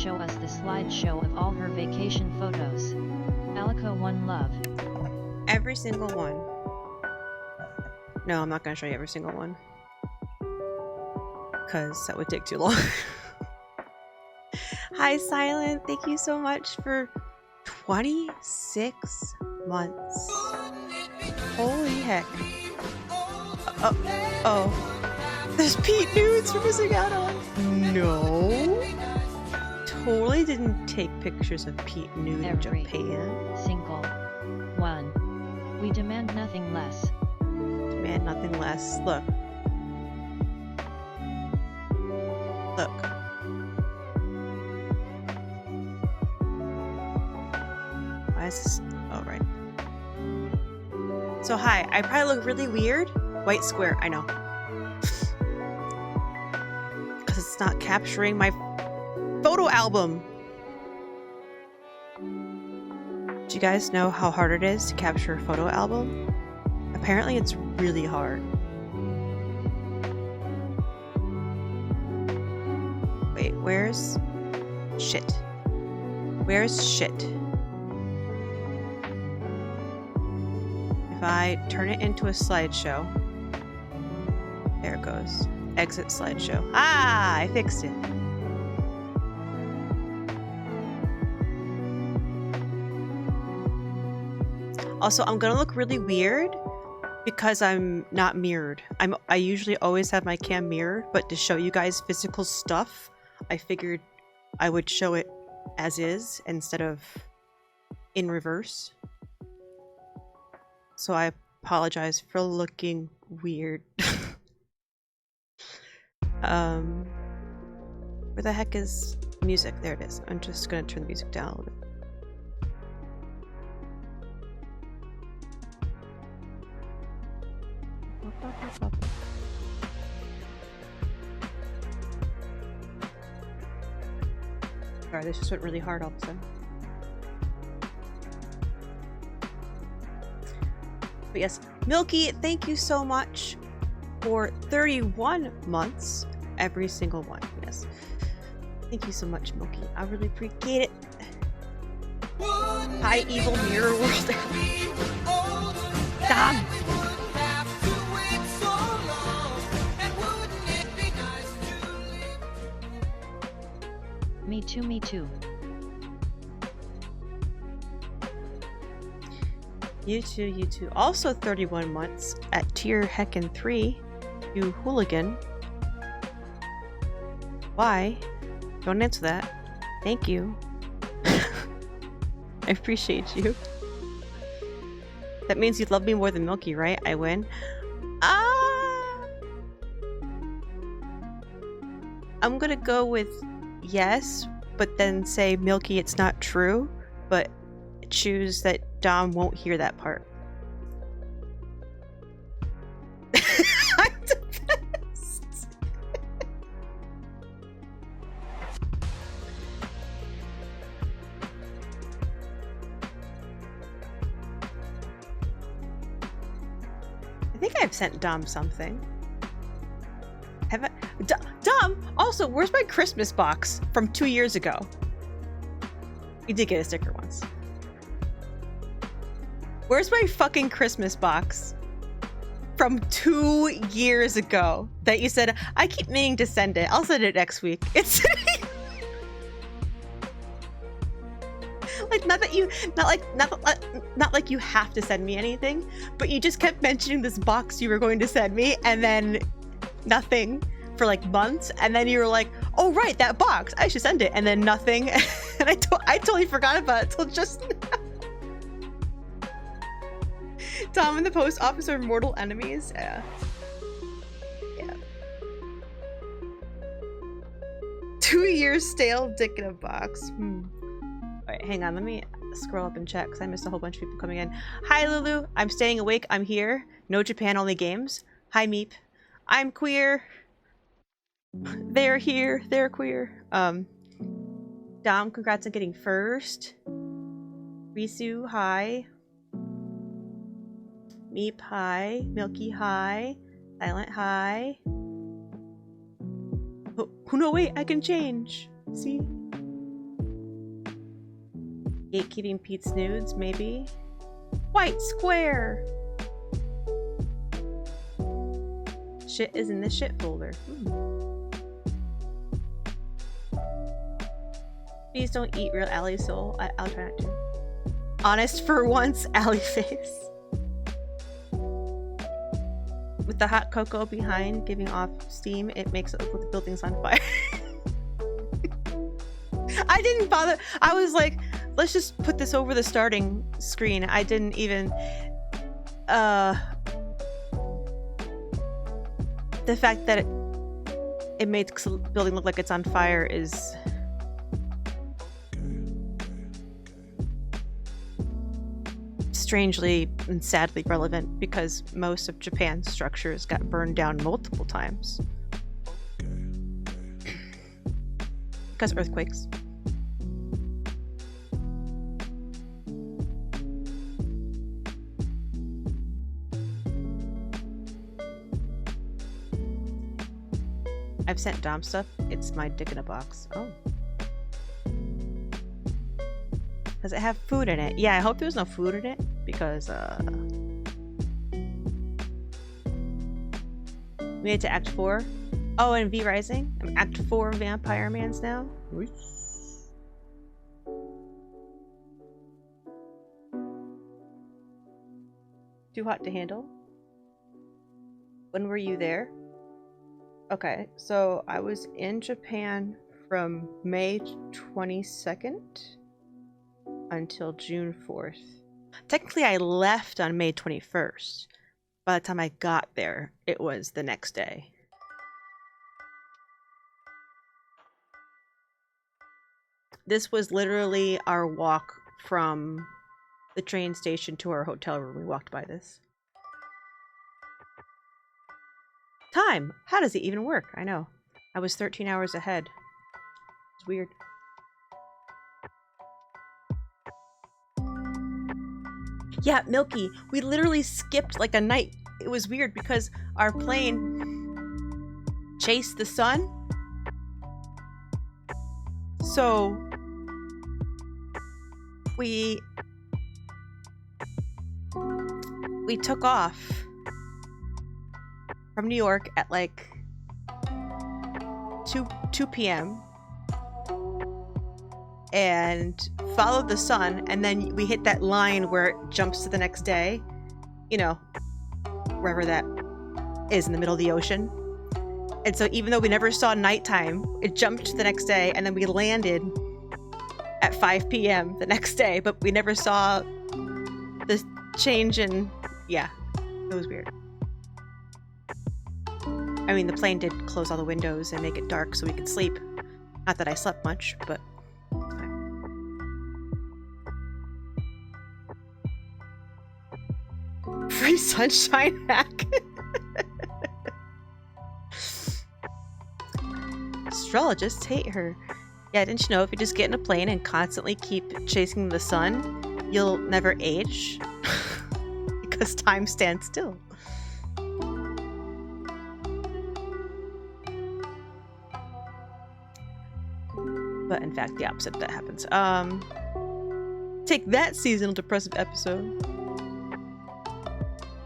show us the slideshow of all her vacation photos. Alico One Love. Every single one. No, I'm not going to show you every single one. Because that would take too long. Hi, Silent. Thank you so much for 26 months. Holy heck. Oh. There's Pete nudes we're missing out on. No. Totally didn't take pictures of Pete nude in Japan. Single one. We demand nothing less. Demand nothing less. Look. Look. Why is this? Oh, right. So, hi. I probably look really weird. White square. I know. Because it's not capturing my photo album. Do you guys know how hard it is to capture a photo album? Apparently, it's really hard. Wait, where's shit? Where's shit? If I turn it into a slideshow, there it goes. Exit slideshow. Ah, I fixed it. Also, I'm gonna look really weird because I'm not mirrored. I usually always have my cam mirrored, but to show you guys physical stuff, I figured I would show it as is instead of in reverse. So I apologize for looking weird. Where the heck is music? There it is. I'm just gonna turn the music down a little bit. Sorry, this just went really hard all of a sudden. But yes, Milky, thank you so much for 31 months. Every single one, yes. Thank you so much, Milky. I really appreciate it. Hi, evil mirror world. Damn. Me too, me too. You too, you too. Also 31 months at tier heckin' 3. You hooligan. Why? Don't answer that. Thank you. I appreciate you. That means you love me more than Milky, right? I win. I'm gonna go with yes, but then say Milky, it's not true, but choose that Dom won't hear that part. I'm the best. I think I've sent Dom something. Have I? Dom, also, where's my Christmas box from 2 years ago? You did get a sticker once. Where's my fucking Christmas box from 2 years ago that you said, I keep meaning to send it. I'll send it next week. It's like, not like you have to send me anything, but you just kept mentioning this box you were going to send me and then nothing for like months, and then you were like, oh right, that box, I should send it, and then nothing. And I totally forgot about it till just now. Tom and the post office are mortal enemies. Yeah. 2 years stale dick in a box. Alright, hang on, let me scroll up and check because I missed a whole bunch of people coming in. Hi Lulu, I'm staying awake, I'm here. No Japan only games. Hi Meep. I'm queer. They're here. They're queer. Dom, congrats on getting first. Risu, hi. Meep, hi. Milky, hi. Silent, hi. Oh, no, wait, I can change. See? Gatekeeping Pete's nudes, maybe. White square! Shit is in the shit folder. Please don't eat real Allie soul. I'll try not to. Honest for once, Allie face. With the hot cocoa behind giving off steam, it makes it look like the building's on fire. I didn't bother. I was like, let's just put this over the starting screen. I didn't even... The fact that it made the building look like it's on fire is... strangely and sadly relevant because most of Japan's structures got burned down multiple times. Because earthquakes. I've sent Dom stuff. It's my dick in a box. Oh. Does it have food in it? Yeah, I hope there's no food in it because we made it to Act 4. Oh, and V Rising. I'm Act 4 Vampire Mans now. Too hot to handle? When were you there? Okay, so I was in Japan from May 22nd until June 4th. Technically, I left on May 21st. By the time I got there, it was the next day. This was literally our walk from the train station to our hotel room. We walked by this. Time! How does it even work? I know. I was 13 hours ahead. It's weird. Yeah, Milky. We literally skipped like a night. It was weird because our plane chased the sun. So we took off from New York at like 2 p.m. and followed the sun, and then we hit that line where it jumps to the next day, you know, wherever that is in the middle of the ocean. And so even though we never saw nighttime, it jumped to the next day, and then we landed at 5 p.m. the next day, but we never saw the change in... Yeah, it was weird. I mean, the plane did close all the windows and make it dark so we could sleep. Not that I slept much, but it's fine. Free sunshine hack. Astrologists hate her. Yeah, didn't you know if you just get in a plane and constantly keep chasing the sun, you'll never age? Because time stands still. But in fact, the opposite of that happens. Take that seasonal depressive episode.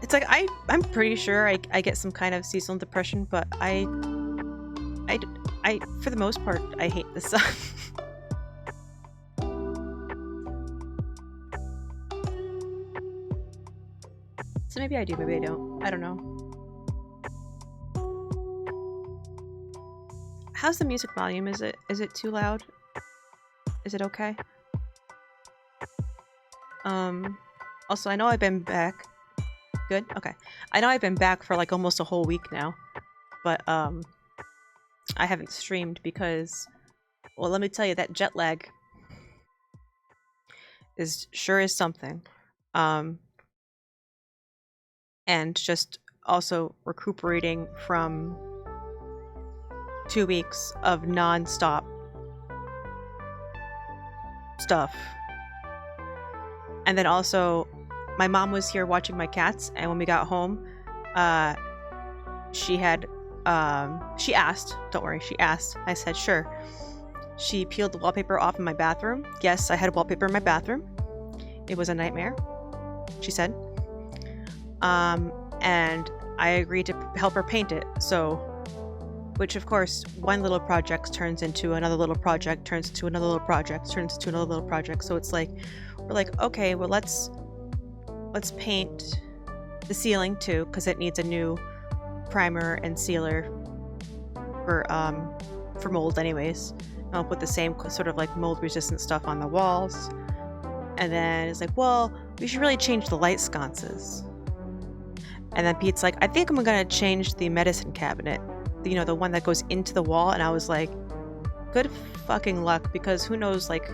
It's like, I'm pretty sure I get some kind of seasonal depression, but I for the most part, I hate the sun. So maybe I do, maybe I don't. I don't know. How's the music volume? Is it too loud? Is it okay? Also, I know I've been back. Good? Okay. I know I've been back for like almost a whole week now. But, I haven't streamed because, well, let me tell you, that jet lag is something. And just also recuperating from 2 weeks of non-stop stuff. And then also, my mom was here watching my cats, and when we got home, she asked, don't worry, she asked. I said, sure. She peeled the wallpaper off in my bathroom. Yes, I had wallpaper in my bathroom. It was a nightmare, she said. And I agreed to help her paint it. So, which of course, one little project turns into another little project, turns into another little project, turns into another little project. So it's like, we're like, okay, well, let's paint the ceiling too, because it needs a new primer and sealer for mold anyways. I'll put the same sort of like mold resistant stuff on the walls. And then it's like, well, we should really change the light sconces. And then Pete's like, I think I'm gonna change the medicine cabinet, you know, the one that goes into the wall. And I was like, good fucking luck, because who knows like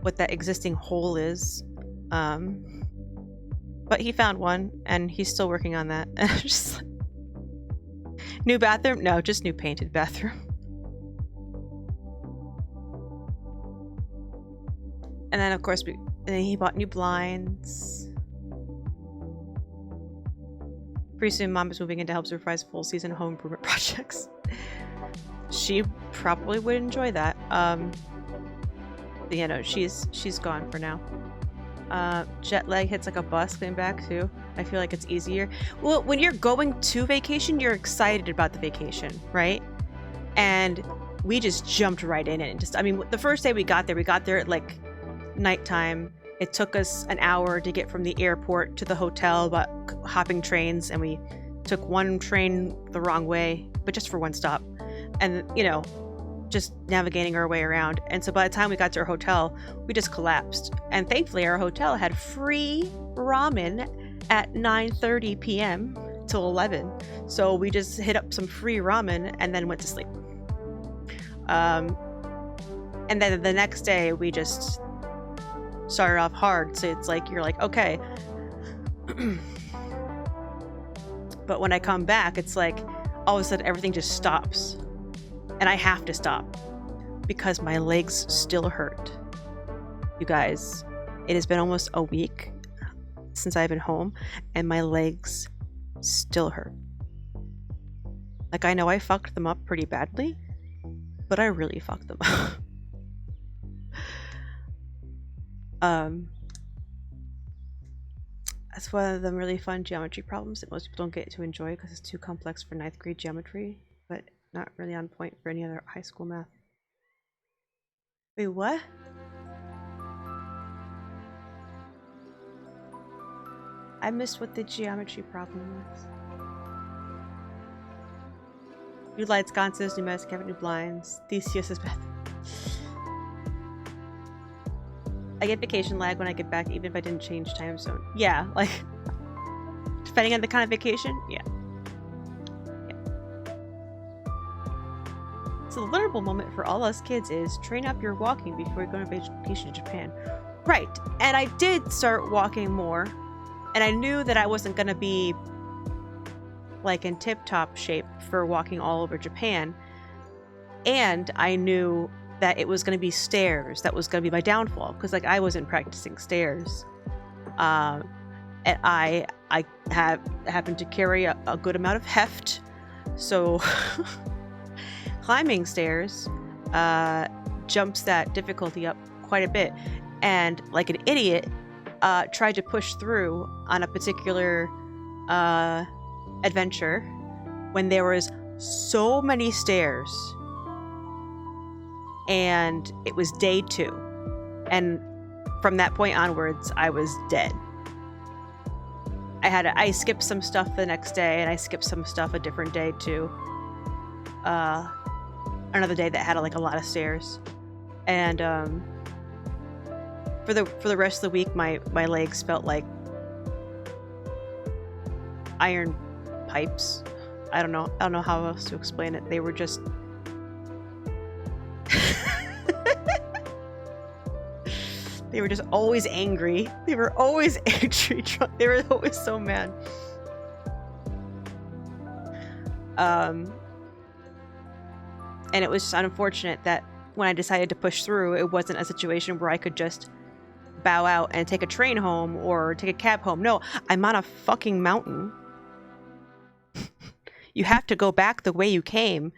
what that existing hole is. But he found one and he's still working on that. Just like, new bathroom? No, just new painted bathroom. And then of course and then he bought new blinds. Pretty soon Mom is moving in to help supervise full season home improvement projects. She probably would enjoy that. You know, she's gone for now. Jet lag hits like a bus coming back too. I feel like it's easier. Well, when you're going to vacation, you're excited about the vacation, right? And we just jumped right in it. And just, I mean, the first day we got there at like nighttime. It took us an hour to get from the airport to the hotel, but hopping trains, and we took one train the wrong way, but just for one stop. And, you know, just navigating our way around. And so by the time we got to our hotel, we just collapsed. And thankfully our hotel had free ramen at 9:30 p.m. till 11. So we just hit up some free ramen and then went to sleep. And then the next day we just started off hard. So it's like, you're like, okay. But when I come back, it's like all of a sudden everything just stops. And I have to stop because my legs still hurt. You guys, it has been almost a week since I've been home and my legs still hurt. Like, I know I fucked them up pretty badly, but I really fucked them up. That's one of the really fun geometry problems that most people don't get to enjoy because it's too complex for 9th grade geometry, but not really on point for any other high school math. Wait, what? I missed what the geometry problem was. New light sconces, new medicine cabinet, new blinds. Theseus is bad. I get vacation lag when I get back, even if I didn't change time zone. Yeah, like, depending on the kind of vacation, yeah. So the learnable moment for all us kids is train up your walking before you go on vacation to Japan. Right, and I did start walking more, and I knew that I wasn't going to be like in tip-top shape for walking all over Japan, and I knew that it was going to be stairs that was going to be my downfall, because like I wasn't practicing stairs, and I happened to carry a good amount of heft, so climbing stairs jumps that difficulty up quite a bit. And like an idiot, tried to push through on a particular adventure when there was so many stairs, and it was day 2, and from that point onwards I was dead. I skipped some stuff the next day, and I skipped some stuff a different day too. Another day that had like a lot of stairs, and for the rest of the week my legs felt like iron pipes. I don't know how else to explain it. They were just they were just always angry. They were always angry. They were always so mad. And it was just unfortunate that when I decided to push through, it wasn't a situation where I could just bow out and take a train home or take a cab home. No, I'm on a fucking mountain. You have to go back the way you came.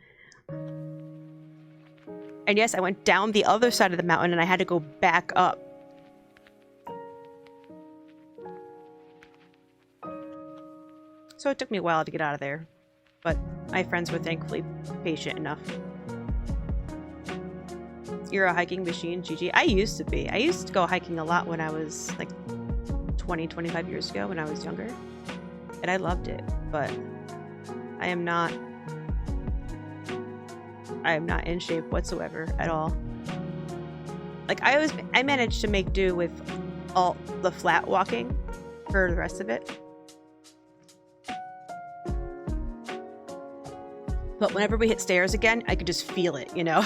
And yes, I went down the other side of the mountain and I had to go back up. So it took me a while to get out of there, but my friends were thankfully patient enough. You're a hiking machine, GG. I used to be. I used to go hiking a lot when I was like 20, 25 years ago when I was younger. And I loved it, but I am not in shape whatsoever at all. Like I managed to make do with all the flat walking for the rest of it. But whenever we hit stairs again, I could just feel it, you know?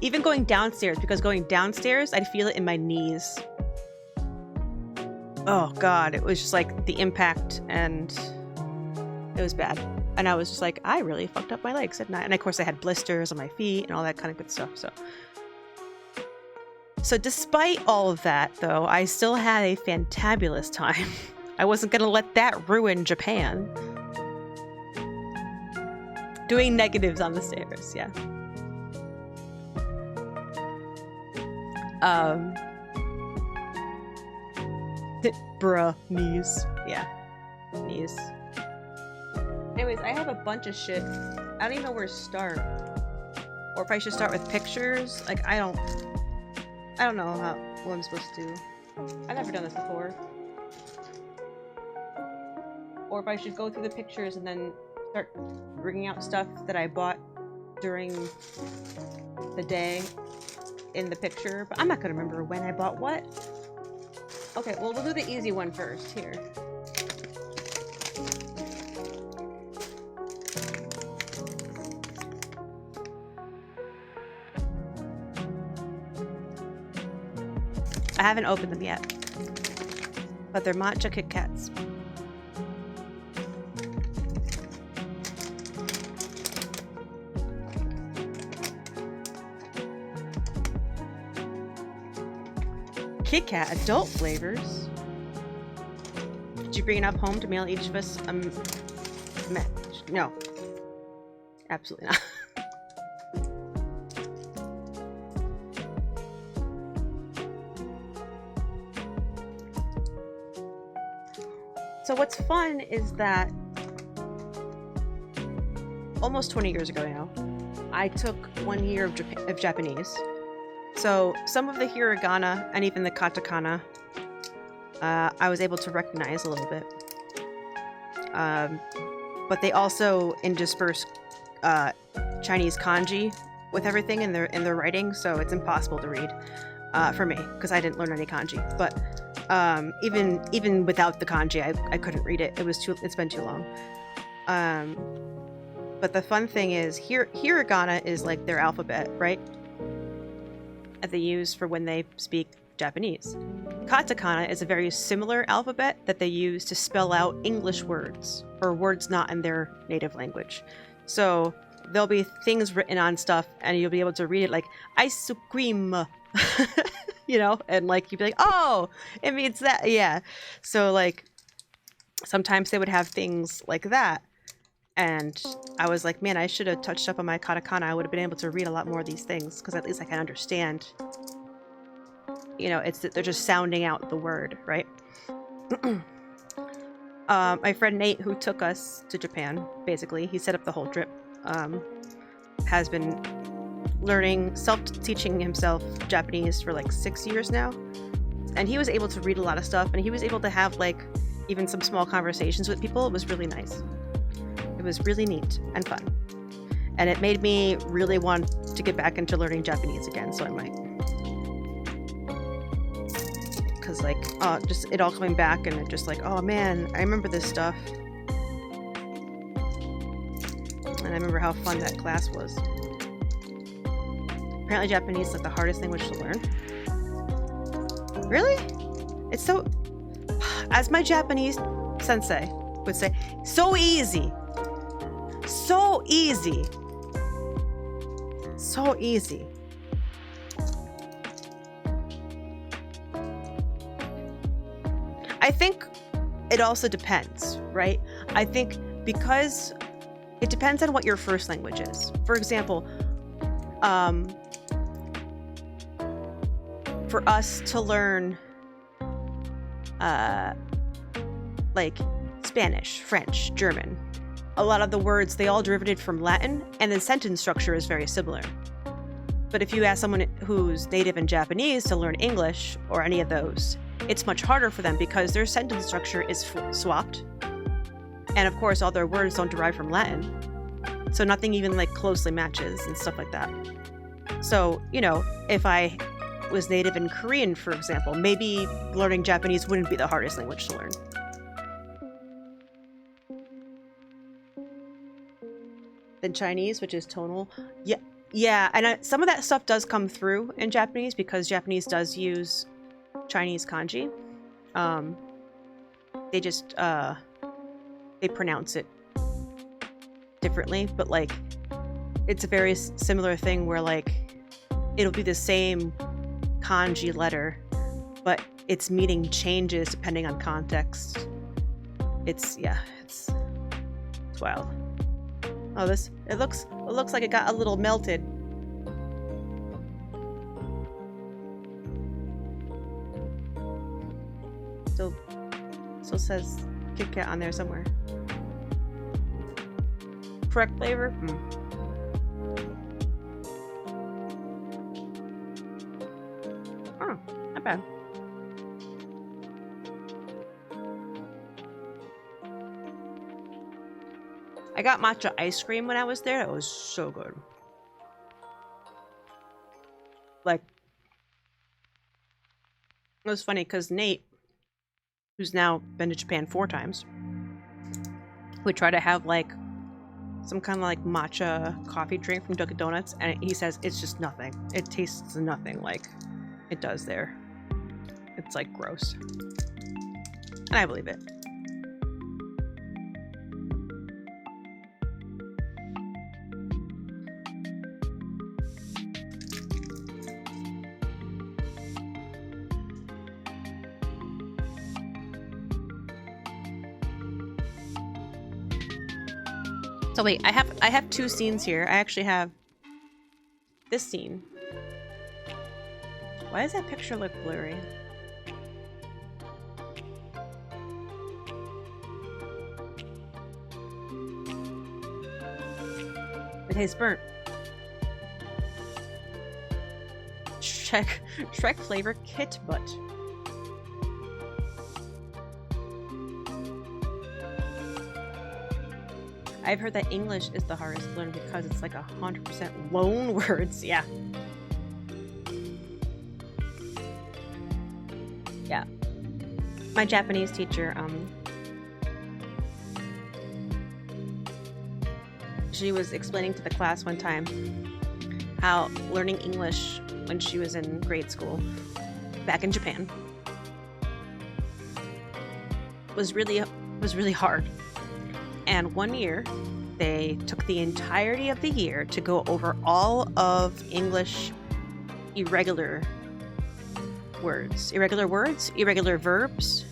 Even going downstairs, because going downstairs, I'd feel it in my knees. Oh God, it was just like the impact, and it was bad. And I was just like, I really fucked up my legs at night. And of course I had blisters on my feet and all that kind of good stuff, So despite all of that, though, I still had a fantabulous time. I wasn't gonna let that ruin Japan. Doing negatives on the stairs, yeah. Bruh, knees. Yeah, knees. Anyways, I have a bunch of shit. I don't even know where to start. Or if I should start with pictures. Like, I don't know what I'm supposed to do. I've never done this before. Or if I should go through the pictures and then start bringing out stuff that I bought during the day in the picture, but I'm not gonna remember when I bought what. Okay, well, we'll do the easy one first. Here. I haven't opened them yet, but they're matcha Kit Kats. Kit Kat adult flavors. Did you bring enough home to mail each of us a match? No, absolutely not. So what's fun is that almost 20 years ago now, I took 1 year of Japanese. So some of the hiragana and even the katakana, I was able to recognize a little bit. But they also intersperse Chinese kanji with everything in their writing, so it's impossible to read for me because I didn't learn any kanji. But even without the kanji, I couldn't read it. It's been too long. But the fun thing is, hiragana is like their alphabet, right? That they use for when they speak Japanese. Katakana is a very similar alphabet that they use to spell out English words or words not in their native language. So there'll be things written on stuff and you'll be able to read it like ice cream, you know, and like you'd be like, oh, it means that, yeah. So like sometimes they would have things like that. And I was like, man, I should have touched up on my katakana. I would have been able to read a lot more of these things because at least I can understand. You know, they're just sounding out the word, right? My friend Nate, who took us to Japan, basically, he set up the whole trip, has been learning, self-teaching himself Japanese for like 6 years now. And he was able to read a lot of stuff, and he was able to have like even some small conversations with people. It was really nice. It was really neat and fun. And it made me really want to get back into learning Japanese again, so I might. Because like, just it all coming back and it just like, oh man, I remember this stuff. And I remember how fun that class was. Apparently Japanese is like the hardest language to learn. Really? It's so... As my Japanese sensei would say, so easy. So easy. So easy. I think it also depends, right? I think because it depends on what your first language is. For example, for us to learn like Spanish, French, German, a lot of the words, they all derivated from Latin, and the sentence structure is very similar. But if you ask someone who's native in Japanese to learn English or any of those, it's much harder for them because their sentence structure is swapped. And of course, all their words don't derive from Latin. So nothing even like closely matches and stuff like that. So, you know, if I was native in Korean, for example, maybe learning Japanese wouldn't be the hardest language to learn. Then Chinese, which is tonal. Yeah, and some of that stuff does come through in Japanese because Japanese does use Chinese kanji. They just, they pronounce it differently, but like, it's a very similar thing where like, it'll be the same kanji letter, but its meaning changes depending on context. It's wild. Oh, it looks like it got a little melted. Still says Kit Kat on there somewhere. Correct flavor? Oh, not bad. I got matcha ice cream when I was there. It was so good. Like, it was funny because Nate, who's now been to Japan 4 times, would try to have like some kind of like matcha coffee drink from Dunkin' Donuts, and he says it's just nothing. It tastes nothing like it does there. It's like gross. And I believe it. So wait, I have 2 scenes here. I actually have this scene. Why does that picture look blurry? It tastes burnt. Shrek flavor Kit Butt. I've heard that English is the hardest to learn because it's like 100% loan words. Yeah. Yeah. My Japanese teacher, she was explaining to the class one time how learning English when she was in grade school back in Japan was really hard. And one year, they took the entirety of the year to go over all of English irregular words. Irregular words? Irregular verbs?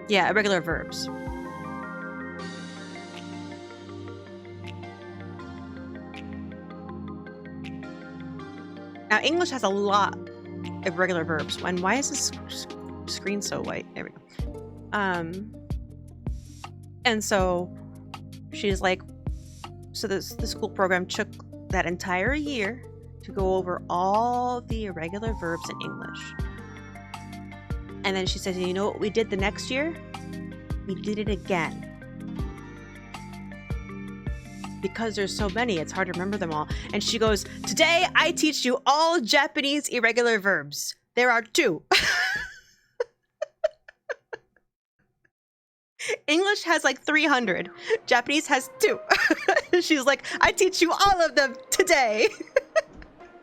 Yeah, irregular verbs. Now, English has a lot of regular verbs. And why is this screen so white? There we go. And so she's like, so the school program took that entire year to go over all the irregular verbs in English. And then she says, you know what we did the next year? We did it again. Because there's so many, it's hard to remember them all. And she goes, today I teach you all Japanese irregular verbs. There are 2. English has like 300. Japanese has 2. She's like, I teach you all of them today.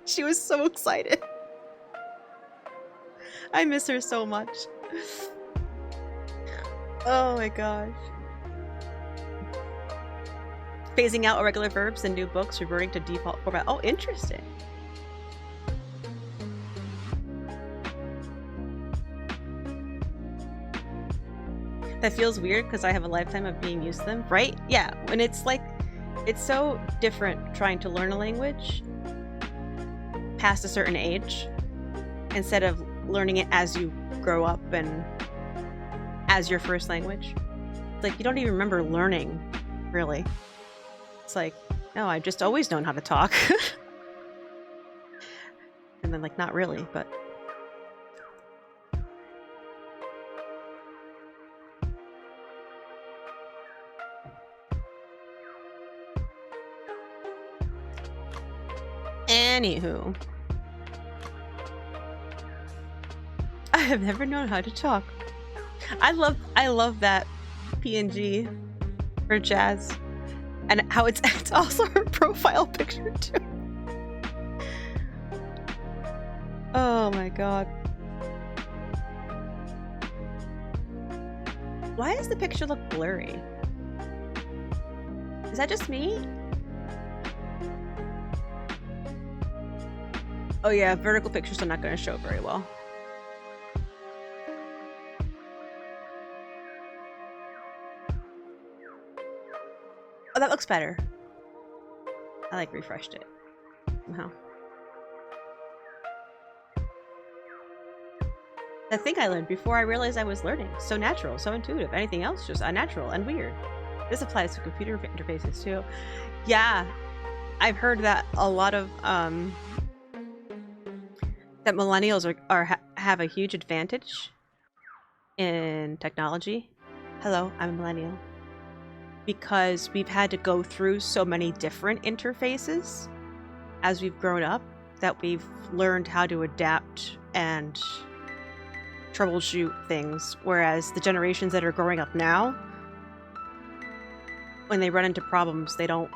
She was so excited. I miss her so much. Oh my gosh. Phasing out irregular verbs in new books, reverting to default format. Oh, interesting. that feels weird because I have a lifetime of being used to them, right? Yeah, when it's like, it's so different trying to learn a language past a certain age instead of learning it as you grow up and as your first language. It's like you don't even remember learning, really. It's like, no, I've just always known how to talk. And then like, not really, but... Anywho. I have never known how to talk. I love that PNG for Jazz. And how it's also her profile picture too. Oh my god. Why does the picture look blurry? Is that just me? Oh yeah, vertical pictures are not going to show very well. Oh, that looks better. I like refreshed it somehow. The thing I learned before I realized I was learning. So natural, so intuitive. Anything else just unnatural and weird. This applies to computer interfaces too. Yeah, I've heard that a lot of that millennials have a huge advantage in technology. Hello, I'm a millennial. Because we've had to go through so many different interfaces as we've grown up that we've learned how to adapt and troubleshoot things, whereas the generations that are growing up now, when they run into problems, they don't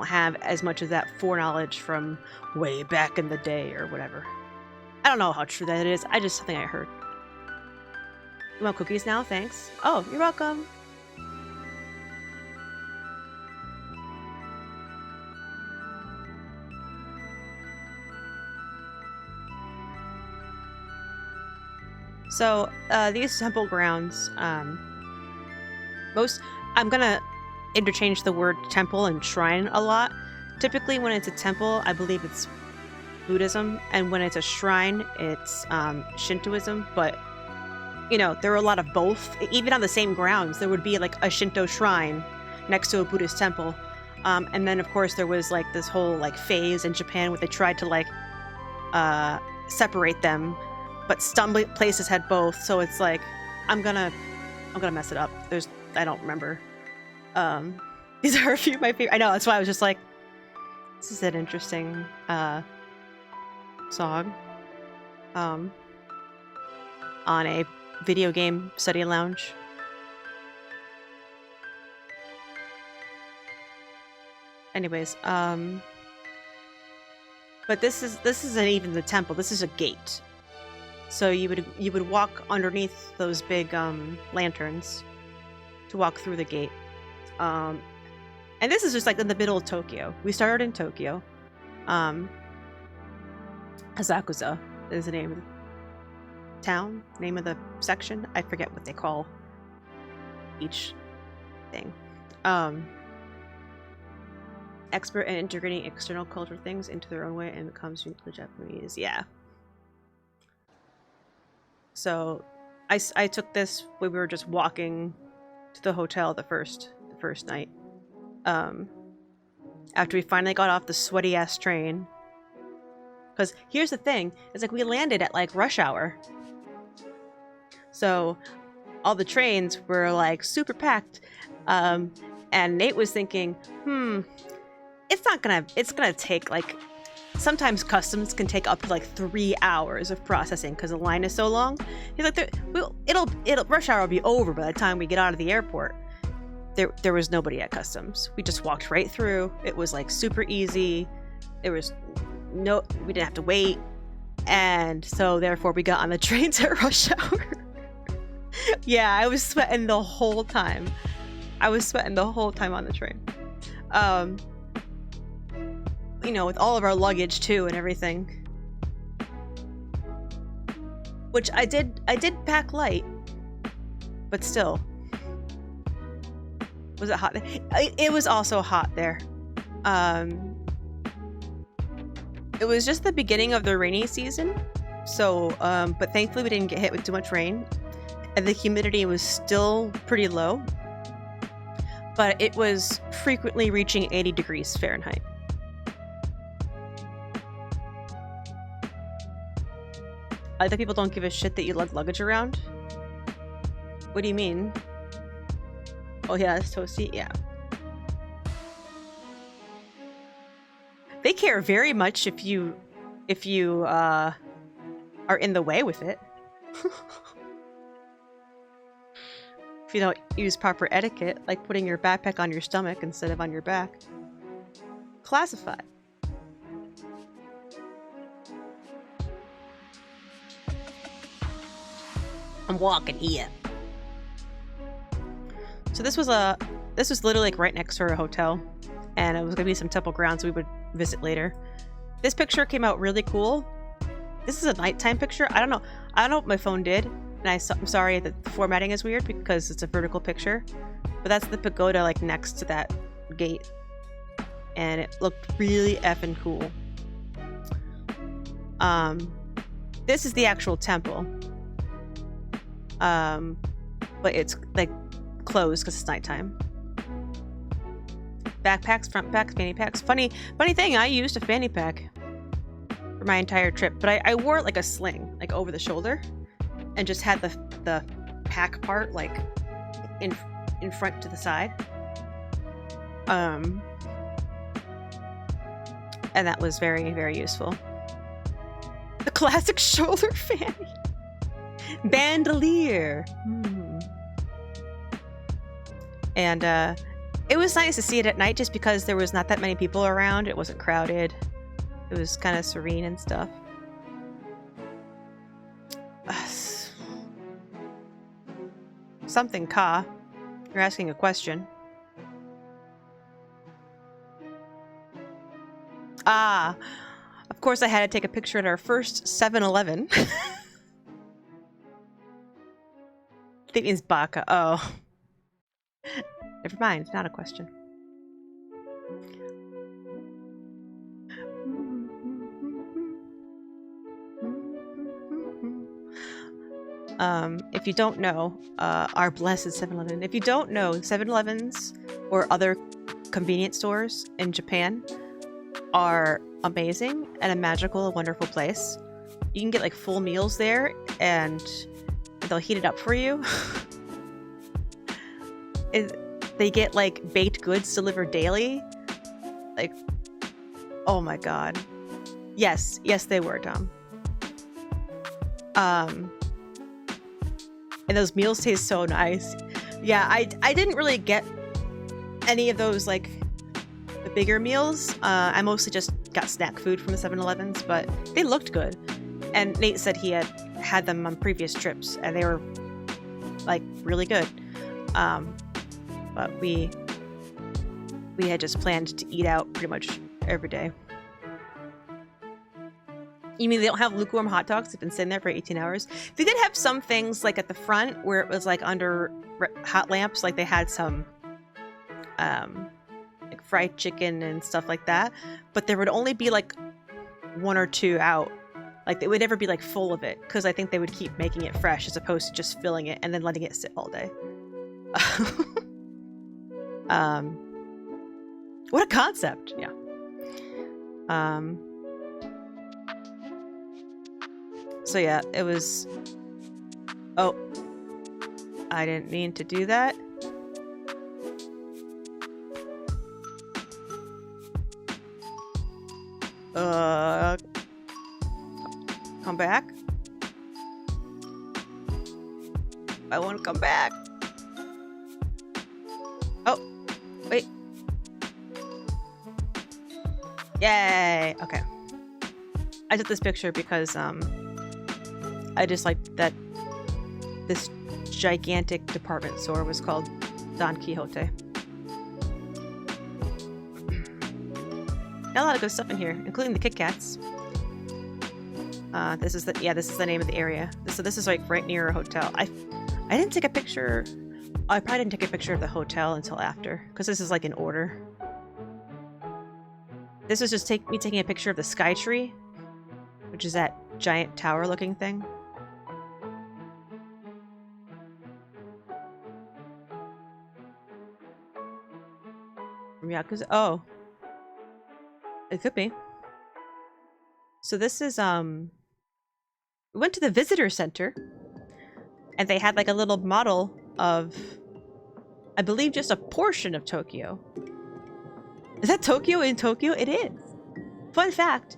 have as much of that foreknowledge from way back in the day or whatever. I don't know how true that is. I just something I heard. You want cookies now? Thanks. Oh, you're welcome. So, these temple grounds, I'm gonna interchange the word temple and shrine a lot. Typically when it's a temple, I believe it's Buddhism, and when it's a shrine, it's Shintoism, but you know, there are a lot of both. Even on the same grounds, there would be like a Shinto shrine next to a Buddhist temple. And then of course there was like this whole like phase in Japan where they tried to like separate them, but some places had both. So it's like, I'm gonna mess it up. I don't remember. These are a few of my favorite. I know, that's why I was just like, this is an interesting song. On a video game study lounge. Anyways, but this isn't even the temple. This is a gate. So you would walk underneath those big lanterns to walk through the gate. And this is just like in the middle of Tokyo. We started in Tokyo. Asakusa is the name of the town, name of the section. I forget what they call each thing. Expert at integrating external cultural things into their own way and becomes the Japanese. Yeah. So I took this when we were just walking to the hotel the first night. After we finally got off the sweaty ass train. Because here's the thing, it's like we landed at like rush hour. So all the trains were like super packed. And Nate was thinking, it's gonna take like, sometimes customs can take up to like 3 hours of processing because the line is so long. He's like, it'll rush hour will be over by the time we get out of the airport. There was nobody at customs. We just walked right through. It was like super easy. We didn't have to wait. And so therefore we got on the trains at rush hour. Yeah, I was sweating the whole time. on the train. You know, with all of our luggage too and everything. Which I did pack light. but still. Was it hot? It was also hot there. It was just the beginning of the rainy season, so but thankfully we didn't get hit with too much rain, and the humidity was still pretty low, but it was frequently reaching 80 degrees Fahrenheit. I like that people don't give a shit that you lug luggage around. What do you mean? Oh yeah, it's toasty. Yeah. They care very much if you are in the way with it. If you don't use proper etiquette, like putting your backpack on your stomach instead of on your back. Classified. I'm walking here. So this was literally like right next to our hotel, and it was gonna be some temple grounds we would visit later. This picture came out really cool. This is a nighttime picture. I don't know what my phone did, and I'm sorry that the formatting is weird because it's a vertical picture, but that's the pagoda like next to that gate, and it looked really effing cool. This is the actual temple, but it's like closed because it's nighttime. Backpacks, front packs, fanny packs. Funny thing, I used a fanny pack for my entire trip, but I wore it like a sling, like over the shoulder, and just had the pack part like in front to the side. And that was very, very useful. The classic shoulder fanny. Bandolier. And it was nice to see it at night just because there was not that many people around. It wasn't crowded. It was kind of serene and stuff. Something, Ka. You're asking a question. Ah, of course I had to take a picture at our first 7-Eleven. That means baka. Oh. Never mind, not a question. If you don't know, our blessed 7-Eleven. If you don't know, 7-Elevens or other convenience stores in Japan are amazing and a magical, wonderful place. You can get like full meals there, and they'll heat it up for you. They get like baked goods delivered daily. Like, oh my god. Yes, they were, Tom. And those meals taste so nice. Yeah, I didn't really get any of those, like, the bigger meals. I mostly just got snack food from the 7-Elevens, but they looked good. And Nate said he had them on previous trips, and they were, like, really good. But we had just planned to eat out pretty much every day. You mean they don't have lukewarm hot dogs? They've been sitting there for 18 hours. They did have some things like at the front where it was like under hot lamps. Like they had some like fried chicken and stuff like that. But there would only be like one or two out. Like they would never be like full of it because I think they would keep making it fresh as opposed to just filling it and then letting it sit all day. What a concept. Yeah. So yeah, it was... Oh. I didn't mean to do that. Come back. I want to come back. Oh, wait. Yay. Okay. I took this picture because, I just liked that this gigantic department store was called Don Quixote. Got a lot of good stuff in here, including the Kit Kats. This is the name of the area. So this is like right near a hotel. I didn't take a picture. I probably didn't take a picture of the hotel until after, because this is like in order. This was just me taking a picture of the Skytree, which is that giant tower-looking thing. Yeah, because oh, it could be. So this is we went to the visitor center, and they had like a little model of, I believe, just a portion of Tokyo. Is that Tokyo in Tokyo? It is. Fun fact,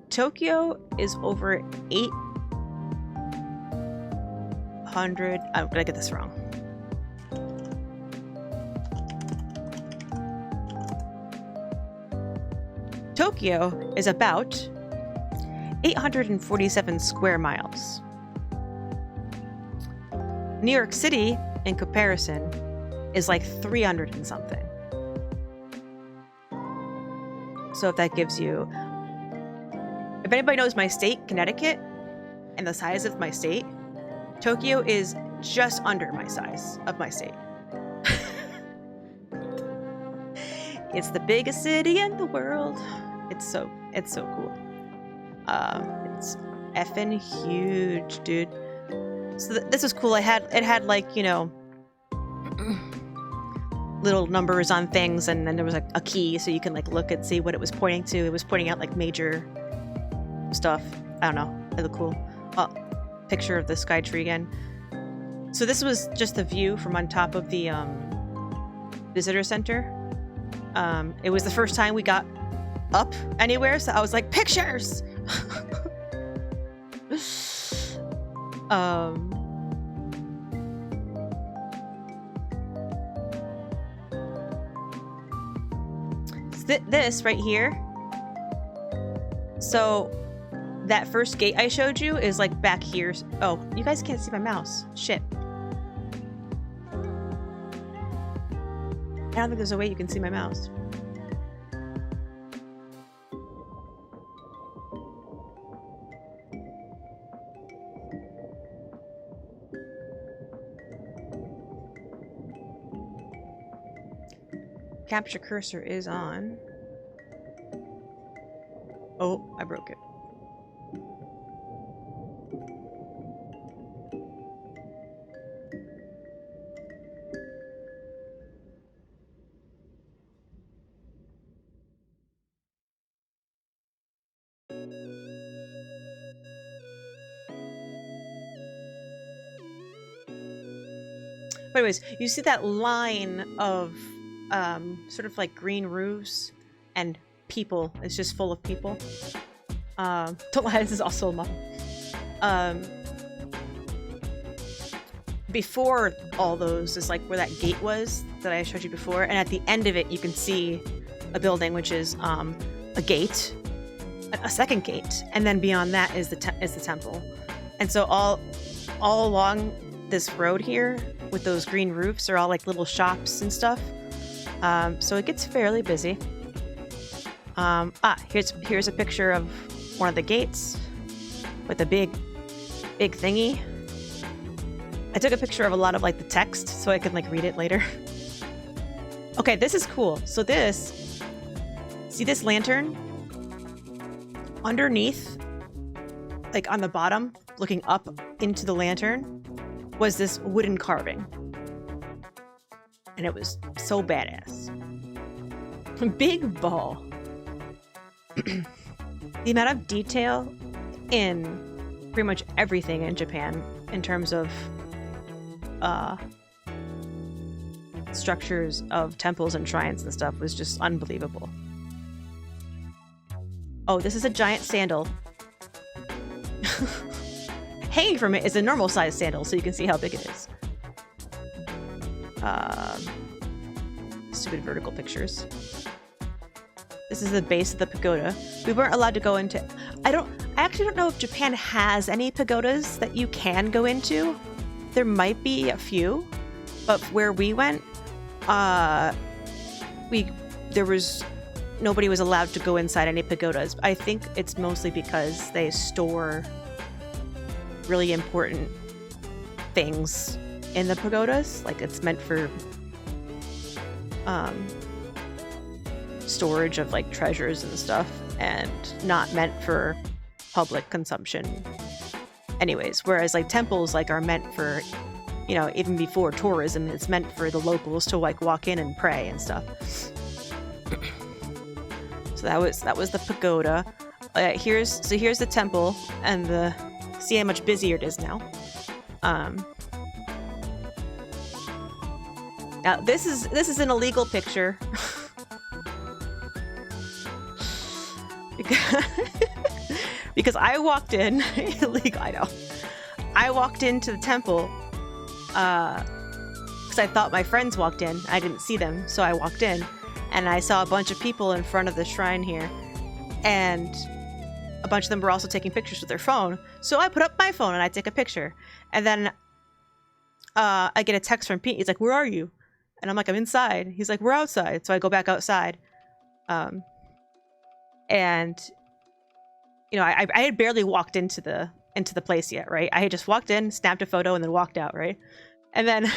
Tokyo is over 800. I'm gonna get this wrong. Tokyo is about 847 square miles. New York City, in comparison, is like 300 and something. So if that gives you... If anybody knows my state, Connecticut, and the size of my state, Tokyo is just under my size of my state. It's the biggest city in the world. It's so cool. It's effing huge, dude. So this was cool. It had like, you know, little numbers on things, and then there was like a key, so you can like look and see what it was pointing to. It was pointing out like major stuff. I don't know. It looked cool. Oh, picture of the Skytree again. So this was just the view from on top of the visitor center. It was the first time we got up anywhere, so I was like, pictures. This right here. So that first gate I showed you is like back here. Oh, you guys can't see my mouse. Shit. I don't think there's a way you can see my mouse. Capture cursor is on. Oh, I broke it. But anyways, you see that line of sort of like green roofs and people. It's just full of people. Don't lie, this is also a model. Before all those is like where that gate was that I showed you before, and at the end of it you can see a building which is a gate, a second gate, and then beyond that is the temple. And so all along this road here with those green roofs are all like little shops and stuff. So it gets fairly busy. Here's a picture of one of the gates with a big thingy. I took a picture of a lot of like the text so I could like read it later. Okay, this is cool. So see this lantern? Underneath, like on the bottom, looking up into the lantern, was this wooden carving. And it was so badass. Big ball. The amount of detail in pretty much everything in Japan in terms of structures of temples and shrines and stuff was just unbelievable. Oh, this is a giant sandal. Hanging from it is a normal sized sandal, so you can see how big it is. Stupid vertical pictures. This is the base of the pagoda. We weren't allowed to go into... I actually don't know if Japan has any pagodas that you can go into. There might be a few, but where we went, nobody was allowed to go inside any pagodas. I think it's mostly because they store really important things in the pagodas. Like it's meant for storage of like treasures and stuff, and not meant for public consumption. Anyways, whereas like temples like are meant for, you know, even before tourism, it's meant for the locals to like walk in and pray and stuff. So that was the pagoda. Here's the temple, and see how much busier it is now. Now this is an illegal picture. Because I walked in illegal. I know. I walked into the temple because I thought my friends walked in. I didn't see them, so I walked in, and I saw a bunch of people in front of the shrine here, and a bunch of them were also taking pictures with their phone. So I put up my phone and I take a picture, and then I get a text from Pete. He's like, "Where are you?" And I'm like, "I'm inside." He's like, "We're outside." So I go back outside, and you know, I had barely walked into the place yet, right? I had just walked in, snapped a photo, and then walked out, right? And then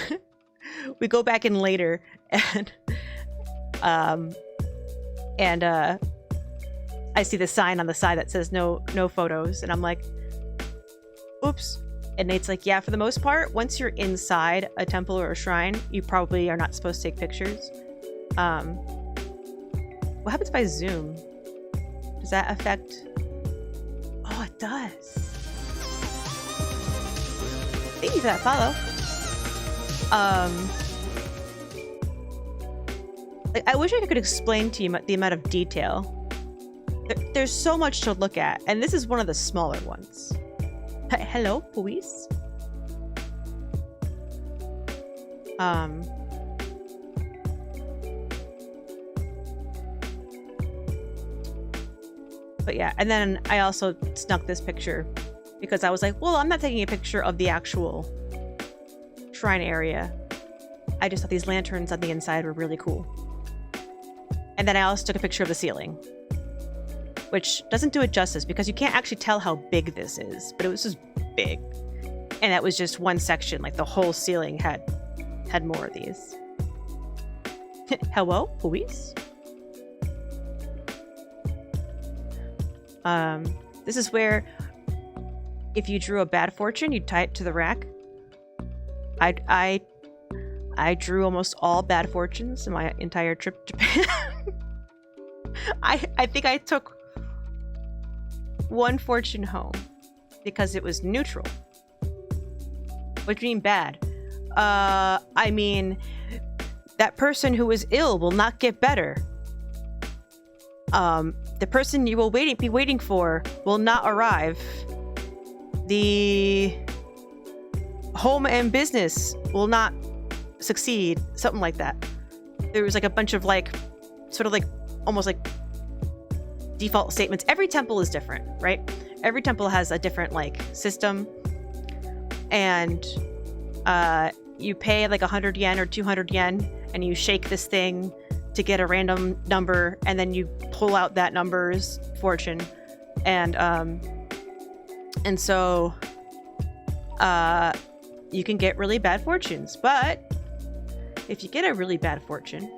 we go back in later, and I see the sign on the side that says no photos, and I'm like, oops. And Nate's like, yeah, for the most part, once you're inside a temple or a shrine, you probably are not supposed to take pictures. What happens if I zoom? Does that affect? Oh, it does. Thank you for that follow. Like, I wish I could explain to you the amount of detail. There's so much to look at, and this is one of the smaller ones. Hello, police. But yeah, and then I also snuck this picture because I was like, well, I'm not taking a picture of the actual shrine area. I just thought these lanterns on the inside were really cool. And then I also took a picture of the ceiling, which doesn't do it justice because you can't actually tell how big this is, but it was just big. And that was just one section, like the whole ceiling had more of these. Hello, police? This is where if you drew a bad fortune, you'd tie it to the rack. I drew almost all bad fortunes in my entire trip to Japan. I think I took one fortune home because it was neutral. What do you mean bad? I mean that person who was ill will not get better. The person you will be waiting for will not arrive. The home and business will not succeed. Something like that. There was like a bunch of like, sort of like, almost like default statements. Every temple is different, right? Every temple has a different like system. And you pay like 100 yen or 200 yen and you shake this thing to get a random number, and then you pull out that number's fortune, and so you can get really bad fortunes. But if you get a really bad fortune,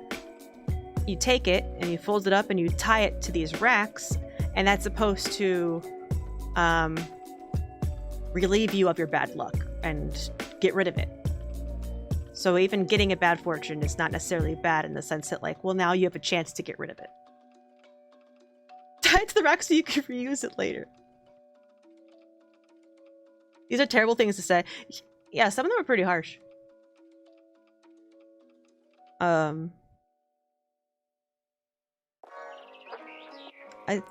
you take it and you fold it up and you tie it to these racks, and that's supposed to relieve you of your bad luck and get rid of it. So even getting a bad fortune is not necessarily bad in the sense that, like, well, now you have a chance to get rid of it. Tie it to the rack so you can reuse it later. These are terrible things to say. Yeah, some of them are pretty harsh. I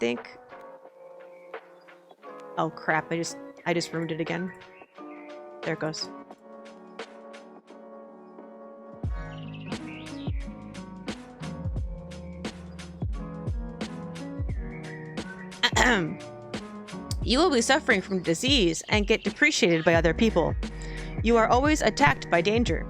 think... Oh crap, I just ruined it again. There it goes. You will be suffering from disease and get depreciated by other people. You are always attacked by danger.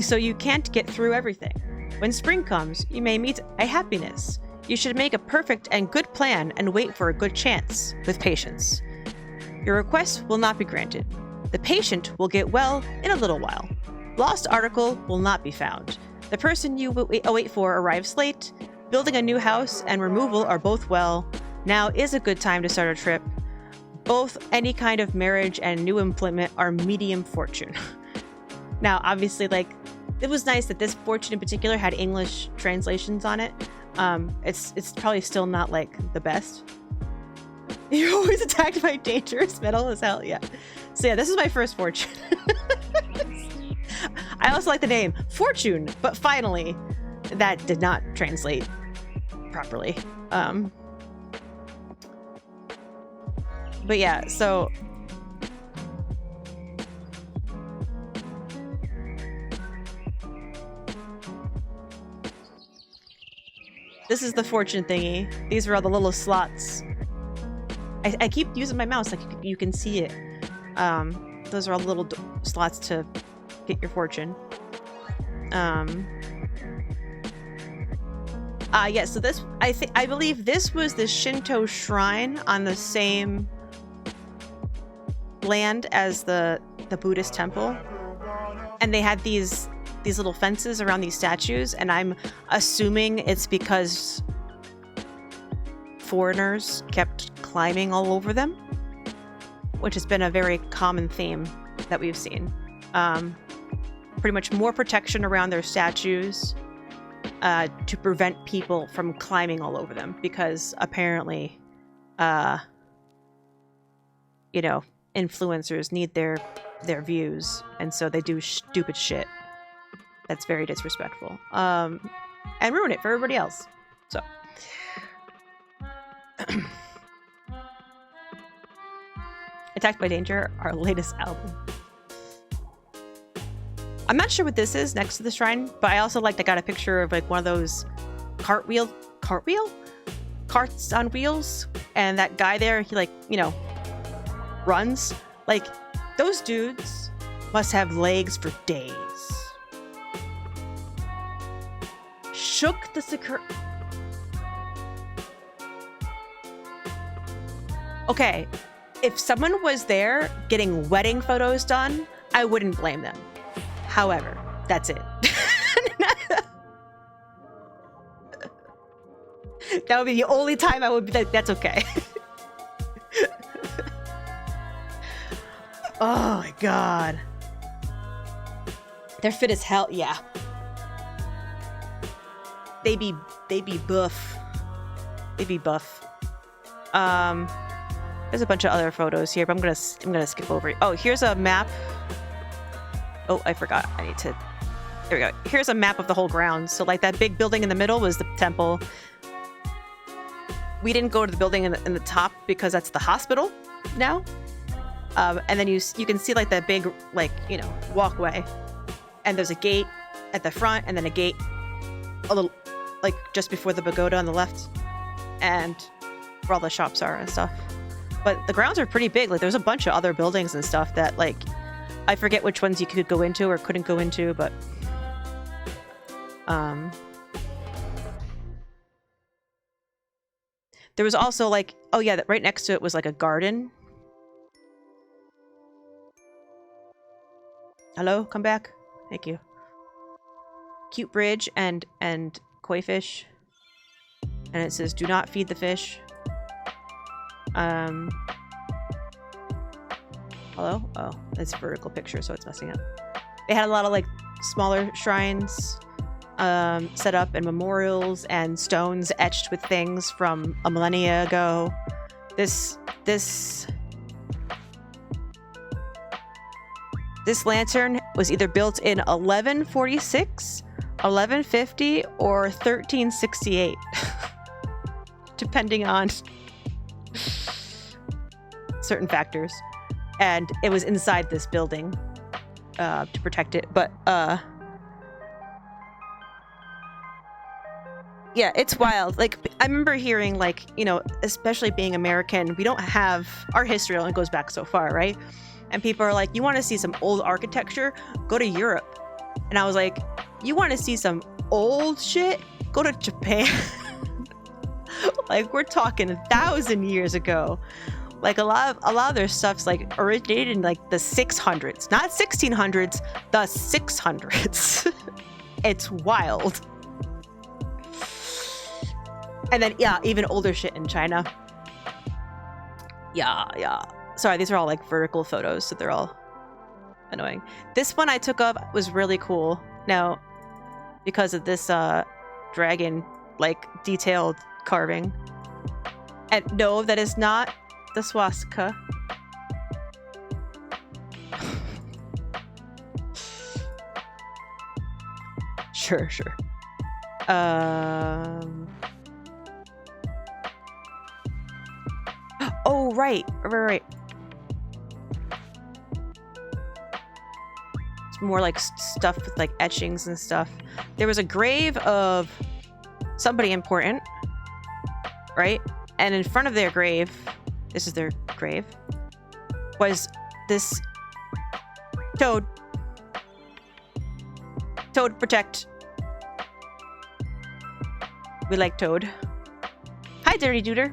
So you can't get through everything. When spring comes, you may meet a happiness. You should make a perfect and good plan and wait for a good chance with patience. Your request will not be granted. The patient will get well in a little while. Lost article will not be found. The person you await for arrives late. Building a new house and removal are both well. Now is a good time to start a trip. Both any kind of marriage and new employment are medium fortune. Now, obviously, like, it was nice that this fortune in particular had English translations on it. It's probably still not, like, the best. You're always attacked by dangerous metal as hell, yeah. So yeah, this is my first fortune. I also like the name Fortune, but finally, that did not translate properly. But yeah, so this is the fortune thingy. These are all the little slots. I keep using my mouse, like you can see it. Those are all the little slots to get your fortune. Yeah, so this, I believe this was the Shinto shrine on the same land as the Buddhist temple. And they had these little fences around these statues, and I'm assuming it's because foreigners kept climbing all over them, which has been a very common theme that we've seen. Pretty much more protection around their statues to prevent people from climbing all over them, because apparently, you know, influencers need their views, and so they do stupid shit that's very disrespectful, and ruin it for everybody else. So Attacked by Danger, our latest album. I'm not sure what this is next to the shrine, but I also I got a picture of like one of those carts on wheels, and that guy there, he like, you know, runs. Like, those dudes must have legs for days. Shook the Sakura. Okay, if someone was there getting wedding photos done, I wouldn't blame them. However, that's it. That would be the only time I would be like, that's okay. Oh my god. They're fit as hell, yeah. They be buff. They be buff. There's a bunch of other photos here, but I'm gonna skip over it. Oh, here's a map. Oh, I forgot. I need to... There we go. Here's a map of the whole grounds. So, like, that big building in the middle was the temple. We didn't go to the building in the top because that's the hospital now. And then you can see, like, that big, like, you know, walkway. And there's a gate at the front, and then a gate a little, like, just before the pagoda on the left. And where all the shops are and stuff. But the grounds are pretty big. Like, there's a bunch of other buildings and stuff that, like... I forget which ones you could go into or couldn't go into, but there was also like, oh yeah, right next to it was like a garden. Hello, come back. Thank you. Cute bridge and koi fish, and it says do not feed the fish. Hello? Oh, it's a vertical picture, so it's messing up. They had a lot of, like, smaller shrines set up, and memorials and stones etched with things from a millennia ago. This lantern was either built in 1146, 1150, or 1368. Depending on certain factors. And it was inside this building to protect it. But, yeah, it's wild. Like, I remember hearing, like, you know, especially being American, we don't have... Our history only goes back so far, right? And people are like, you want to see some old architecture? Go to Europe. And I was like, you want to see some old shit? Go to Japan. Like, we're talking 1,000 years ago. Like a lot of their stuff's like originated in like the 600s, not 1600s, the 600s. It's wild. And then yeah, even older shit in China. Yeah. Sorry, these are all like vertical photos, so they're all annoying. This one I took of was really cool. Now, because of this dragon like detailed carving. And no, that is not the swastika. Sure. Oh, right. It's more like stuff with like etchings and stuff. There was a grave of somebody important, right? And in front of their grave, this is their grave, was this toad. Toad, protect. We like Toad. Hi, Dirty Duder.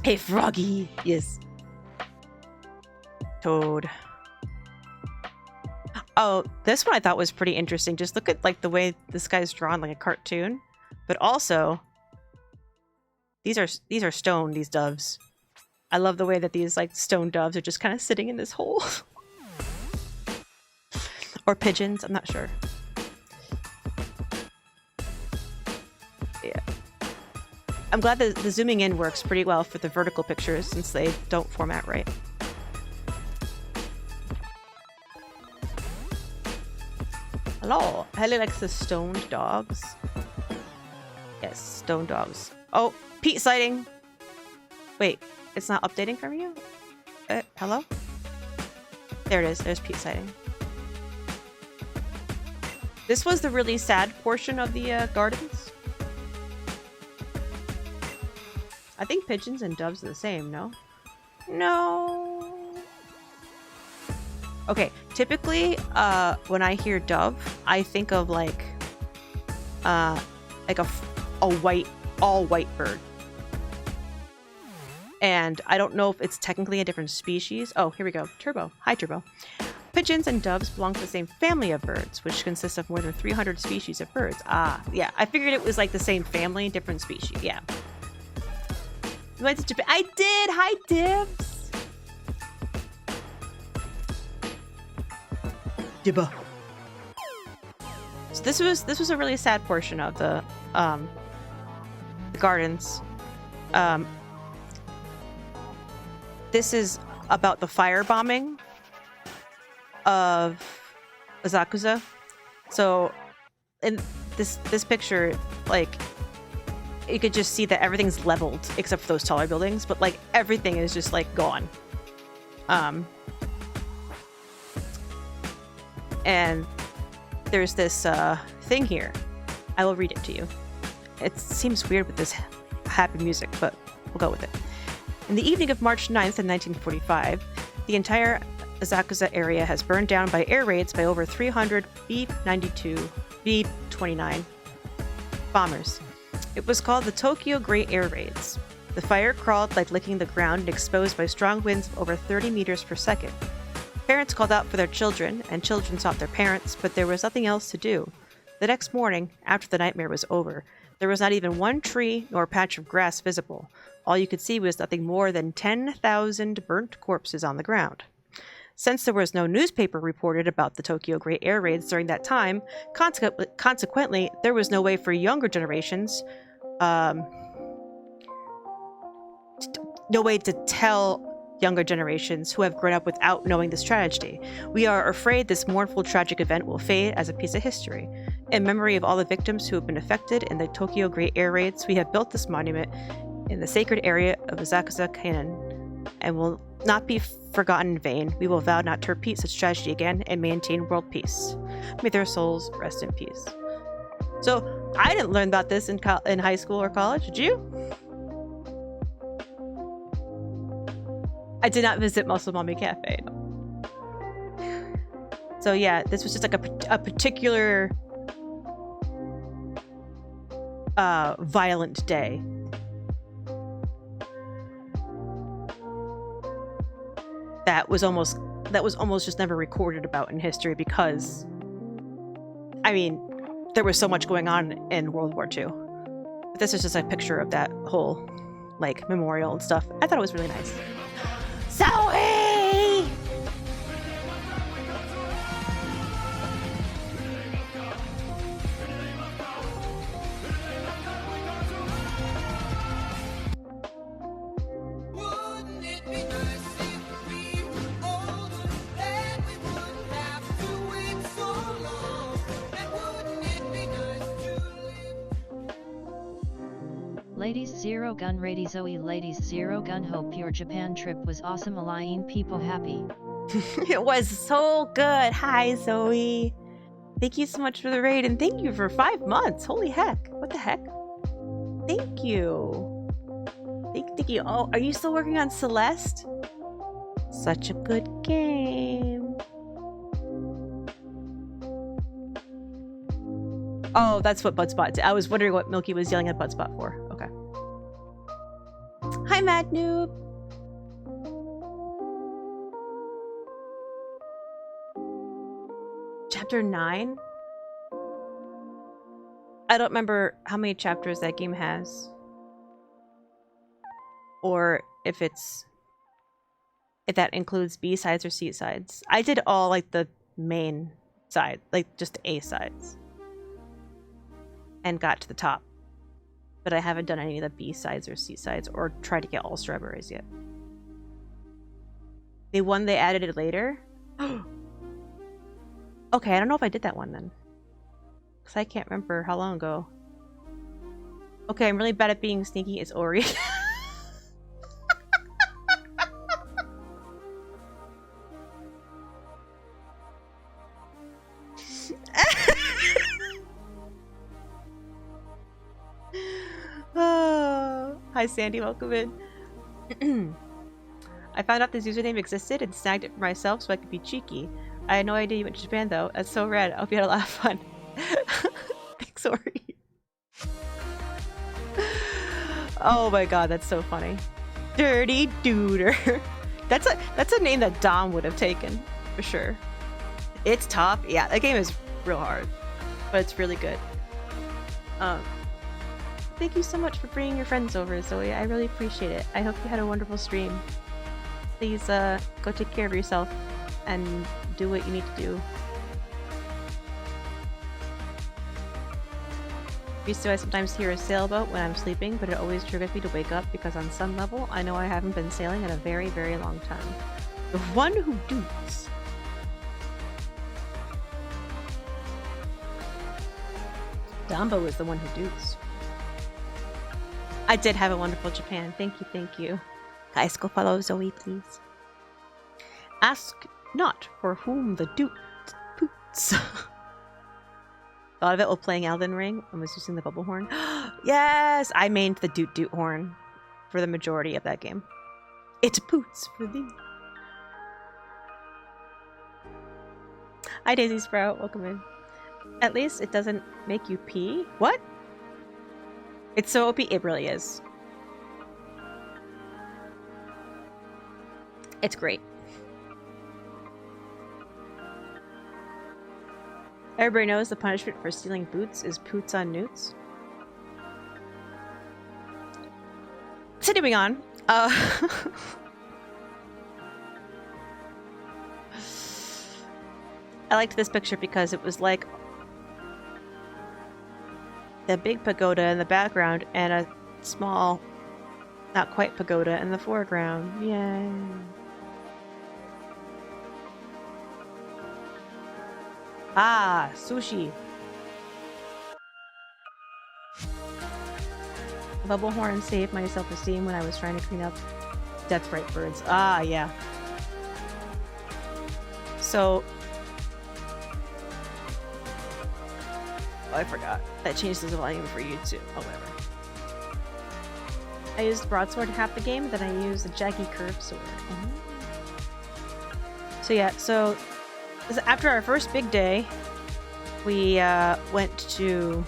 Hey, Froggy. Yes. Toad. Oh, this one I thought was pretty interesting. Just look at like the way this guy's drawn like a cartoon. But also, these are stone, these doves. I love the way that these like stone doves are just kind of sitting in this hole. Or pigeons, I'm not sure. Yeah. I'm glad that the zooming in works pretty well for the vertical pictures since they don't format right. Hello. Hello likes the stoned dogs. Yes, stone dogs. Oh, Pete sighting. Wait, it's not updating from you? Hello? There it is. There's Pete sighting. This was the really sad portion of the gardens. I think pigeons and doves are the same, no? No. Okay, typically, when I hear dove, I think of like a white, all white bird. And I don't know if it's technically a different species. Oh, here we go. Turbo. Hi, Turbo. Pigeons and doves belong to the same family of birds, which consists of more than 300 species of birds. Ah, yeah. I figured it was like the same family, different species. Yeah. You went to Japan? I did! Hi, Dibs! Dibba. So this was a really sad portion of the gardens. This is about the firebombing of Asakusa. So in this picture, like, you could just see that everything's leveled except for those taller buildings, but like everything is just like gone. And there's this thing here. I will read it to you. It seems weird with this happy music, but we'll go with it. In the evening of March 9th in 1945, the entire Asakusa area has burned down by air raids by over 300 B-92, B-29 bombers. It was called the Tokyo Great Air Raids. The fire crawled like licking the ground and exposed by strong winds of over 30 meters per second. Parents called out for their children, and children sought their parents, but there was nothing else to do. The next morning, after the nightmare was over, there was not even one tree nor patch of grass visible. All you could see was nothing more than 10,000 burnt corpses on the ground. Since there was no newspaper reported about the Tokyo Great Air Raids during that time, consequently, there was no way for younger generations, no way to tell younger generations who have grown up without knowing this tragedy. We are afraid this mournful, tragic event will fade as a piece of history. In memory of all the victims who have been affected in the Tokyo Great Air Raids, we have built this monument in the sacred area of Asakusa Kainen, and will not be forgotten in vain. We will vow not to repeat such tragedy again and maintain world peace. May their souls rest in peace. So, I didn't learn about this in high school or college. Did you? I did not visit Muscle Mommy Cafe. So yeah, this was just like a particular violent day. That was almost just never recorded about in history because, I mean, there was so much going on in World War II. But this is just a picture of that whole, like, memorial and stuff. I thought it was really nice. Zoe! Ladies Zero Gun Ready Zoe Ladies Zero Gun Hope your Japan trip was awesome Align people happy. It was so good. Hi, Zoe. Thank you so much for the raid, and thank you for 5 months. Holy heck. What the heck? Thank you. Thank you. Oh, are you still working on Celeste? Such a good game. Oh, that's what Budspot did. I was wondering what Milky was yelling at Budspot for. Okay. Hi, Mad Noob. Chapter 9? I don't remember how many chapters that game has. Or if that includes B-sides or C-sides. I did all, like, the main side. Like, just the A-sides. And got to the top. But I haven't done any of the B-sides or C-sides or tried to get all strawberries yet. The one they added it later? Okay, I don't know if I did that one then. Because I can't remember how long ago. Okay, I'm really bad at being sneaky. It's Ori. Hi Sandy, welcome in. I found out this username existed and snagged it for myself so I could be cheeky. I had no idea you went to Japan though. That's so rad. I hope you had a lot of fun. Thanks, Ori. Oh my god, that's so funny. Dirty Duder. That's a name that Dom would have taken, for sure. It's tough. Yeah, that game is real hard. But it's really good. Thank you so much for bringing your friends over, Zoe. I really appreciate it. I hope you had a wonderful stream. Please go take care of yourself and do what you need to do. I sometimes hear a sailboat when I'm sleeping, but it always triggers me to wake up because on some level, I know I haven't been sailing in a very, very long time. The one who doots. Dumbo is the one who doots. I did have a wonderful Japan. Thank you, thank you. Guys, go follow Zoe, please. Ask not for whom the doot poots. Thought of it while playing Elden Ring and was using the bubble horn. Yes! I mained the doot doot horn for the majority of that game. It poots for thee. Hi Daisy Sprout, welcome in. At least it doesn't make you pee? What? It's so OP, it really is. It's great. Everybody knows the punishment for stealing boots is poots on newts. Continuing on. I liked this picture because it was like the big pagoda in the background and a small, not quite pagoda in the foreground. Yay. Ah, sushi. Bubble horn saved my self-esteem when I was trying to clean up Death Right birds. Ah, yeah. So... oh, I forgot. That changes the volume for YouTube. Oh, whatever. I used broadsword half the game, then I used the jaggy curved sword. So yeah, so after our first big day, we went to...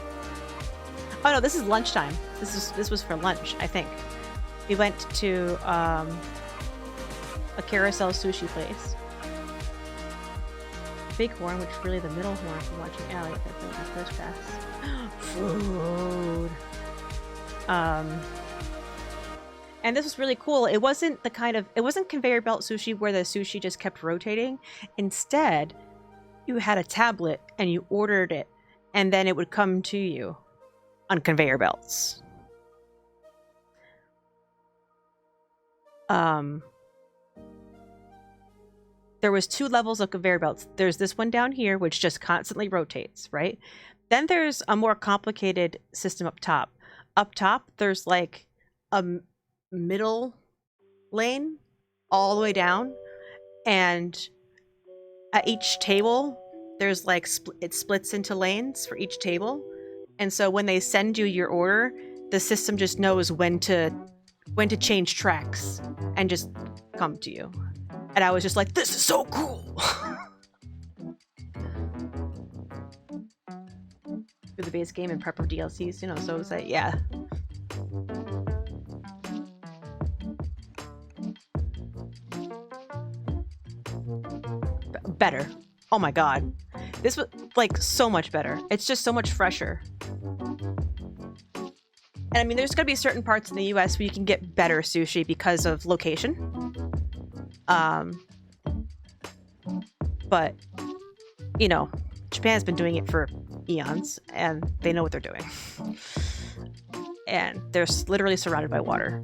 Oh no, this is lunchtime. This was for lunch, I think. We went to a carousel sushi place. Big horn, which is really the middle horn for watching Allie. That's my first pass. Food. And this was really cool. It wasn't it wasn't conveyor belt sushi where the sushi just kept rotating. Instead, you had a tablet and you ordered it, and then it would come to you on conveyor belts. There was 2 levels of conveyor belts. There's this one down here, which just constantly rotates, right? Then there's a more complicated system up top. Up top, there's like a middle lane all the way down, and at each table, there's like it splits into lanes for each table. And so when they send you your order, the system just knows when to change tracks and just come to you. And I was just like, this is so cool. For the base game and prep for DLCs, you know, so it was like, yeah. Better. Oh my god. This was like so much better. It's just so much fresher. And I mean, there's gonna be certain parts in the US where you can get better sushi because of location. But, you know, Japan's been doing it for eons, and they know what they're doing. And they're literally surrounded by water.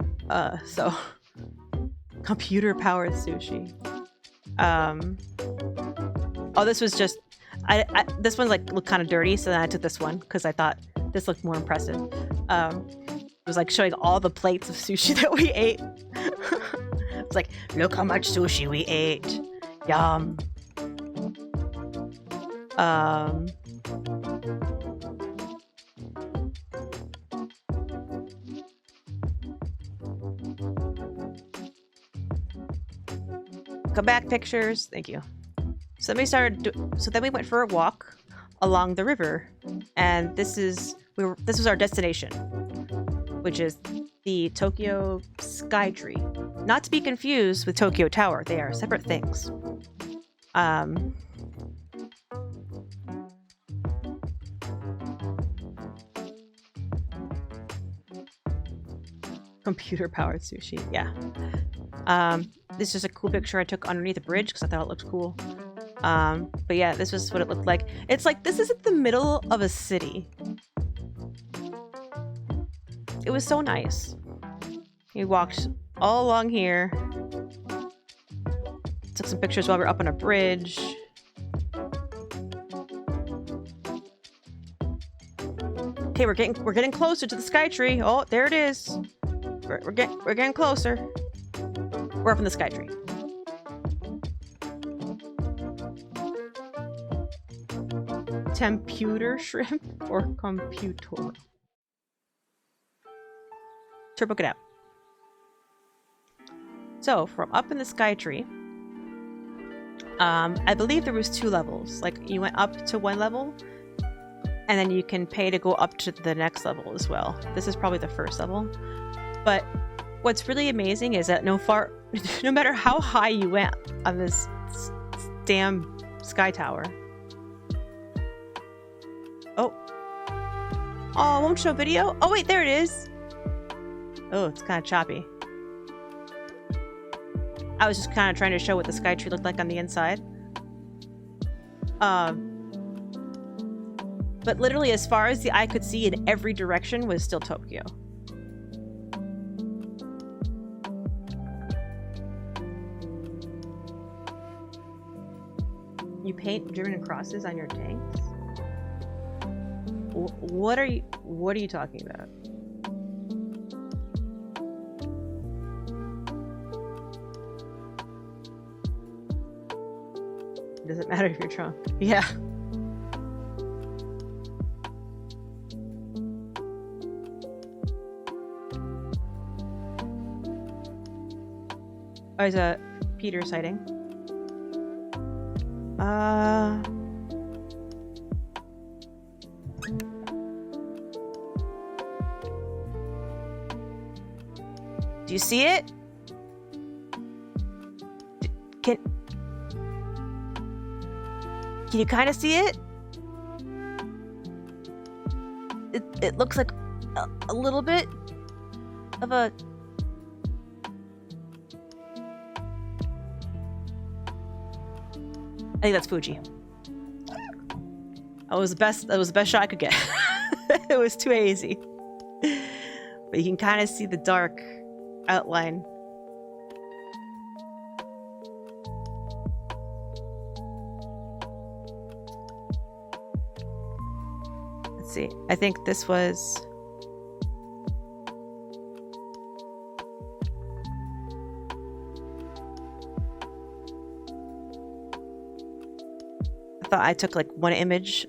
So, computer-powered sushi. Oh, this was just... this one looked kind of dirty, so then I took this one, because I thought this looked more impressive. It was like showing all the plates of sushi that we ate. It's like, look how much sushi we ate. Yum. Come back pictures. Thank you. So then we went for a walk along the river, and this was our destination, which is the Tokyo Skytree. Not to be confused with Tokyo Tower. They are separate things. Computer-powered sushi, yeah. This is a cool picture I took underneath a bridge because I thought it looked cool. But yeah, this was what it looked like. It's like, this is at the middle of a city. It was so nice. We walked all along here. Took some pictures while we were up on a bridge. Okay, we're getting closer to the Skytree. Oh, there it is. We're getting closer. We're up in the Skytree. Temputer shrimp or computer? Turbo it out. So from up in the Skytree, I believe there was 2 levels. Like, you went up to 1 level, and then you can pay to go up to the next level as well. This is probably the first level. But what's really amazing is that no matter how high you went on this damn sky tower. Oh, it won't show video? Oh wait, there it is. Oh, it's kind of choppy. I was just kind of trying to show what the Skytree looked like on the inside. But literally, as far as the eye could see in every direction was still Tokyo. You paint German crosses on your tanks? What are you talking about? Does it matter if you're drunk? Yeah. Oh, there's a Peter sighting. Do you see it? Can you kind of see it? It looks like a little bit of a... I think that's Fuji. That was the best shot I could get. It was too hazy. But you can kind of see the dark outline. Let's see. I think this was... I thought I took like one image.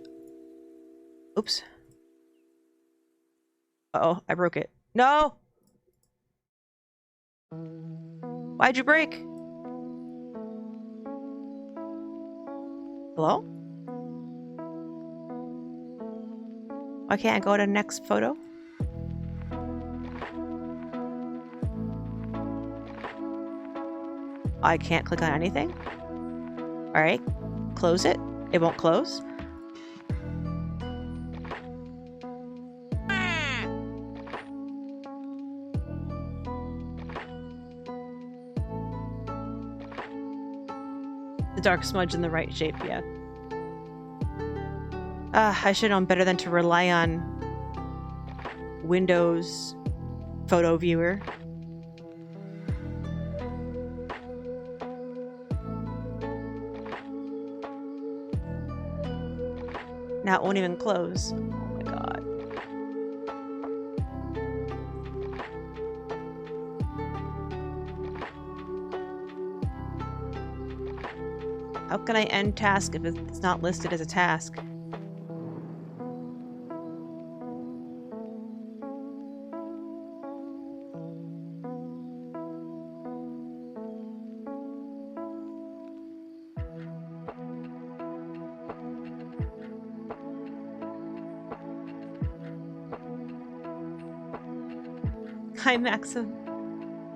Oops. Uh-oh, I broke it. No! Why'd you break? Hello? Why can't I go to the next photo? I can't click on anything? Alright, close it. It won't close. The dark smudge in the right shape, yeah. I should have known better than to rely on Windows Photo Viewer. Now it won't even close. Oh my god. How can I end task if it's not listed as a task? Hi, Maxim.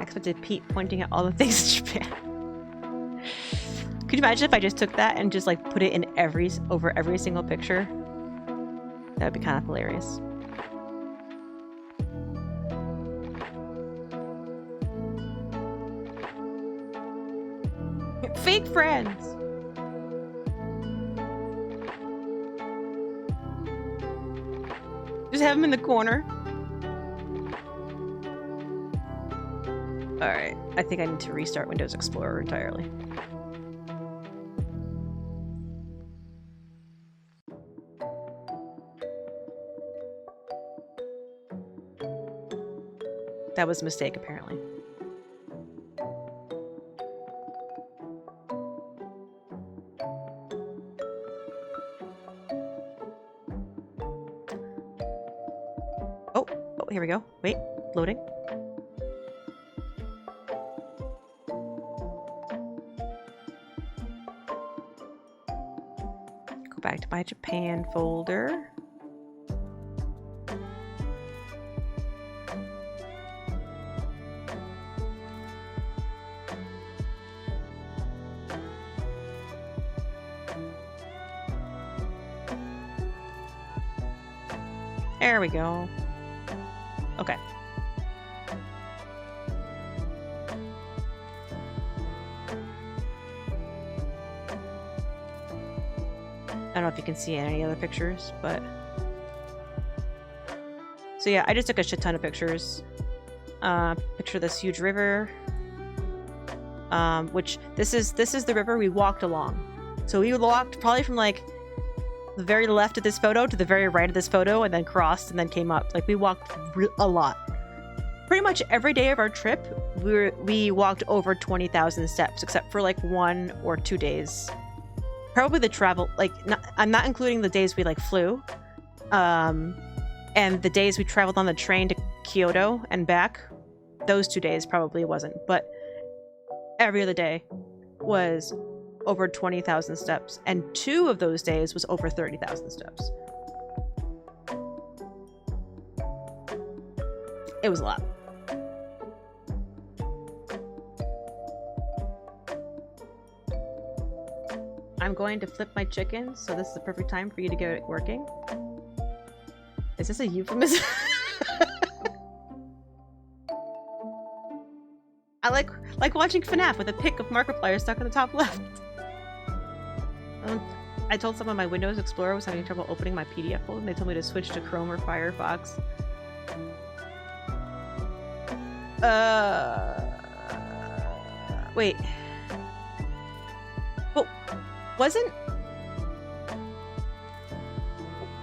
I expected Pete pointing at all the things in Japan. Could you imagine if I just took that and just like put it in over every single picture? That would be kind of hilarious. Fake friends! Just have them in the corner. Alright, I think I need to restart Windows Explorer entirely. That was a mistake, apparently. Oh, here we go. Wait, loading. Go back to my Japan folder. There we go. Okay. I don't know if you can see any other pictures, but... So yeah, I just took a shit ton of pictures. Picture this huge river. Which, this is the river we walked along. So we walked probably from like the very left of this photo to the very right of this photo, and then crossed and then came up. Like, we walked a lot. Pretty much every day of our trip, we walked over 20,000 steps, except for like 1 or 2 days. Probably the travel, like, I'm not including the days we like flew, and the days we traveled on the train to Kyoto and back. Those 2 days probably wasn't, but every other day was over 20,000 steps, and 2 of those days was over 30,000 steps. It was a lot. I'm going to flip my chicken, so this is the perfect time for you to get it working. Is this a euphemism? I like watching FNAF with a pic of Markiplier stuck in the top left. I told someone my Windows Explorer was having trouble opening my PDF folder, and they told me to switch to Chrome or Firefox. Wait. But wasn't...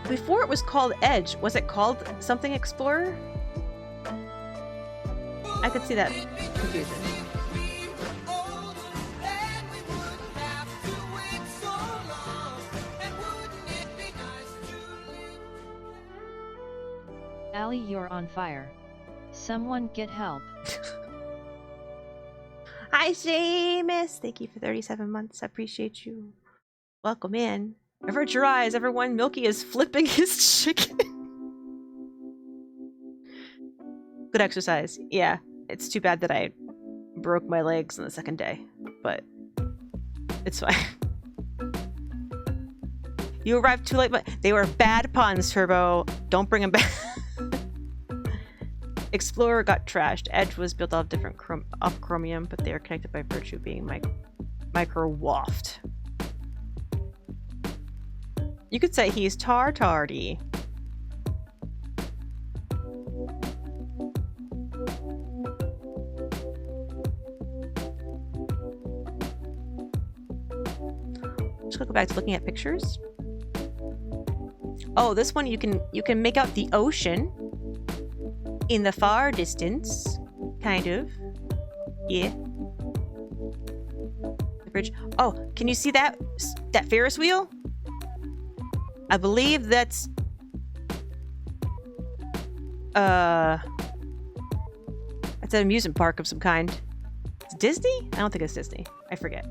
Before it was called Edge, was it called something Explorer? I could see that confusion. Ali, you're on fire. Someone get help. Hi, Seamus! Thank you for 37 months. I appreciate you. Welcome in. Avert your eyes, everyone. Milky is flipping his chicken. Good exercise. Yeah, it's too bad that I broke my legs on the second day, but it's fine. You arrived too late, but they were bad puns, Turbo. Don't bring them back. Explorer got trashed. Edge was built off different Chromium, but they are connected by virtue of being micro-waft. You could say he's tardy. Just gonna go back to looking at pictures. Oh, this one you can make out the ocean in the far distance, kind of. Yeah. The bridge. Oh, can you see that Ferris wheel? I believe that's an amusement park of some kind. It's Disney? I don't think it's Disney. I forget.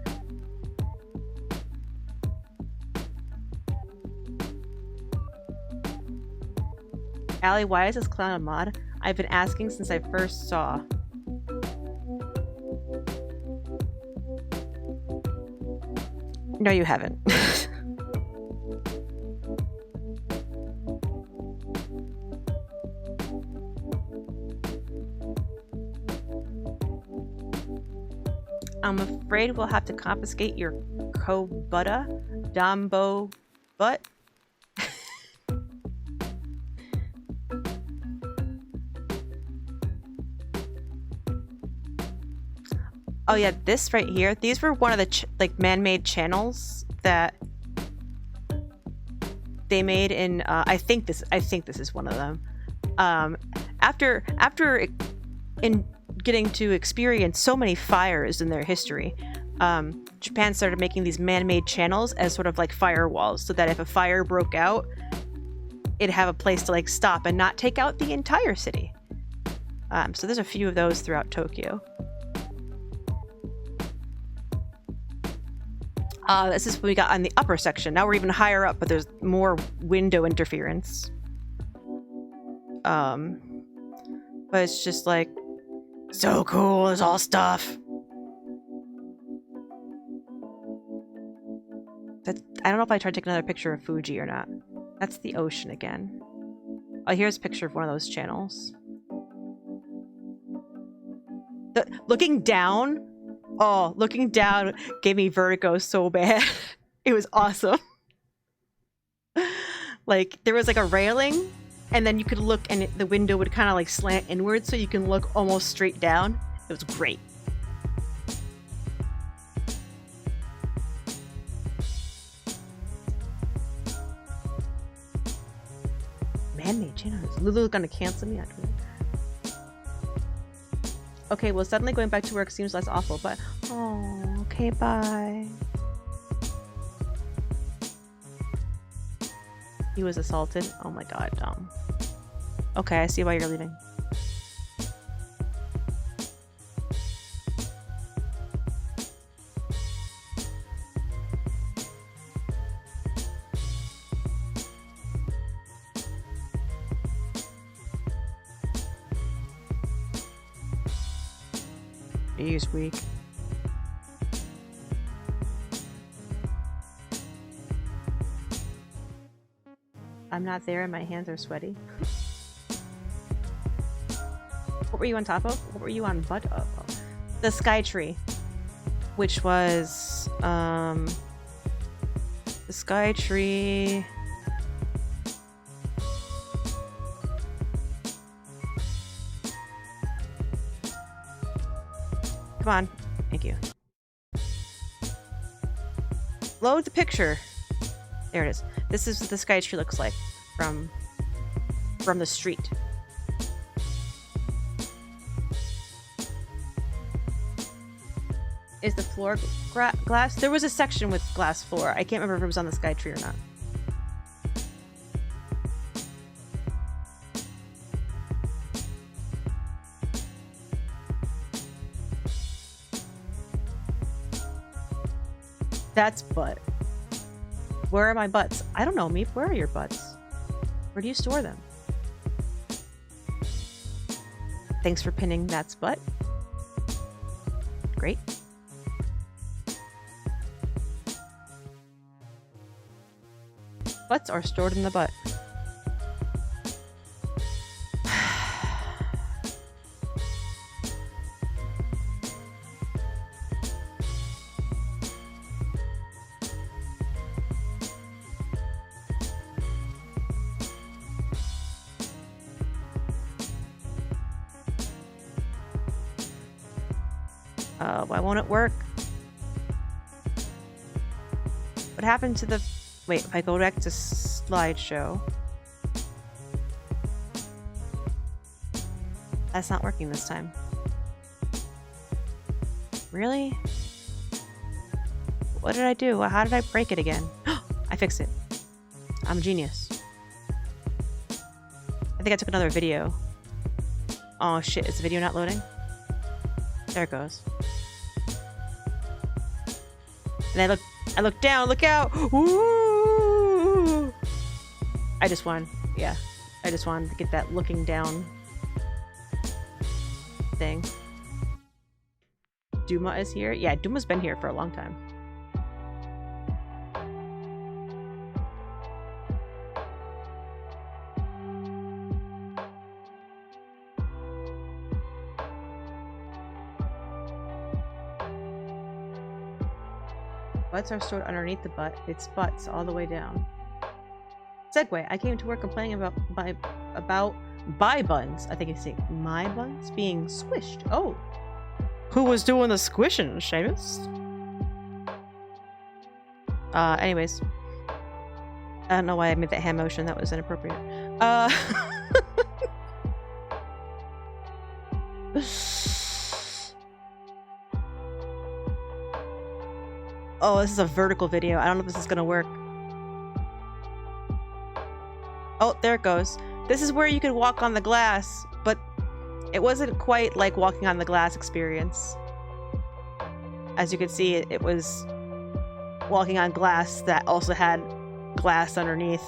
Allie, why is this clown a mod? I've been asking since I first saw. No, you haven't. I'm afraid we'll have to confiscate your Kobutta Dombo butt. Oh yeah, this right here. These were one of the like man-made channels that they made in. I think this is one of them. After getting to experience so many fires in their history, Japan started making these man-made channels as sort of like firewalls, so that if a fire broke out, it'd have a place to like stop and not take out the entire city. So there's a few of those throughout Tokyo. This is what we got on the upper section. Now we're even higher up, but there's more window interference. But it's just like so cool. There's all stuff. I don't know if I tried to take another picture of Fuji or not. That's the ocean again. Oh, here's a picture of one of those channels. Looking down. Oh, looking down gave me vertigo so bad. It was awesome. Like, there was like a railing, and then you could look, and the window would kind of like slant inward, so you can look almost straight down. It was great. Man-made channels. Lulu's gonna cancel me after that. Okay, well, suddenly going back to work seems less awful, but... Oh, okay, bye. He was assaulted? Oh my god, Dom. Okay, I see why you're leaving. He's weak. I'm not there and my hands are sweaty. What were you on top of? What were you on butt of? Oh. The Sky Tree. Which was, the Sky Tree... Come on. Thank you. Load the picture. There it is. This is what the Sky Tree looks like from the street. Is the floor glass? There was a section with glass floor. I can't remember if it was on the Sky Tree or not. That's butt. Where are my butts? I don't know, Meep. Where are your butts? Where do you store them? Thanks for pinning that's butt. Great. Butts are stored in the butt. Why won't it work? What happened to the... Wait, if I go back to slideshow... That's not working this time. Really? What did I do? How did I break it again? I fixed it. I'm a genius. I think I took another video. Oh shit, is the video not loading? There it goes. And I look down, look out! Ooh! I just wanted to get that looking down thing. Duma is here? Yeah, Duma's been here for a long time. Butts are stored underneath the butt. It's butts all the way down. Segue. I came to work complaining about my buns. I think it's saying my buns being squished. Oh. Who was doing the squishing, Seamus? Anyways. I don't know why I made that hand motion. That was inappropriate. Oh, this is a vertical video. I don't know if this is gonna work. Oh, there it goes. This is where you could walk on the glass, but it wasn't quite like walking on the glass experience. As you can see, it was walking on glass that also had glass underneath.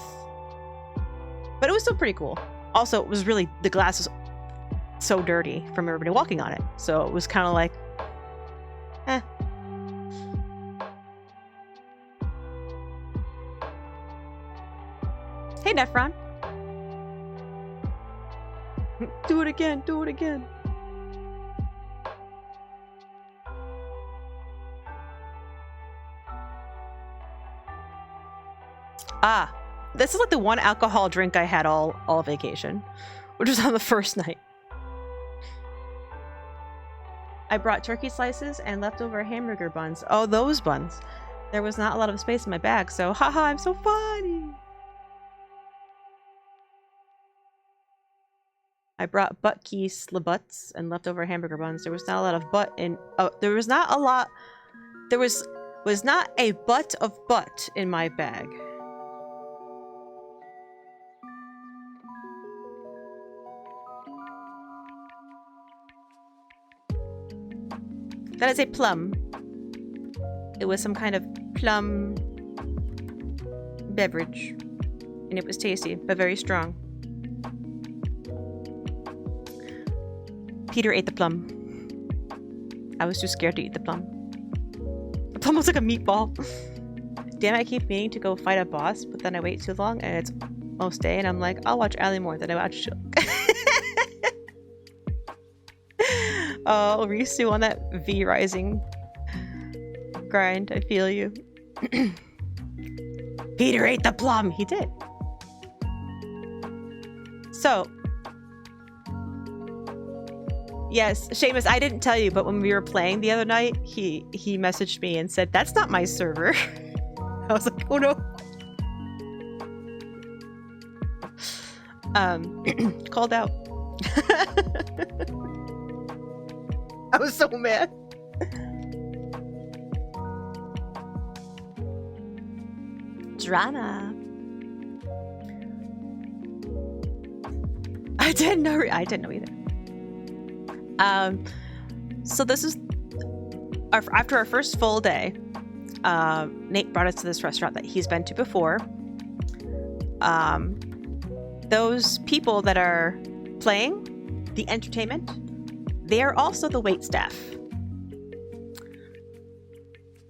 But it was still pretty cool. Also, it was really, the glass was so dirty from everybody walking on it. So it was kind of like, eh. Hey, Nephron. Do it again, do it again. Ah, this is like the one alcohol drink I had all vacation, which was on the first night. I brought turkey slices and leftover hamburger buns. Oh, those buns. There was not a lot of space in my bag, so haha, I'm so funny. I brought butt keys, slabutts, and leftover hamburger buns. There was not a lot of butt in... Oh, there was not a lot... There was not a butt of butt in my bag. That is a plum. It was some kind of plum beverage. And it was tasty, but very strong. Peter ate the plum. I was too scared to eat the plum. The plum was like a meatball. Damn, I keep meaning to go fight a boss, but then I wait too long and it's most day, and I'm like, I'll watch Allie more than I watch Shulk. Oh, Risu on that V Rising grind. I feel you. Peter ate the plum. He did. So, yes, Seamus, I didn't tell you, but when we were playing the other night, he messaged me and said, "That's not my server." I was like, "Oh no." Called out. I was so mad. Drama. I didn't know either. So this is after our first full day. Nate brought us to this restaurant that he's been to before. Those people that are playing the entertainment, they are also the wait staff.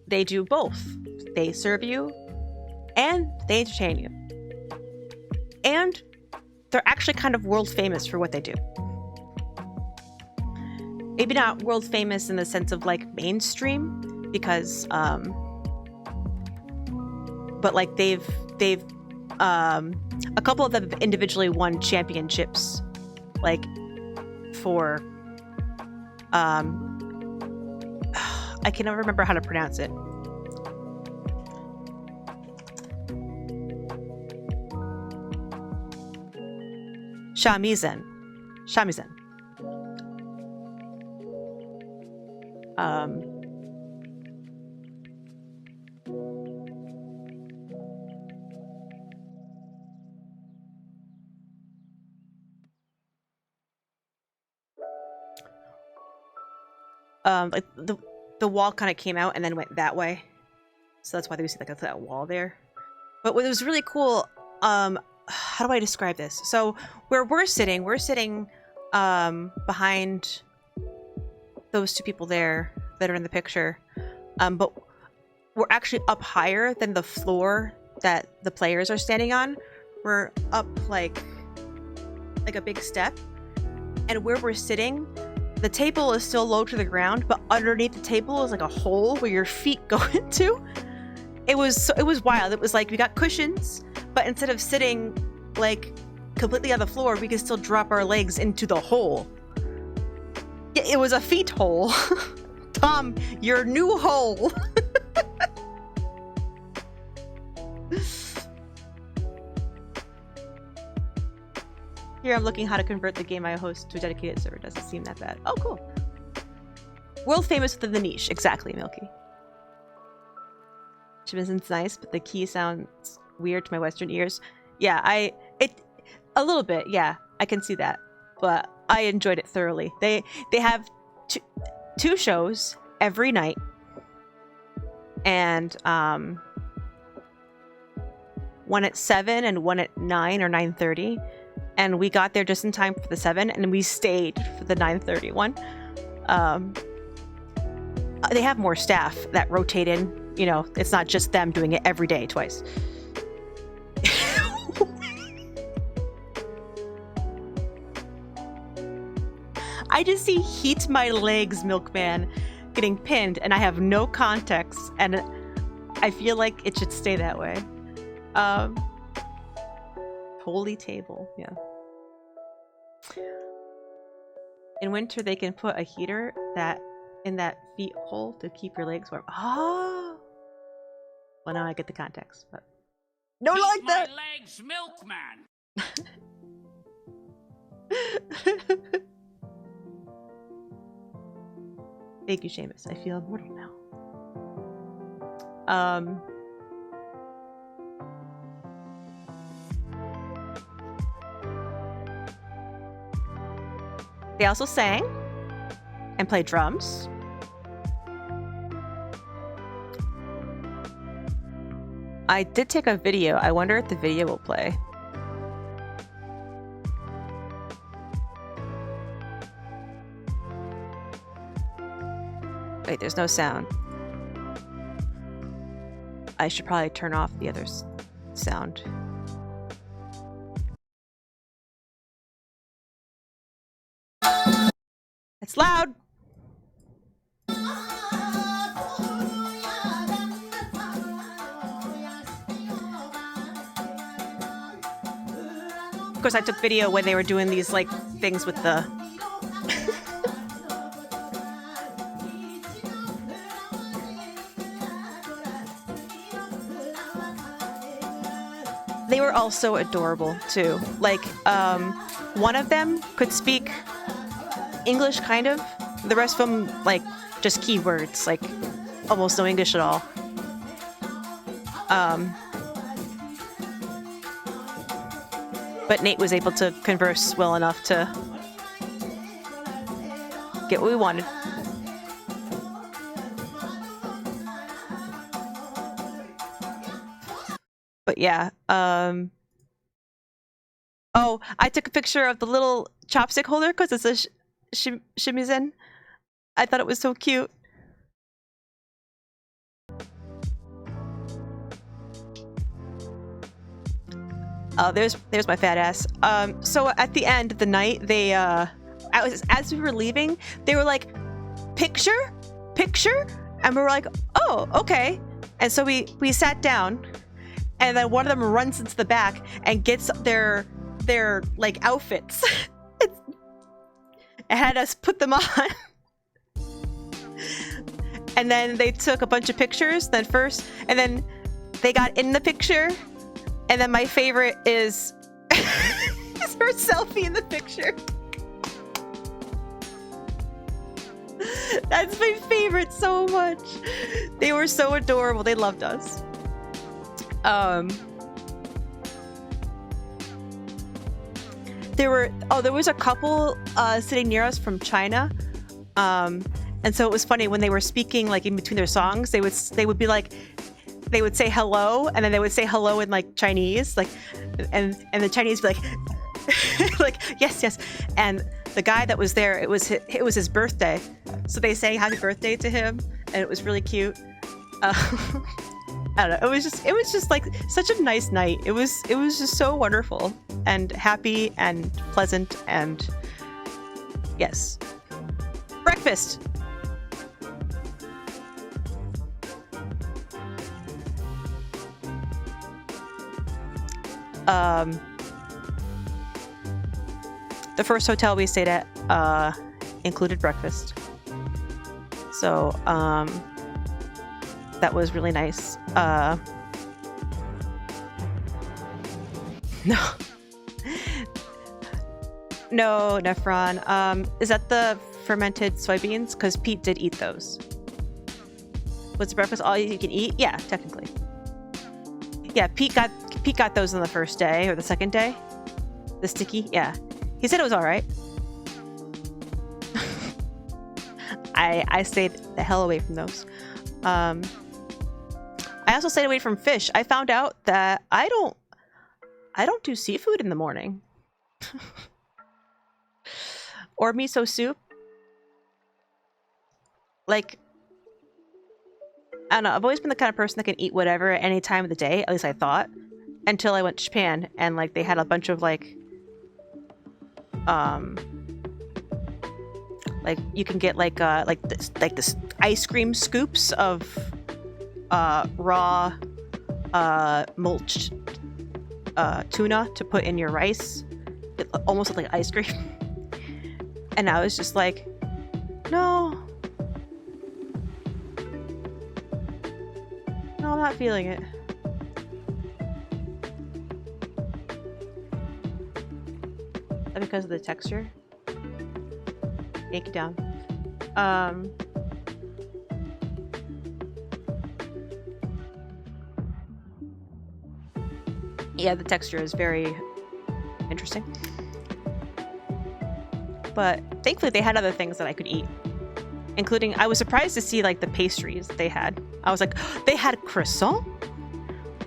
They do both. They serve you and they entertain you. And they're actually kind of world famous for what they do. Maybe not world famous in the sense of like mainstream, because but like they've a couple of them individually won championships, like for I can never remember how to pronounce it. Shamisen. Like the wall kind of came out and then went that way, so that's why we see like that wall there. But what was really cool, how do I describe this? So where we're sitting behind those two people there that are in the picture, but we're actually up higher than the floor that the players are standing on. We're up like a big step, and where we're sitting, the table is still low to the ground, but underneath the table is like a hole where your feet go into. It was wild. It was like we got cushions, but instead of sitting like completely on the floor, we could still drop our legs into the hole. It was a feet hole. Tom, your new hole. Here I'm looking how to convert the game I host to a dedicated server. Doesn't seem that bad. Oh, cool. World famous within the niche. Exactly, Milky. Shimissen's nice, but the key sounds weird to my Western ears. Yeah, a little bit. Yeah, I can see that, but I enjoyed it thoroughly. They have two shows every night, and one at 7 and one at 9 or 9:30. And we got there just in time for the 7, and we stayed for the 9:30 one. They have more staff that rotate in. You know, it's not just them doing it every day twice. I just see heat my legs, Milkman, getting pinned, and I have no context, and I feel like it should stay that way. Holy table, yeah. In winter, they can put a heater in that feet hole to keep your legs warm. Oh, well, now I get the context, but no, like that. My legs, Milkman. Thank you, Seamus. I feel immortal now. They also sang and played drums. I did take a video. I wonder if the video will play. Wait, there's no sound. I should probably turn off the other sound. It's loud. Of course, I took video when they were doing these like things with the. They were all so adorable too. Like, one of them could speak English, kind of. The rest of them, like, just keywords, like almost no English at all. But Nate was able to converse well enough to get what we wanted. But yeah, oh, I took a picture of the little chopstick holder because it's a shimizen. I thought it was so cute. Oh, there's my fat ass. So at the end of the night, they as we were leaving, they were like, picture, and we were like, oh, okay. And so we sat down, and then one of them runs into the back and gets their like outfits and had us put them on. And then they took a bunch of pictures. Then they got in the picture. And then my favorite is her selfie in the picture. That's my favorite so much. They were so adorable. They loved us. There was a couple sitting near us from China. And so it was funny when they were speaking, like in between their songs, they would be like, they would say hello, and then they would say hello in like Chinese, like, and the Chinese would be like, like yes, and the guy that was there, it was his birthday, so they sang happy birthday to him, and it was really cute. I don't know, it was just like such a nice night. It was just so wonderful and happy and pleasant, and yes, breakfast. The first hotel we stayed at included breakfast, so that was really nice. No, Nephron. Is that the fermented soybeans? Because Pete did eat those. Was the breakfast all you can eat? Yeah, technically. Yeah, Pete got those on the first day or the second day. The sticky, yeah. He said it was all right. I stayed the hell away from those. I also stayed away from fish. I found out that I don't do seafood in the morning. Or miso soup. Like, I don't know, I've always been the kind of person that can eat whatever at any time of the day, at least I thought, until I went to Japan, and like they had a bunch of like you can get like this ice cream scoops of raw mulched tuna to put in your rice. It almost looked like ice cream. And I was just like, no, I'm not feeling it. Is that because of the texture? Yank it down. Yeah, the texture is very interesting. But thankfully they had other things that I could eat. Including, I was surprised to see like the pastries they had. I was like, they had croissant?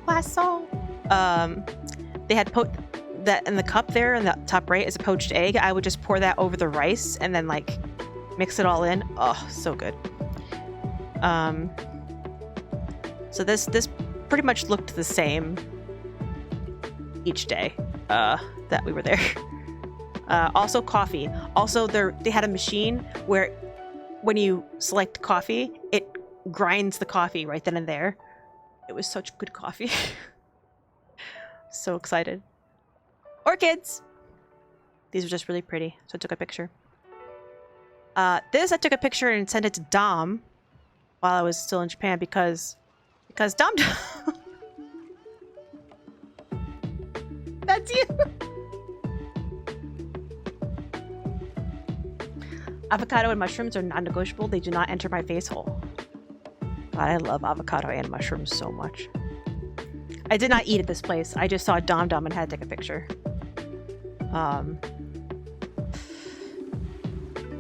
They had that in the cup there in the top right is a poached egg. I would just pour that over the rice and then like mix it all in. Oh, so good. So this pretty much looked the same each day that we were there. Also coffee. Also, they had a machine where when you select coffee, it grinds the coffee right then and there. It was such good coffee. So excited. Orchids! These are just really pretty, so I took a picture. This I took a picture and sent it to Dom while I was still in Japan because Dom... That's you! Avocado and mushrooms are non-negotiable. They do not enter my face hole. God, I love avocado and mushrooms so much. I did not eat at this place. I just saw Dom and had to take a picture.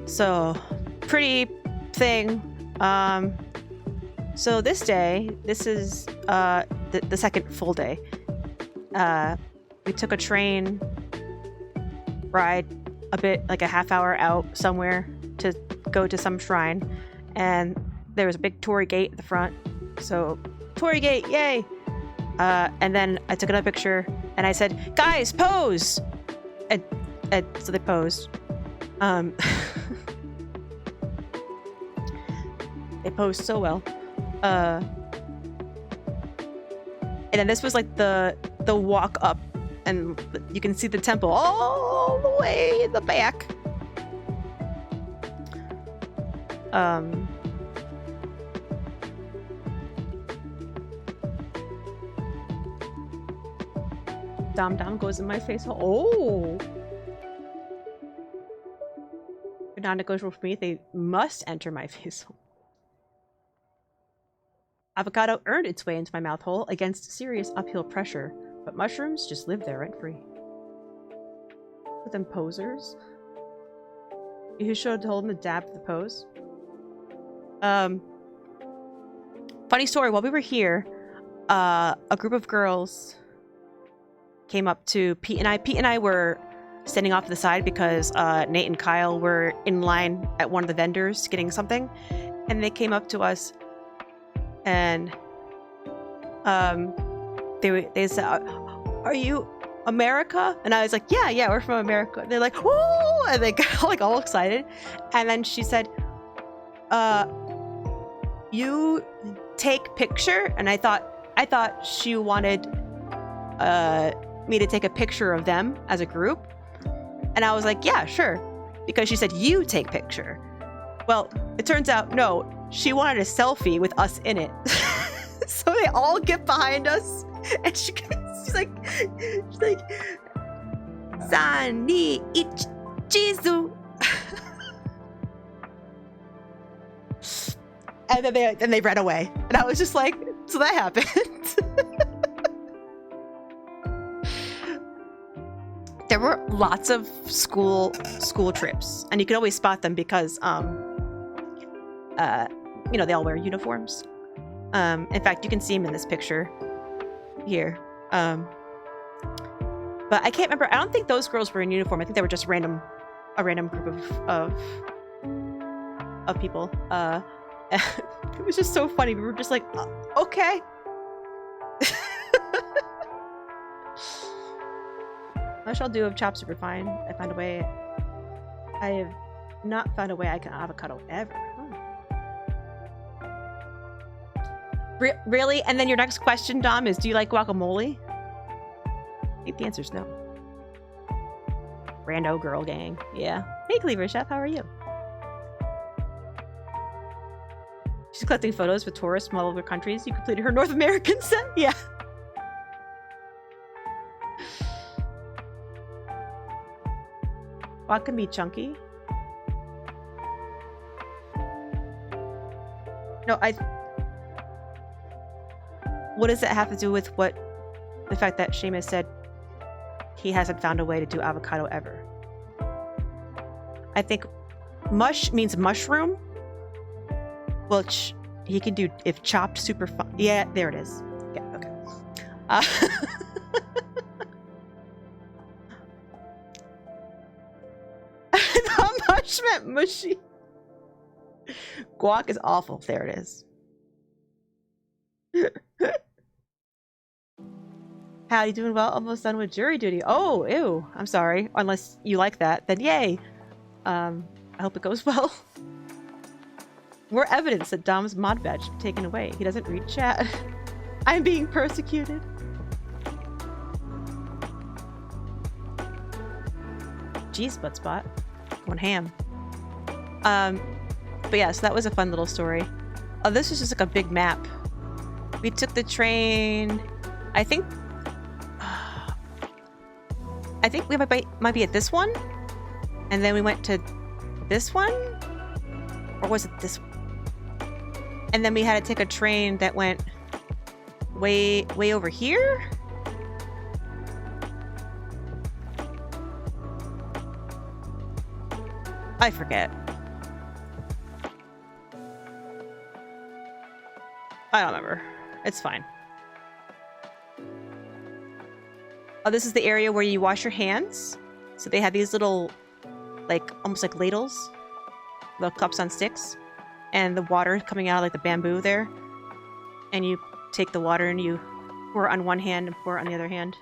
So, pretty thing. So this day, this is the second full day. We took a train ride a bit, like a half hour out somewhere to go to some shrine, and there was a big torii gate at the front. So, torii gate, yay! And then I took another picture, and I said, "Guys, pose!" And so they posed. They posed so well. And then this was like the walk up, and you can see the temple all the way in the back. Dom goes in my face. Oh! They're non-negotiable for me. They must enter my face hole. Avocado earned its way into my mouth hole against serious uphill pressure, but mushrooms just live there rent-free. With them posers. You should hold them to dab the pose. Funny story, while we were here, a group of girls came up to Pete and I. Pete and I were standing off to the side because Nate and Kyle were in line at one of the vendors getting something, and they came up to us and they said, "Are you America?" And I was like, yeah, we're from America. They're like, "Oh!" And they got like all excited. And then she said, "You take picture?" And I thought she wanted me to take a picture of them as a group. And I was like, "Yeah, sure," because she said, "You take picture." Well, it turns out no, she wanted a selfie with us in it. So they all get behind us, and she's like, "San ni ichizu." And then they ran away, and I was just like, so that happened. There were lots of school trips, and you could always spot them because they all wear uniforms. In fact, you can see them in this picture here. But I can't remember. I don't think those girls were in uniform. I think they were just a random group of people. It was just so funny. We were just like, okay. I shall do of chop super fine. I found a way. I have not found a way I can avocado ever. Really? And then your next question, Dom, is do you like guacamole? I think the answer is no. Rando girl gang. Yeah. Hey, Cleaver Chef, how are you? She's collecting photos with tourists from all over countries. You completed her North American set? Yeah. Guac can be chunky. No, what does it have to do with the fact that Seamus said he hasn't found a way to do avocado ever? I think mush means mushroom, which he can do if chopped super fine. Yeah, there it is. Yeah, okay. The mush meant mushy. Guac is awful. There it is. Howdy, doing well? Almost done with jury duty. Oh, ew. I'm sorry. Unless you like that, then yay. I hope it goes well. More evidence that Dom's mod badge should be taken away. He doesn't read chat. I'm being persecuted. Jeez, butt spot. One ham. But yeah, so that was a fun little story. Oh, this was just like a big map. We took the train. I think we might be at this one, and then we went to this one, or was it this one? And then we had to take a train that went way over here. I forget. I don't remember. It's fine. Oh, this is the area where you wash your hands. So they have these little, like, almost like ladles. Little cups on sticks. And the water coming out of, like, the bamboo there. And you take the water and you pour it on one hand and pour it on the other hand.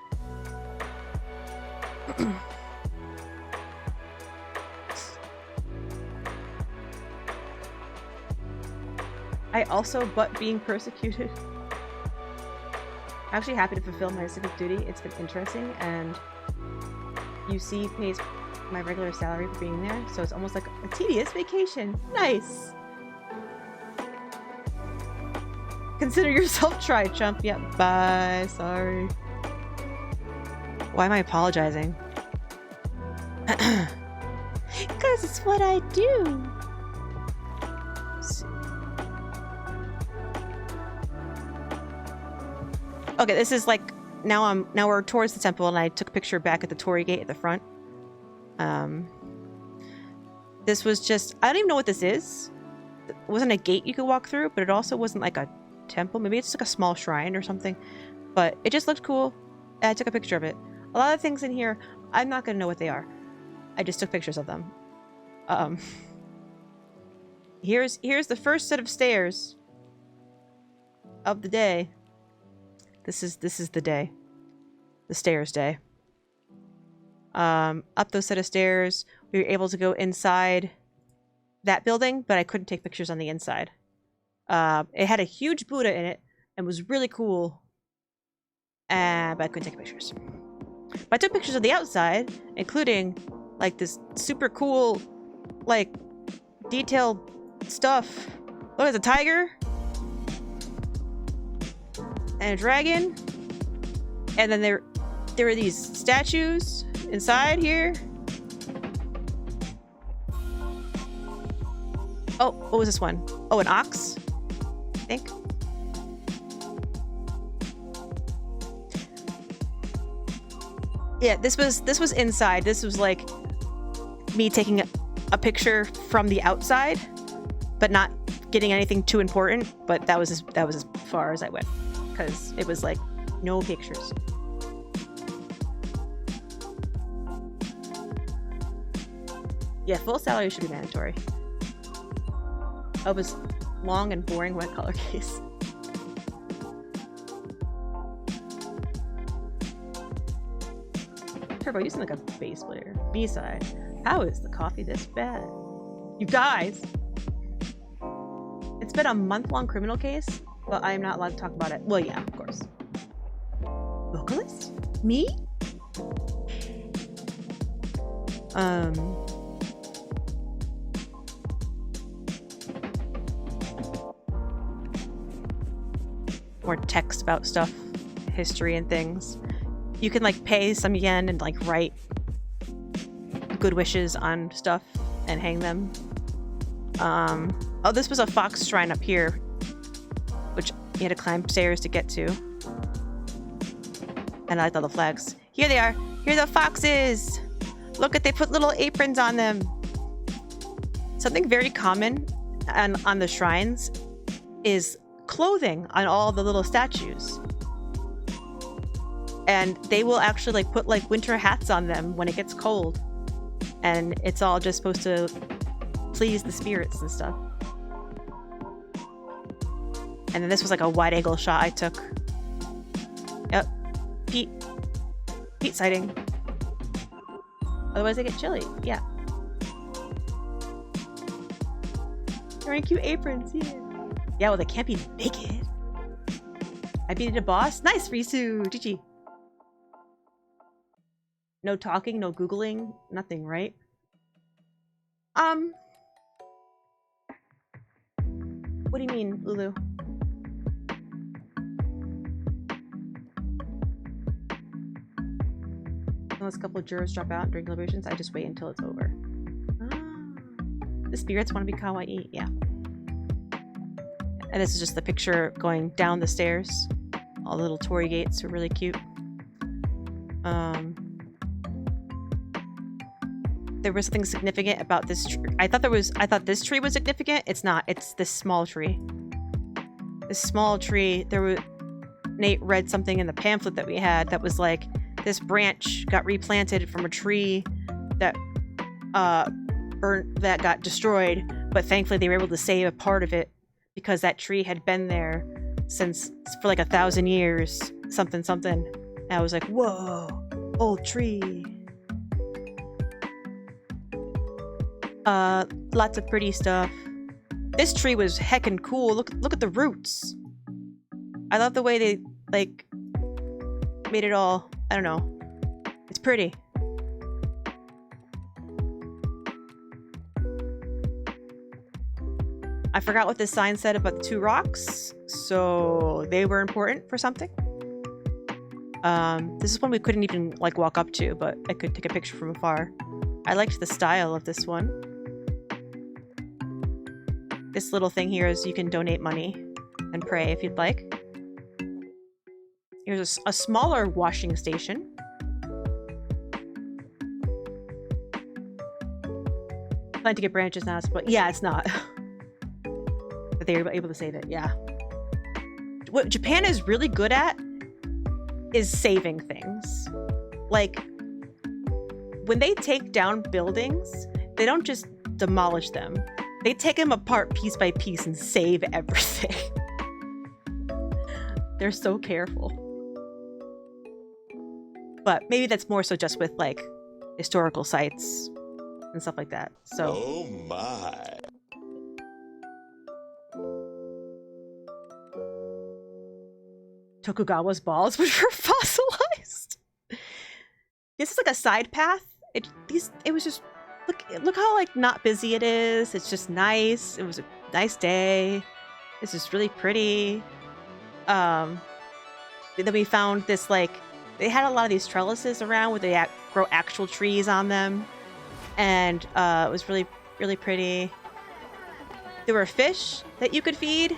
I also but being persecuted. I'm actually happy to fulfill my civic duty. It's been interesting, and UC pays my regular salary for being there, so it's almost like a tedious vacation. Nice! Consider yourself tried, chump. Yeah, bye. Sorry. Why am I apologizing? Because it's what I do. Okay, this is like now we're towards the temple, and I took a picture back at the Torii Gate at the front. This was just, I don't even know what this is. It wasn't a gate you could walk through, but it also wasn't like a temple. Maybe it's like a small shrine or something. But it just looked cool. And I took a picture of it. A lot of things in here, I'm not gonna know what they are. I just took pictures of them. Here's the first set of stairs of the day. This is the day. The stairs day. Up those set of stairs, we were able to go inside that building, but I couldn't take pictures on the inside. It had a huge Buddha in it and was really cool. But I couldn't take pictures. But I took pictures of the outside, including like this super cool, like, detailed stuff. Look at the tiger. And a dragon. And then there were these statues inside here. Oh, what was this one? Oh, an ox, I think. Yeah, this was inside. This was like me taking a picture from the outside, but not getting anything too important. But that was as far as I went, because it was like no pictures. Yeah, full salary should be mandatory. Oh, it was long and boring wet color case. Turbo, you sound like a bass player. B-side. How is the coffee this bad? You guys! It's been a month-long criminal case, but I am not allowed to talk about it. Well, yeah, of course. Vocalist? Me? More text about stuff, history and things. You can like pay some yen and like write good wishes on stuff and hang them. Oh, this was a fox shrine up here, which you had to climb stairs to get to. And I liked all the flags. Here they are. Here are the foxes. Look at, they put little aprons on them. Something very common on the shrines is clothing on all the little statues. And they will actually like put like winter hats on them when it gets cold. And it's all just supposed to please the spirits and stuff. And then this was like a wide angle shot I took. Yep. Pete. Heat sighting. Otherwise they get chilly. Yeah. They're wearing cute aprons. Yeah. Yeah, well, they can't be naked. I beat a boss. Nice, Risu. GG. No talking, no Googling, nothing, right? What do you mean, Lulu? Unless a couple of jurors drop out during deliberations, I just wait until it's over. The spirits want to be kawaii, yeah. And this is just the picture going down the stairs. All the little torii gates are really cute. There was something significant about this tree. I thought this tree was significant. It's not. It's this small tree. This small tree. Nate read something in the pamphlet that we had that was like, this branch got replanted from a tree that that got destroyed, but thankfully they were able to save a part of it because that tree had been there for like 1,000 years. Something. And I was like, whoa, old tree. Lots of pretty stuff. This tree was heckin' cool. Look at the roots. I love the way they like made it all. I don't know. It's pretty. I forgot what this sign said about the 2 rocks, so they were important for something. This is one we couldn't even like walk up to, but I could take a picture from afar. I liked the style of this one. This little thing here is you can donate money and pray if you'd like. Here's a smaller washing station. Plan to get branches now, but yeah, it's not. But they were able to save it, yeah. What Japan is really good at is saving things. Like, when they take down buildings, they don't just demolish them. They take them apart piece by piece and save everything. They're so careful. But maybe that's more so just with like historical sites and stuff like that. So. Oh my. Tokugawa's balls, which were fossilized. This is like a side path. It was just look how like not busy it is. It's just nice. It was a nice day. It's just really pretty. Then we found this like they had a lot of these trellises around where they grow actual trees on them, and it was really really pretty. There were fish that you could feed.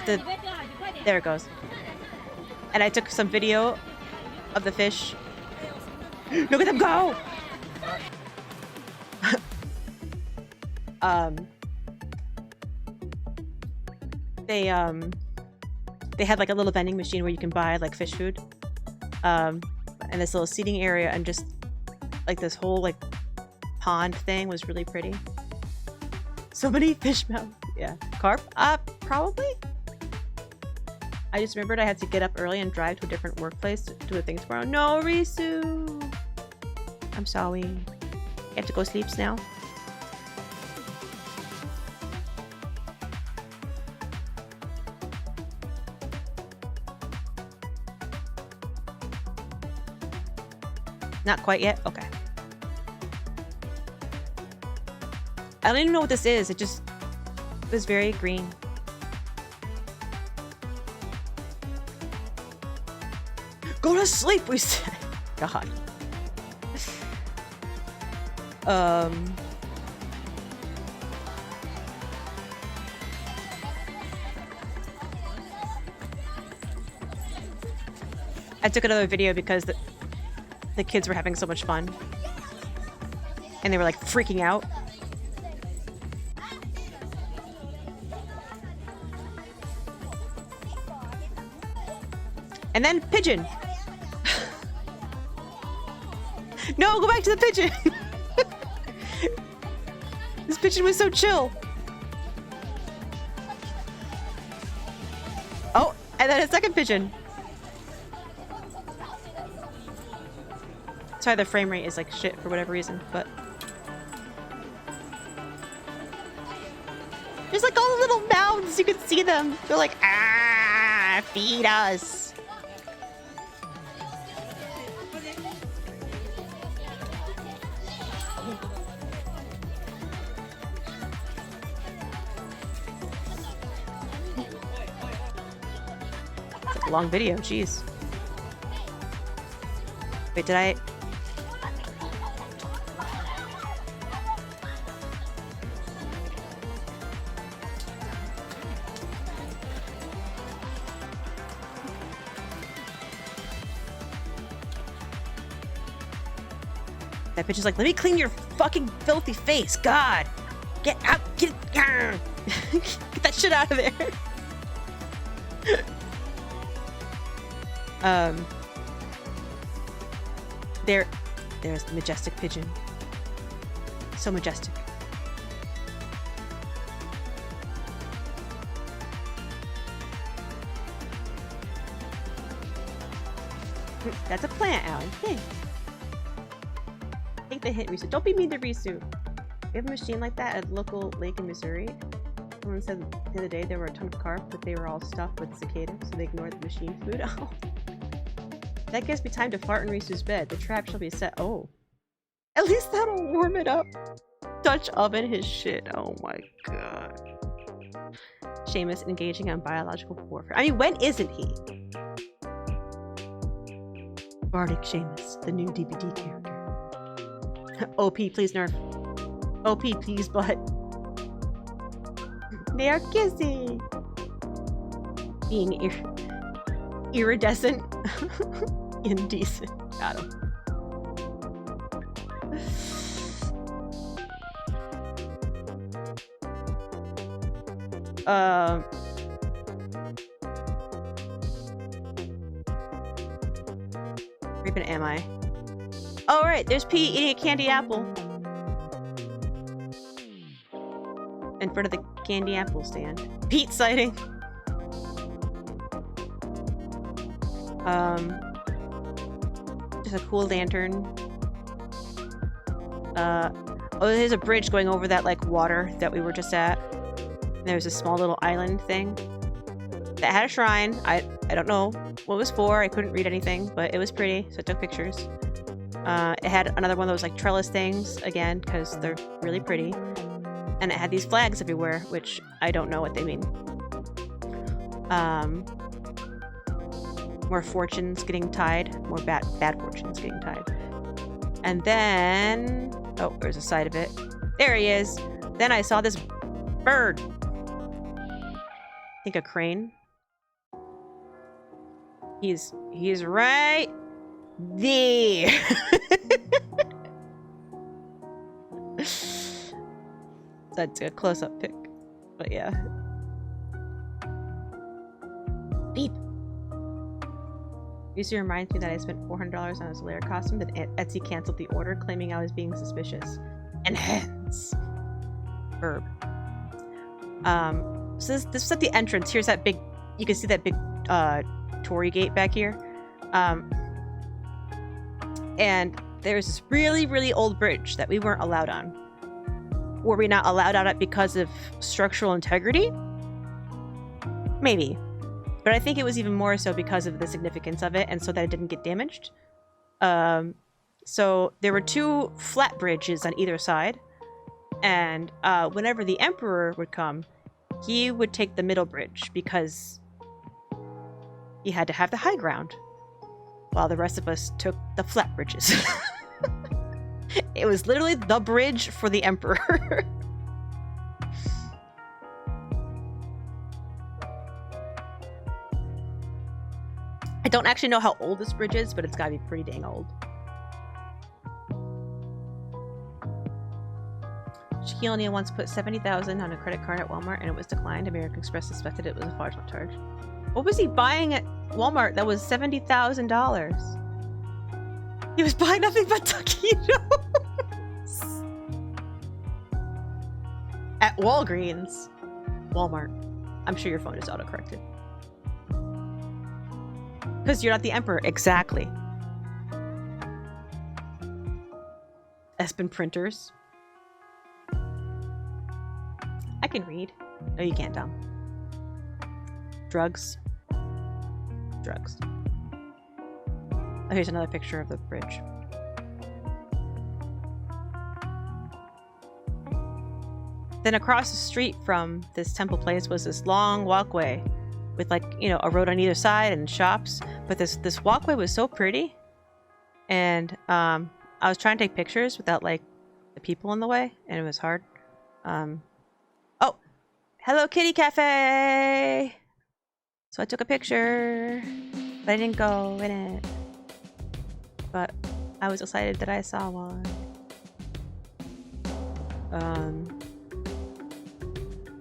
There it goes. And I took some video of the fish. Look at them go! They had like a little vending machine where you can buy like fish food. And this little seating area and just like this whole like pond thing was really pretty. So many fish mouths. Yeah. Carp? Probably? I just remembered I had to get up early and drive to a different workplace to do a thing tomorrow. No, Risu! I'm sorry. You have to go sleep now. Not quite yet? Okay. I don't even know what this is. It was very green. Go to sleep, we said. God. I took another video because the kids were having so much fun. And they were like freaking out. And then pigeon. No, go back to the pigeon. This pigeon was so chill. Oh, and then a second pigeon. Sorry, the frame rate is like shit for whatever reason, but... There's like all the little mouths, you can see them. They're like, ah, feed us. It's like a long video, jeez. Wait, did I... That bitch is like, let me clean your fucking filthy face, God! Get out, get that shit out of there! There's the majestic pigeon. So majestic. That's a plant, Alan. Thanks. Take the hit, Risu. Don't be mean to Risu. We have a machine like that at a local lake in Missouri. Someone said the other day there were a ton of carp, but they were all stuffed with cicadas, so they ignored the machine food. Oh. That gives me time to fart in Risu's bed. The trap shall be set. Oh. At least that'll warm it up. Dutch oven his shit. Oh my god. Seamus engaging on biological warfare. I mean, when isn't he? Bardic Seamus, the new DVD character. OP, please nerf. OP, please butt. They are kissing. Being iridescent. Indecent. Got him. Creeping am I? Oh right, there's Pete eating a candy apple. In front of the candy apple stand. Pete sighting. Just a cool lantern. Oh, there's a bridge going over that like water that we were just at. And there's a small little island thing that had a shrine. I don't know what it was for. I couldn't read anything, but it was pretty, so I took pictures. It had another one of those like trellis things again because they're really pretty, and it had these flags everywhere, which I don't know what they mean. More fortunes getting tied, more bad fortunes getting tied, and then oh, there's a side of it. There he is. Then I saw this bird. I think a crane. He's right there. That's a close-up pic, but yeah. Beep. Usually reminds me that I spent $400 on his lair costume, but Etsy canceled the order, claiming I was being suspicious. Enhance. Verb. So this is at the entrance. Here's that big. You can see that big Torii gate back here. And there's this really, really old bridge that we weren't allowed on. Were we not allowed on it because of structural integrity? Maybe. But I think it was even more so because of the significance of it and so that it didn't get damaged. So there were two flat bridges on either side. And whenever the Emperor would come, he would take the middle bridge because he had to have the high ground, while the rest of us took the flat bridges. It was literally the bridge for the Emperor. I don't actually know how old this bridge is, but it's gotta be pretty dang old. Shaquille O'Neal once put $70,000 on a credit card at Walmart and it was declined. American Express suspected it was a fraudulent charge. What was he buying at Walmart that was $70,000? He was buying nothing but taquitos. At Walgreens. Walmart. I'm sure your phone is autocorrected. Because you're not the Emperor. Exactly. Bespin printers. I can read. No, you can't, Tom. Drugs. Drugs. Oh, here's another picture of the bridge. Then across the street from this temple place was this long walkway with, like, you know, a road on either side and shops. But this walkway was so pretty. And I was trying to take pictures without, like, the people in the way, and it was hard. Oh! Hello Kitty Cafe! So I took a picture, but I didn't go in it. But I was excited that I saw one.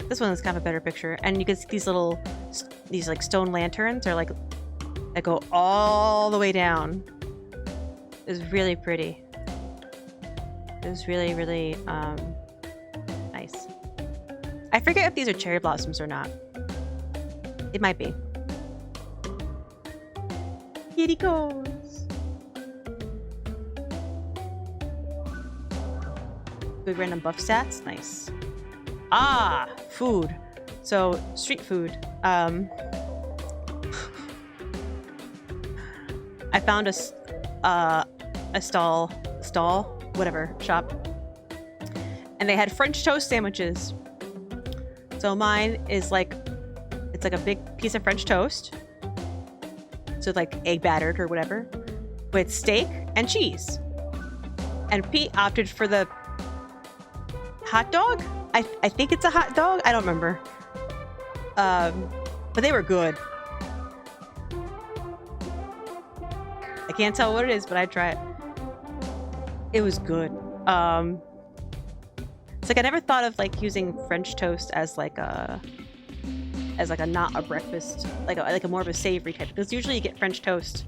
This one is kind of a better picture, and you can see these like stone lanterns are like that go all the way down. It was really pretty. It was really, really nice. I forget if these are cherry blossoms or not. It might be. Kitty goes. Good random buff stats. Nice. Ah, food. So street food. I found a stall, whatever, shop, and they had French toast sandwiches. So mine is like, it's like a big piece of French toast, so like egg battered or whatever, with steak and cheese. And Pete opted for the hot dog. I think it's a hot dog. I don't remember. But they were good. I can't tell what it is, but I'd try it. It was good. It's like I never thought of like using French toast as like a not a breakfast, like a more of a savory type. Because usually you get French toast,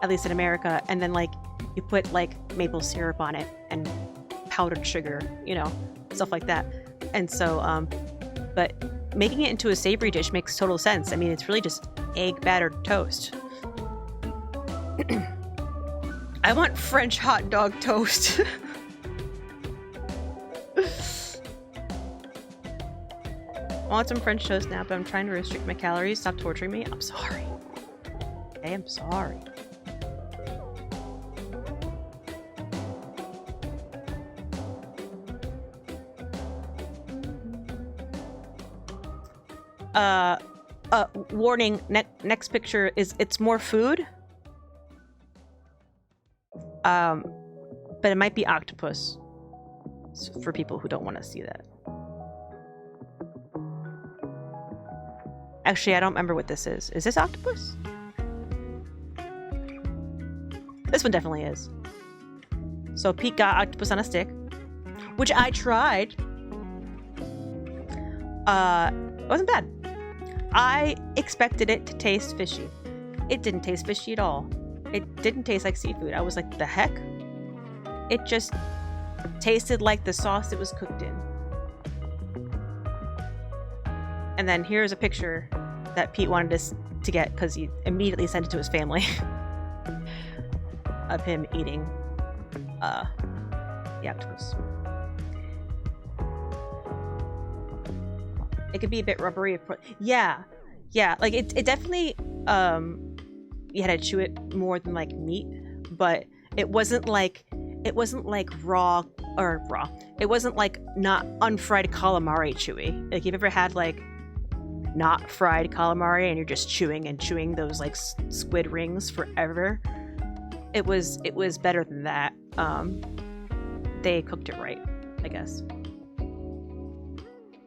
at least in America, and then like you put like maple syrup on it and powdered sugar, you know, stuff like that. And so, but making it into a savory dish makes total sense. I mean, it's really just egg battered toast. I want French hot dog toast. I want some French toast now, but I'm trying to restrict my calories. Stop torturing me. I'm sorry. I am sorry. Warning, next picture is, it's more food. But it might be octopus. For people who don't want to see that. Actually, I don't remember what this is. Is this octopus? This one definitely is. So Pete got octopus on a stick, which I tried. It wasn't bad. I expected it to taste fishy. It didn't taste fishy at all. It didn't taste like seafood. I was like, the heck? It just tasted like the sauce it was cooked in. And then here's a picture that Pete wanted us to get because he immediately sent it to his family of him eating the octopus. It could be a bit rubbery. Yeah, like it definitely you had to chew it more than like meat, but it wasn't like raw. It wasn't like not unfried calamari chewy. Like, you've ever had like not fried calamari and you're just chewing and chewing those like squid rings forever? It was better than that. They cooked it right, I guess.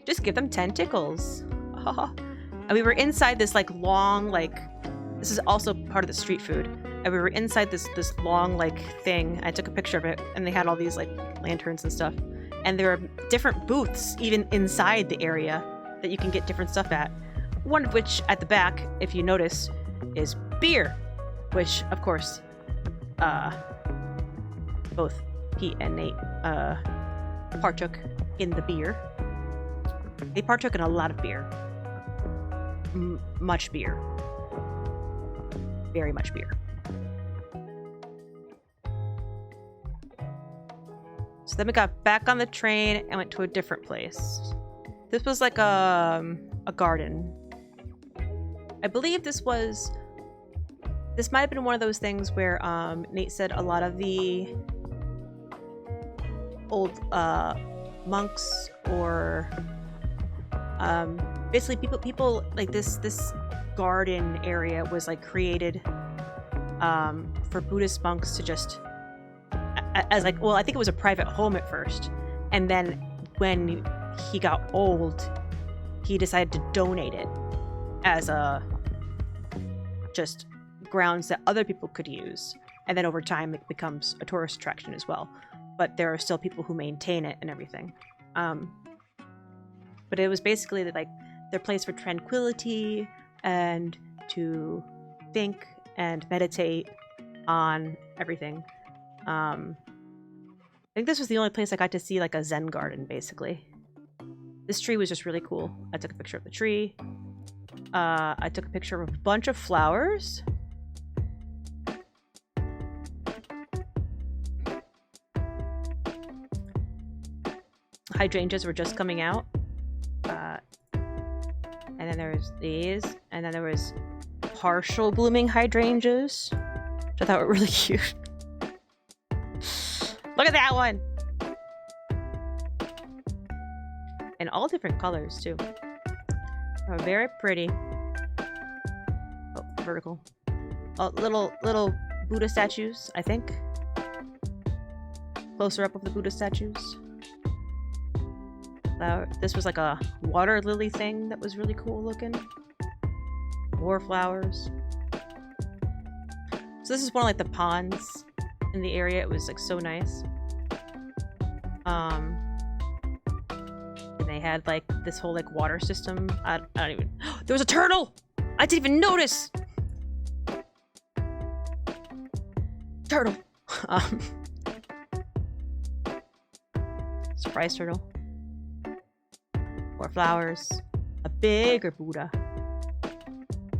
Just give them tentacles. And we were inside this like long, like, this is also part of the street food. And we were inside this long like thing. I took a picture of it, and they had all these like lanterns and stuff. And there are different booths even inside the area that you can get different stuff at. One of which at the back, if you notice, is beer, which of course, both Pete and Nate partook in the beer. They partook in a lot of beer. Much beer. Very much beer. So then we got back on the train and went to a different place. This was like a garden. I believe this might have been one of those things where Nate said a lot of the old monks or basically people like this garden area was like created for Buddhist monks to just as like, well, I think it was a private home at first, and then when he got old he decided to donate it as a just grounds that other people could use, and then over time it becomes a tourist attraction as well, but there are still people who maintain it and everything. But it was basically like their place for tranquility and to think and meditate on everything. I think this was the only place I got to see like a Zen garden, basically. This tree was just really cool. I took a picture of the tree. I took a picture of a bunch of flowers. Hydrangeas were just coming out. And then there was these. And then there was partial blooming hydrangeas, which I thought were really cute. Look at that one! And all different colors, too. Oh, very pretty. Oh, vertical. Oh, little Buddha statues, I think. Closer up of the Buddha statues. This was like a water lily thing that was really cool looking. More flowers. So this is one of like the ponds in the area. It was like so nice. And they had like this whole like water system. I don't even. There was a turtle! I didn't even notice! Turtle! Surprise turtle. More flowers. A bigger Buddha.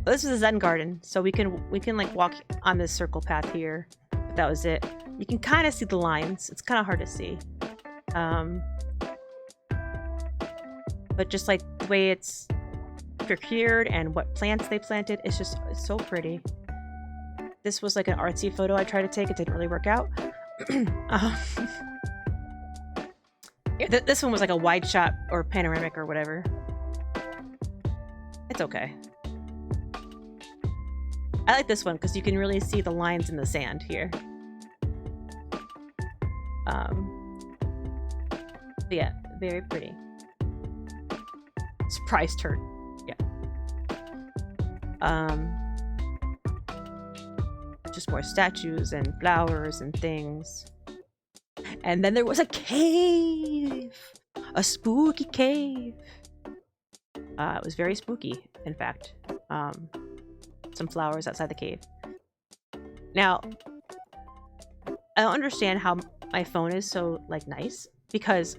This is a Zen garden, so we can like walk on this circle path here. But that was it. You can kind of see the lines. It's kind of hard to see. But just like the way it's procured and what plants they planted, it's so pretty. This was like an artsy photo I tried to take. It didn't really work out. This one was like a wide shot or panoramic or whatever. It's okay. I like this one because you can really see the lines in the sand here. But yeah, very pretty. Surprise turd. Yeah. Just more statues and flowers and things. And then there was a cave! A spooky cave! It was very spooky, in fact. Some flowers outside the cave. Now, I don't understand how my phone is so, like, nice. Because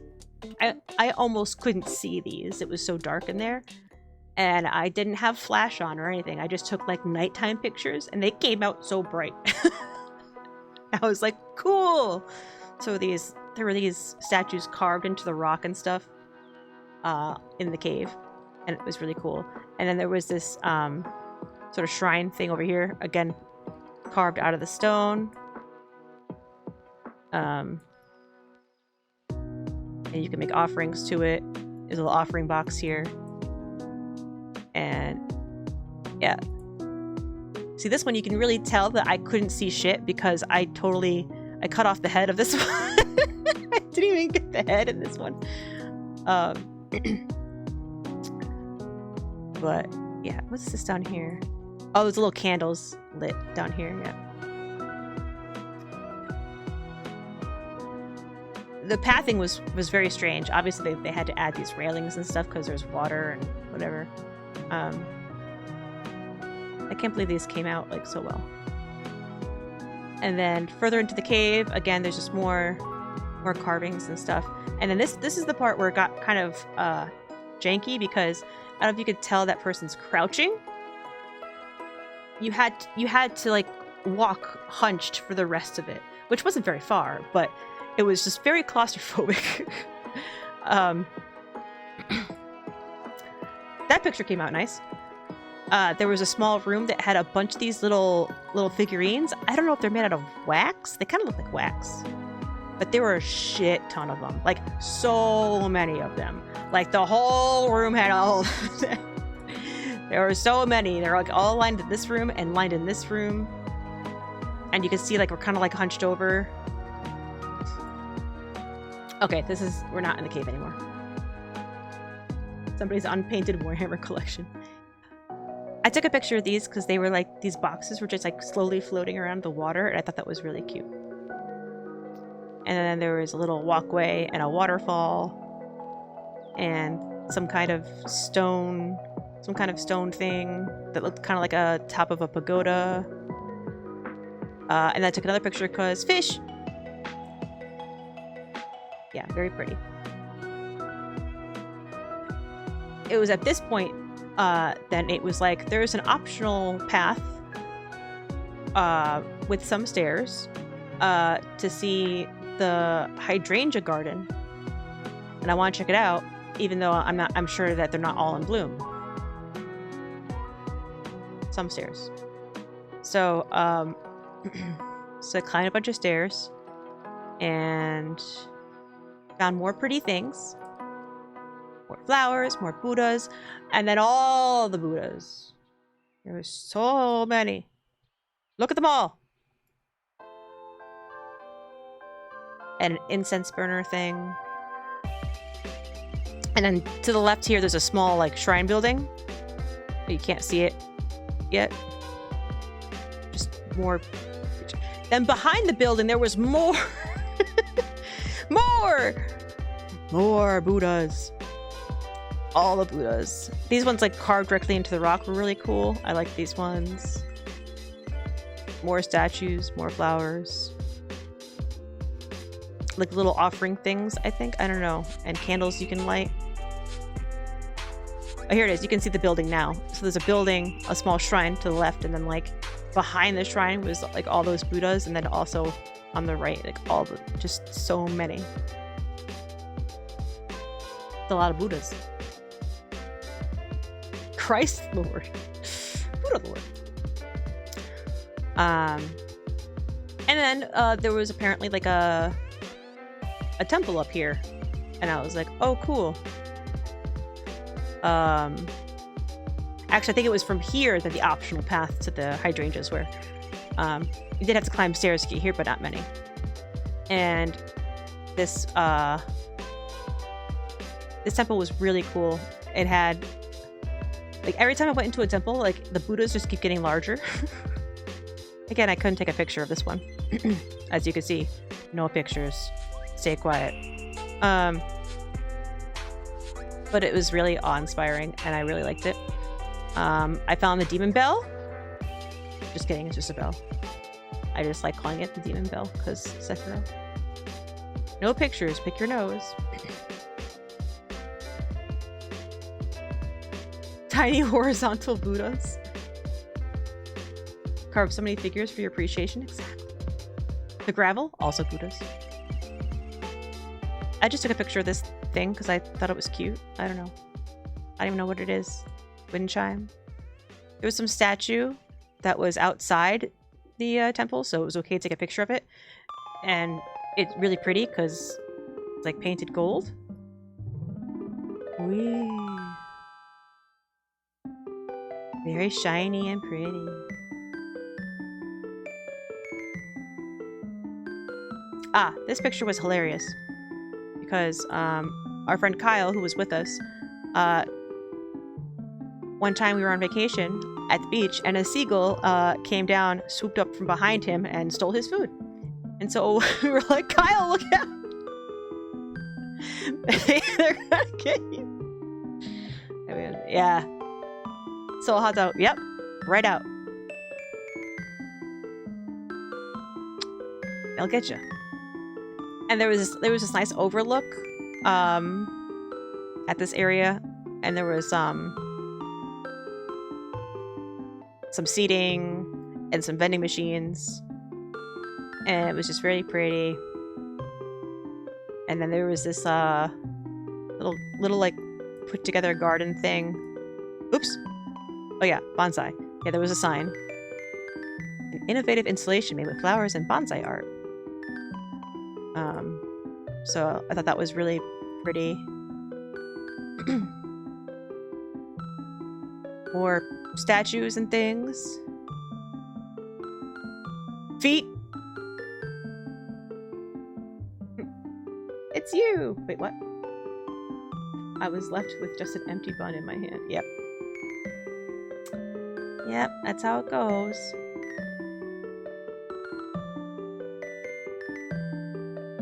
I almost couldn't see these. It was so dark in there. And I didn't have flash on or anything. I just took, like, nighttime pictures. And they came out so bright. I was like, cool! So there were these statues carved into the rock and stuff in the cave, and it was really cool. And then there was this sort of shrine thing over here, again carved out of the stone. And you can make offerings to it. There's a little offering box here, and yeah. See, this one you can really tell that I couldn't see shit because I cut off the head of this one. I didn't even get the head in this one. But yeah, what's this down here? Oh, there's little candles lit down here. Yeah. The pathing was very strange. Obviously, they had to add these railings and stuff because there's water and whatever. I can't believe these came out like so well. And then further into the cave, again, there's just more carvings and stuff. And then this is the part where it got kind of janky because I don't know if you could tell that person's crouching. You had to like walk hunched for the rest of it, which wasn't very far, but It was just very claustrophobic. That picture came out nice. There was a small room that had a bunch of these little figurines. I don't know if they're made out of wax. They kind of look like wax. But there were a shit ton of them. Like, so many of them. Like, the whole room had all of them. There were so many. They're like all lined in this room and lined in this room. And you can see like we're kind of like hunched over. Okay, we're not in the cave anymore. Somebody's unpainted Warhammer collection. I took a picture of these because they were like, these boxes were just like slowly floating around the water, and I thought that was really cute. And then there was a little walkway and a waterfall and some kind of stone thing that looked kind of like a top of a pagoda. And I took another picture because fish! Yeah, very pretty. It was at this point then it was like there's an optional path with some stairs to see the hydrangea garden, and I want to check it out, even though I'm sure that they're not all in bloom. Some stairs. So so I climbed a bunch of stairs and found more pretty things. More flowers, more Buddhas, and then all the Buddhas. There were so many. Look at them all. And an incense burner thing. And then to the left here, there's a small like shrine building. But you can't see it yet. Just more. Then behind the building, there was more. More Buddhas. All the Buddhas. These ones like carved directly into the rock were really cool. I like these ones. More statues, more flowers. Like little offering things, I think. I don't know. And candles you can light. Oh, here it is. You can see the building now. So there's a building, a small shrine to the left, and then like behind the shrine was like all those Buddhas, and then also on the right, like all the, just so many. It's a lot of Buddhas. Christ Lord. Buddha Lord. And then there was apparently like a temple up here, and I was like, oh cool. Actually, I think it was from here that the optional path to the hydrangeas were. You did have to climb stairs to get here, but not many. And this temple was really cool. It had, like, every time I went into a temple, like, the Buddhas just keep getting larger. Again, I couldn't take a picture of this one. As you can see, no pictures. Stay quiet. But it was really awe-inspiring, and I really liked it. I found the demon bell. Just kidding, it's just a bell. I just like calling it the demon bell, because Sekiro. No pictures, pick your nose. Tiny horizontal Buddhas. Carve so many figures for your appreciation. Exactly. The gravel, also Buddhas. I just took a picture of this thing because I thought it was cute. I don't know. I don't even know what it is. Wind chime. There was some statue that was outside the temple, so it was okay to take a picture of it. And it's really pretty because it's like painted gold. Whee! Very shiny and pretty. Ah, this picture was hilarious because our friend Kyle, who was with us, one time we were on vacation at the beach, and a seagull came down, swooped up from behind him, and stole his food. And so we were like, Kyle, look out! They're gonna get you. I mean, yeah. So hot out. Yep, right out. They'll get you. And there was this nice overlook at this area, and there was some seating and some vending machines, and it was just really pretty. And then there was this little like put together garden thing. Oops. Oh yeah, bonsai. Yeah, there was a sign. An innovative installation made with flowers and bonsai art. So I thought that was really pretty. More statues and things. Feet. It's you! Wait, what? I was left with just an empty bun in my hand. Yep. Yep, that's how it goes.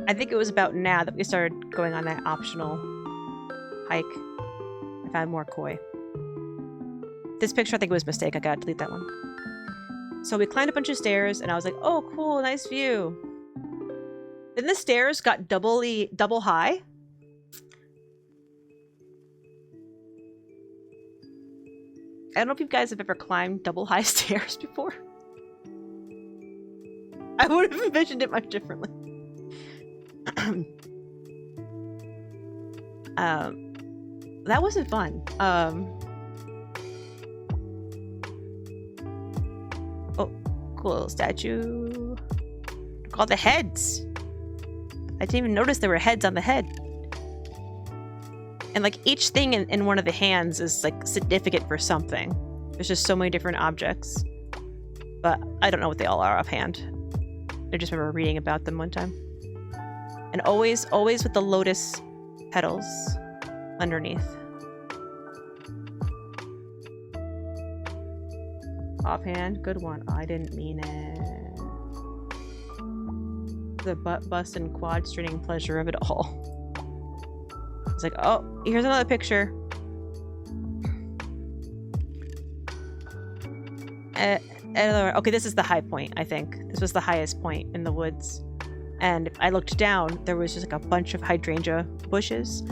I think it was about now that we started going on that optional hike. I found more koi. This picture I think was a mistake. I gotta delete that one. So we climbed a bunch of stairs and I was like, oh cool, nice view. Then the stairs got double high. I don't know if you guys have ever climbed double high stairs before. I would have envisioned it much differently. That wasn't fun. Oh, cool little statue. Look, all the heads. I didn't even notice there were heads on the head. And like each thing in one of the hands is like significant for something. There's just so many different objects. But I don't know what they all are offhand. I just remember reading about them one time. And always with the lotus petals underneath. Offhand, good one. I didn't mean it. The butt bust and quad straining pleasure of it all. It's like, oh, here's another picture. Okay, this is the high point, I think. This was the highest point in the woods. And I looked down, there was just like a bunch of hydrangea bushes,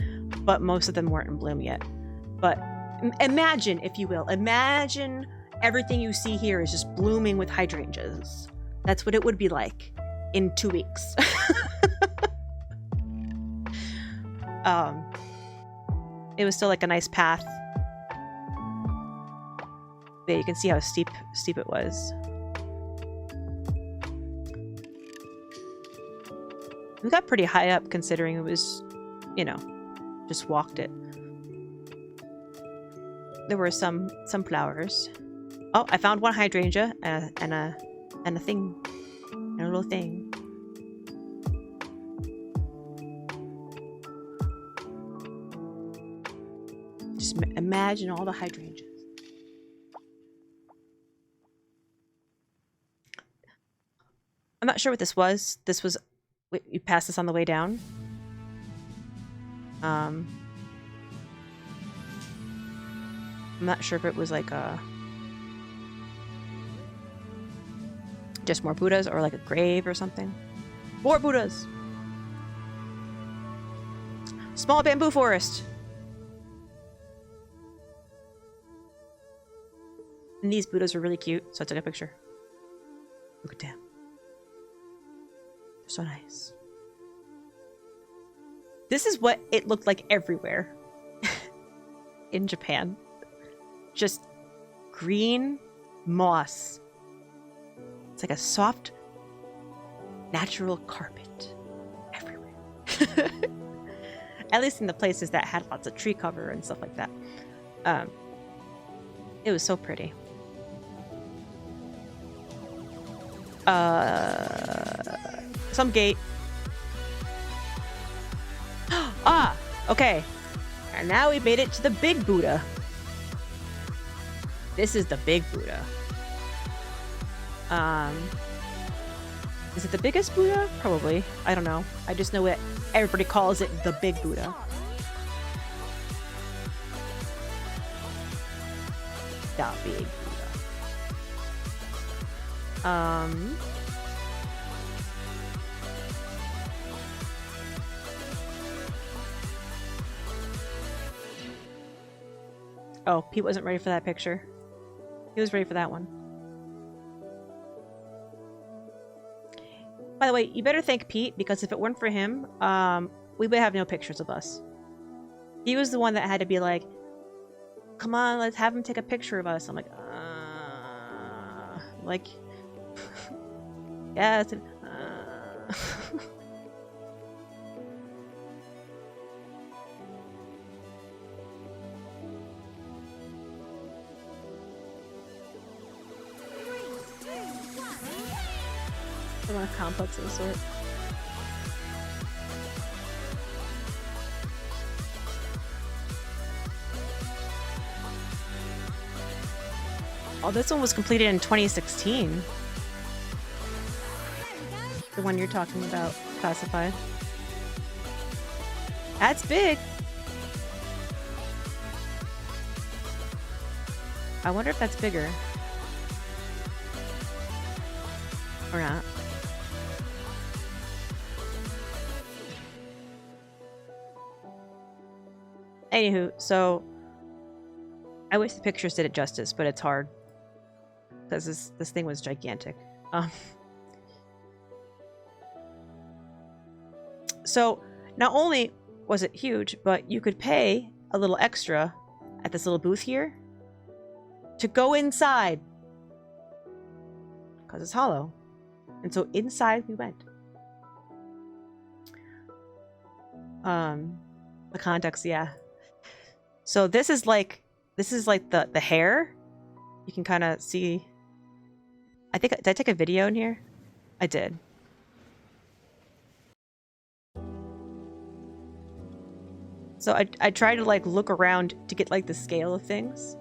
but most of them weren't in bloom yet. But imagine, if you will, imagine everything you see here is just blooming with hydrangeas. That's what it would be like in 2 weeks. It was still like a nice path. There you can see how steep it was. We got pretty high up considering it was, you know, just walked it. There were some flowers. Oh, I found one hydrangea and a thing, and a little thing. Just imagine all the hydrangeas. I'm not sure what this was. This was... We passed this on the way down. I'm not sure if it was like a... just more Buddhas or like a grave or something. More Buddhas! Small bamboo forest! And these Buddhas were really cute, so I took a picture. Look at them. So nice. This is what it looked like everywhere in Japan. Just green moss. It's like a soft, natural carpet everywhere. At least in the places that had lots of tree cover and stuff like that. It was so pretty. Some gate. Ah, okay. And now we made it to the big Buddha. This is the big Buddha. Is it the biggest Buddha? Probably. I don't know. I just know it. Everybody calls it the big Buddha. The big Buddha. Oh, Pete wasn't ready for that picture. He was ready for that one. By the way, you better thank Pete, because if it weren't for him, we would have no pictures of us. He was the one that had to be like, come on, let's have him take a picture of us. I'm like, yeah, it's a lot of complex of the sort. Oh, this one was completed in 2016. The one you're talking about, classified. That's big. I wonder if that's bigger. Or not. Anywho, so I wish the pictures did it justice, but it's hard. Because this thing was gigantic. So not only was it huge, but you could pay a little extra at this little booth here to go inside. Because it's hollow. And so inside we went. The context, yeah. So this is like the hair. You can kind of see. I think, did I take a video in here? I did. So I tried to like look around to get like the scale of things.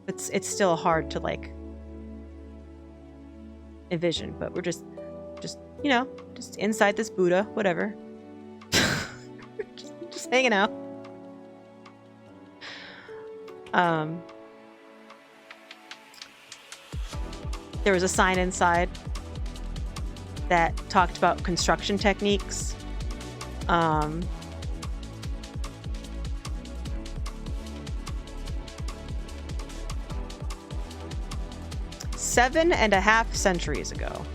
It's still hard to like envision, but we're just you know, just inside this Buddha, whatever. just hanging out. There was a sign inside that talked about construction techniques. 7.5 centuries ago.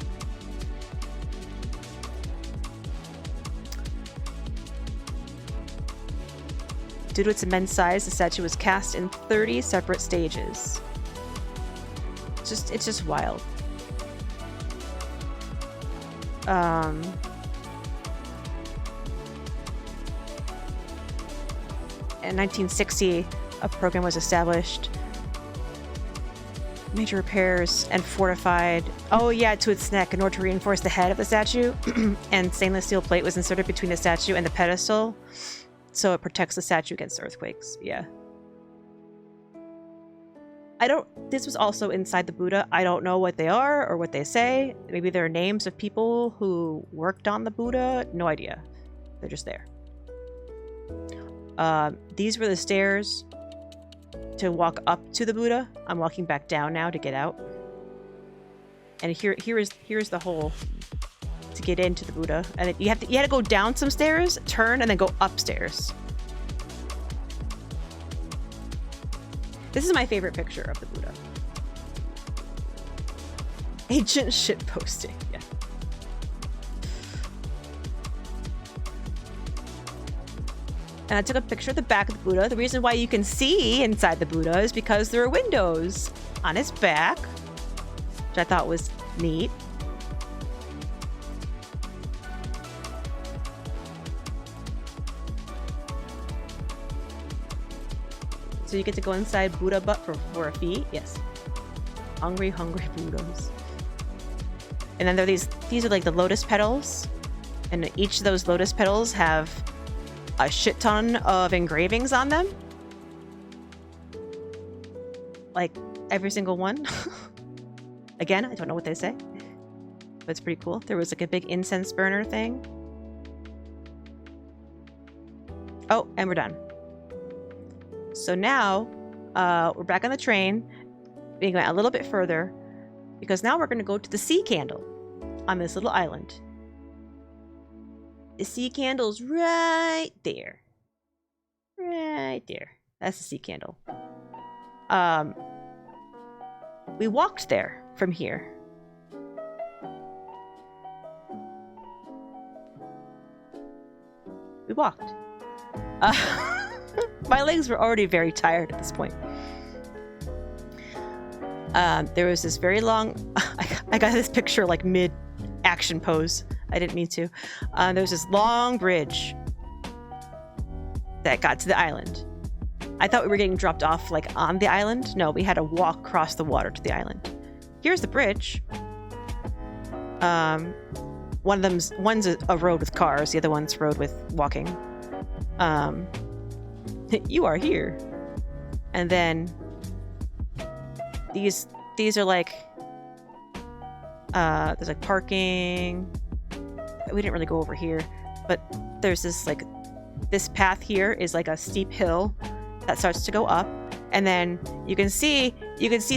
Due to its immense size, the statue was cast in 30 separate stages. It's just wild. In 1960, a program was established. Major repairs and fortified. Oh yeah, to its neck in order to reinforce the head of the statue. And stainless steel plate was inserted between the statue and the pedestal, so it protects the statue against earthquakes. Yeah. This was also inside the Buddha. I don't know what they are or what they say. Maybe they're names of people who worked on the Buddha. No idea. They're just there. These were the stairs to walk up to the Buddha. I'm walking back down now to get out. And here's the hole to get into the Buddha. And you had to go down some stairs, turn, and then go upstairs. This is my favorite picture of the Buddha. Ancient shit posting. Yeah. And I took a picture of the back of the Buddha. The reason why you can see inside the Buddha is because there are windows on his back, which I thought was neat. So you get to go inside Buddha butt for a fee. Yes. Hungry Buddhas. And then there are these are like the lotus petals. And each of those lotus petals have a shit ton of engravings on them. Like every single one. Again, I don't know what they say, but it's pretty cool. There was like a big incense burner thing. Oh, and we're done. So now we're back on the train. We're going a little bit further because now we're going to go to the sea candle on this little island. The sea candle's right there. Right there. That's the sea candle. We walked there from here. We walked. My legs were already very tired at this point. There was this very long... I got this picture like mid-action pose. I didn't mean to. There was this long bridge that got to the island. I thought we were getting dropped off like on the island. No, we had to walk across the water to the island. Here's the bridge. One's a road with cars, the other one's a road with walking. You are here. And then these are like there's like parking. We didn't really go over here, but there's this path here is like a steep hill that starts to go up, and then you can see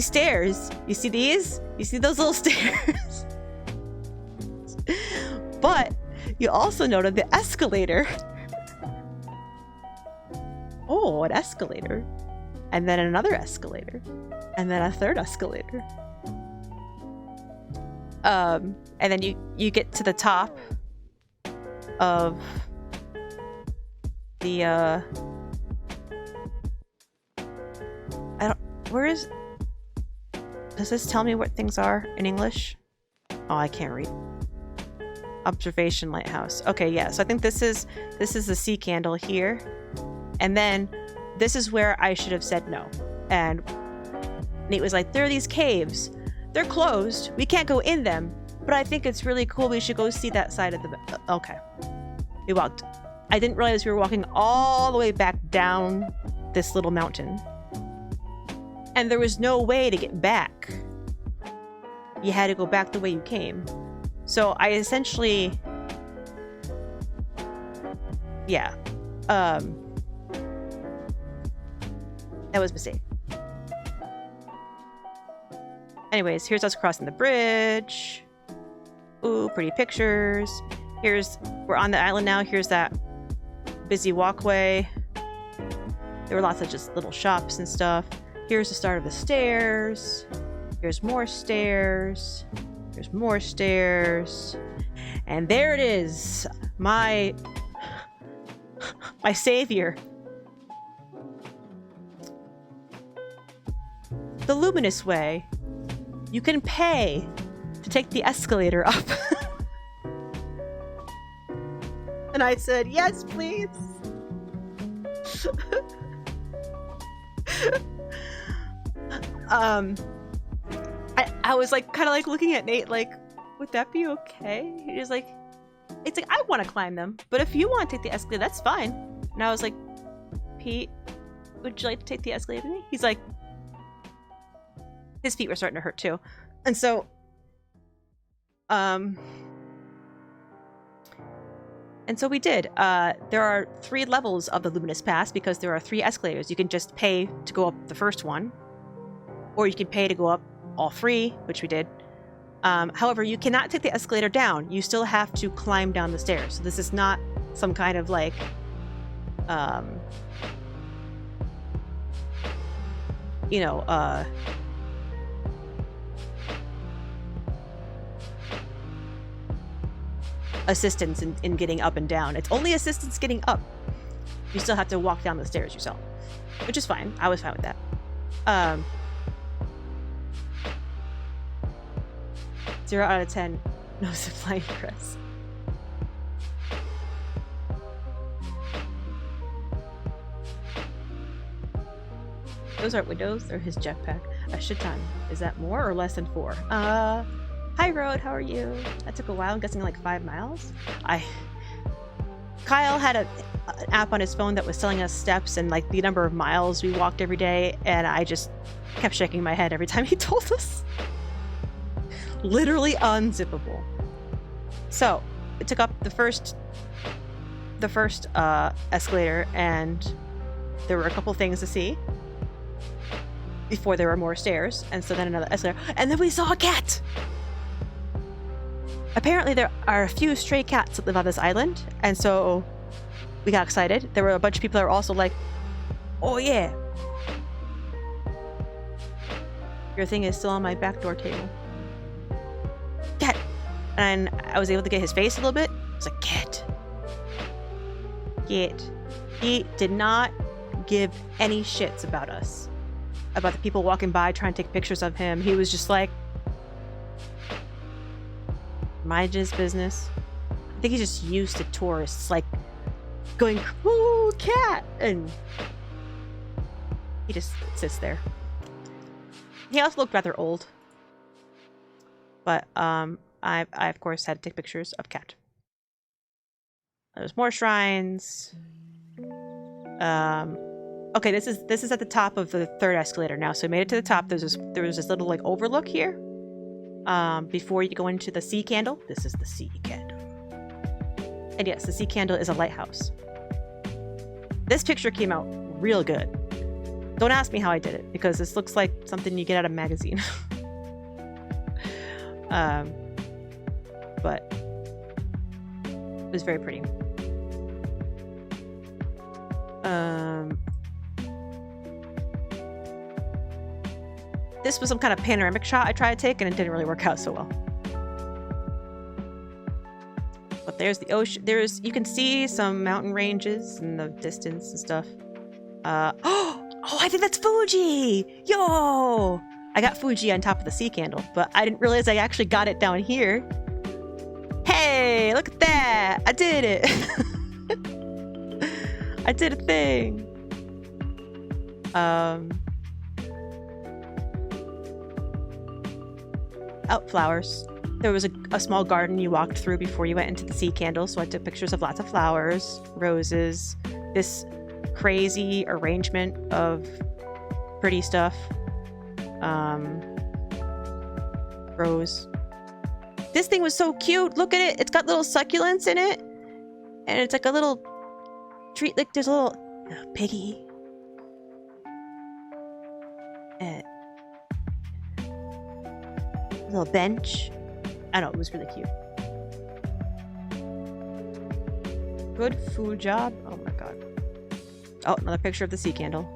stairs. You see these? You see those little stairs? But you also noted the escalator. Oh, an escalator. And then another escalator. And then a third escalator. And then you get to the top of the does this tell me what things are in English? Oh, I can't read. Observation lighthouse. Okay, yeah. So I think this is the sea candle here. And then this is where I should have said no. And Nate was like, there are these caves. They're closed. We can't go in them. But I think it's really cool. We should go see that side of the... Okay. We walked. I didn't realize we were walking all the way back down this little mountain. And there was no way to get back. You had to go back the way you came. So I essentially... Yeah. That was a mistake. Anyways, here's us crossing the bridge. Ooh, pretty pictures. We're on the island now. Here's that busy walkway. There were lots of just little shops and stuff. Here's the start of the stairs. Here's more stairs. There's more stairs. And there it is. My savior. The Luminous Way. You can pay to take the escalator up. And I said, yes, please. I was like kind of like looking at Nate like, would that be okay? He was like, it's like, I want to climb them, but if you want to take the escalator, that's fine. And I was like, Pete, would you like to take the escalator with me? He's like, his feet were starting to hurt too. And so, we did. There are 3 levels of the Luminous Pass because there are 3 escalators. You can just pay to go up the first one, or you can pay to go up all 3, which we did. However, you cannot take the escalator down. You still have to climb down the stairs. So this is not some kind of like, assistance in getting up and down. It's only assistance getting up. You still have to walk down the stairs yourself, which is fine. I was fine with that. 0 out of 10. No zipline, Chris. Those aren't windows, they're his jetpack. A shit ton. Is that more or less than 4? Hi Road, how are you? That took a while, I'm guessing like 5 miles. Kyle had an app on his phone that was telling us steps and like the number of miles we walked every day, and I just kept shaking my head every time he told us. Literally unzippable. So it took up the first escalator, and there were a couple things to see before there were more stairs, and so then another escalator, and then we saw a cat. Apparently there are a few stray cats that live on this island, and so we got excited. There were a bunch of people that were also like, oh yeah, your thing is still on my backdoor table. Cat. And I was able to get his face a little bit. I was like, cat. it. He did not give any shits about us. About the people walking by trying to take pictures of him. He was just like, mind his business. I think he's just used to tourists, like, going, "Ooh, cat!" And he just sits there. He also looked rather old. But, I of course had to take pictures of Cat. There's more shrines. Okay, this is at the top of the third escalator now. So we made it to the top. There was this little like overlook here. Before you go into the sea candle. This is the sea candle. And yes, the sea candle is a lighthouse. This picture came out real good. Don't ask me how I did it, because this looks like something you get out of a magazine. But it was very pretty. This was some kind of panoramic shot I tried to take, and it didn't really work out so well. But there's the ocean. You can see some mountain ranges in the distance and stuff. Oh, I think that's Fuji! Yo! I got Fuji on top of the sea candle, but I didn't realize I actually got it down here. Hey, look at that! I did it! I did a thing! Oh, flowers. There was a small garden you walked through before you went into the sea candle, so I took pictures of lots of flowers, roses, this crazy arrangement of pretty stuff. Rose. This thing was so cute. Look at it. It's got little succulents in it. And it's like a little tree. Like there's a little piggy. And a little bench. I don't know. It was really cute. Good food job. Oh my god. Oh, another picture of the sea candle.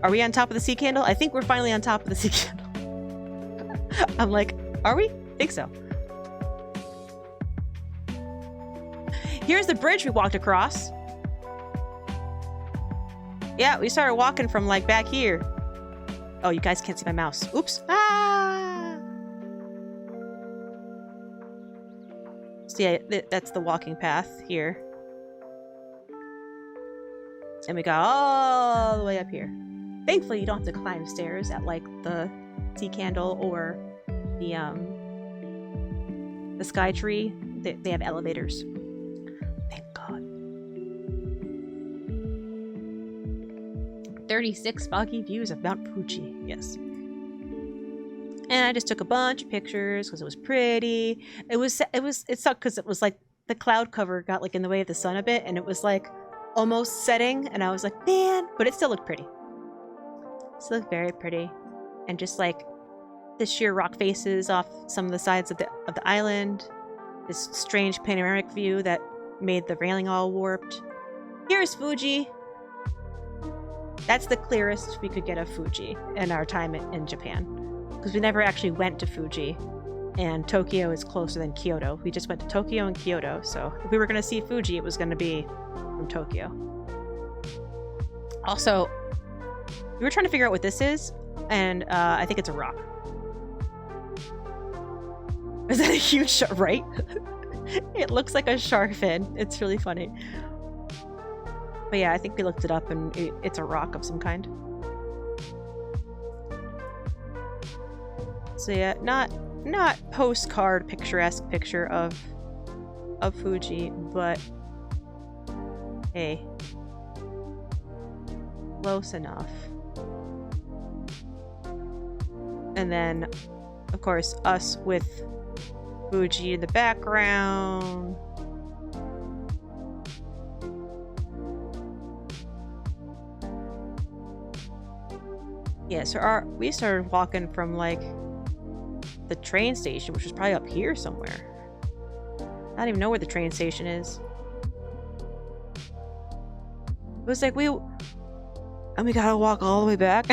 Are we on top of the sea candle? I think we're finally on top of the sea candle. I'm like, are we? I think so. Here's the bridge we walked across. Yeah, we started walking from like back here. Oh, you guys can't see my mouse. Oops. Ah! So yeah, that's the walking path here. And we got all the way up here. Thankfully, you don't have to climb stairs at like the sea candle or the sky tree. They have elevators. Thank God. 36 foggy views of Mount Fuji. Yes. And I just took a bunch of pictures because it was pretty. It sucked because it was like the cloud cover got like in the way of the sun a bit, and it was like almost setting, and I was like, man, but it still looked pretty. It still looked very pretty. And just like the sheer rock faces off some of the sides of the island. This strange panoramic view that made the railing all warped. Here's Fuji. That's the clearest we could get of Fuji in our time in Japan. Because we never actually went to Fuji. And Tokyo is closer than Kyoto. We just went to Tokyo and Kyoto. So if we were going to see Fuji, it was going to be from Tokyo. Also, we were trying to figure out what this is. And I think it's a rock. Is that a huge shark? Right? It looks like a shark fin. It's really funny. But yeah, I think we looked it up and it's a rock of some kind. So yeah, not postcard picturesque picture of Fuji, but hey, close enough. And then, of course, us with Fuji in the background. Yeah, so we started walking from like the train station, which was probably up here somewhere. I don't even know where the train station is. It was like we gotta walk all the way back.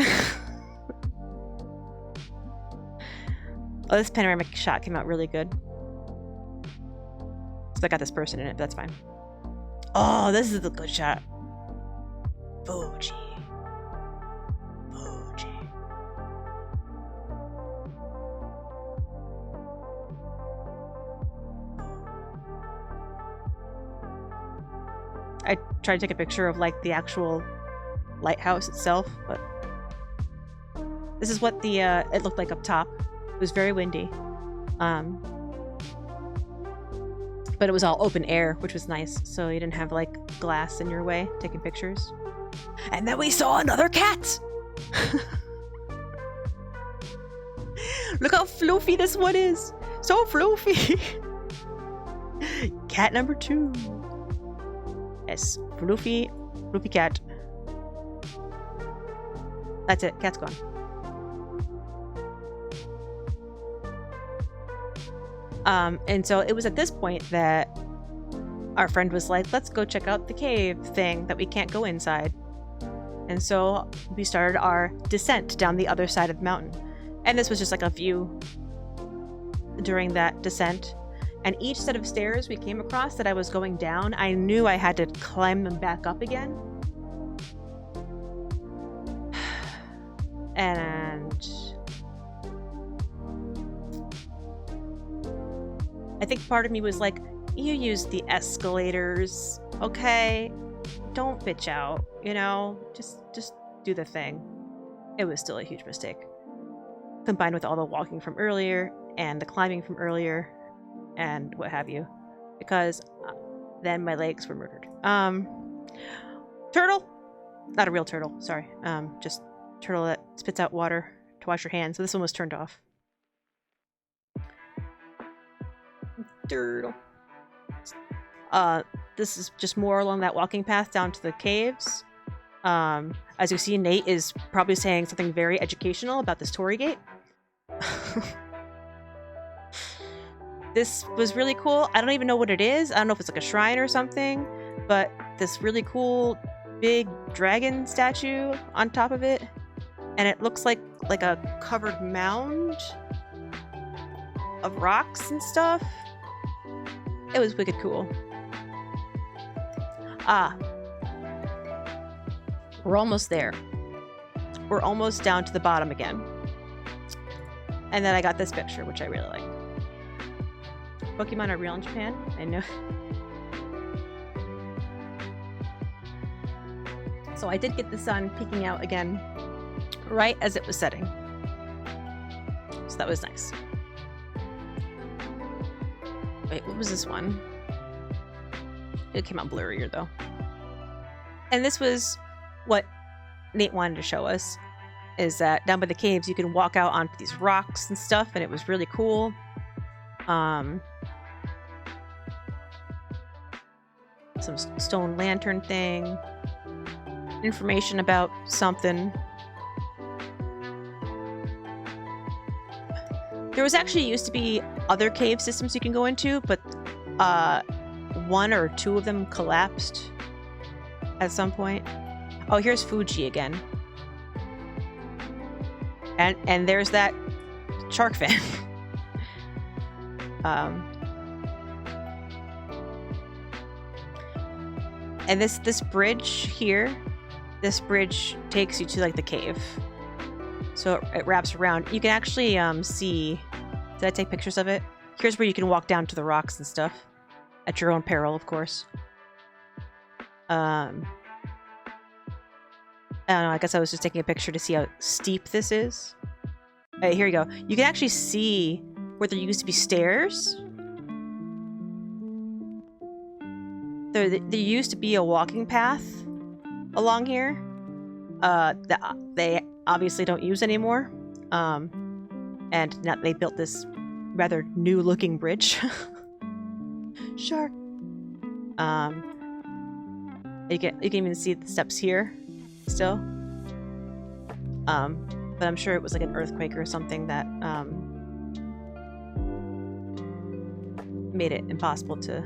Oh, this panoramic shot came out really good. So I got this person in it, but that's fine. Oh, this is the good shot. Fuji. Fuji. I tried to take a picture of like the actual lighthouse itself, but this is what the it looked like up top. It was very windy. But it was all open air, which was nice, so you didn't have like glass in your way taking pictures. And then we saw another cat! Look how floofy this one is! So floofy! Cat number 2. Yes, floofy cat. That's it, cat's gone. And so it was at this point that our friend was like, let's go check out the cave thing that we can't go inside. And so we started our descent down the other side of the mountain. And this was just like a view during that descent. And each set of stairs we came across that I was going down, I knew I had to climb them back up again. And I think part of me was like, you use the escalators, okay? Don't bitch out, you know? Just do the thing. It was still a huge mistake. Combined with all the walking from earlier and the climbing from earlier and what have you. Because then my legs were murdered. Turtle? Not a real turtle, sorry. Just turtle that spits out water to wash your hands. So this one was turned off. Turtle. This is just more along that walking path down to the caves. As you see, Nate is probably saying something very educational about this Torii Gate. This was really cool. I don't even know what it is. I don't know if it's like a shrine or something, but this really cool big dragon statue on top of it. And it looks like a covered mound of rocks and stuff. It was wicked cool. We're almost there. We're almost down to the bottom again. And then I got this picture, which I really like. Pokemon are real in Japan? I know. So I did get the sun peeking out again right as it was setting. So that was nice. Wait, what was this one? It came out blurrier though. And this was what Nate wanted to show us, is that down by the caves you can walk out onto these rocks and stuff, and it was really cool. Some stone lantern thing, information about something. There was actually used to be other cave systems you can go into, but one or two of them collapsed at some point. Oh, here's Fuji again. And there's that shark fin. And this bridge here, this bridge takes you to like the cave. So it wraps around. You can actually see, did I take pictures of it? Here's where you can walk down to the rocks and stuff. At your own peril, of course. I don't know, I guess I was just taking a picture to see how steep this is. Hey, here you go. You can actually see where there used to be stairs. There used to be a walking path along here that they obviously don't use anymore. And now they built this rather new-looking bridge. Shark. You can even see the steps here still. But I'm sure it was like an earthquake or something that made it impossible to.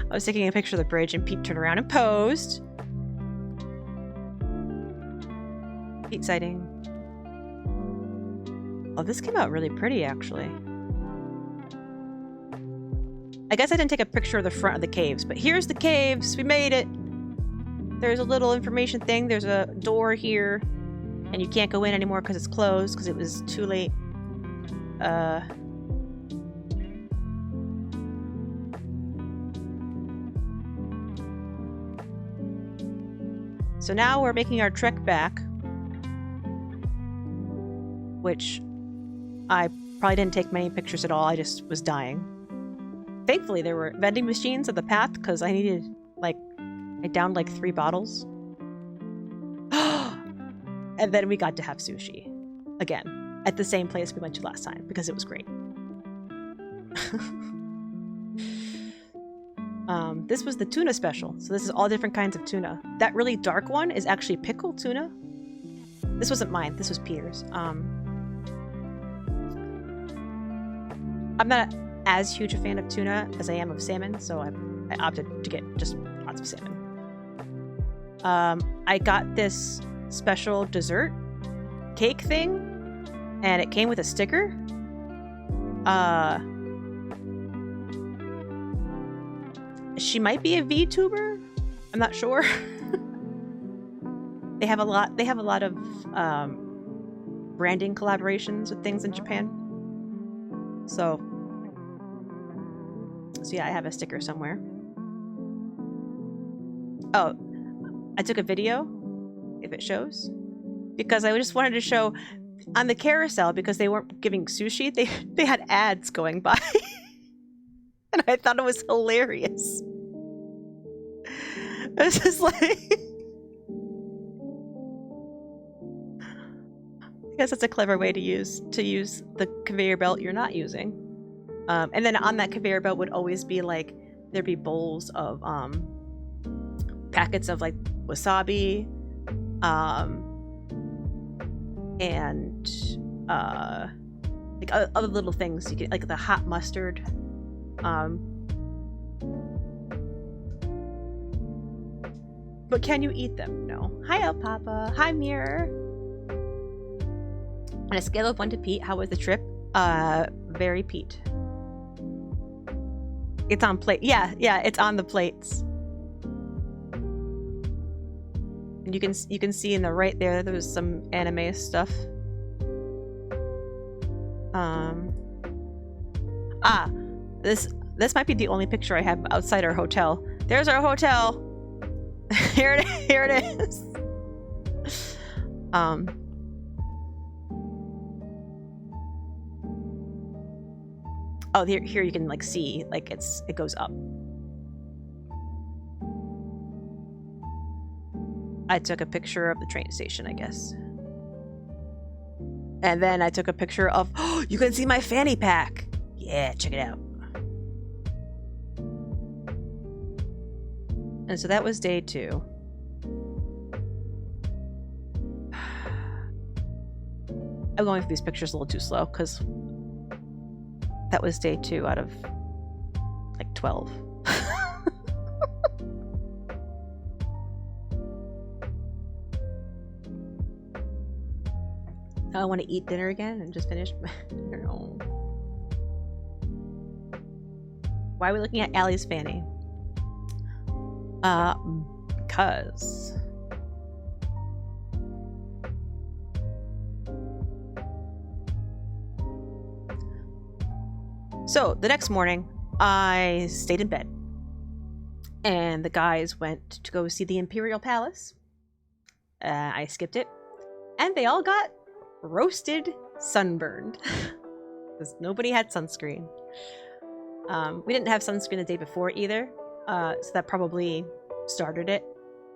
I was taking a picture of the bridge and Pete turned around and posed. Pete sighting. Oh, this came out really pretty actually. I guess I didn't take a picture of the front of the caves, but here's the caves. We made it. There's a little information thing. There's a door here, and you can't go in anymore because it's closed because it was too late. So now we're making our trek back, which I probably didn't take many pictures at all. I just was dying. Thankfully, there were vending machines at the path because I needed, like, I downed like 3 bottles. And then we got to have sushi. Again, at the same place we went to last time because it was great. This was the tuna special. So this is all different kinds of tuna. That really dark one is actually pickled tuna. This wasn't mine. This was Peter's. I'm not as huge a fan of tuna as I am of salmon, so I opted to get just lots of salmon. I got this special dessert cake thing, and it came with a sticker. She might be a VTuber. I'm not sure. They have a lot of branding collaborations with things in Japan. So yeah, I have a sticker somewhere. Oh, I took a video, if it shows, because I just wanted to show on the carousel, because they weren't giving sushi, they had ads going by. And I thought it was hilarious. It's just like, I guess that's a clever way to use the conveyor belt you're not using. And then on that conveyor belt would always be like, there'd be bowls of packets of like wasabi, and like other little things you get, like the hot mustard. But can you eat them? No. Hi, El Papa. Hi, Mirror. On a scale of 1 to Pete, how was the trip? Very Pete. It's on plate. Yeah, it's on the plates. And you can see in the right there's some anime stuff. This might be the only picture I have outside our hotel. There's our hotel. Here it is. Oh, here you can like see, like it goes up. I took a picture of the train station, I guess. And then I took a picture of, oh, you can see my fanny pack. Yeah, check it out. And so that was day 2. I'm going through these pictures a little too slow because that was day 2 out of like 12. Now I want to eat dinner again and just finish. I don't know. Why are we looking at Allie's fanny? Because so the next morning I stayed in bed and the guys went to go see the Imperial Palace. I skipped it and they all got roasted sunburned because nobody had sunscreen. We didn't have sunscreen the day before either. So that probably started it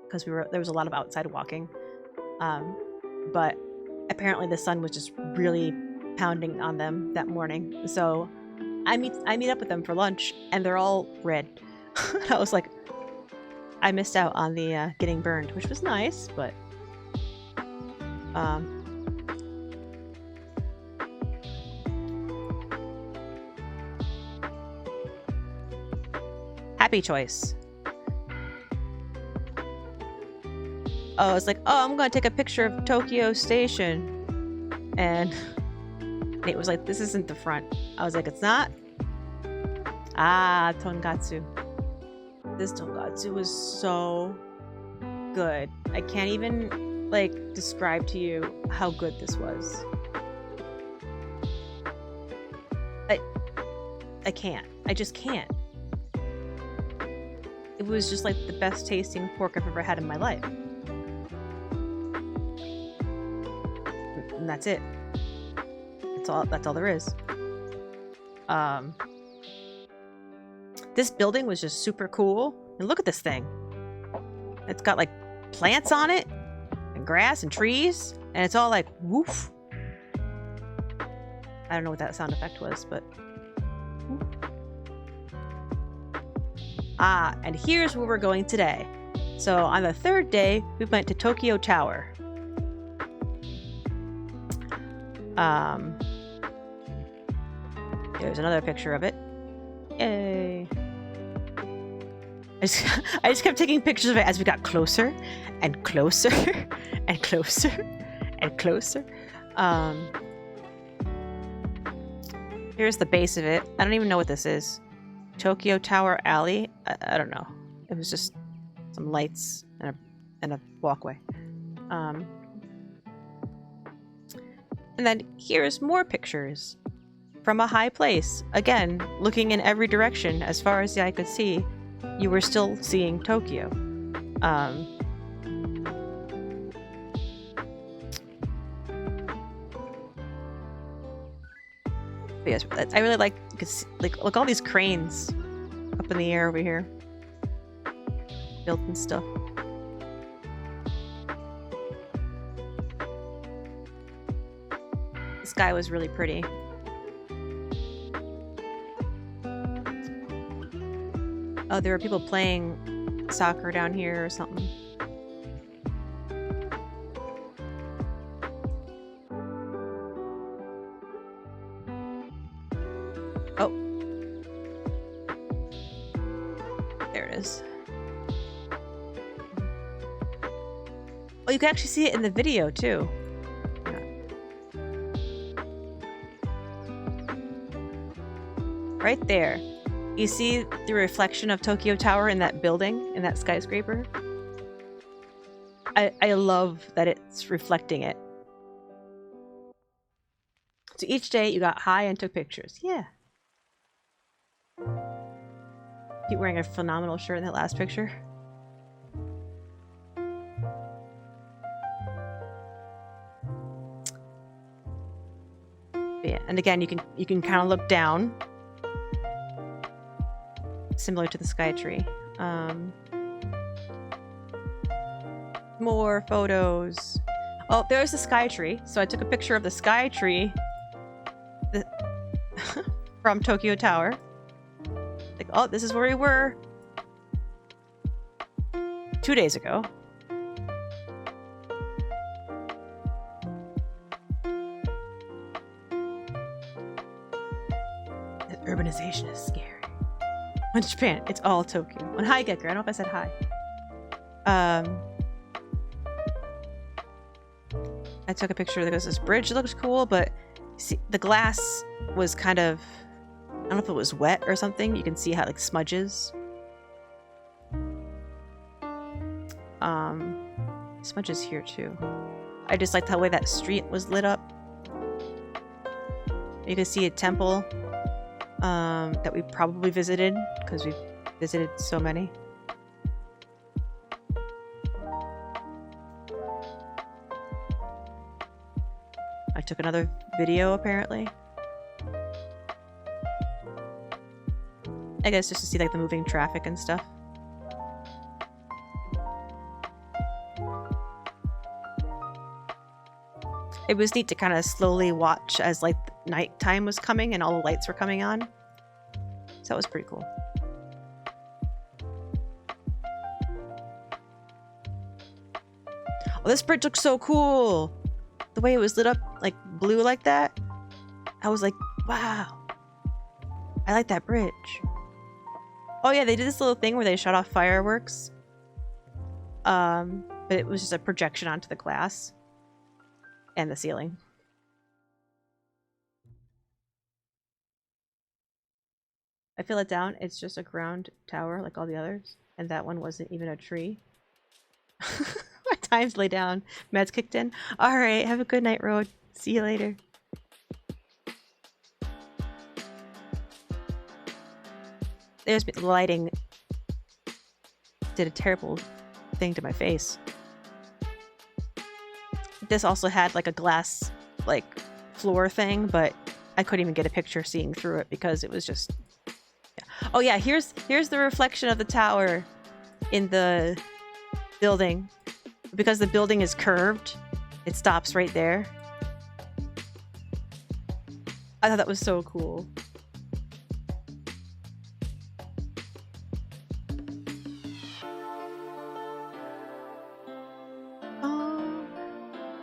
because there was a lot of outside walking. But apparently the sun was just really pounding on them that morning. So I meet up with them for lunch and they're all red. I was like, I missed out on the getting burned, which was nice, but happy choice. Oh, it's like, oh, I'm gonna take a picture of Tokyo Station, and it was like, this isn't the front. I was like, it's not. Ah, Tongatsu. This Tongatsu was so good. I can't even, like, describe to you how good this was. I can't. I just can't. It was just like the best tasting pork I've ever had in my life. And that's it. That's all there is. This building was just super cool. And look at this thing. It's got like plants on it and grass and trees, and it's all like woof. I don't know what that sound effect was, but ah, and here's where we're going today. So on the third day, we went to Tokyo Tower. There's another picture of it. Yay. I just kept taking pictures of it as we got closer and closer and closer and closer. Here's the base of it. I don't even know what this is. Tokyo Tower Alley? I don't know. It was just some lights and a walkway. And then here's more pictures from a high place. Again, looking in every direction as far as the eye could see, you were still seeing Tokyo. But yes, I really like look all these cranes up in the air over here, built and stuff. The sky was really pretty. Oh, there were people playing soccer down here or something. Oh. There it is. Oh, you can actually see it in the video, too. Right there. You see the reflection of Tokyo Tower in that building, in that skyscraper? I love that it's reflecting it. So each day you got high and took pictures. Yeah. Keep wearing a phenomenal shirt in that last picture. Yeah, and again, you can kind of look down. Similar to the sky tree. More photos. Oh, there's the sky tree. So I took a picture of the sky tree from Tokyo Tower. Like, oh, this is where we were 2 days ago. The urbanization is scary. On Japan, it's all Tokyo. And hi, Gekker. I don't know if I said hi. I took a picture. There was this bridge. It looks cool, but see, the glass was kind of, I don't know if it was wet or something. You can see how it like smudges. Smudges here too. I just liked the way that street was lit up. You can see a temple that we probably visited because we've visited so many. I took another video apparently. I guess just to see like the moving traffic and stuff. It was neat to kind of slowly watch as like nighttime was coming and all the lights were coming on. So that was pretty cool. Oh, this bridge looks so cool. The way it was lit up like blue like that. I was like, wow. I like that bridge. Oh yeah, they did this little thing where they shut off fireworks. But it was just a projection onto the glass. And the ceiling. I fill it down, it's just a ground tower like all the others. And that one wasn't even a tree. My time's lay down. Meds kicked in. Alright, have a good night, Road. See you later. There's lighting. Did a terrible thing to my face. This also had like a glass like floor thing, but I couldn't even get a picture seeing through it because it was just... Yeah. Oh yeah, here's the reflection of the tower in the building. Because the building is curved, it stops right there. I thought that was so cool.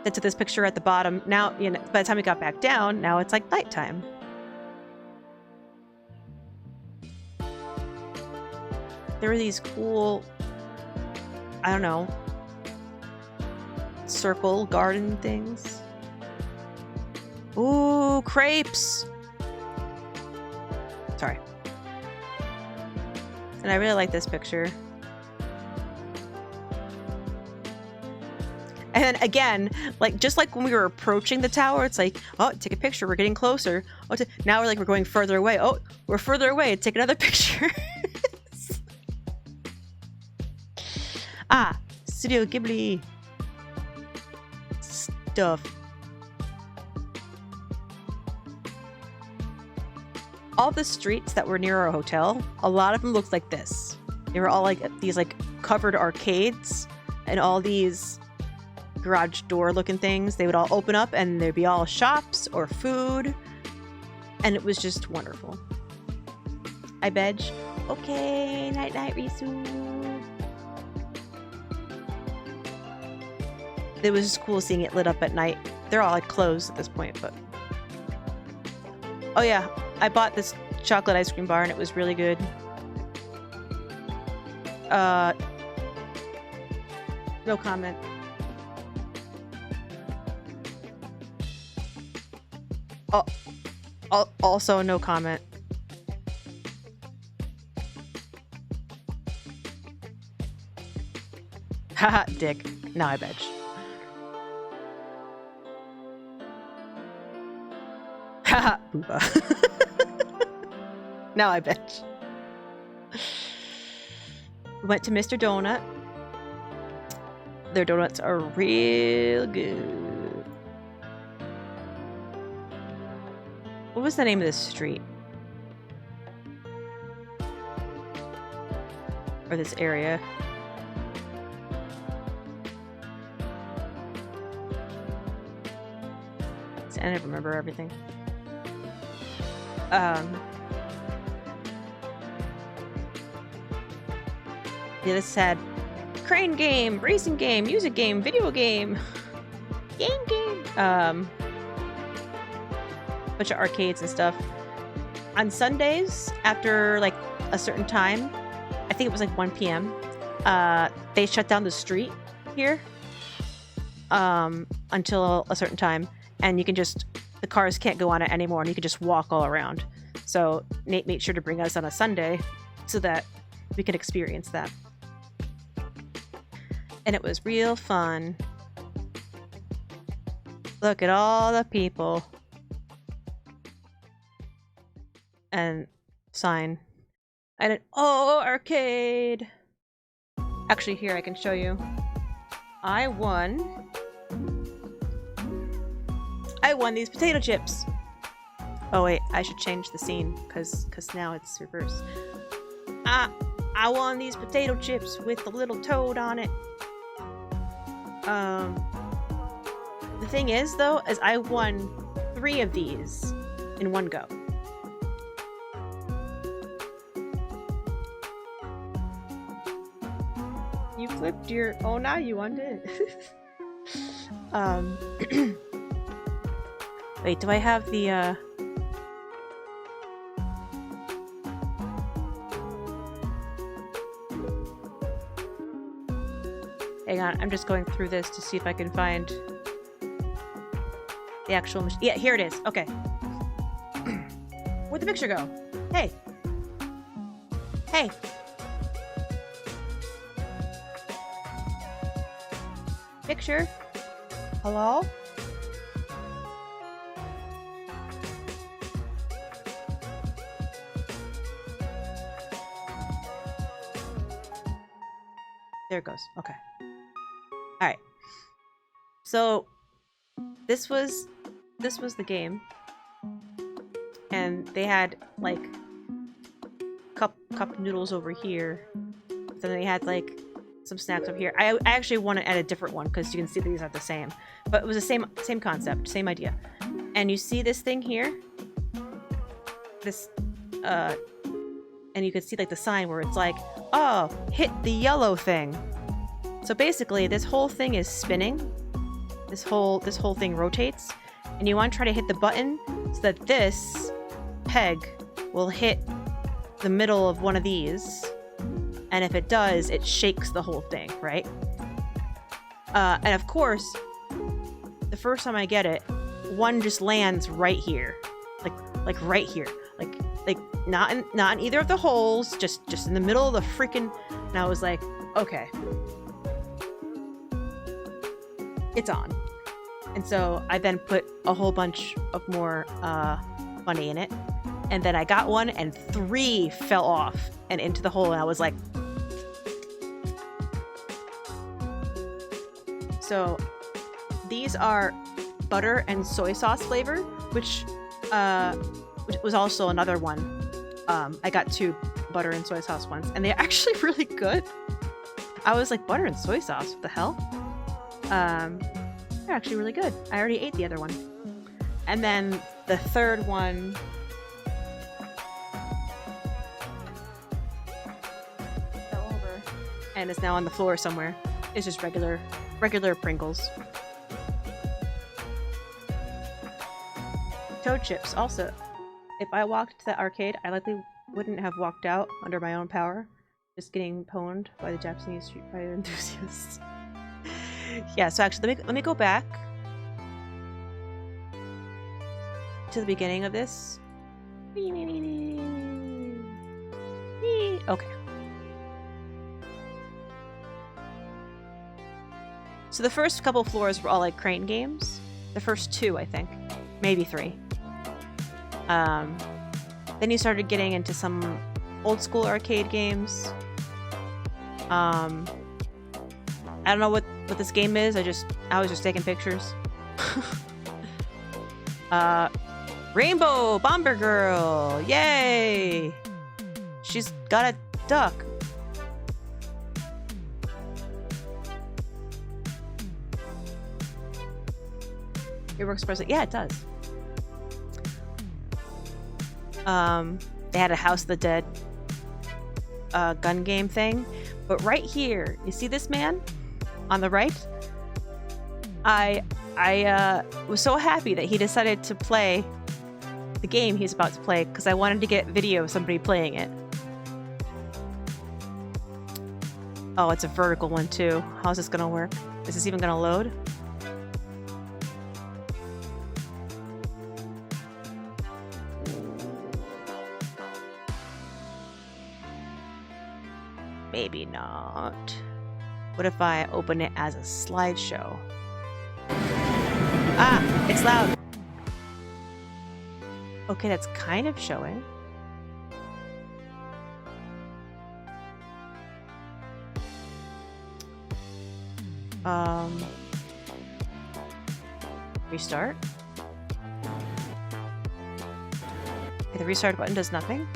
Then took this picture at the bottom. Now, you know, by the time we got back down, now it's like nighttime. There were these cool, I don't know, circle garden things. Ooh, crepes! Sorry. And I really like this picture. And then again, like just like when we were approaching the tower, it's like, oh, take a picture, we're getting closer. Oh, now we're going further away. Oh, we're further away, take another picture. Ah, Studio Ghibli stuff. All the streets that were near our hotel, a lot of them looked like this. They were all like these like covered arcades and all these garage door looking things. They would all open up and there'd be all shops or food, and it was just wonderful. I beg. Okay, night night, Risu. It was just cool seeing it lit up at night. They're all like closed at this point, but oh yeah, I bought this chocolate ice cream bar and it was really good. No comment. Oh, also no comment. Haha, dick. Now I bet. Haha, booba. Now I bet. We went to Mr. Donut. Their donuts are real good. What was the name of this street? Or this area? I never remember everything. Yeah, this had crane game, racing game, music game, video game, game. Bunch of arcades and stuff. On Sundays, after like a certain time, I think it was like 1 p.m. They shut down the street here until a certain time, and you can just, the cars can't go on it anymore, and you can just walk all around. So Nate made sure to bring us on a Sunday so that we could experience that. And it was real fun. Look at all the people. And sign. And oh, arcade. Actually, here I can show you. I won these potato chips. Oh wait, I should change the scene because now it's reversed. I won these potato chips with the little toad on it. The thing is though, is I won 3 of these in one go. You flipped your... Oh, now you won it. Wait, do I have the, Hang on, I'm just going through this to see if I can find the actual... Yeah, here it is. Okay. Where'd the picture go? Hey. Hey. Picture. Hello? There it goes. Okay. All right. So this was the game, and they had like cup noodles over here. Then they had like some snacks over here. I actually want to add a different one because you can see these are the same, but it was the same concept, same idea. And you see this thing here, this and you can see like the sign where it's like, oh, hit the yellow thing. So basically this whole thing is spinning. This whole thing rotates, and you want to try to hit the button so that this peg will hit the middle of one of these, and if it does, it shakes the whole thing, right? And of course, the first time I get it, one just lands right here, like right here, like not in either of the holes, just in the middle of the freaking. And I was like, okay, it's on. And so I then put a whole bunch of more money in it, and then I got one, and 3 fell off and into the hole, and I was like, so these are butter and soy sauce flavor, which was also another one. I got 2 butter and soy sauce ones, and they're actually really good. I was like, butter and soy sauce, what the hell? They're actually really good. I already ate the other one. And then the third one fell over and is now on the floor somewhere. It's just regular Pringles. Toad chips. Also, if I walked to the arcade, I likely wouldn't have walked out under my own power, just getting pwned by the Japanese Street Fighter enthusiasts. Yeah, so actually, let me go back to the beginning of this. Okay. So the first couple floors were all like crane games. The first 2, I think. Maybe 3. Then you started getting into some old school arcade games. I don't know what this game is. I was just taking pictures. Rainbow Bomber Girl! Yay! She's got a duck. It works perfectly. Yeah, it does. They had a House of the Dead gun game thing. But right here, you see this man on the right? I was so happy that he decided to play the game he's about to play because I wanted to get video of somebody playing it. Oh, it's a vertical one too. How's this gonna work? Is this even gonna load? Maybe not. What if I open it as a slideshow? Ah, it's loud. Okay, that's kind of showing. Restart. Okay, the restart button does nothing.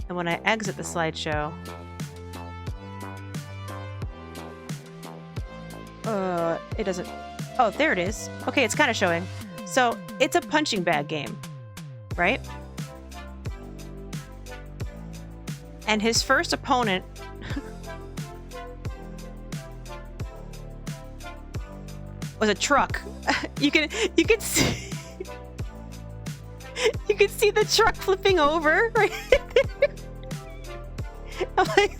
And when I exit the slideshow, it doesn't. Oh, there it is. Okay, it's kind of showing. So it's a punching bag game, right? And his first opponent was a truck. You can see you can see the truck flipping over right there. I'm like,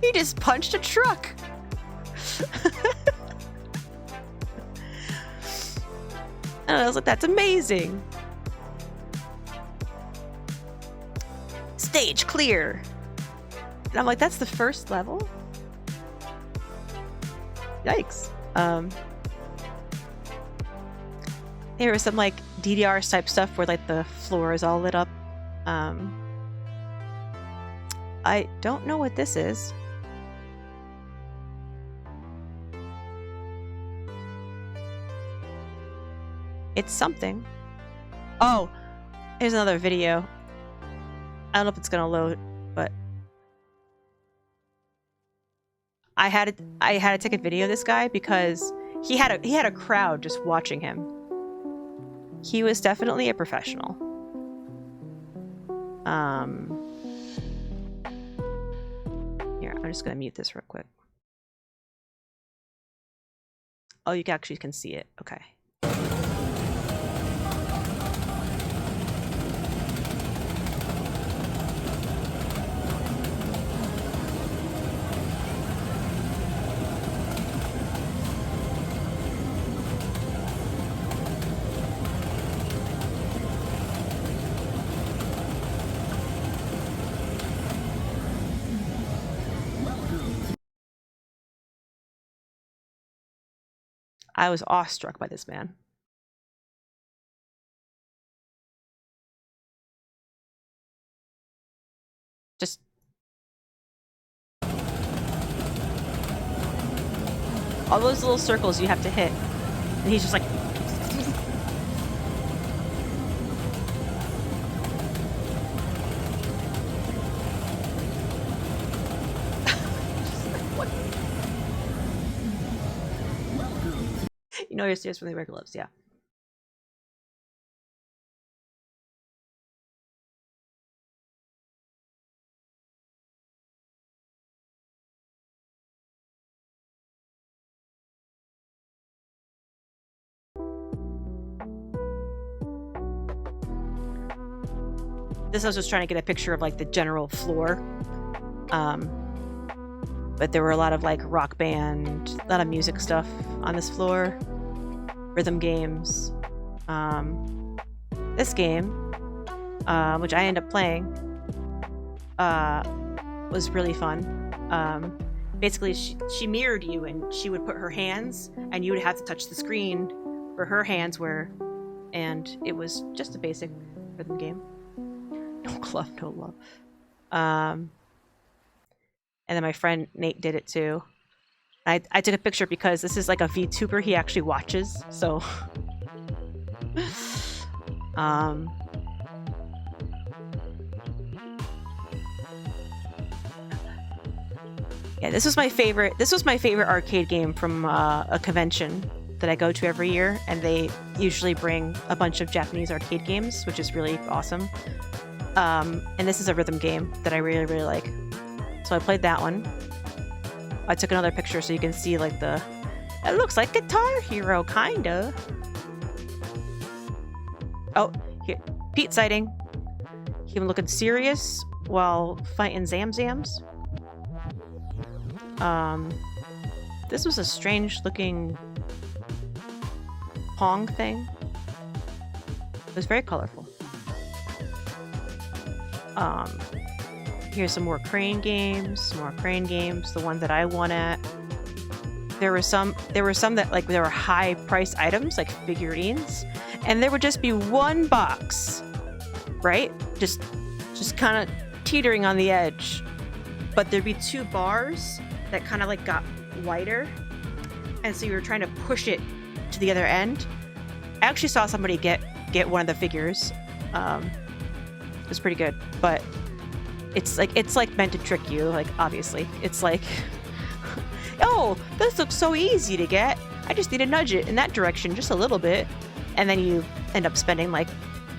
he just punched a truck. And I was like, that's amazing. Stage clear. And I'm like, that's the first level? Yikes. There was some like DDR type stuff where like the floor is all lit up. I don't know what this is. It's something. Oh, here's another video. I don't know if it's gonna load, but I had to take a video of this guy because he had a crowd just watching him. He was definitely a professional. Here, I'm just gonna mute this real quick. Oh, you actually can see it. Okay. I was awestruck by this man. Just all those little circles you have to hit. And he's just like you know you're serious when they wear gloves, yeah. This I was just trying to get a picture of like the general floor. But there were a lot of like rock band, a lot of music stuff on this floor. Rhythm games. This game, which I ended up playing, was really fun. Basically, she mirrored you, and she would put her hands, and you would have to touch the screen where her hands were, and it was just a basic rhythm game. No glove, no love. And then my friend Nate did it too. I took a picture because this is like a VTuber he actually watches, so yeah, this was my favorite arcade game from a convention that I go to every year, and they usually bring a bunch of Japanese arcade games, which is really awesome. And this is a rhythm game that I really, really like. So I played that one. I took another picture so you can see like it looks like Guitar Hero, kinda. Oh, here, Pete sighting. Him looking serious while fighting Zamzams. This was a strange looking Pong thing. It was very colorful. Here's some more crane games, the one that I won at. There were some that like there were high price items like figurines, and there would just be one box, right? Just kind of teetering on the edge. But there'd be two bars that kind of like got wider, and so you were trying to push it to the other end. I actually saw somebody get one of the figures. It was pretty good, but it's like meant to trick you. Like obviously, it's like, oh, this looks so easy to get. I just need to nudge it in that direction just a little bit, and then you end up spending like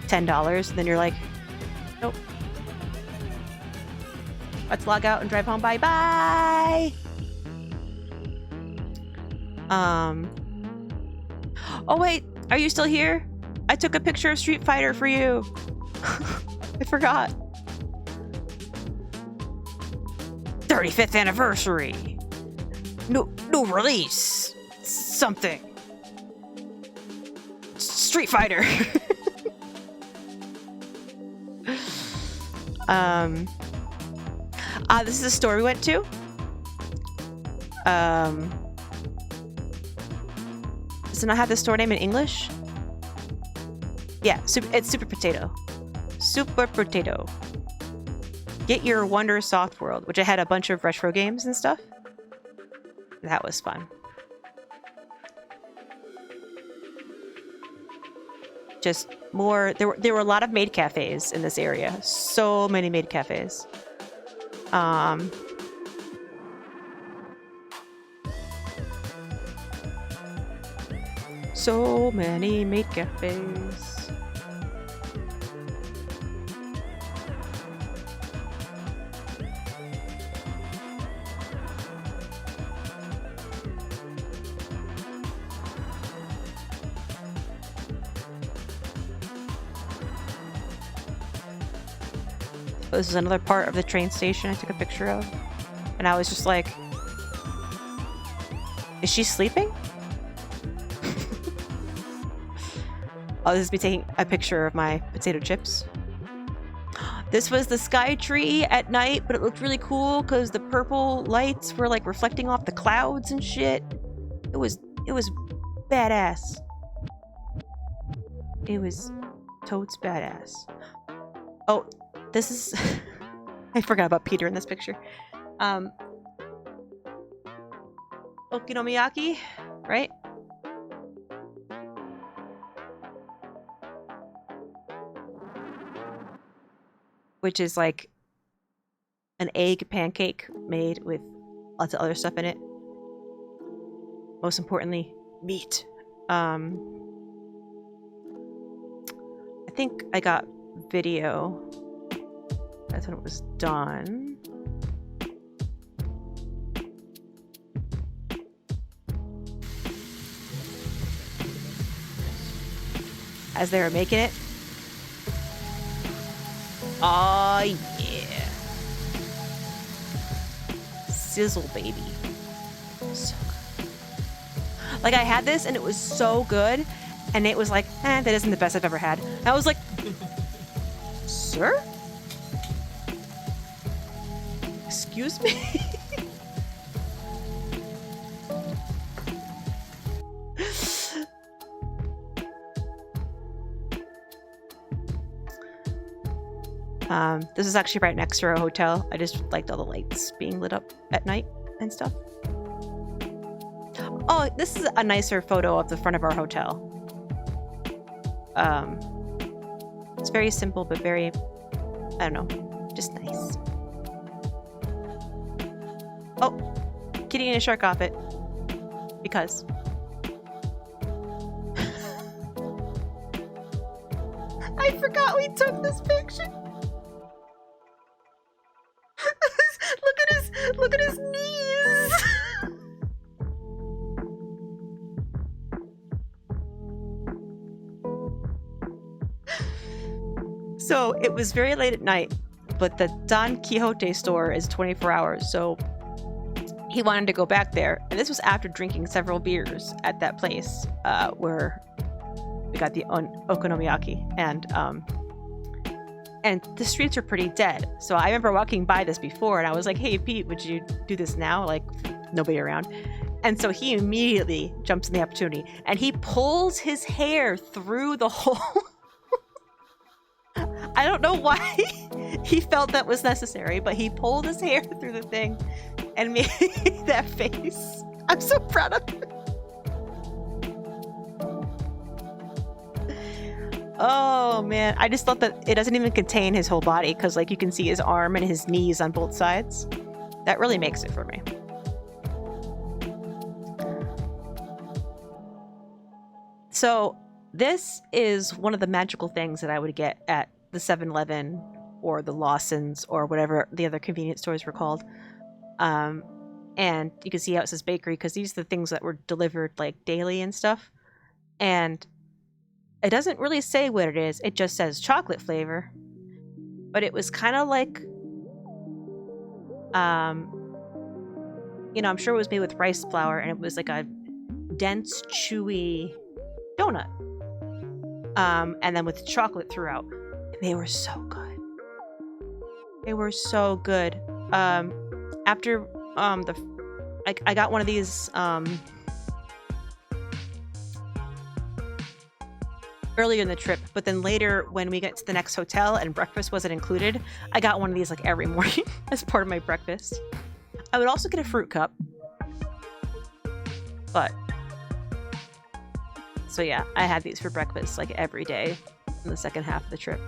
$10, and then you're like, nope. Let's log out and drive home. Bye bye. Oh wait, are you still here? I took a picture of Street Fighter for you. I forgot. 35th anniversary. New release. Something. Street Fighter. This is a store we went to. Does it not have the store name in English? Yeah, it's Super Potato. Super Potato. Get Your Wonder Soft World, which I had a bunch of retro games and stuff. That was fun. Just more. There were a lot of maid cafes in this area. So many maid cafes. So many maid cafes. This is another part of the train station I took a picture of. And I was just like, is she sleeping? Oh, this is me taking a picture of my potato chips. This was the sky tree at night, but it looked really cool because the purple lights were like reflecting off the clouds and shit. It was badass. It was totes badass. Oh, this is I forgot about Peter in this picture. Okonomiyaki, right? Which is like an egg pancake made with lots of other stuff in it. Most importantly, meat. I think I got video. That's when it was done. As they were making it. Oh yeah. Sizzle, baby. So good. Like, I had this and it was so good, and it was like, that isn't the best I've ever had. And I was like, sir? Excuse me? This is actually right next to our hotel. I just liked all the lights being lit up at night and stuff. Oh, this is a nicer photo of the front of our hotel. It's very simple, but very, I don't know, just nice. Oh, Kitty and a shark off it. Because. I forgot we took this picture. Look at his knees. So it was very late at night, but the Don Quixote store is 24 hours, so he wanted to go back there. And this was after drinking several beers at that place where we got the okonomiyaki. And the streets are pretty dead. So I remember walking by this before and I was like, hey, Pete, would you do this now? Like, nobody around. And so he immediately jumps in the opportunity and he pulls his hair through the hole. I don't know why he felt that was necessary, but he pulled his hair through the thing and made that face. I'm so proud of him. Oh man, I just thought that it doesn't even contain his whole body because like you can see his arm and his knees on both sides. That really makes it for me. So this is one of the magical things that I would get at the 7-Eleven or the Lawson's or whatever the other convenience stores were called. And you can see how it says bakery because these are the things that were delivered like daily and stuff. And it doesn't really say what it is. It just says chocolate flavor. But it was kind of like, you know, I'm sure it was made with rice flour and it was like a dense, chewy donut. And then with chocolate throughout. And they were so good. They were so good. After I got one of these earlier in the trip, but then later when we got to the next hotel and breakfast wasn't included, I got one of these like every morning as part of my breakfast. I would also get a fruit cup. But so yeah, I had these for breakfast like every day in the second half of the trip.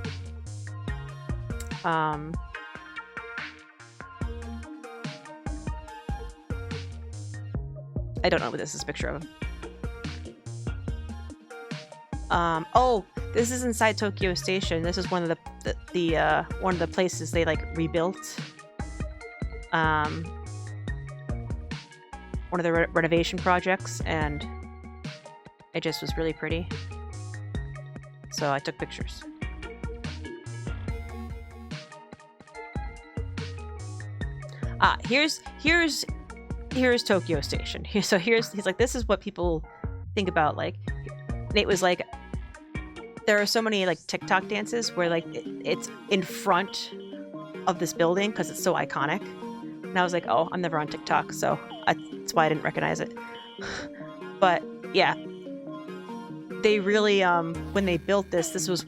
I don't know what this is a picture of. Oh, this is inside Tokyo Station. This is one of the places they like rebuilt. One of the renovation projects, and it just was really pretty. So I took pictures. Here's Tokyo Station. He's like, this is what people think about. Like, Nate was like, there are so many like TikTok dances where like it's in front of this building because it's so iconic. And I was like, oh, I'm never on TikTok, so that's why I didn't recognize it. But yeah, they really when they built this was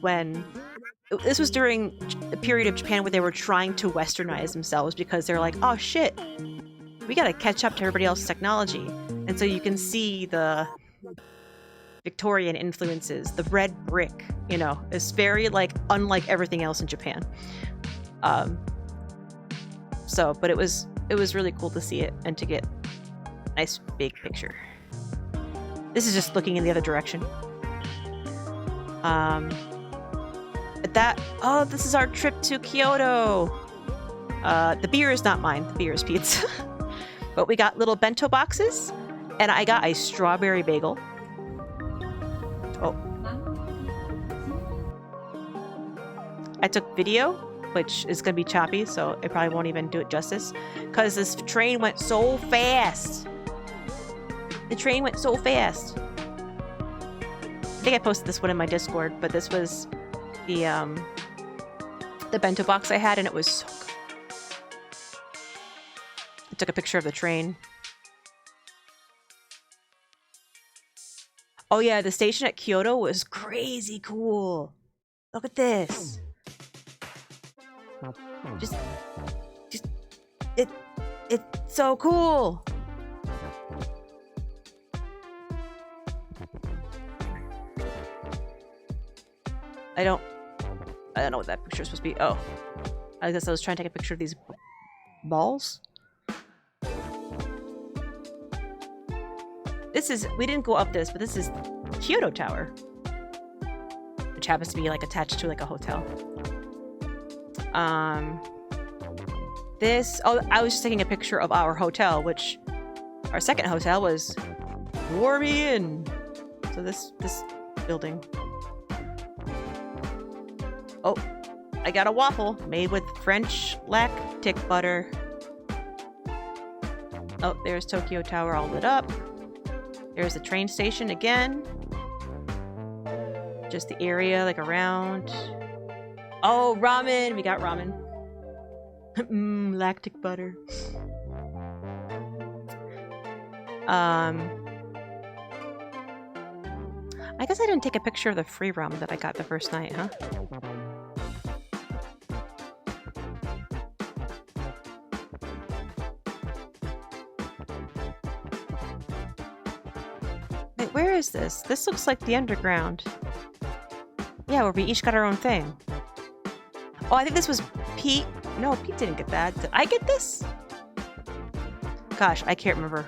during a period of Japan where they were trying to westernize themselves because they're like, oh shit, we gotta catch up to everybody else's technology. And so you can see the Victorian influences. The red brick, you know, is very like unlike everything else in Japan. But it was really cool to see it and to get a nice big picture. This is just looking in the other direction. This is our trip to Kyoto. The beer is not mine. The beer is Pete's. But we got little bento boxes, and I got a strawberry bagel. Oh. I took video, which is going to be choppy, so it probably won't even do it justice, because this train went so fast. The train went so fast. I think I posted this one in my Discord, but this was the bento box I had, and it was so good. I took a picture of the train. Oh yeah, the station at Kyoto was crazy cool. Look at this. It's so cool. I don't know what that picture is supposed to be. Oh, I guess I was trying to take a picture of these balls. We didn't go up this, but this is Kyoto Tower, which happens to be like attached to like a hotel. I was just taking a picture of our hotel, which our second hotel was Warmy Inn. So this building. Oh, I got a waffle made with French lactic butter. Oh, there's Tokyo Tower all lit up. There's the train station again. Just the area, like around. Oh, ramen! We got ramen. Lactic butter. I guess I didn't take a picture of the free ramen that I got the first night, huh? Wait, where is this? This looks like the underground. Yeah, where we each got our own thing. Oh, I think this was Pete. No, Pete didn't get that. Did I get this? Gosh, I can't remember.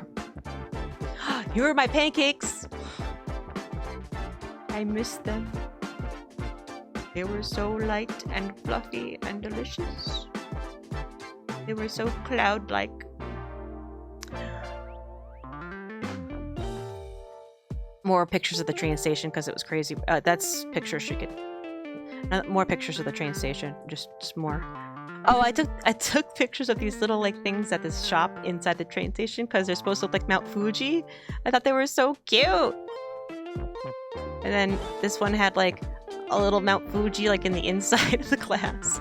You were my pancakes! I missed them. They were so light and fluffy and delicious. They were so cloud-like. More pictures of the train station because it was crazy. That's pictures she could. More pictures of the train station. Just more. Oh, I took pictures of these little like things at this shop inside the train station because they're supposed to look like Mount Fuji. I thought they were so cute. And then this one had like a little Mount Fuji like in the inside of the glass.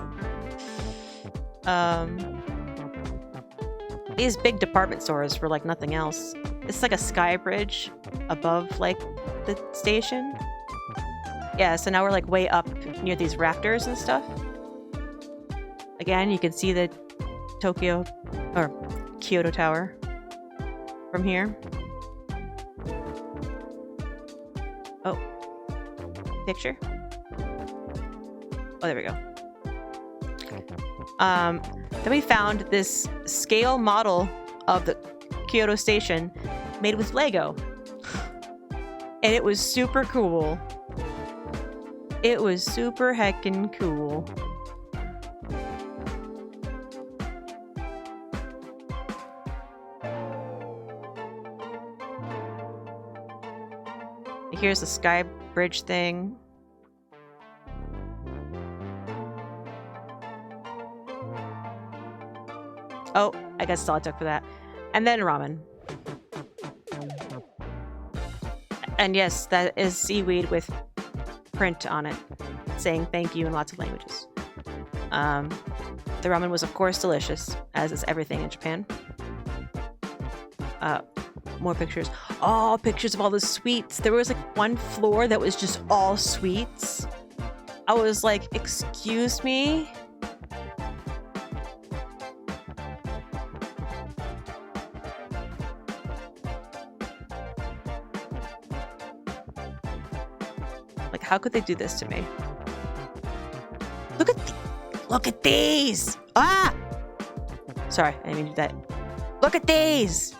These big department stores were like nothing else. It's like a sky bridge above like the station. Yeah, so now we're like way up near these rafters and stuff. Again, you can see the Kyoto Tower from here. Oh, picture. Oh, there we go. Then we found this scale model of the Kyoto Station made with Lego. And it was super cool. It was super heckin' cool. Here's the sky bridge thing. Oh, I guess that's all I took for that. And then ramen. And yes, that is seaweed with print on it, saying thank you in lots of languages. The ramen was, of course, delicious, as is everything in Japan. More pictures. Oh, pictures of all the sweets. There was like one floor that was just all sweets. I was like, excuse me? Like, how could they do this to me? Look at these! Ah! Sorry, I didn't mean to do that. Look at these!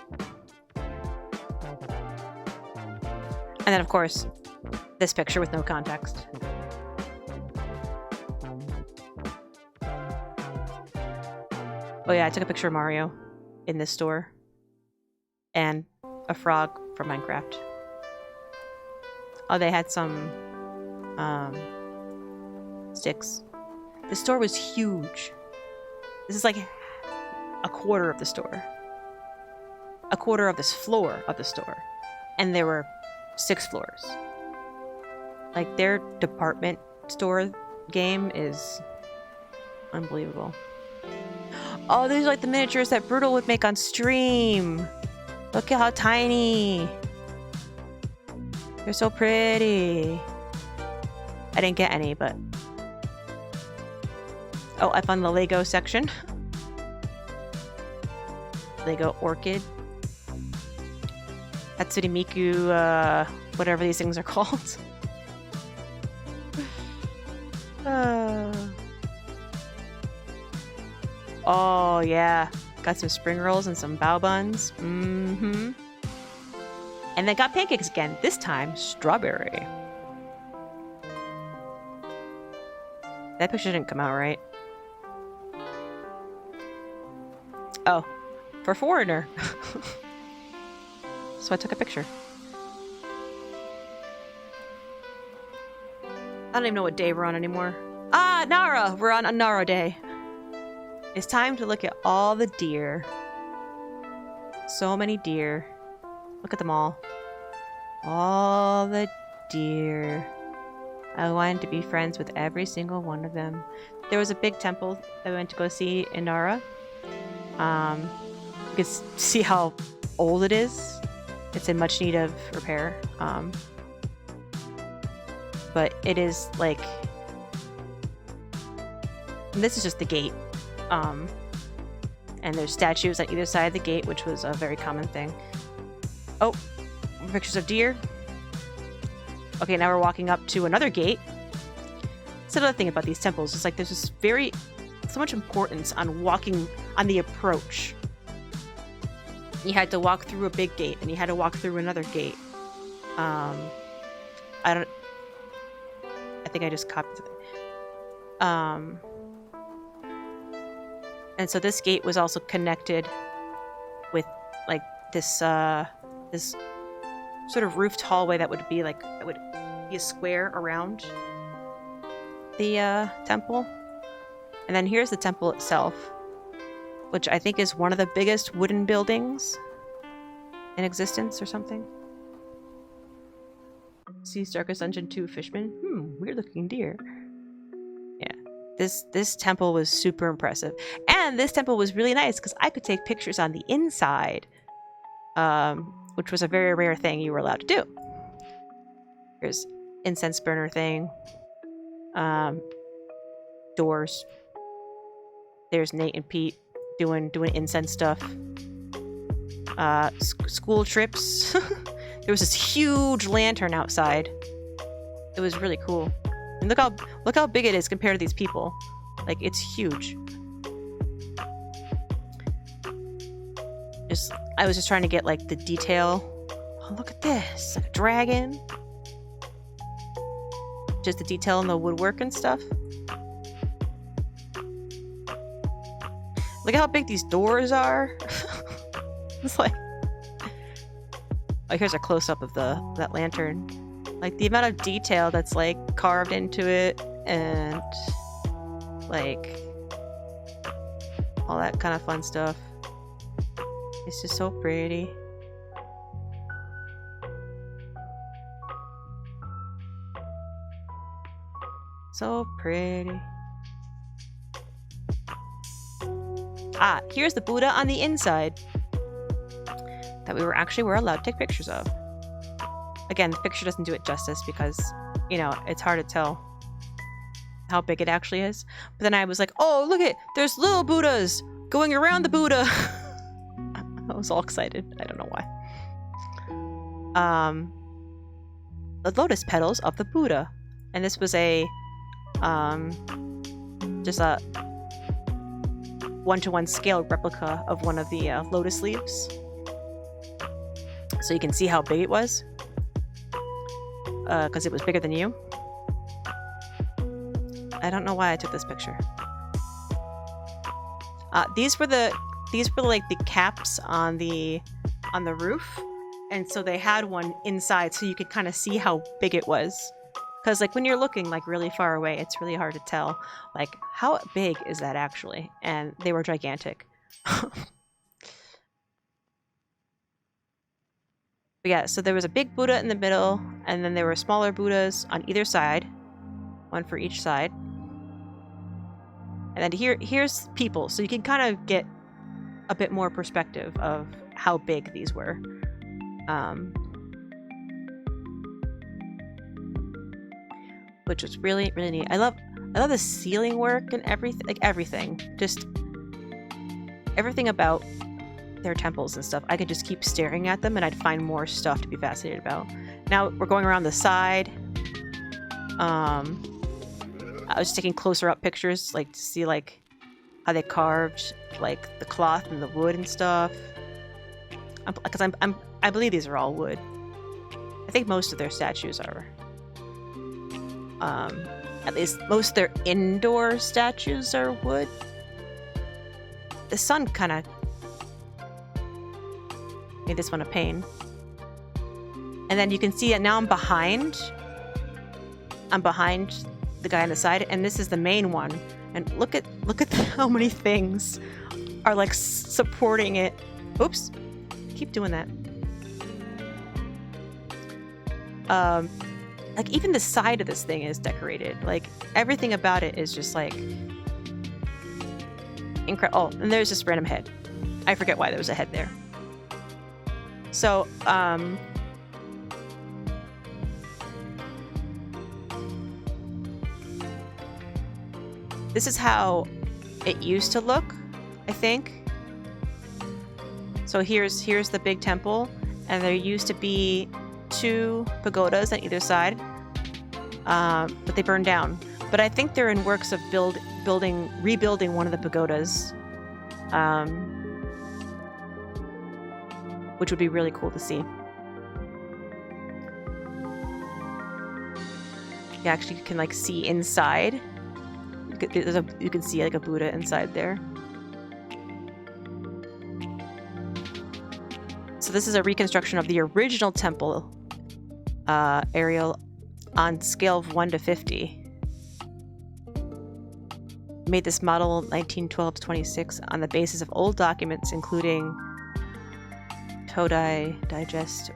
And then, of course, this picture with no context. Oh yeah, I took a picture of Mario in this store. And a frog from Minecraft. Oh, they had some sticks. The store was huge. This is like a quarter of the store. A quarter of this floor of the store. And there were 6 floors. Like, their department store game is unbelievable. Oh, these are like the miniatures that Brutal would make on stream. Look at how tiny. They're so pretty. I didn't get any, but... Oh, I found the Lego section. Lego Orchid. Hatsune Miku, whatever these things are called. Oh, yeah. Got some spring rolls and some bao buns. Mm-hmm. And then got pancakes again. This time, strawberry. That picture didn't come out right. Oh, for foreigner. So I took a picture. I don't even know what day we're on anymore. Ah, Nara! We're on a Nara day. It's time to look at all the deer. So many deer. Look at them all. All the deer. I wanted to be friends with every single one of them. There was a big temple that we went to go see in Nara. You can see how old it is. It's in much need of repair. But it is like... This is just the gate. And there's statues on either side of the gate, which was a very common thing. Oh, pictures of deer. Okay, now we're walking up to another gate. That's another thing about these temples. It's like there's this so much importance on walking on the approach. You had to walk through a big gate, and you had to walk through another gate. I think I just copied it. And so this gate was also connected with like this this sort of roofed hallway that would be a square around the temple. And then here's the temple itself, which I think is one of the biggest wooden buildings in existence or something. Sea's Darkest Dungeon 2 Fishman. Weird looking deer. Yeah. This temple was super impressive. And And this temple was really nice because I could take pictures on the inside, which was a very rare thing you were allowed to do. Here's incense burner thing. Doors. There's Nate and Pete doing incense stuff. School trips. There was this huge lantern outside. It was really cool. And look how big it is compared to these people. Like, it's huge. I was just trying to get like the detail. Oh, look at this, like a dragon. Just the detail in the woodwork and stuff. Look at how big these doors are. It's like, oh, here's a close-up of that lantern. Like the amount of detail that's like carved into it, and like all that kind of fun stuff. It's just so pretty. So pretty. Ah, here's the Buddha on the inside that we were allowed to take pictures of. Again, the picture doesn't do it justice because, you know, it's hard to tell how big it actually is. But then I was like, oh, look it, there's little Buddhas going around the Buddha. I was all excited. I don't know why. The lotus petals of the Buddha. And this was a just a 1-to-1 scale replica of one of the lotus leaves. So you can see how big it was. Because it was bigger than you. I don't know why I took this picture. These were like the caps on the roof, and so they had one inside so you could kind of see how big it was. Because like when you're looking like really far away, it's really hard to tell like how big is that actually, and they were gigantic. But yeah, so there was a big Buddha in the middle, and then there were smaller Buddhas on either side, one for each side. And then here's people, so you can kind of get a bit more perspective of how big these were. Which was really, really neat. I love the ceiling work and everything, like everything. Just everything about their temples and stuff. I could just keep staring at them and I'd find more stuff to be fascinated about. Now we're going around the side. I was just taking closer up pictures, like to see like how they carved like the cloth and the wood and stuff. Because I believe these are all wood. I think most of their statues are. At least most of their indoor statues are wood. The sun kind of made this one a pain. And then you can see that now I'm behind the guy on the side, and this is the main one. And look at how many things are like supporting it. Oops, keep doing that. Like even the side of this thing is decorated. Like everything about it is just like incredible. Oh, and there's this random head. I forget why there was a head there. So, this is how it used to look, I think. So here's the big temple, and there used to be 2 pagodas on either side, but they burned down. But I think they're in works of rebuilding one of the pagodas, which would be really cool to see. You actually can like see inside. You can see like a Buddha inside there. So this is a reconstruction of the original temple aerial on scale of 1 to 50. Made this model 1912 to 26 on the basis of old documents, including Todai Digest.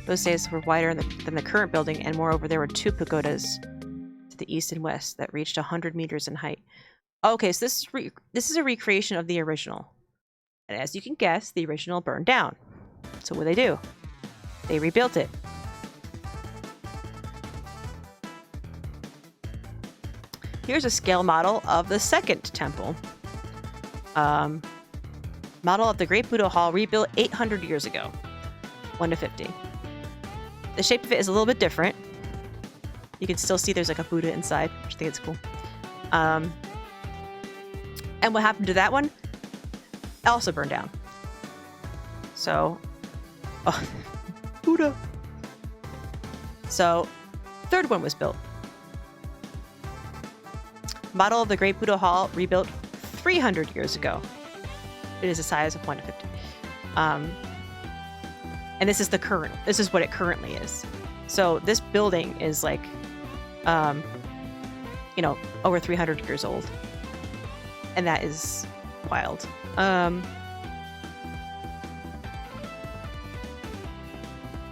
Those days were wider than the current building, and moreover, there were 2 pagodas to the east and west that reached 100 meters in height. Okay, so this is a recreation of the original. And as you can guess, the original burned down. So what do? They rebuilt it. Here's a scale model of the second temple. Model of the Great Buddha Hall rebuilt 800 years ago. 1:50. The shape of it is a little bit different. You can still see there's like a Buddha inside, which I think is cool. And what happened to that one? It also burned down. So, Buddha. So, third one was built. Model of the Great Buddha Hall rebuilt 300 years ago. It is a size of 1:50. And this is what it currently is. So this building is like, over 300 years old. And that is wild. And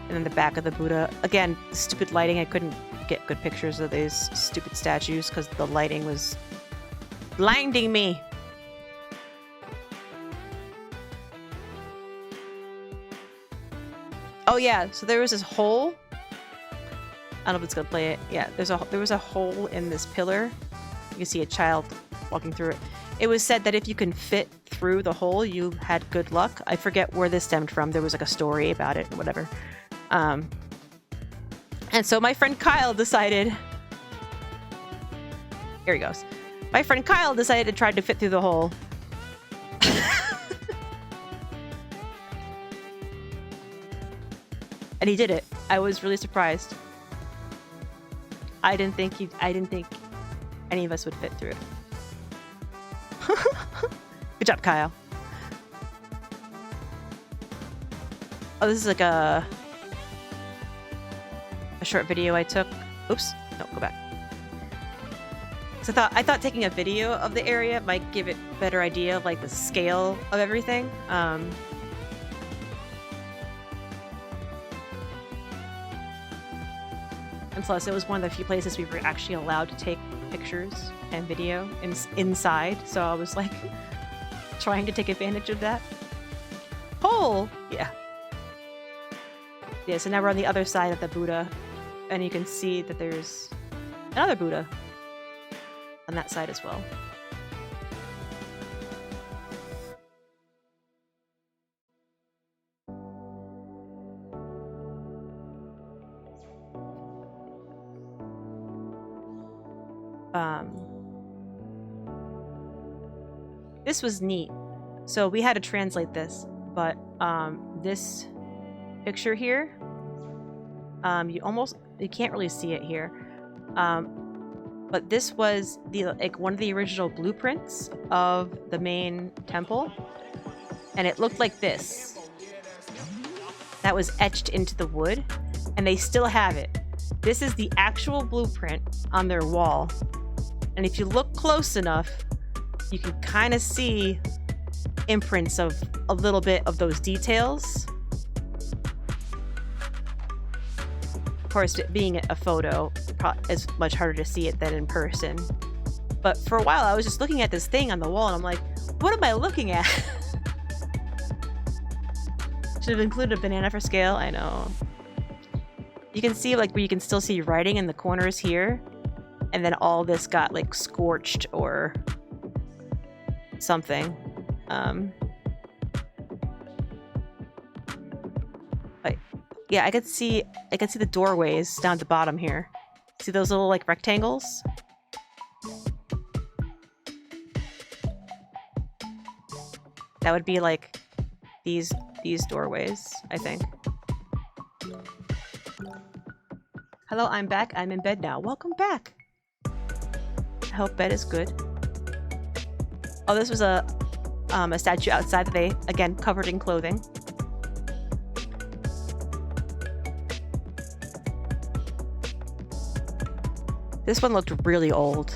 then the back of the Buddha. Again, stupid lighting. I couldn't get good pictures of these stupid statues because the lighting was blinding me. Oh yeah, so there was this hole. I don't know if it's gonna play it. Yeah, there was a hole in this pillar. You can see a child walking through it. It was said that if you can fit through the hole, you had good luck. I forget where this stemmed from. There was like a story about it or whatever. And so my friend Kyle decided... Here he goes. My friend Kyle decided to try to fit through the hole. And he did it. I was really surprised. I didn't think any of us would fit through it. Good job, Kyle. Oh, this is like a short video I took. Oops. No, go back. So I thought taking a video of the area might give it a better idea of like the scale of everything. And plus, it was one of the few places we were actually allowed to take pictures and video inside. So I was like trying to take advantage of that. Hole! Yeah. Yeah, so now we're on the other side of the Buddha. And you can see that there's another Buddha on that side as well. This was neat. So we had to translate this, but this picture here, you can't really see it here. But this was one of the original blueprints of the main temple, and it looked like this. That was etched into the wood, and they still have it. This is the actual blueprint on their wall, and if you look close enough, you can kind of see imprints of a little bit of those details. Of course, being a photo is much harder to see it than in person. But for a while, I was just looking at this thing on the wall, and I'm like, what am I looking at? Should have included a banana for scale. I know. You can see like where you can still see writing in the corners here, and then all this got like scorched or something. Yeah, I could see the doorways down at the bottom here. See those little like rectangles? That would be like these doorways, I think. Hello, I'm back. I'm in bed now. Welcome back. I hope bed is good. Oh, this was a statue outside that they, again, covered in clothing. This one looked really old.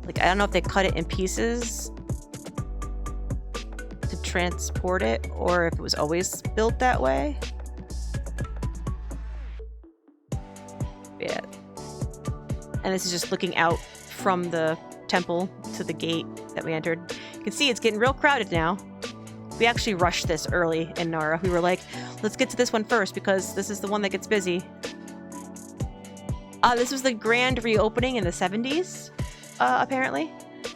Like, I don't know if they cut it in pieces to transport it, or if it was always built that way. And this is just looking out from the temple to the gate that we entered. You can see it's getting real crowded now. We actually rushed this early in Nara. We were like, let's get to this one first because this is the one that gets busy. This was the grand reopening in the 70s, apparently.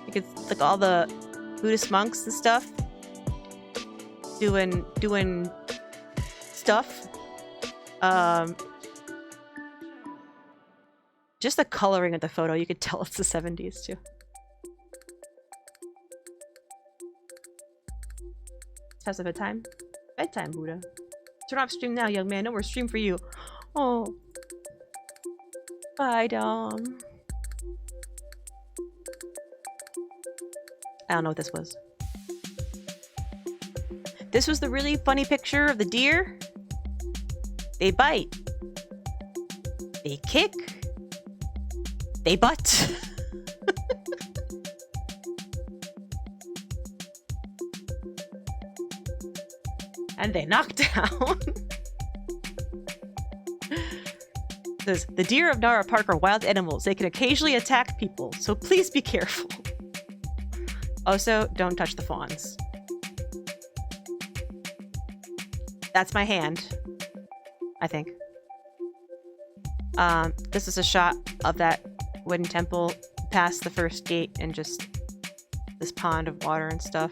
You could like all the Buddhist monks and stuff doing stuff. Just the coloring of the photo, you could tell it's the 70s too. Have a bedtime? Bedtime, Buddha. Turn off stream now, young man. No more stream for you. Oh. Bye, Dom. I don't know what this was. This was the really funny picture of the deer. They bite. They kick. They butt. And they knock down. The deer of Nara Park are wild animals. They can occasionally attack people, so please be careful. Also, don't touch the fawns. That's my hand, I think. This is a shot of that wooden temple past the first gate and just this pond of water and stuff.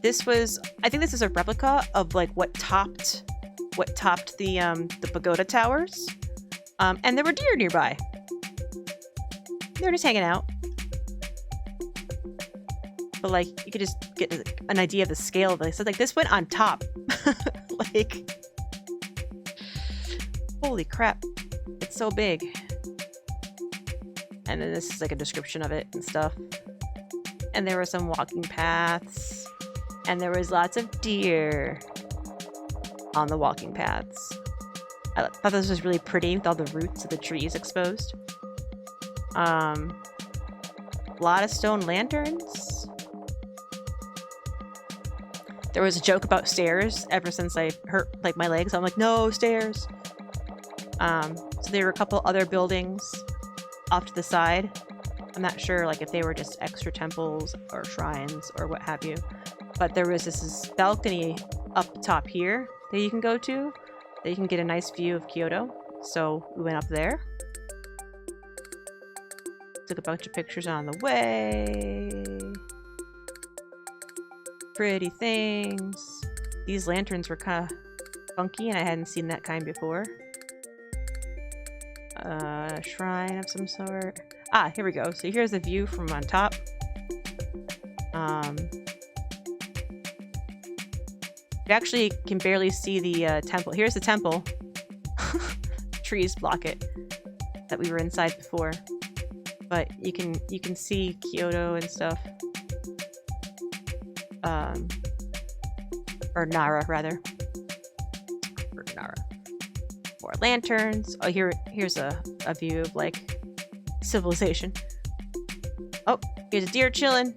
This was, I think this is a replica of like what topped the pagoda towers. And there were deer nearby. They were just hanging out. But like you could just get an idea of the scale of this. So like this went on top. Like holy crap. It's so big. And then this is like a description of it and stuff. And there were some walking paths. And there was lots of deer on the walking paths. I thought this was really pretty with all the roots of the trees exposed. A lot of stone lanterns. There was a joke about stairs ever since I hurt like my legs. I'm like, no stairs. So there were a couple other buildings off to the side. I'm not sure like if they were just extra temples or shrines or what have you. But there was this balcony up top here that you can go to, that you can get a nice view of Kyoto. So we went up there. Took a bunch of pictures on the way. Pretty things. These lanterns were kind of funky and I hadn't seen that kind before. A shrine of some sort. Ah, here we go. So here's the view from on top. You actually can barely see the temple. Here's the temple. Trees block it. That we were inside before. But you can see Kyoto and stuff. Or Nara, rather. Or Nara. More lanterns. Oh, here's a view of, like, civilization. Oh, here's a deer chilling.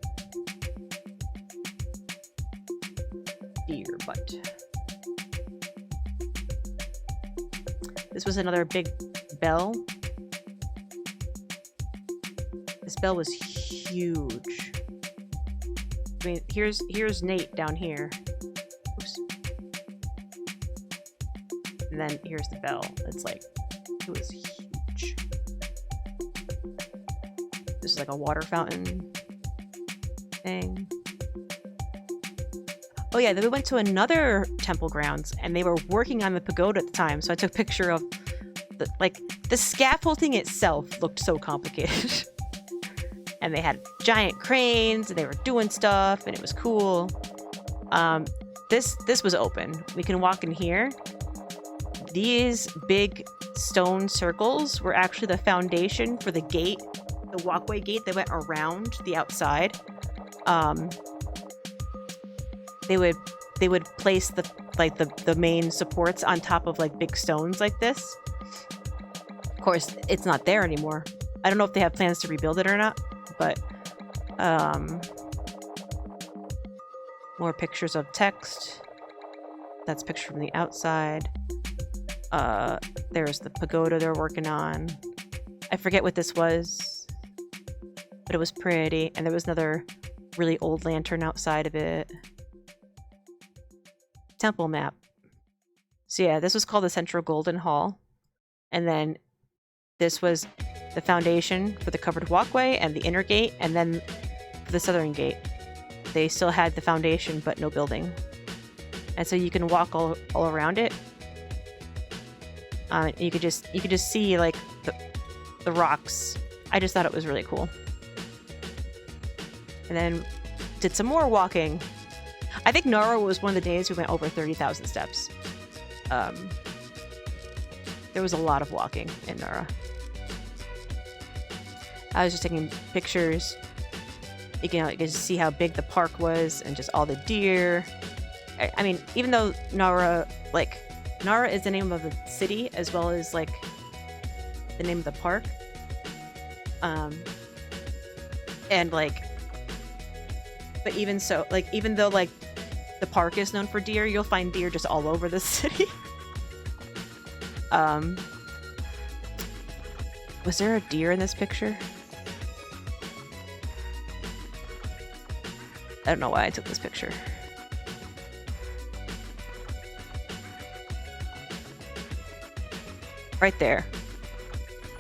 Deer butt. This was another big bell. This bell was huge. I mean, here's Nate down here. Oops. And then here's the bell. It's like, it was huge. This is like a water fountain thing. Oh yeah, then we went to another temple grounds and they were working on the pagoda at the time. So I took a picture of the scaffolding itself looked so complicated. And they had giant cranes and they were doing stuff and it was cool. This was open. We can walk in here. These big stone circles were actually the foundation for the gate, the walkway gate that went around the outside. They would place the main supports on top of like big stones like this. Of course, it's not there anymore. I don't know if they have plans to rebuild it or not, but more pictures of text. That's a picture from the outside. There's the pagoda they're working on. I forget what this was, but it was pretty. And there was another really old lantern outside of it. Temple map. So yeah, this was called the Central Golden Hall. And then this was the foundation for the covered walkway and the inner gate, and then for the southern gate. They still had the foundation, but no building. And so you can walk all around it. You could just see like the rocks. I just thought it was really cool. And then did some more walking. I think Nara was one of the days we went over 30,000 steps. There was a lot of walking in Nara. I was just taking pictures. You can see how big the park was and just all the deer. I mean, even though Nara is the name of the city as well as like the name of the park. And like, but even so, like, even though like the park is known for deer, you'll find deer just all over the city. Was there a deer in this picture? I don't know why I took this picture. Right there.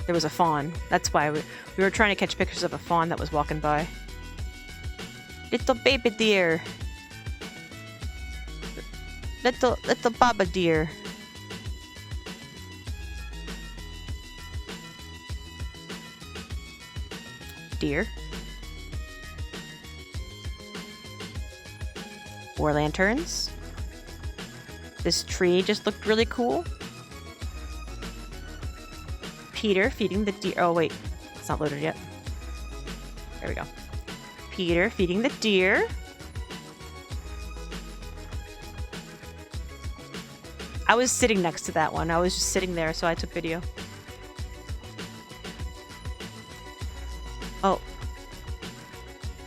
There was a fawn. That's why we were trying to catch pictures of a fawn that was walking by. Little baby deer. Little baba deer. Deer. 4 lanterns. This tree just looked really cool. Peter feeding the deer. Oh wait, it's not loaded yet. There we go. Peter feeding the deer. I was sitting next to that one. I was just sitting there, so I took video. Oh.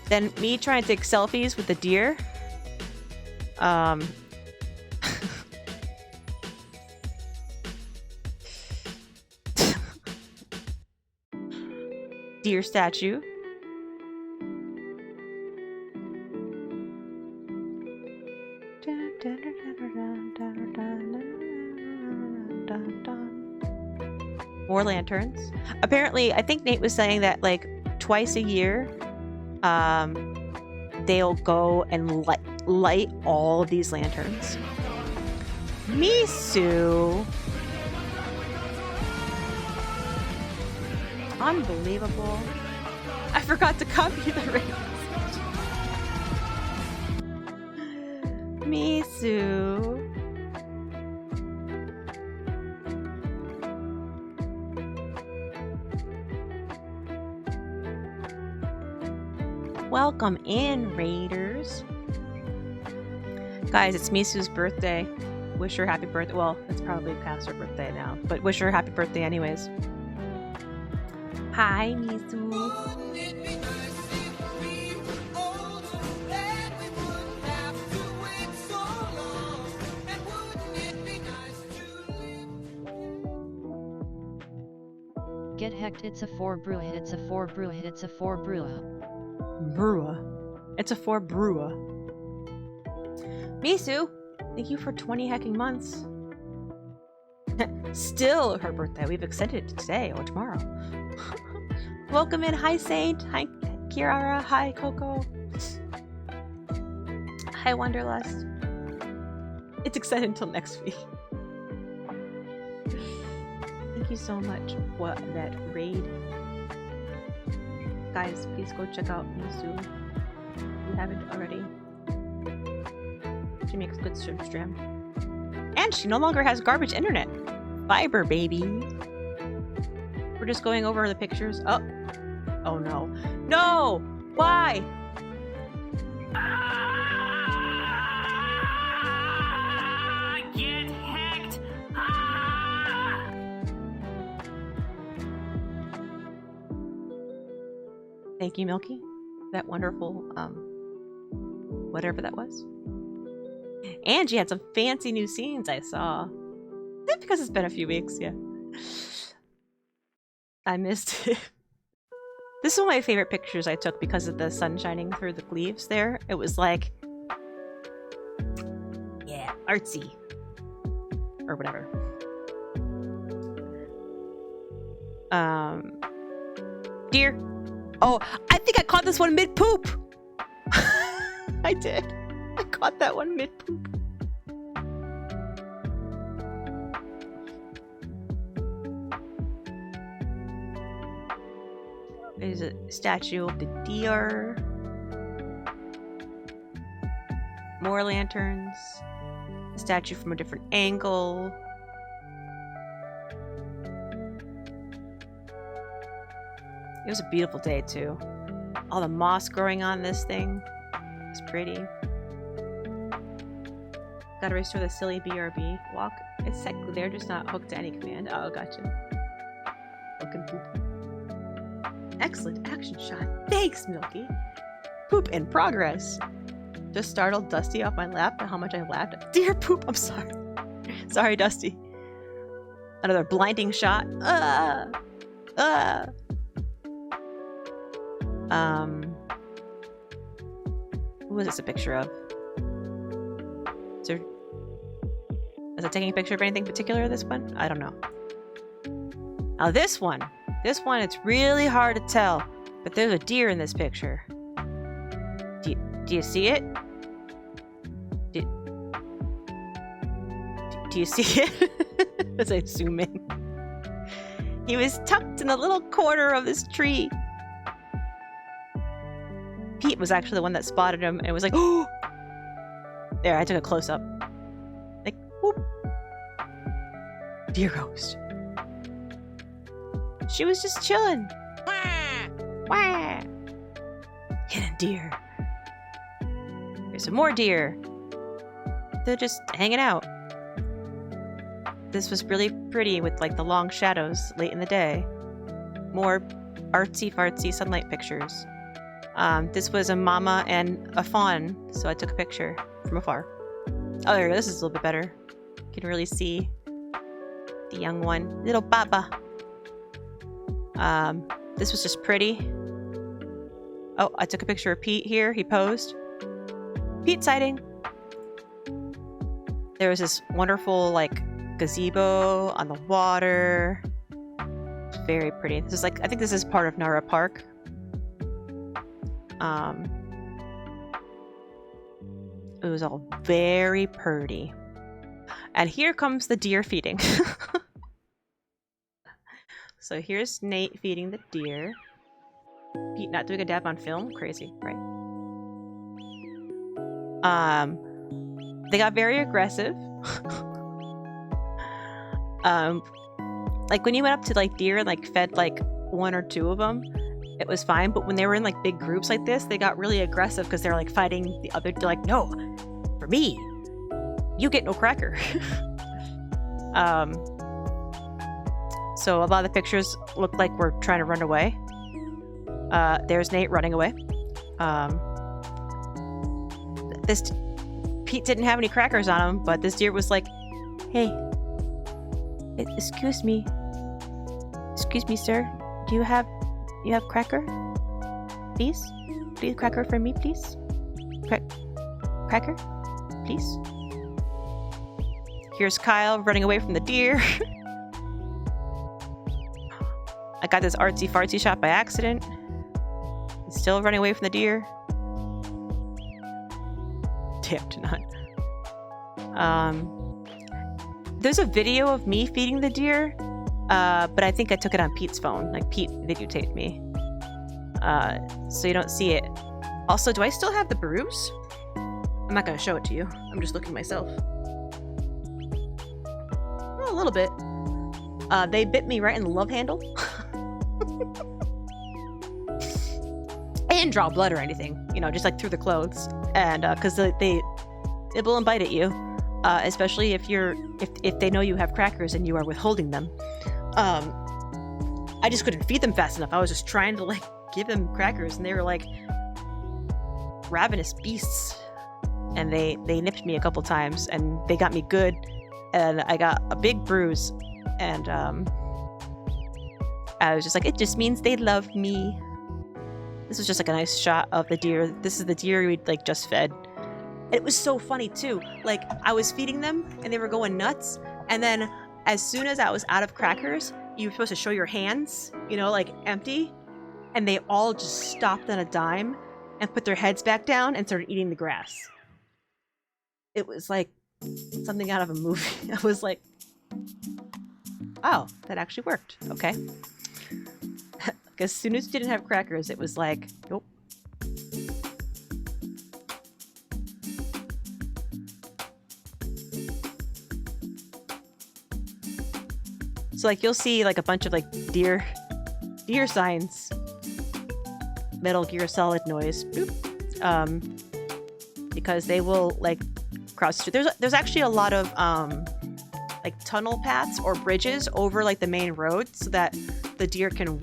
Then me trying to take selfies with the deer. Deer statue. More lanterns. Apparently, I think Nate was saying that like twice a year, they'll go and light all of these lanterns. Misu. Unbelievable. I forgot to copy the ring. Misu. Welcome in, Raiders. Guys, it's Misu's birthday. Wish her happy birthday. Well, it's probably past her birthday now, but wish her happy birthday anyways. Hi, Misu. Get hecked, it's a 4 brew, it's a 4 brew, it's a 4 brew. Brewer. It's a 4 brewer. Misu, thank you for 20 hecking months. Still her birthday. We've extended it to today or tomorrow. Welcome in. Hi, Saint. Hi, Kiara. Hi, Coco. Hi, Wanderlust. It's extended until next week. Thank you so much for that raid. Guys, please go check out Misu if you haven't already. She makes good stream. And she no longer has garbage internet. Fiber, baby. We're just going over the pictures. Oh. Oh no. No! Why? Get hacked! Thank you, Milky. That wonderful, whatever that was. And she had some fancy new scenes I saw. Because it's been a few weeks, yeah. I missed it. This is one of my favorite pictures I took because of the sun shining through the leaves there. It was like, yeah, artsy. Or whatever. Deer. Oh, I think I caught this one mid-poop. I did. I caught that one mid-poop. There's a statue of the deer. More lanterns. A statue from a different angle. It was a beautiful day too. All the moss growing on this thing. It's pretty. Gotta restore the silly BRB. Walk. It's technically there, just not hooked to any command. Oh, gotcha. Fucking poop. Excellent action shot. Thanks, Milky. Poop in progress. Just startled Dusty off my lap at how much I laughed. Dear poop, I'm sorry. Sorry, Dusty. Another blinding shot. Who was this a picture of? Is it taking a picture of anything particular, this one? I don't know. Now this one, it's really hard to tell, but there's a deer in this picture. Do you see it? Do you see it? As I zoom in. He was tucked in the little corner of this tree. Pete was actually the one that spotted him and was like, oh! There, I took a close-up. Like, whoop. Deer ghost. She was just chilling. Wah! Wah! Hidden deer. There's some more deer. They're just hanging out. This was really pretty with like the long shadows late in the day. More artsy-fartsy sunlight pictures. This was a mama and a fawn, so I took a picture from afar. Oh, there we go. This is a little bit better. You can really see the young one. Little Baba. This was just pretty. Oh, I took a picture of Pete here. He posed. Pete sighting. There was this wonderful, like, gazebo on the water. It's very pretty. This is like, I think this is part of Nara Park. It was all very pretty. And here comes the deer feeding. So here's Nate feeding the deer. Pete not doing a dab on film? Crazy, right? They got very aggressive. Like when you went up to like deer and like fed like one or two of them, it was fine. But when they were in like big groups like this, they got really aggressive because they're like fighting the other. They're like, no, for me, you get no cracker. So a lot of the pictures look like we're trying to run away. There's Nate running away. This Pete didn't have any crackers on him, but this deer was like, hey, excuse me, sir, do you have cracker? Please cracker for me, please. Cracker, please. Here's Kyle running away from the deer. I got this artsy fartsy shot by accident. He's still running away from the deer. Damn to not. There's a video of me feeding the deer, but I think I took it on Pete's phone. Like Pete videotaped me. So you don't see it. Also, do I still have the bruise? I'm not gonna show it to you. I'm just looking myself. Oh, a little bit. They bit me right in the love handle. I didn't draw blood or anything, you know, just like through the clothes. And because they will bite at you, especially if they know you have crackers and you are withholding them. I just couldn't feed them fast enough. I was just trying to like give them crackers, and they were like ravenous beasts. And they nipped me a couple times, and they got me good, and I got a big bruise, and I was just like, it just means they love me. This was just like a nice shot of the deer. This is the deer we like just fed. It was so funny too. Like I was feeding them and they were going nuts. And then as soon as I was out of crackers, you were supposed to show your hands, you know, like empty. And they all just stopped on a dime and put their heads back down and started eating the grass. It was like something out of a movie. I was like, oh, that actually worked. Okay. As soon as you didn't have crackers, it was like, nope. So like you'll see like a bunch of like deer signs. Metal Gear Solid noise. Boop. Because they will like cross. There's actually a lot of like tunnel paths or bridges over like the main road so that the deer can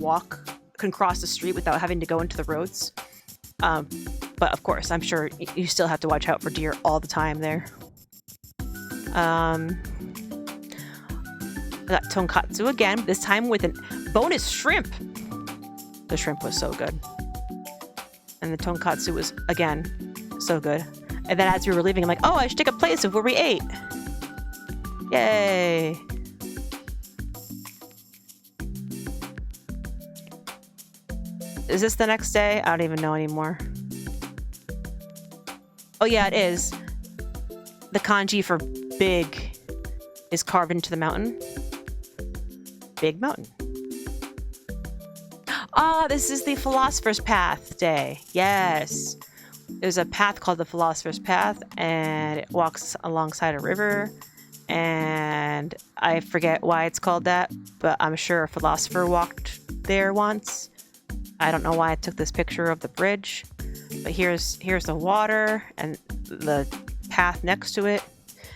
cross the street without having to go into the roads. But of course, I'm sure you still have to watch out for deer all the time there. I got tonkatsu again, this time with a bonus shrimp. The shrimp was so good. And the tonkatsu was, again, so good. And then as we were leaving, I'm like, oh, I should take a place of where we ate. Yay. Is this the next day? I don't even know anymore. Oh yeah, it is. The kanji for big is carved into the mountain. Big mountain. Ah, this is the Philosopher's Path day. Yes. There's a path called the Philosopher's Path, and it walks alongside a river. And I forget why it's called that, but I'm sure a philosopher walked there once. I don't know why I took this picture of the bridge, but here's the water and the path next to it.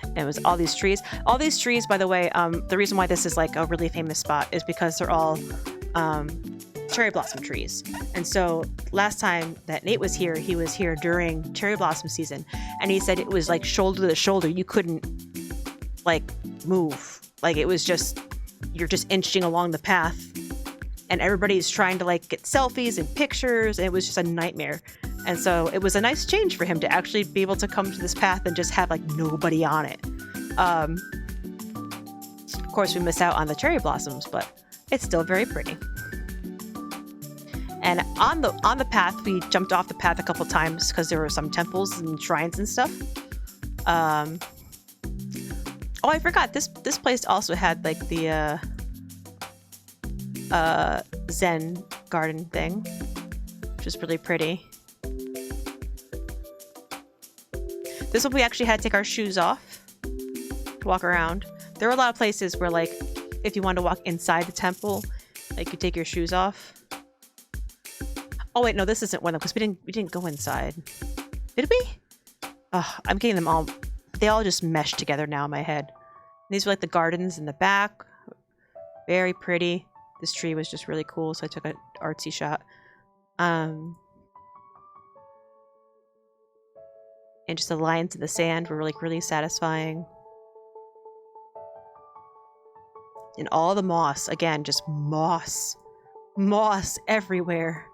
And it was all these trees. All these trees, by the way, the reason why this is like a really famous spot is because they're all cherry blossom trees. And so last time that Nate was here, he was here during cherry blossom season. And he said it was like shoulder to shoulder. You couldn't like move. Like it was just, you're just inching along the path. And everybody's trying to like get selfies and pictures. And it was just a nightmare. And so it was a nice change for him to actually be able to come to this path and just have like nobody on it. Of course, we miss out on the cherry blossoms, but it's still very pretty. And on the path, we jumped off the path a couple times because there were some temples and shrines and stuff. Oh, I forgot. This place also had like the Zen garden thing, which is really pretty. This one we actually had to take our shoes off to walk around. There were a lot of places where like if you wanted to walk inside the temple, like you take your shoes off. Oh wait, no, this isn't one of them because we didn't go inside. Did we? Oh, I'm getting them all. They all just meshed together now in my head. These were like the gardens in the back. Very pretty. This tree was just really cool, so I took an artsy shot. And just the lines in the sand were like really satisfying. And all the moss, again, just moss. Moss everywhere.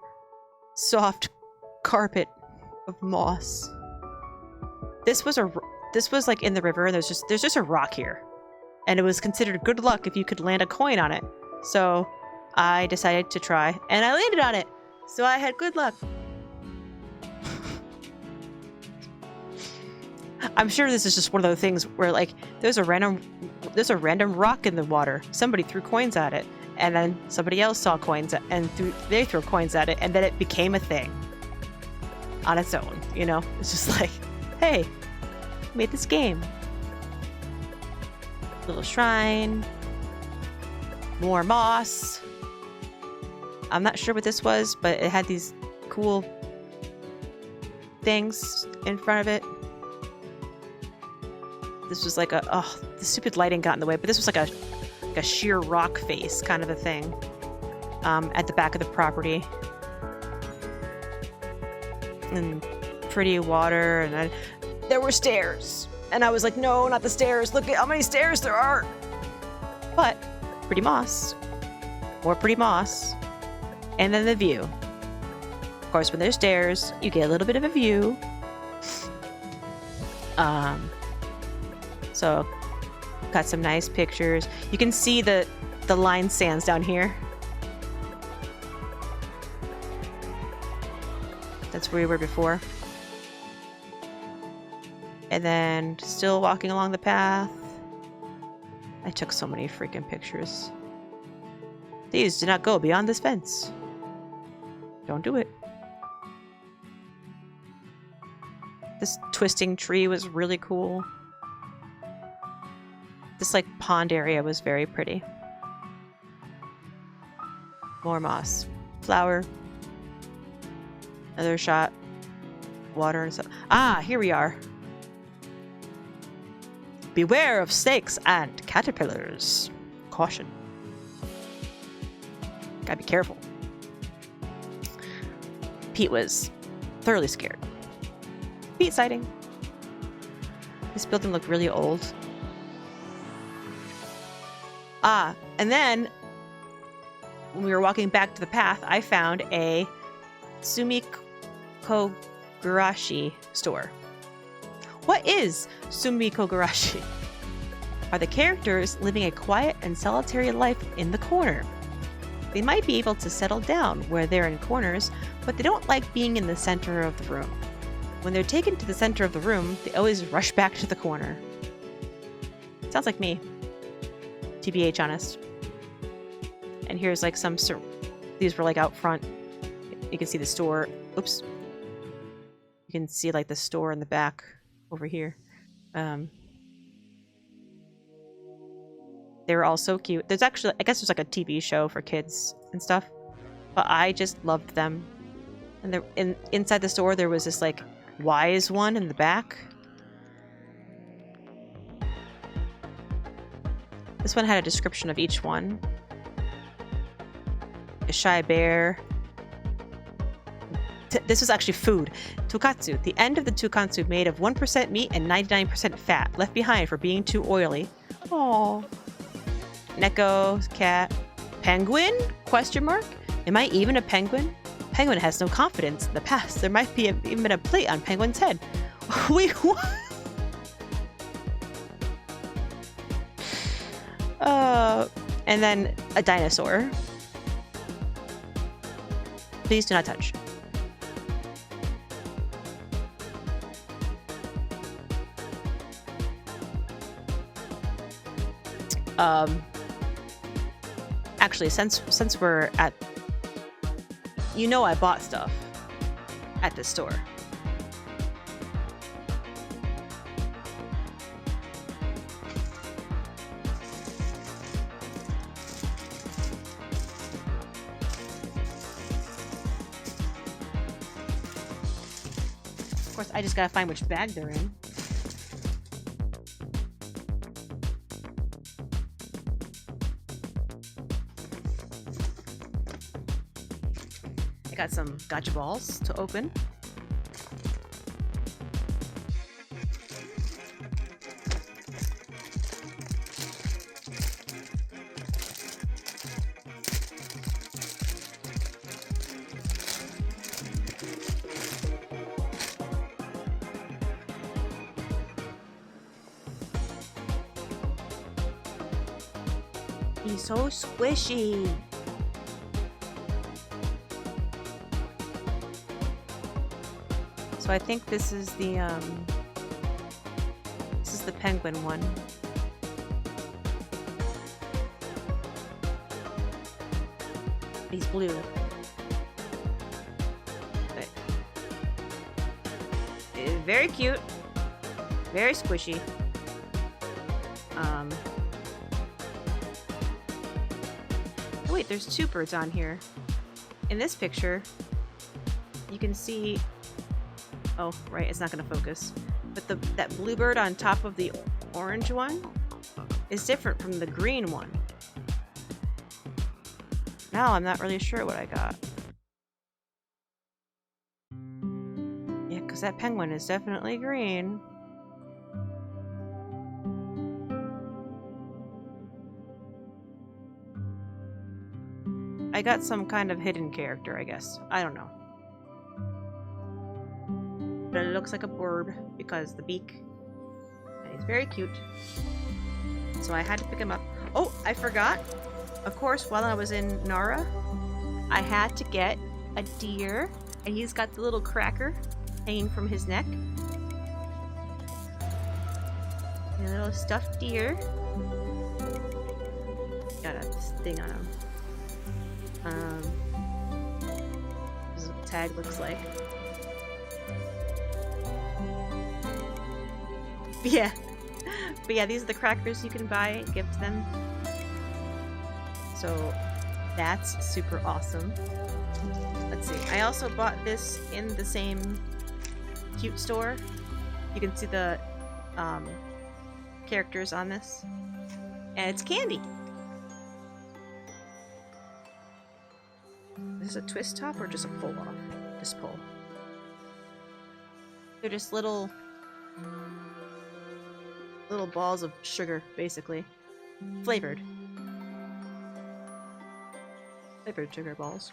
Soft carpet of moss. This was like in the river, and there's just a rock here. And it was considered good luck if you could land a coin on it. So I decided to try, and I landed on it. So I had good luck. I'm sure this is just one of those things where like there's a random rock in the water. Somebody threw coins at it, and then somebody else saw coins and they threw coins at it, and then it became a thing on its own. You know, it's just like, hey, made this game. Little shrine, more moss. I'm not sure what this was, but it had these cool things in front of it. This was like the stupid lighting got in the way, but this was like a sheer rock face kind of a thing at the back of the property. And pretty water, and there were stairs. And I was like, no, not the stairs. Look at how many stairs there are. But pretty moss. more pretty moss, and then the view. Of course, when there's stairs, you get a little bit of a view. So got some nice pictures. You can see the line sands down here. That's where we were before. And then still walking along the path. I took so many freaking pictures. These do not go beyond this fence. Don't do it. This twisting tree was really cool. This like pond area was very pretty. More moss. Flower. Another shot. Water and stuff. Ah, here we are. Beware of snakes and caterpillars. Caution. Gotta be careful. Pete was thoroughly scared. Pete sighting. This building looked really old. Ah, and then when we were walking back to the path, I found a Sumikogarashi store. What is Sumikogarashi? Are the characters living a quiet and solitary life in the corner? They might be able to settle down where they're in corners, but they don't like being in the center of the room. When they're taken to the center of the room, they always rush back to the corner. Sounds like me. TBH honest. And here's like some these were like out front. You can see the store. Oops. You can see like the store in the back over here. They were all so cute. There's actually, I guess there's like a TV show for kids and stuff, but I just loved them. And inside the store there was this like wise one in the back. This one had a description of each one. A shy bear. This was actually food. Tokatsu. The end of the tokatsu made of 1% meat and 99% fat, left behind for being too oily. Aww. Neko, cat. Penguin? Question mark? Am I even a penguin? Penguin has no confidence in the past. There might be even a plate on Penguin's head. Wait, what? And then a dinosaur. Please do not touch. Actually, since we're at, you know, I bought stuff at this store. Of course, I just gotta find which bag they're in. I got some gotcha balls to open. He's so squishy. So I think this is the penguin one. He's blue. But very cute. Very squishy. Oh wait, there's two birds on here. In this picture, you can see. Oh, right, it's not going to focus. But that blue bird on top of the orange one is different from the green one. Now I'm not really sure what I got. Yeah, because that penguin is definitely green. I got some kind of hidden character, I guess. I don't know. But it looks like a bird because the beak. And he's very cute. So I had to pick him up. Oh, I forgot. Of course, while I was in Nara, I had to get a deer. And he's got the little cracker hanging from his neck. A little stuffed deer. Got a thing on him. This is what the tag looks like. Yeah. But yeah, these are the crackers you can buy and gift them. So that's super awesome. Let's see. I also bought this in the same cute store. You can see the characters on this. And it's candy. Is this a twist top or just a pull off? Just pull. They're just little balls of sugar, basically. Flavored sugar balls.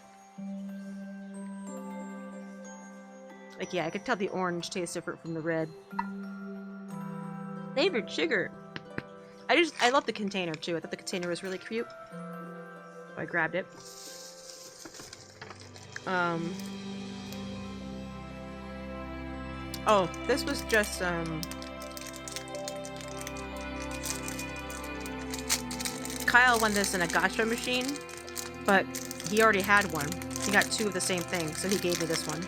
Like, yeah, I could tell the orange tastes different from the red. Flavored sugar. I love the container too. I thought the container was really cute. So I grabbed it. Oh, this was just Kyle won this in a gacha machine, but he already had one. He got two of the same thing, so he gave me this one.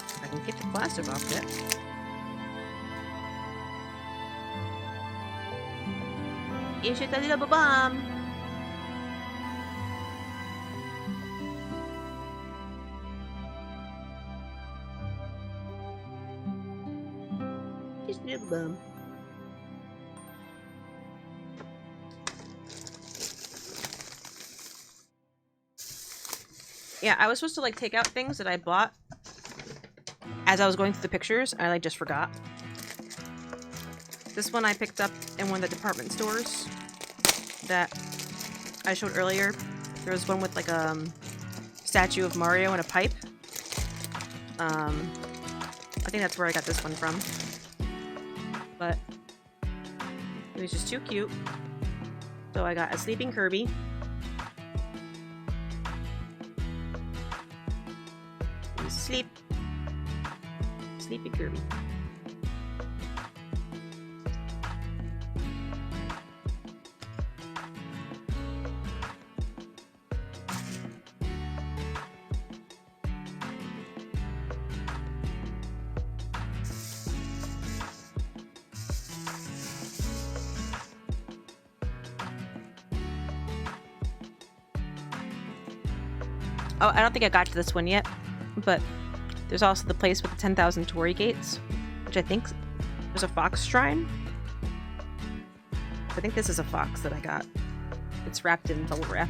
If I can get the plastic off it. It's just a little bomb. Just a little bomb. Yeah, I was supposed to like take out things that I bought as I was going through the pictures, and I like just forgot. This one I picked up in one of the department stores that I showed earlier. There was one with like a statue of Mario and a pipe. I think that's where I got this one from. But it was just too cute. So I got a sleeping Kirby. Sleepy Kirby. Oh, I don't think I got to this one yet, but there's also the place with the 10,000 Torii gates, which I think there's a fox shrine. I think this is a fox that I got. It's wrapped in bubble wrap.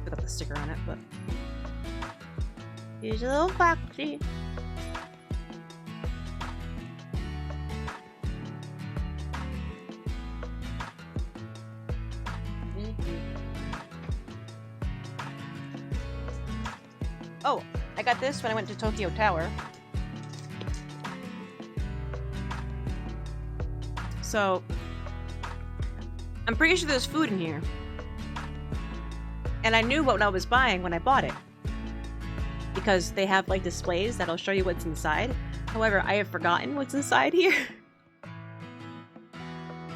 Got the sticker on it, but here's a little foxy. Oh, I got this when I went to Tokyo Tower. So I'm pretty sure there's food in here. And I knew what I was buying when I bought it. Because they have like displays that'll show you what's inside. However, I have forgotten what's inside here.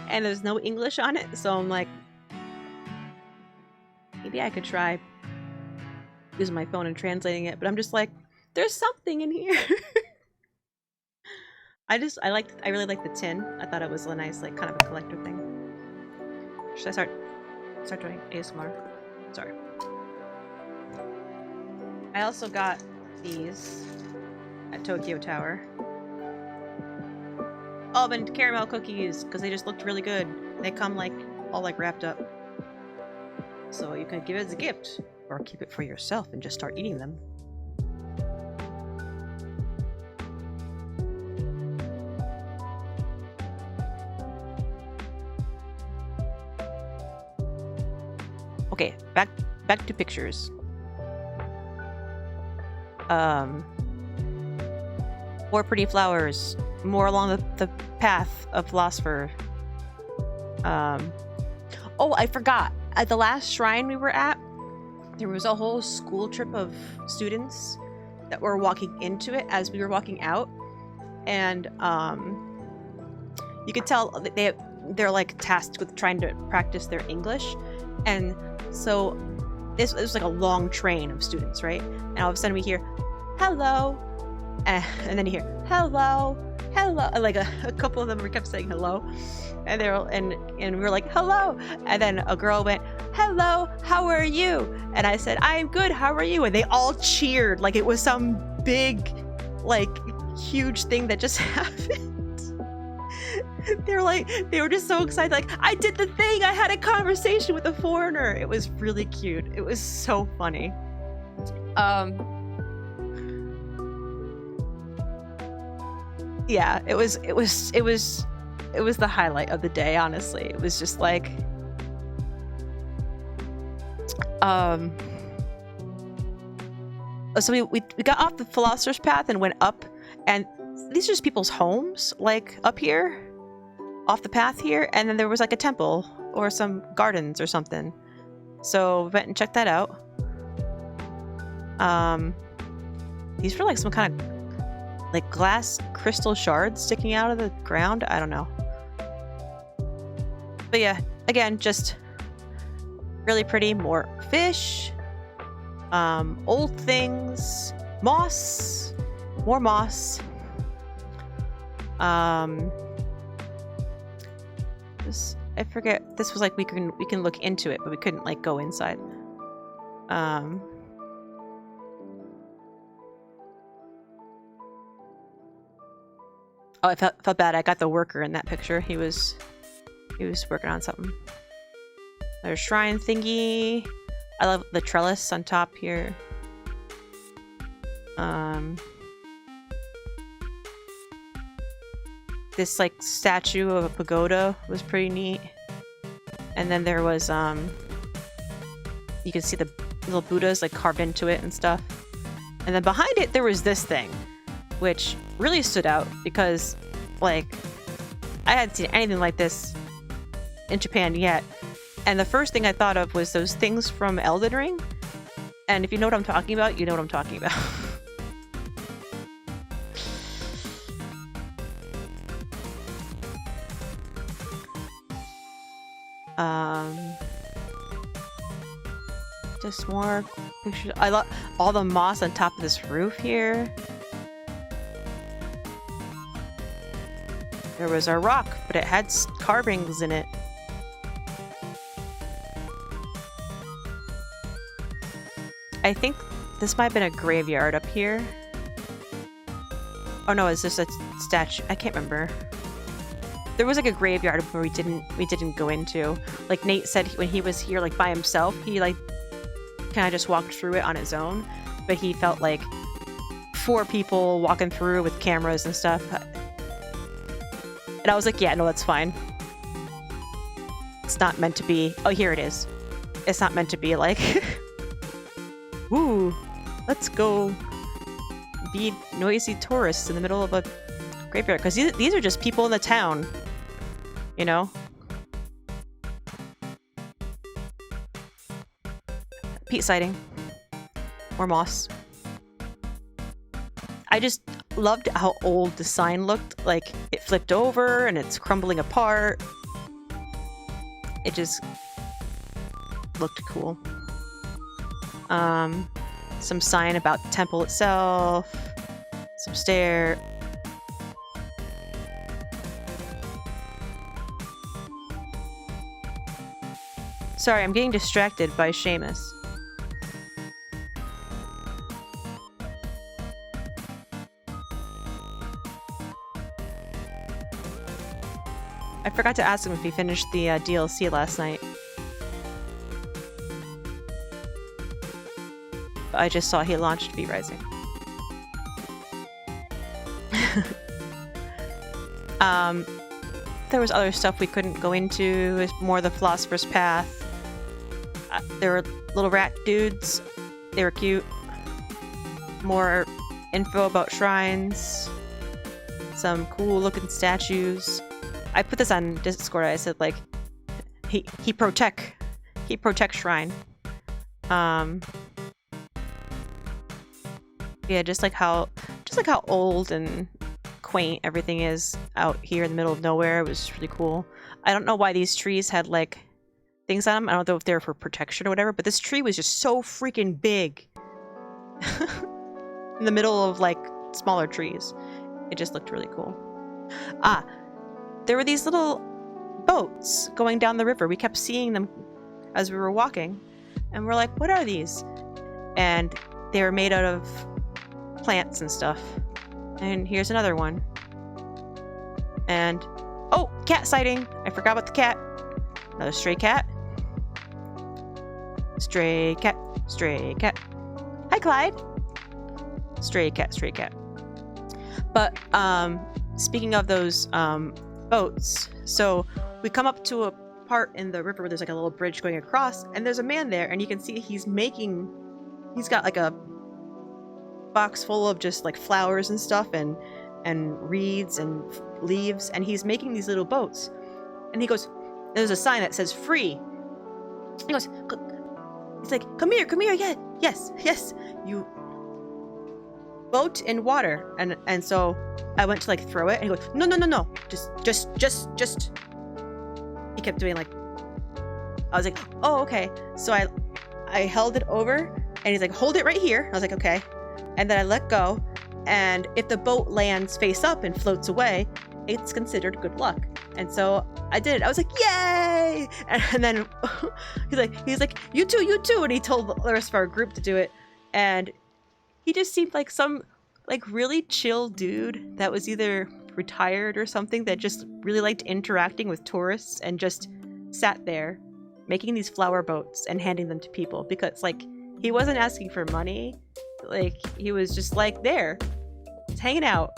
And there's no English on it, so I'm like, maybe I could try using my phone and translating it, but I'm just like, there's something in here. I really like the tin. I thought it was a nice, like, kind of a collector thing. Should I start doing ASMR? Sorry. I also got these at Tokyo Tower. Almond caramel cookies, because they just looked really good. They come like all like wrapped up. So you can give it as a gift, or keep it for yourself and just start eating them. Okay, back to pictures. More pretty flowers, more along the path of Philosopher. Oh, I forgot. At the last shrine we were at, there was a whole school trip of students that were walking into it as we were walking out, and you could tell they're like tasked with trying to practice their English, and so this was like a long train of students, right? And all of a sudden we hear, "Hello," and then you hear, "Hello, hello," and like a couple of them we kept saying hello, and they were and we were like, "Hello," and then a girl went, "Hello, how are you?" And I said, "I'm good, how are you?" And they all cheered like it was some big, like, huge thing that just happened. They were just so excited, like, "I did the thing, I had a conversation with a foreigner." It was really cute. It was so funny. Yeah, it was the highlight of the day, honestly. It was just like so we got off the Philosopher's Path and went up, and these are just people's homes, like up here off the path here, and then there was like a temple or some gardens or something, so we went and checked that out. These were like some kind of like glass crystal shards sticking out of the ground. I don't know. But yeah, again, just really pretty. More fish, old things, moss, more moss. I forget. This was like we can look into it, but we couldn't like go inside. Oh, I felt bad. I got the worker in that picture. He was working on something. There's shrine thingy. I love the trellis on top here. This like statue of a pagoda was pretty neat. And then there was you can see the little Buddhas like carved into it and stuff. And then behind it there was this thing, which really stood out because, like, I hadn't seen anything like this in Japan yet. And the first thing I thought of was those things from Elden Ring. And if you know what I'm talking about, you know what I'm talking about. Just more pictures. I love all the moss on top of this roof here. There was a rock, but it had carvings in it. I think this might have been a graveyard up here. Oh no, is this a statue? I can't remember. There was like a graveyard where we didn't go into. Like Nate said when he was here like by himself, he like kind of just walked through it on his own, but he felt like 4 people walking through with cameras and stuff. And I was like, yeah, no, that's fine. It's not meant to be. Oh, here it is. It's not meant to be like, ooh, let's go be noisy tourists in the middle of a graveyard. Because these are just people in the town, you know? Peat sighting. More moss. I just loved how old the sign looked. Like, it flipped over and it's crumbling apart. It just looked cool. Some sign about the temple itself. Some stair. Sorry, I'm getting distracted by Seamus. I forgot to ask him if he finished the DLC last night. But I just saw he launched V Rising. There was other stuff we couldn't go into. It was more the Philosopher's Path. There were little rat dudes. They were cute. More info about shrines. Some cool looking statues. I put this on Discord. I said like, he protect shrine. Yeah, just like how old and quaint everything is out here in the middle of nowhere. It was really cool. I don't know why these trees had like things on them. I don't know if they're for protection or whatever, but this tree was just so freaking big in the middle of like smaller trees. It just looked really cool. There were these little boats going down the river. We kept seeing them as we were walking, and we're like, what are these? And they were made out of plants and stuff. And here's another one. And oh, cat sighting. I forgot about the cat. Another stray cat. Stray cat. Stray cat. Hi, Clyde. Stray cat. Stray cat. But speaking of those boats, so we come up to a part in the river where there's like a little bridge going across, and there's a man there, and you can see he's got like a box full of just like flowers and stuff and reeds and leaves, and he's making these little boats. And he goes, there's a sign that says free. He goes, he's like, come here, yeah, yes, you boat in water. And so I went to like throw it, and he goes, no, just he kept doing like, I was like, oh, okay. So I held it over, and he's like, hold it right here. I was like, okay. And then I let go, and if the boat lands face up and floats away, it's considered good luck. And so I did it. I was like, yay! And then he's like, you too. And he told the rest of our group to do it. And he just seemed like some like really chill dude that was either retired or something, that just really liked interacting with tourists and just sat there making these flower boats and handing them to people, because like he wasn't asking for money. Like he was just like there, just hanging out,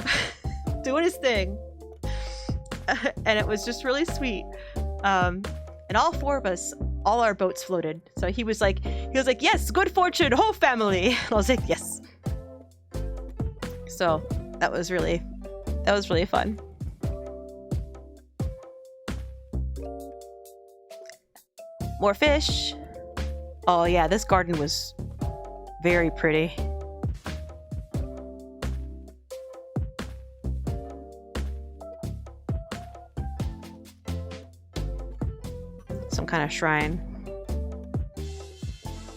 doing his thing. And it was just really sweet. And all four of us, all our boats floated. So he was like, yes, good fortune, whole family. And I was like, yes. So that was really fun. More fish. Oh yeah, this garden was very pretty. Some kind of shrine.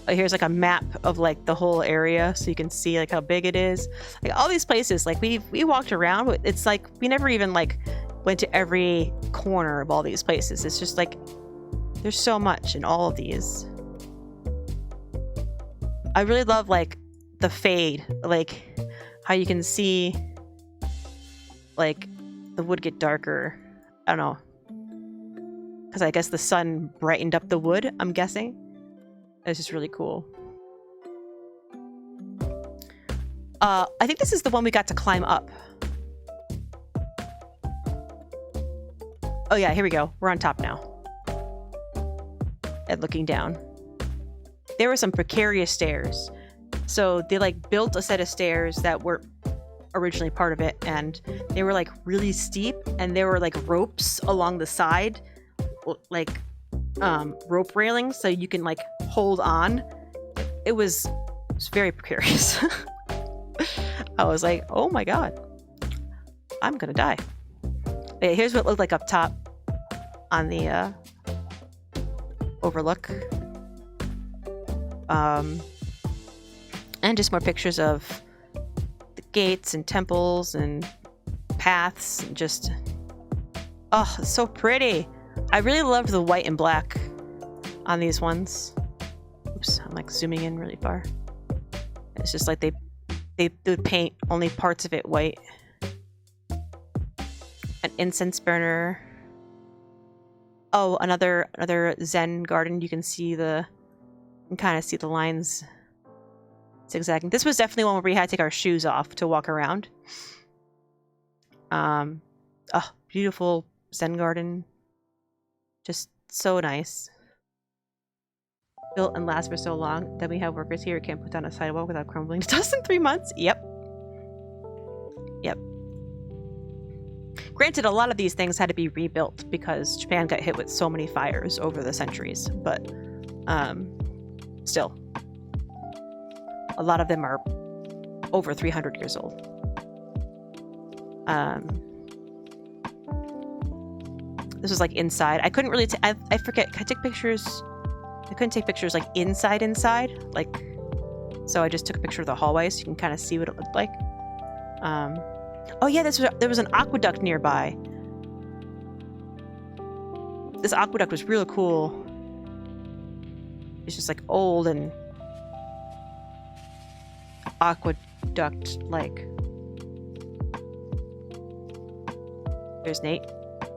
Oh, here's like a map of like the whole area, so you can see like how big it is. Like all these places, like we walked around, but it's like we never even like went to every corner of all these places. It's just like there's so much in all of these. I really love like the fade, like how you can see like the wood get darker. I don't know, because I guess the sun brightened up the wood, I'm guessing. It's just really cool. I think this is the one we got to climb up. Oh yeah, here we go. We're on top now. And looking down. There were some precarious stairs. So they like built a set of stairs that were originally part of it, and they were like really steep, and there were like ropes along the side, like rope railings, so you can like hold on. It was very precarious. I was like, oh my god, I'm gonna die. But here's what it looked like up top on the overlook. And just more pictures of the gates and temples and paths, and just oh, it's so pretty. I really loved the white and black on these ones. Oops, I'm like zooming in really far. It's just like they would paint only parts of it white. An incense burner. Oh, another Zen garden. You can see kind of see the lines zigzagging. This was definitely one where we had to take our shoes off to walk around. Oh, beautiful Zen garden. Just so nice. Built and lasts for so long that we have workers here who can't put down a sidewalk without crumbling to dust in 3 months. Yep. Yep. Granted, a lot of these things had to be rebuilt because Japan got hit with so many fires over the centuries, but still. A lot of them are over 300 years old. This was like inside. I couldn't really I forget. I took pictures. I couldn't take pictures like inside, like, so I just took a picture of the hallway so you can kind of see what it looked like. Oh yeah, there was an aqueduct nearby. This aqueduct was really cool. It's just like old and aqueduct like. There's Nate,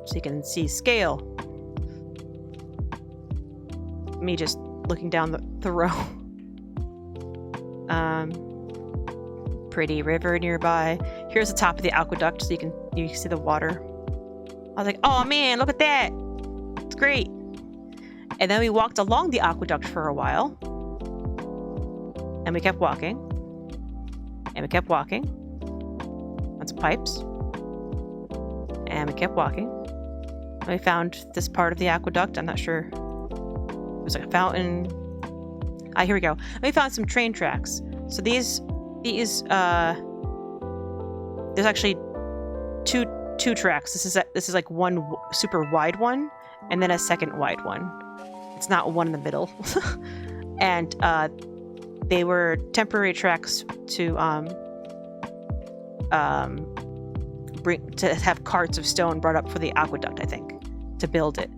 so you can see scale. Me just looking down the row. Pretty river nearby. Here's the top of the aqueduct, so you can see the water. I was like, oh man, look at that! It's great. And then we walked along the aqueduct for a while, and we kept walking, and we kept walking. On some pipes, and we kept walking. And we found this part of the aqueduct. I'm not sure. It was like a fountain. Ah, here we go. And we found some train tracks. So these there's actually two tracks. This is like one super wide one, and then a second wide one. It's not one in the middle. And they were temporary tracks to have carts of stone brought up for the aqueduct, I think, to build it.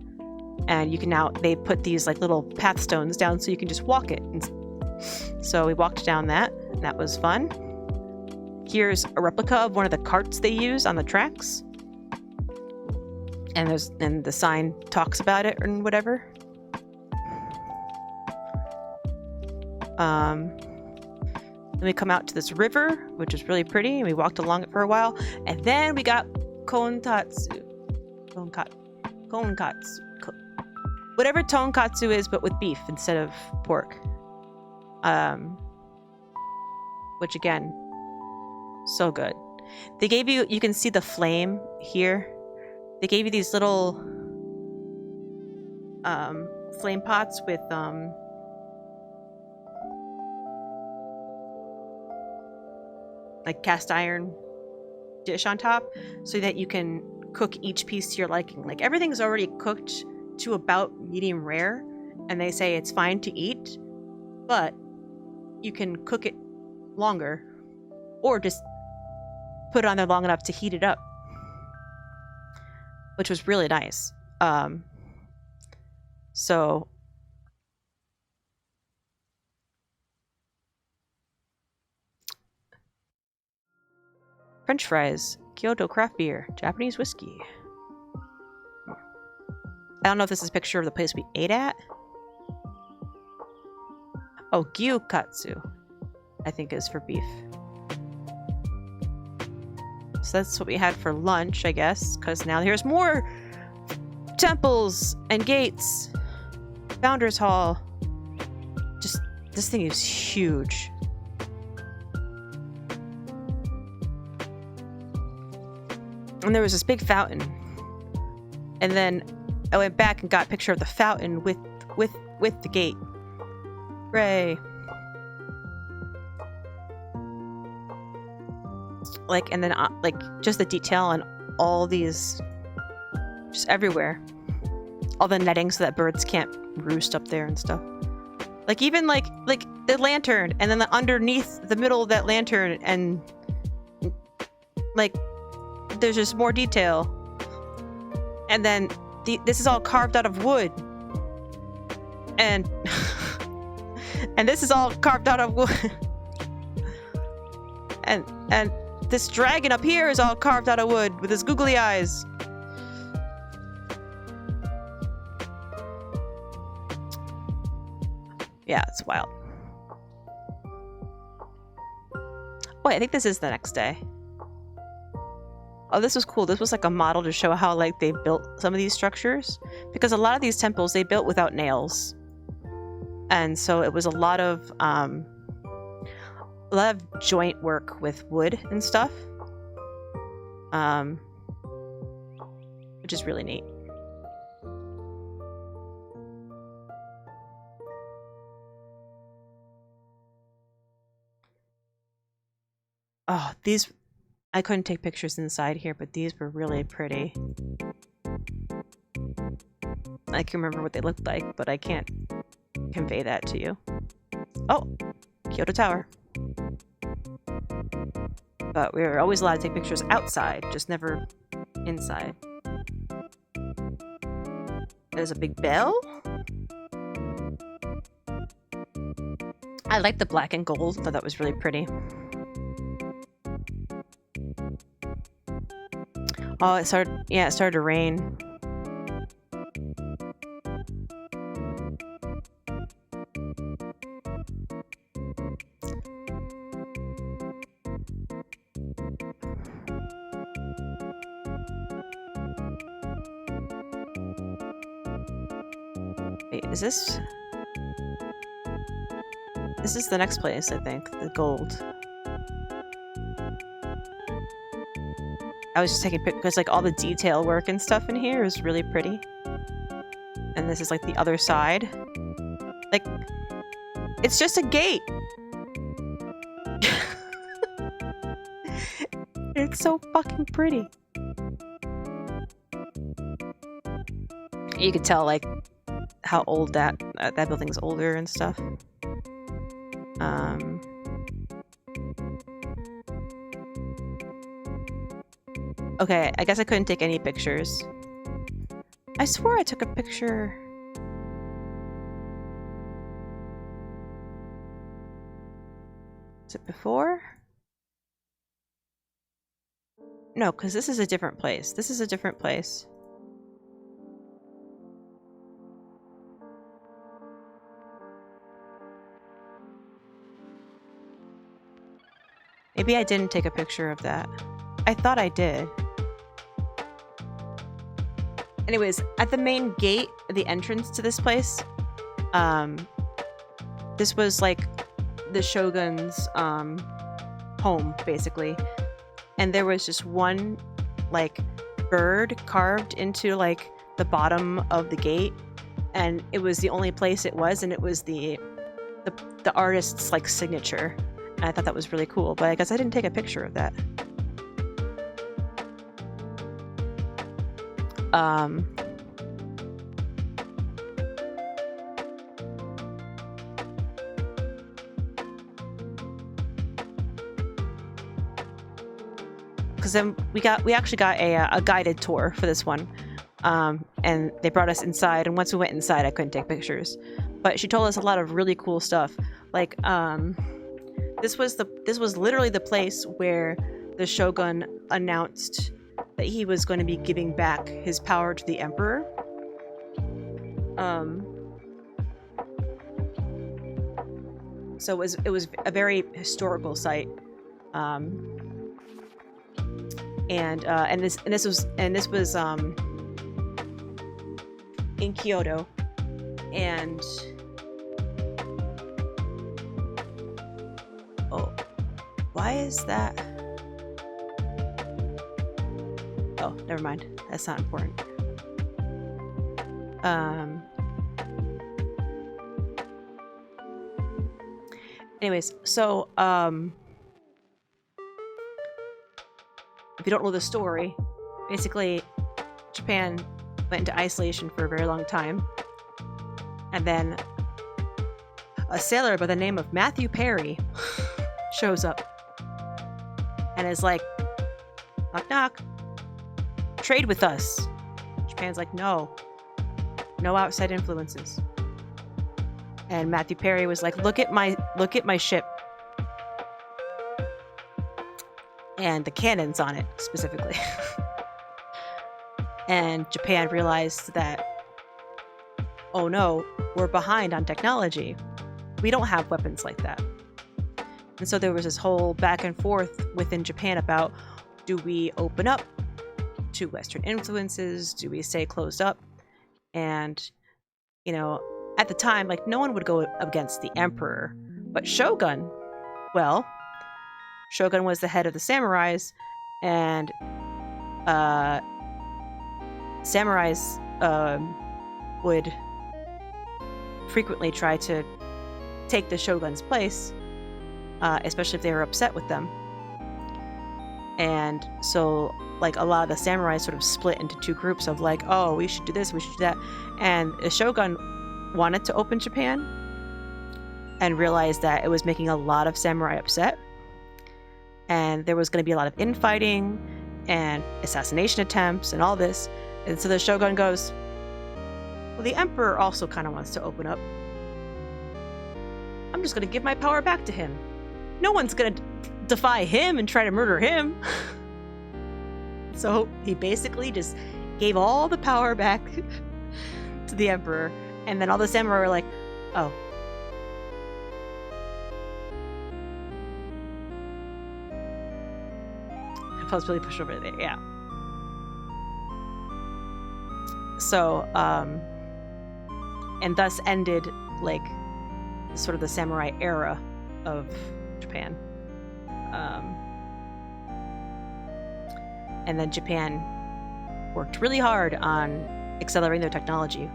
And you can they put these like little path stones down so you can just walk it. And so we walked down that, and that was fun. Here's a replica of one of the carts they use on the tracks. And the sign talks about it and whatever. Then we come out to this river, which is really pretty, and we walked along it for a while. And then we got konkatsu. Whatever tonkatsu is, but with beef instead of pork. Which again, so good. They gave you can see the flame here. They gave you these little flame pots with like cast iron dish on top, so that you can cook each piece to your liking. Like everything's already cooked to about medium rare, and they say it's fine to eat, but you can cook it longer, or just put it on there long enough to heat it up, which was really nice. So French fries, Kyoto craft beer, Japanese whiskey. I don't know if this is a picture of the place we ate at. Oh, gyukatsu, I think is for beef. So that's what we had for lunch, I guess, because now here's more temples and gates. Founders Hall. Just, this thing is huge. And there was this big fountain. And then I went back and got a picture of the fountain with the gate. Hooray. Like, and then like just the detail on all these, just everywhere. All the netting so that birds can't roost up there and stuff. Like even like the lantern, and then underneath the middle of that lantern, and like there's just more detail. And then this is all carved out of wood. And and this is all carved out of wood. and this dragon up here is all carved out of wood with his googly eyes. Yeah, it's wild. Wait, I think this is the next day. Oh, this was cool. This was like a model to show how like they built some of these structures, because a lot of these temples they built without nails, and so it was a lot of joint work with wood and stuff, which is really neat. Oh, these. I couldn't take pictures inside here, but these were really pretty. I can remember what they looked like, but I can't convey that to you. Oh, Kyoto Tower. But we were always allowed to take pictures outside, just never inside. There's a big bell. I like the black and gold. I thought that was really pretty. Oh, it started to rain. Wait, is this? This is the next place, I think. The gold. I was just taking pictures because like all the detail work and stuff in here is really pretty. And this is like the other side. Like, it's just a gate. It's so fucking pretty. You could tell like how old that building's older and stuff. Okay, I guess I couldn't take any pictures. I swore I took a picture. Is it before? No, because this is a different place. This is a different place. Maybe I didn't take a picture of that. I thought I did. Anyways, at the main gate, the entrance to this place, this was like the shogun's home, basically. And there was just one like bird carved into like the bottom of the gate, and it was the only place it was, and it was the artist's like signature. And I thought that was really cool, but I guess I didn't take a picture of that. Because then we actually got a guided tour for this one, and they brought us inside. And once we went inside, I couldn't take pictures, but she told us a lot of really cool stuff. Like this was literally the place where the shogun announced that he was going to be giving back his power to the emperor. So it was a very historical site. And this was in Kyoto, and oh, why is that? Oh, never mind. That's not important. Anyways, so if you don't know the story, basically Japan went into isolation for a very long time, and then a sailor by the name of Matthew Perry shows up and is like, knock knock, trade with us. Japan's like, no outside influences. And Matthew Perry was like, look at my ship and the cannons on it specifically. And Japan realized that, oh no, we're behind on technology. We don't have weapons like that. And so there was this whole back and forth within Japan about, do we open up to Western influences? Do we stay closed up? And, you know, at the time, like, no one would go against the emperor. But Shogun, well, Shogun was the head of the samurais, and samurais would frequently try to take the shogun's place, especially if they were upset with them. And so, like, a lot of the samurai sort of split into two groups of like, oh, we should do this, we should do that. And the shogun wanted to open Japan and realized that it was making a lot of samurai upset. And there was going to be a lot of infighting and assassination attempts and all this. And so the shogun goes, well, the emperor also kind of wants to open up. I'm just going to give my power back to him. No one's going to defy him and try to murder him. So he basically just gave all the power back to the emperor. And then all the samurai were like, oh. I was really pushed over there, yeah. So, and thus ended, like, sort of the samurai era of Japan. And then Japan worked really hard on accelerating their technology,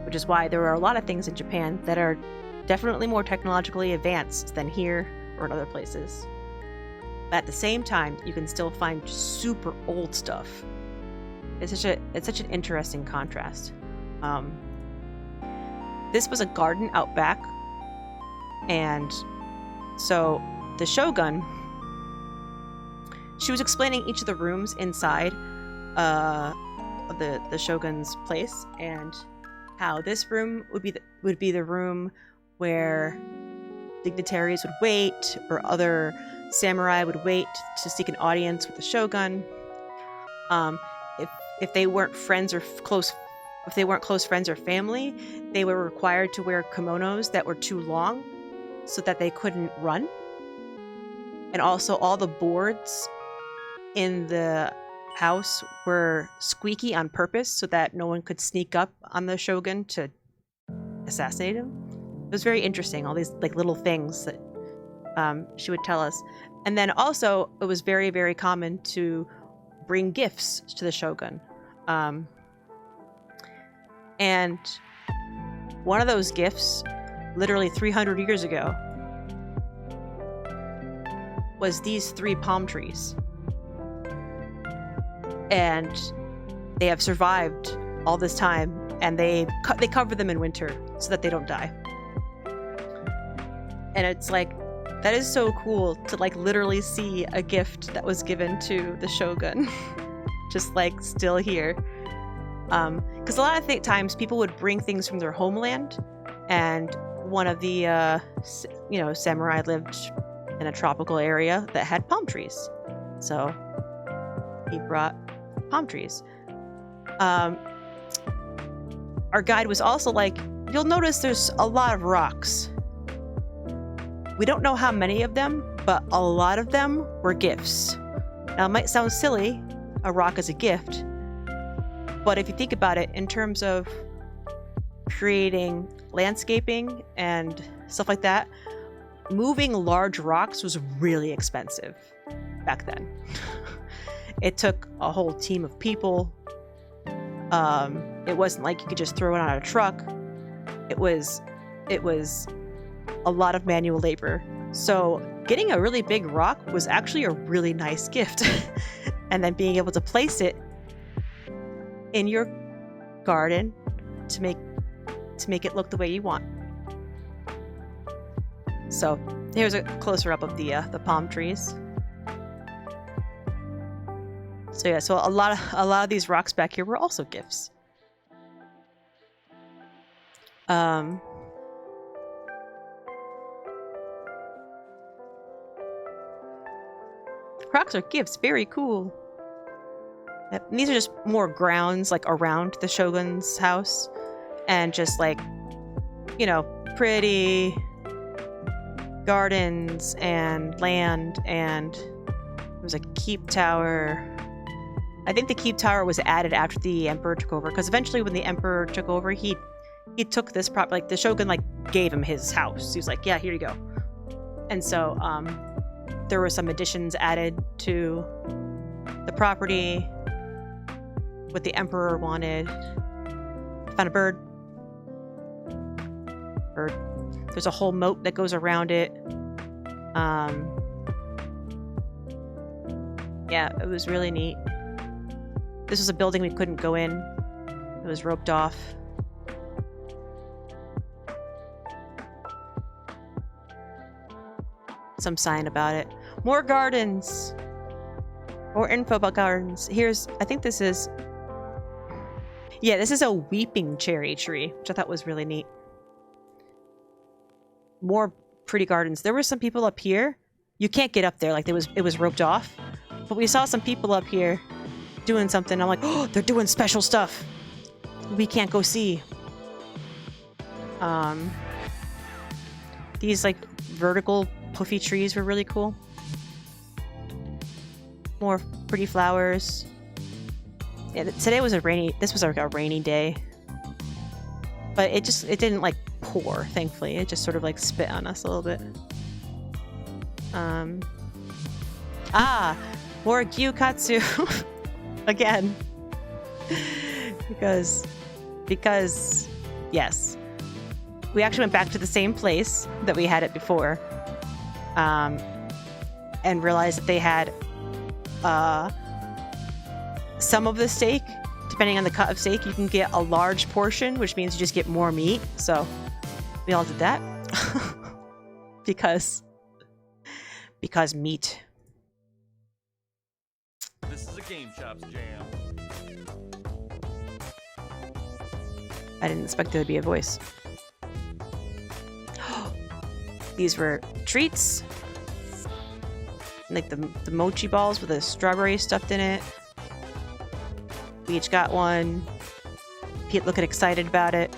which is why there are a lot of things in Japan that are definitely more technologically advanced than here or in other places. But at the same time, you can still find super old stuff. It's such an interesting contrast. This was a garden out back, and so the shogun, she was explaining each of the rooms inside the shogun's place, and how this room would be the room where dignitaries would wait, or other samurai would wait to seek an audience with the shogun. If they weren't friends or close friends or family, they were required to wear kimonos that were too long so that they couldn't run. And also all the boards in the house were squeaky on purpose so that no one could sneak up on the shogun to assassinate him. It was very interesting, all these like little things that she would tell us. And then also it was very, very common to bring gifts to the shogun. And one of those gifts, literally 300 years ago, was these 3 palm trees. And they have survived all this time, and they cover them in winter so that they don't die. And it's like, that is so cool to like literally see a gift that was given to the shogun just like still here. Because a lot of times people would bring things from their homeland, and one of the samurai lived in a tropical area that had palm trees, so he brought palm trees. Our guide was also like, you'll notice there's a lot of rocks. We don't know how many of them, but a lot of them were gifts. Now, it might sound silly, a rock is a gift, but if you think about it in terms of creating landscaping and stuff like that, moving large rocks was really expensive back then. It took a whole team of people. It wasn't like you could just throw it on a truck. It was a lot of manual labor. So getting a really big rock was actually a really nice gift. And then being able to place it in your garden to make it look the way you want. So here's a closer up of the palm trees. So yeah, so a lot of these rocks back here were also gifts. Rocks are gifts, very cool. Yep. And these are just more grounds like around the shogun's house, and just like, pretty gardens and land, and there was a keep tower. I think the keep tower was added after the emperor took over, because eventually when the emperor took over, he took this prop, like the shogun like gave him his house. He was like, yeah, here you go. And so there were some additions added to the property, what the emperor wanted. Found a bird. There's a whole moat that goes around it. Yeah, it was really neat. This was a building we couldn't go in. It was roped off. Some sign about it. More gardens. More info about gardens. I think this is... Yeah, this is a weeping cherry tree, which I thought was really neat. More pretty gardens. There were some people up here. You can't get up there, like it was roped off. But we saw some people up here doing something. I'm like, oh, they're doing special stuff. We can't go see. These like vertical puffy trees were really cool. More pretty flowers. Yeah, today was this was like a rainy day. But it didn't like pour, thankfully. It just sort of like spit on us a little bit. More Gyukatsu. Again. Because yes. We actually went back to the same place that we had it before. And realized that they had some of the steak. Depending on the cut of steak, you can get a large portion, which means you just get more meat. So we all did that. because meat. This is a Game Chops jam. I didn't expect there to be a voice. These were treats. Like the mochi balls with the strawberry stuffed in it. We each got one. Pete looking excited about it.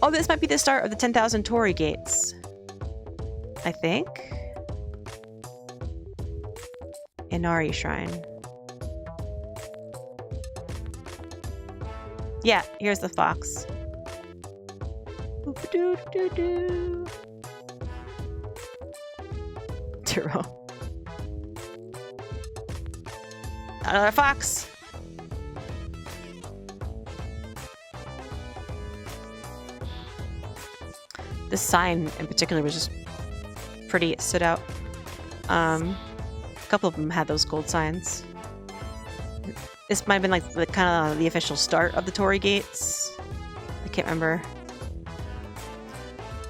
Oh, this might be the start of the 10,000 Torii gates. I think. Inari Shrine. Yeah, here's the fox. Boop-a-doo-doo-doo. Turo. Another fox. This sign in particular was just pretty. It stood out. A couple of them had those gold signs. This might have been like the kind of the official start of the Torii gates. I can't remember.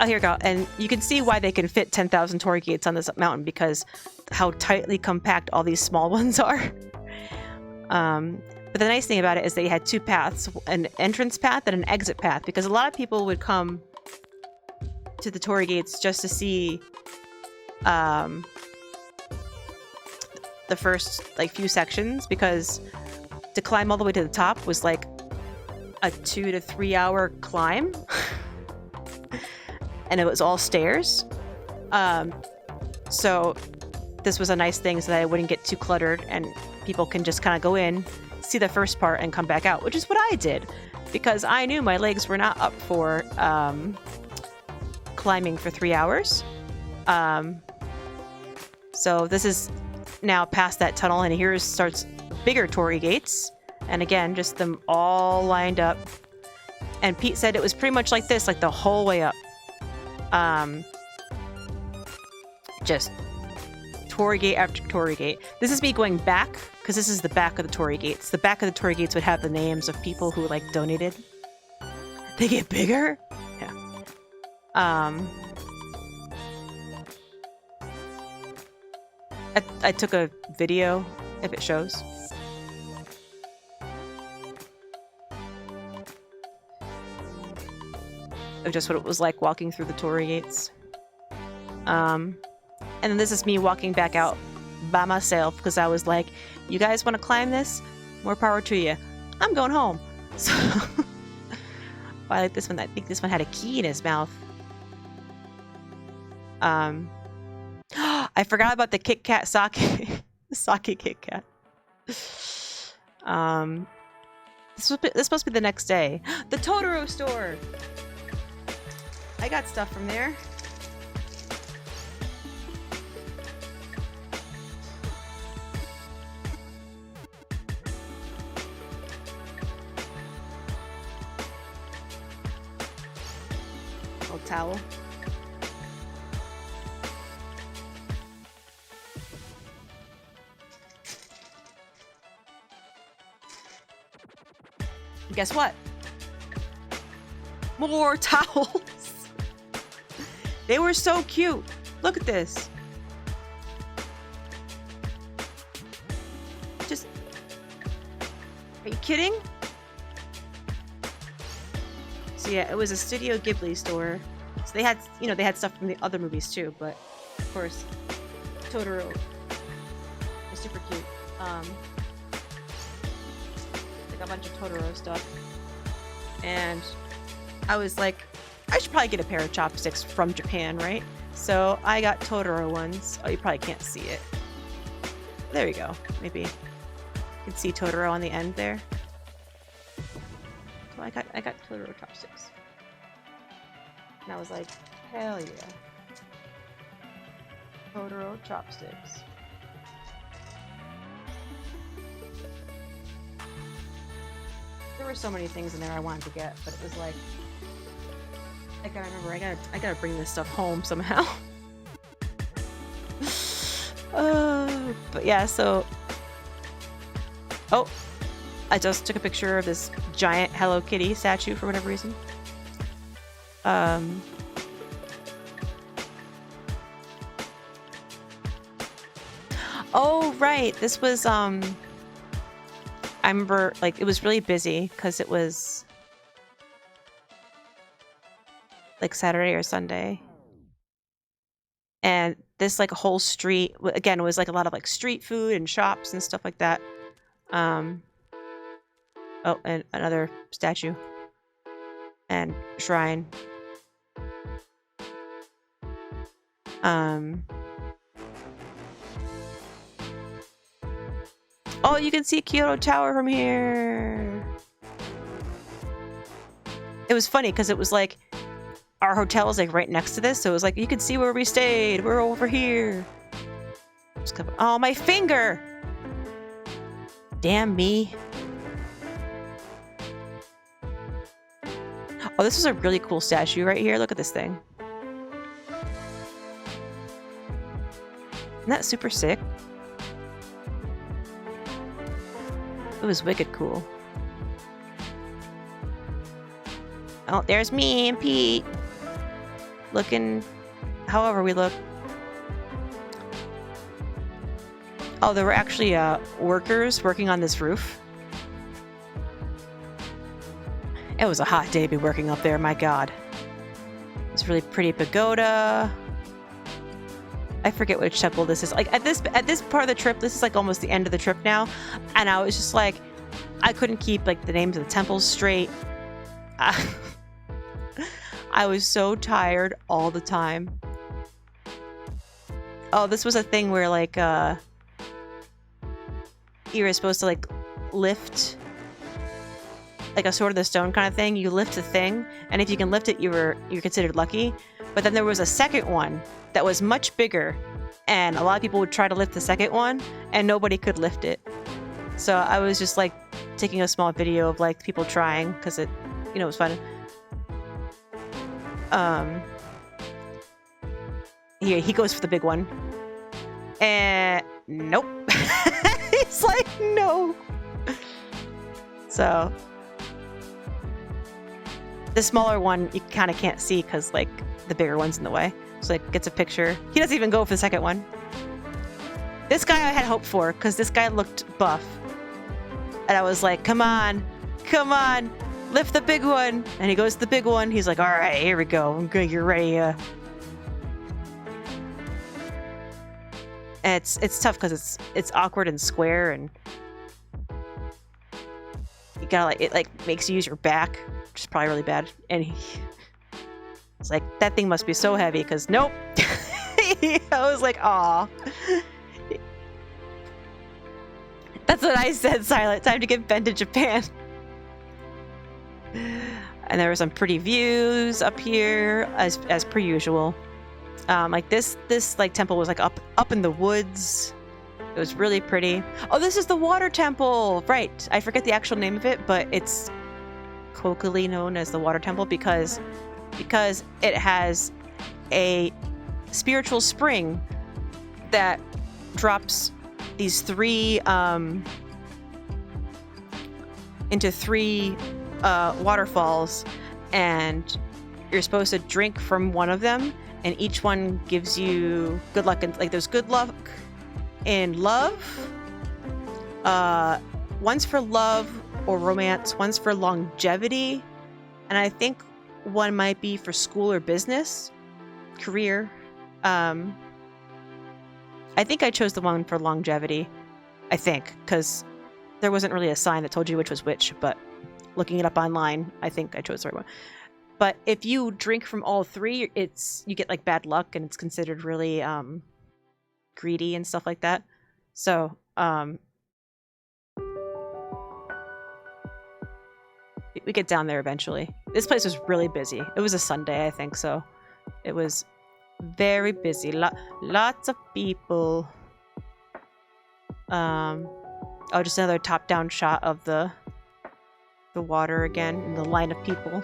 Oh, here we go. And you can see why they can fit 10,000 Torii gates on this mountain, because how tightly compact all these small ones are. But the nice thing about it is they had two paths, an entrance path and an exit path, because a lot of people would come to the Torii gates just to see the first like few sections, because to climb all the way to the top was like a 2 to 3 hour climb. And it was all stairs. So this was a nice thing so that it wouldn't get too cluttered and people can just kind of go in, see the first part, and come back out, which is what I did, because I knew my legs were not up for climbing for 3 hours. So this is now past that tunnel, and here starts bigger Torii gates, and again, just them all lined up. And Pete said it was pretty much like this, like the whole way up. Just Torii gate after Torii gate. This is me going back, because this is the back of the Torii gates. The back of the Torii gates would have the names of people who like donated. They get bigger? Yeah. I took a video, if it shows. Of just what it was like walking through the Torii gates. And then this is me walking back out by myself, because I was like, you guys want to climb this? More power to you. I'm going home. So I like this one. I think this one had a key in his mouth. I forgot about the Kit Kat sake. Sake Kit Kat. This must be the next day. The Totoro store! I got stuff from there. Old towel. Guess what? More towels. They were so cute. Look at this. Just... Are you kidding? So yeah, it was a Studio Ghibli store. So they had, you know, they had stuff from the other movies too, but of course, Totoro is super cute. A bunch of Totoro stuff, and I was like, I should probably get a pair of chopsticks from Japan, right? So I got Totoro ones. Oh, you probably can't see it. There you go. Maybe you can see Totoro on the end there. So I got Totoro chopsticks, and I was like, hell yeah, Totoro chopsticks. There were so many things in there I wanted to get, but it was like, I gotta remember, I gotta bring this stuff home somehow. But yeah, so... Oh! I just took a picture of this giant Hello Kitty statue for whatever reason. Oh, right! This was, I remember, like, it was really busy because it was like Saturday or Sunday, and this like a whole street again was like a lot of like street food and shops and stuff like that. Oh, and another statue and shrine. Oh, you can see Kyoto Tower from here. It was funny because it was like our hotel was like right next to this, so it was like you could see where we stayed. We're over here. Oh, my finger! Damn me. Oh, this is a really cool statue right here. Look at this thing. Isn't that super sick? It was wicked cool. Oh, there's me and Pete. Looking however we look. Oh, there were actually workers working on this roof. It was a hot day to be working up there, my god. It's a really pretty pagoda. I forget which temple this is. Like at this part of the trip, this is like almost the end of the trip now, and I was just like, I couldn't keep like the names of the temples straight. I was so tired all the time. Oh, this was a thing where like you were supposed to like lift like a Sword of the Stone kind of thing. You lift the thing, and if you can lift it, you're considered lucky. But then there was a second one that was much bigger, and a lot of people would try to lift the second one, and nobody could lift it. So I was just like taking a small video of like people trying because it, you know, it was fun. Here he goes for the big one, and nope. It's like no. So the smaller one you kind of can't see because like the bigger one's in the way. So like gets a picture. He doesn't even go for the second one. This guy I had hope for because this guy looked buff. And I was like, come on, lift the big one. And he goes to the big one. He's like, all right, here we go. I'm gonna get ready. And it's tough because it's awkward and square, and you gotta like, it like makes you use your back, which is probably really bad. And It's like, that thing must be so heavy, because nope. I was like, aw. That's what I said, Silent. Time to get Ben to Japan. And there were some pretty views up here, as per usual. Like this like temple was like up in the woods. It was really pretty. Oh, this is the water temple, right? I forget the actual name of it, but it's colloquially known as the water temple because it has a spiritual spring that drops these into three waterfalls, and you're supposed to drink from one of them, and each one gives you good luck. And like, there's good luck in love, one's for love or romance, one's for longevity, and I think one might be for school or business, career. I think I chose the one for longevity, I think, because there wasn't really a sign that told you which was which, but looking it up online, I think I chose the right one. But if you drink from all three, you get like bad luck, and it's considered really greedy and stuff like that. So we get down there eventually. This place was really busy. It was a Sunday, I think, so it was very busy. Lots of people. Oh, just another top-down shot of the water again, and the line of people.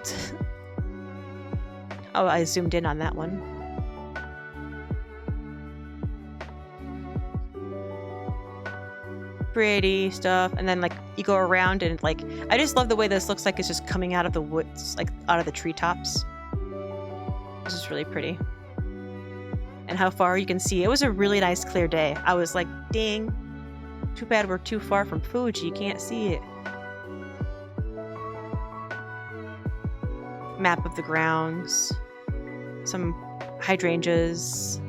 Oh, I zoomed in on that one. Pretty stuff. And then like you go around, and like, I just love the way this looks like it's just coming out of the woods, like out of the treetops. This is really pretty. And how far you can see. It was a really nice clear day. I was like, dang, too bad we're too far from Fuji, you can't see it. Map of the grounds, some hydrangeas.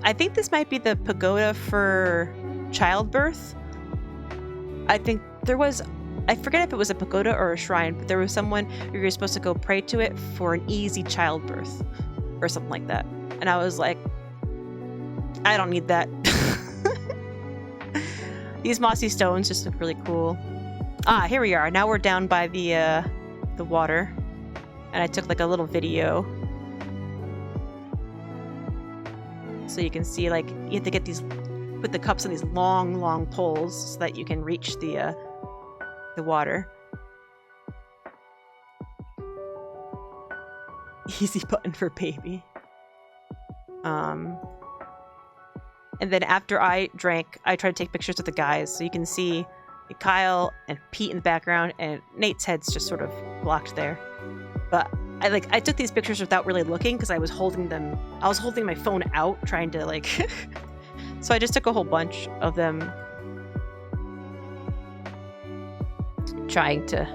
I think this might be the pagoda for childbirth. I think there was, I forget if it was a pagoda or a shrine, but there was someone you were supposed to go pray to it for an easy childbirth or something like that. And I was like, I don't need that. These mossy stones just look really cool. Ah, here we are. Now we're down by the water. And I took like a little video. So you can see, like, you have to get put the cups on these long poles so that you can reach the water. Easy button for baby. And then after I drank, I tried to take pictures of the guys. So you can see Kyle and Pete in the background, and Nate's head's just sort of blocked there. But I took these pictures without really looking because I was holding my phone out trying to like so I just took a whole bunch of them trying to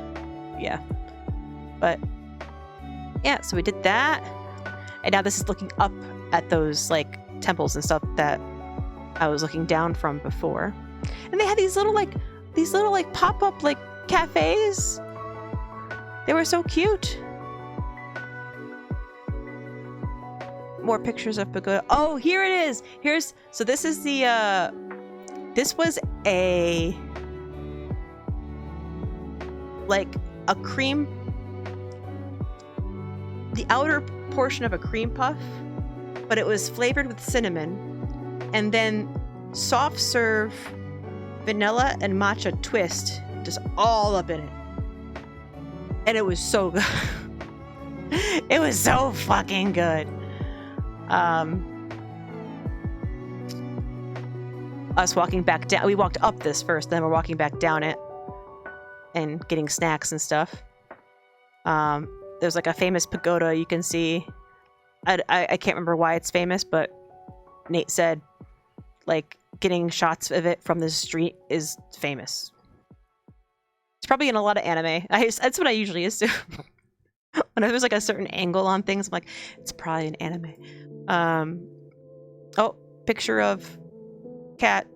so we did that, and now this is looking up at those like temples and stuff that I was looking down from before. And they had these little pop-up like cafes. They were so cute. More pictures of pagoda. Oh, here it is. So this is the this was the outer portion of a cream puff, but it was flavored with cinnamon, and then soft serve vanilla and matcha twist just all up in it. And it was so good. It was so fucking good. Us walking back down, we walked up this first, then we're walking back down it and getting snacks and stuff. There's like a famous pagoda you can see. I can't remember why it's famous, but Nate said like getting shots of it from the street is famous. It's probably in a lot of anime. That's what I usually assume. When there's like a certain angle on things, I'm like, it's probably an anime. Oh, picture of cat.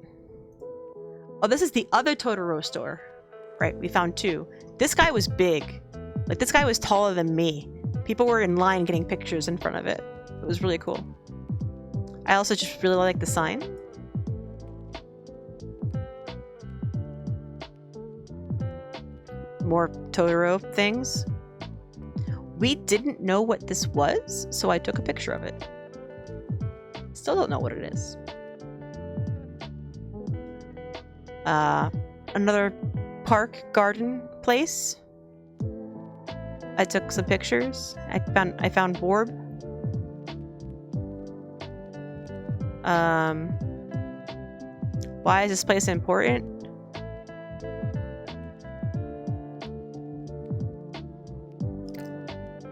Oh, this is the other Totoro store. Right, we found two. This guy was big. Like, this guy was taller than me. People were in line getting pictures in front of it. It was really cool. I also just really like the sign. More Totoro things. We didn't know what this was, so I took a picture of it. Still don't know what it is. Another park garden place. I took some pictures. I found Borb. Why is this place important?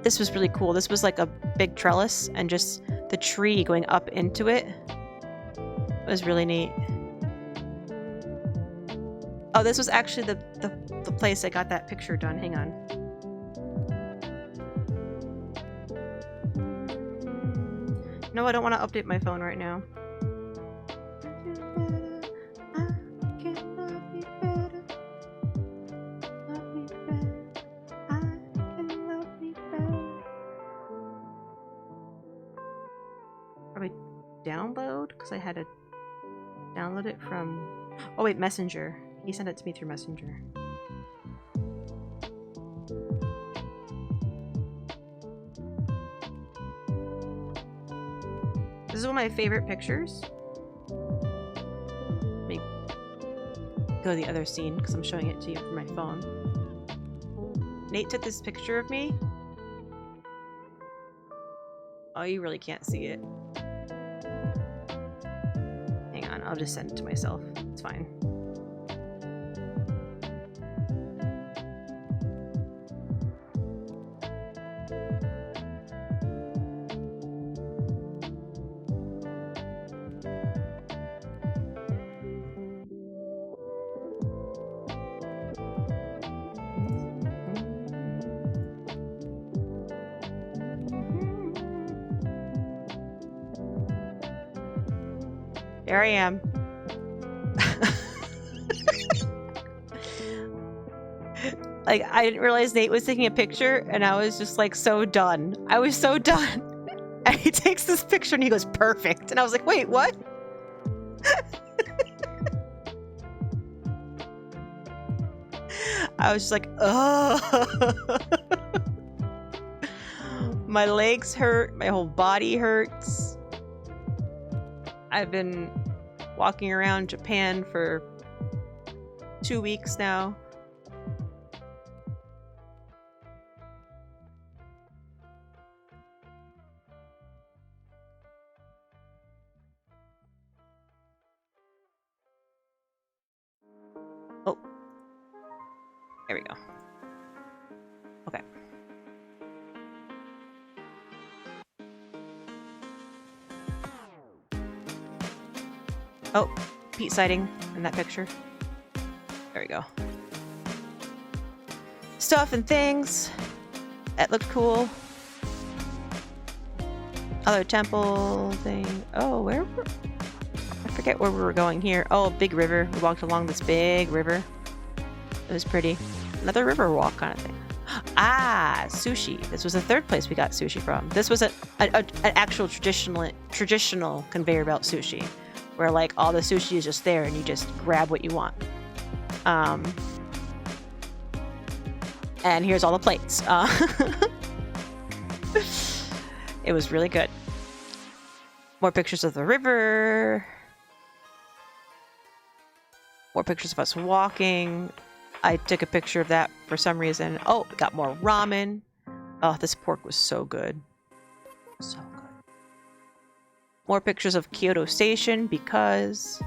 This was really cool. This was like a big trellis and just the tree going up into it. It was really neat. Oh, this was actually the place I got that picture done. Hang on. No, I don't want to update my phone right now. Probably download, because I had to download it from... Oh wait, Messenger. He sent it to me through Messenger. This is one of my favorite pictures. Let me go to the other scene because I'm showing it to you from my phone. Nate took this picture of me. Oh, you really can't see it. Hang on, I'll just send it to myself. It's fine. There I am. Like, I didn't realize Nate was taking a picture, and I was just like so done. I was so done. And he takes this picture and he goes, perfect. And I was like, wait, what? I was just like, oh. My legs hurt, my whole body hurts. I've been walking around Japan for 2 weeks now. Oh. There we go. Okay. Oh, Pete sighting in that picture. There we go. Stuff and things. That looked cool. Other temple thing. Oh, where were... I forget where we were going here. Oh, big river. We walked along this big river. It was pretty. Another river walk kind of thing. Ah, sushi. This was the third place we got sushi from. This was an actual traditional conveyor belt sushi, where like all the sushi is just there and you just grab what you want. And here's all the plates. It was really good. More pictures of the river. More pictures of us walking. I took a picture of that for some reason. Oh, we got more ramen. Oh, this pork was so good. So good. More pictures of Kyoto Station because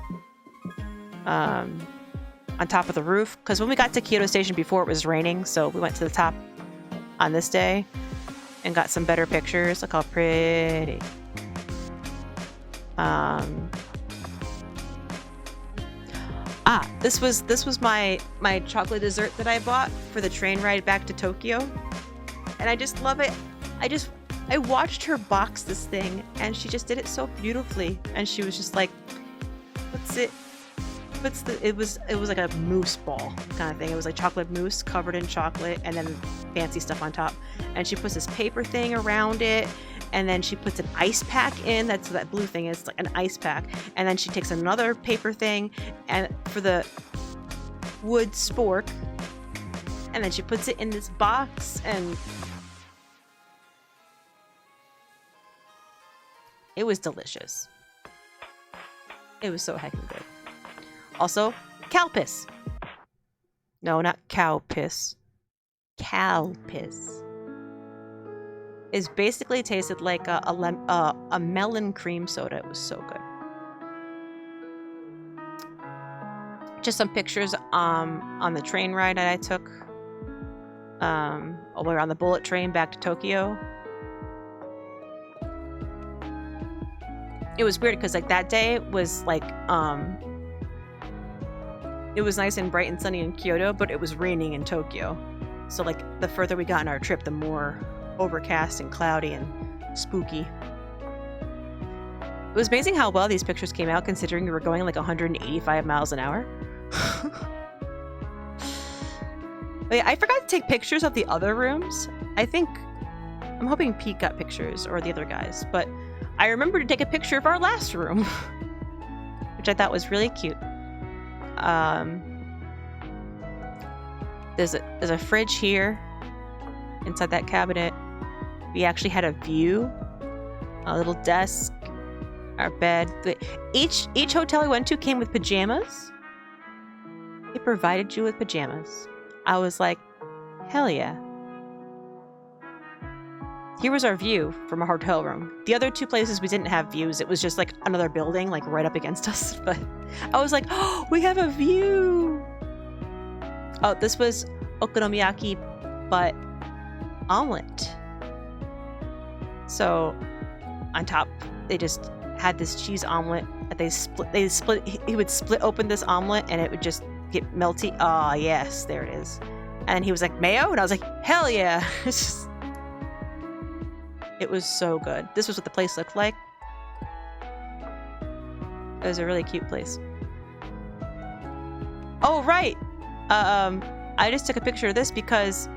on top of the roof. Because when we got to Kyoto Station before, it was raining, so we went to the top on this day and got some better pictures. Look how pretty. This was my chocolate dessert that I bought for the train ride back to Tokyo, and I just love it. I watched her box this thing, and she just did it so beautifully, and she was just like, it was like a mousse ball kind of thing. It was like chocolate mousse covered in chocolate and then fancy stuff on top. And she puts this paper thing around it, and then she puts an ice pack in. That's what that blue thing is, like an ice pack. And then she takes another paper thing and for the wood spork, and then she puts it in this box, and it was delicious. It was so heckin' good. Also, cow piss. No, not cow piss. Cow piss. It basically tasted like a melon cream soda. It was so good. Just some pictures on the train ride that I took. We were on the bullet train back to Tokyo. It was weird because like that day was like it was nice and bright and sunny in Kyoto, but it was raining in Tokyo. So like the further we got in our trip, the more overcast and cloudy and spooky. It was amazing how well these pictures came out considering we were going like 185 miles an hour. But yeah, I forgot to take pictures of the other rooms. I'm hoping Pete got pictures, or the other guys, but I remember to take a picture of our last room, which I thought was really cute. There's a fridge here inside that cabinet. We actually had a view, a little desk, our bed. Each hotel I went to came with pajamas. They provided you with pajamas. I was like, hell yeah. Here was our view from our hotel room. The other two places we didn't have views. It was just like another building, like right up against us. But I was like, oh, we have a view. Oh, this was okonomiyaki, but omelet. So on top, they just had this cheese omelet that they split. He would split open this omelet and it would just get melty. Ah, oh, yes, there it is. And he was like, mayo? And I was like, hell yeah. It was so good. This was what the place looked like. It was a really cute place. Oh, right. I just took a picture of this because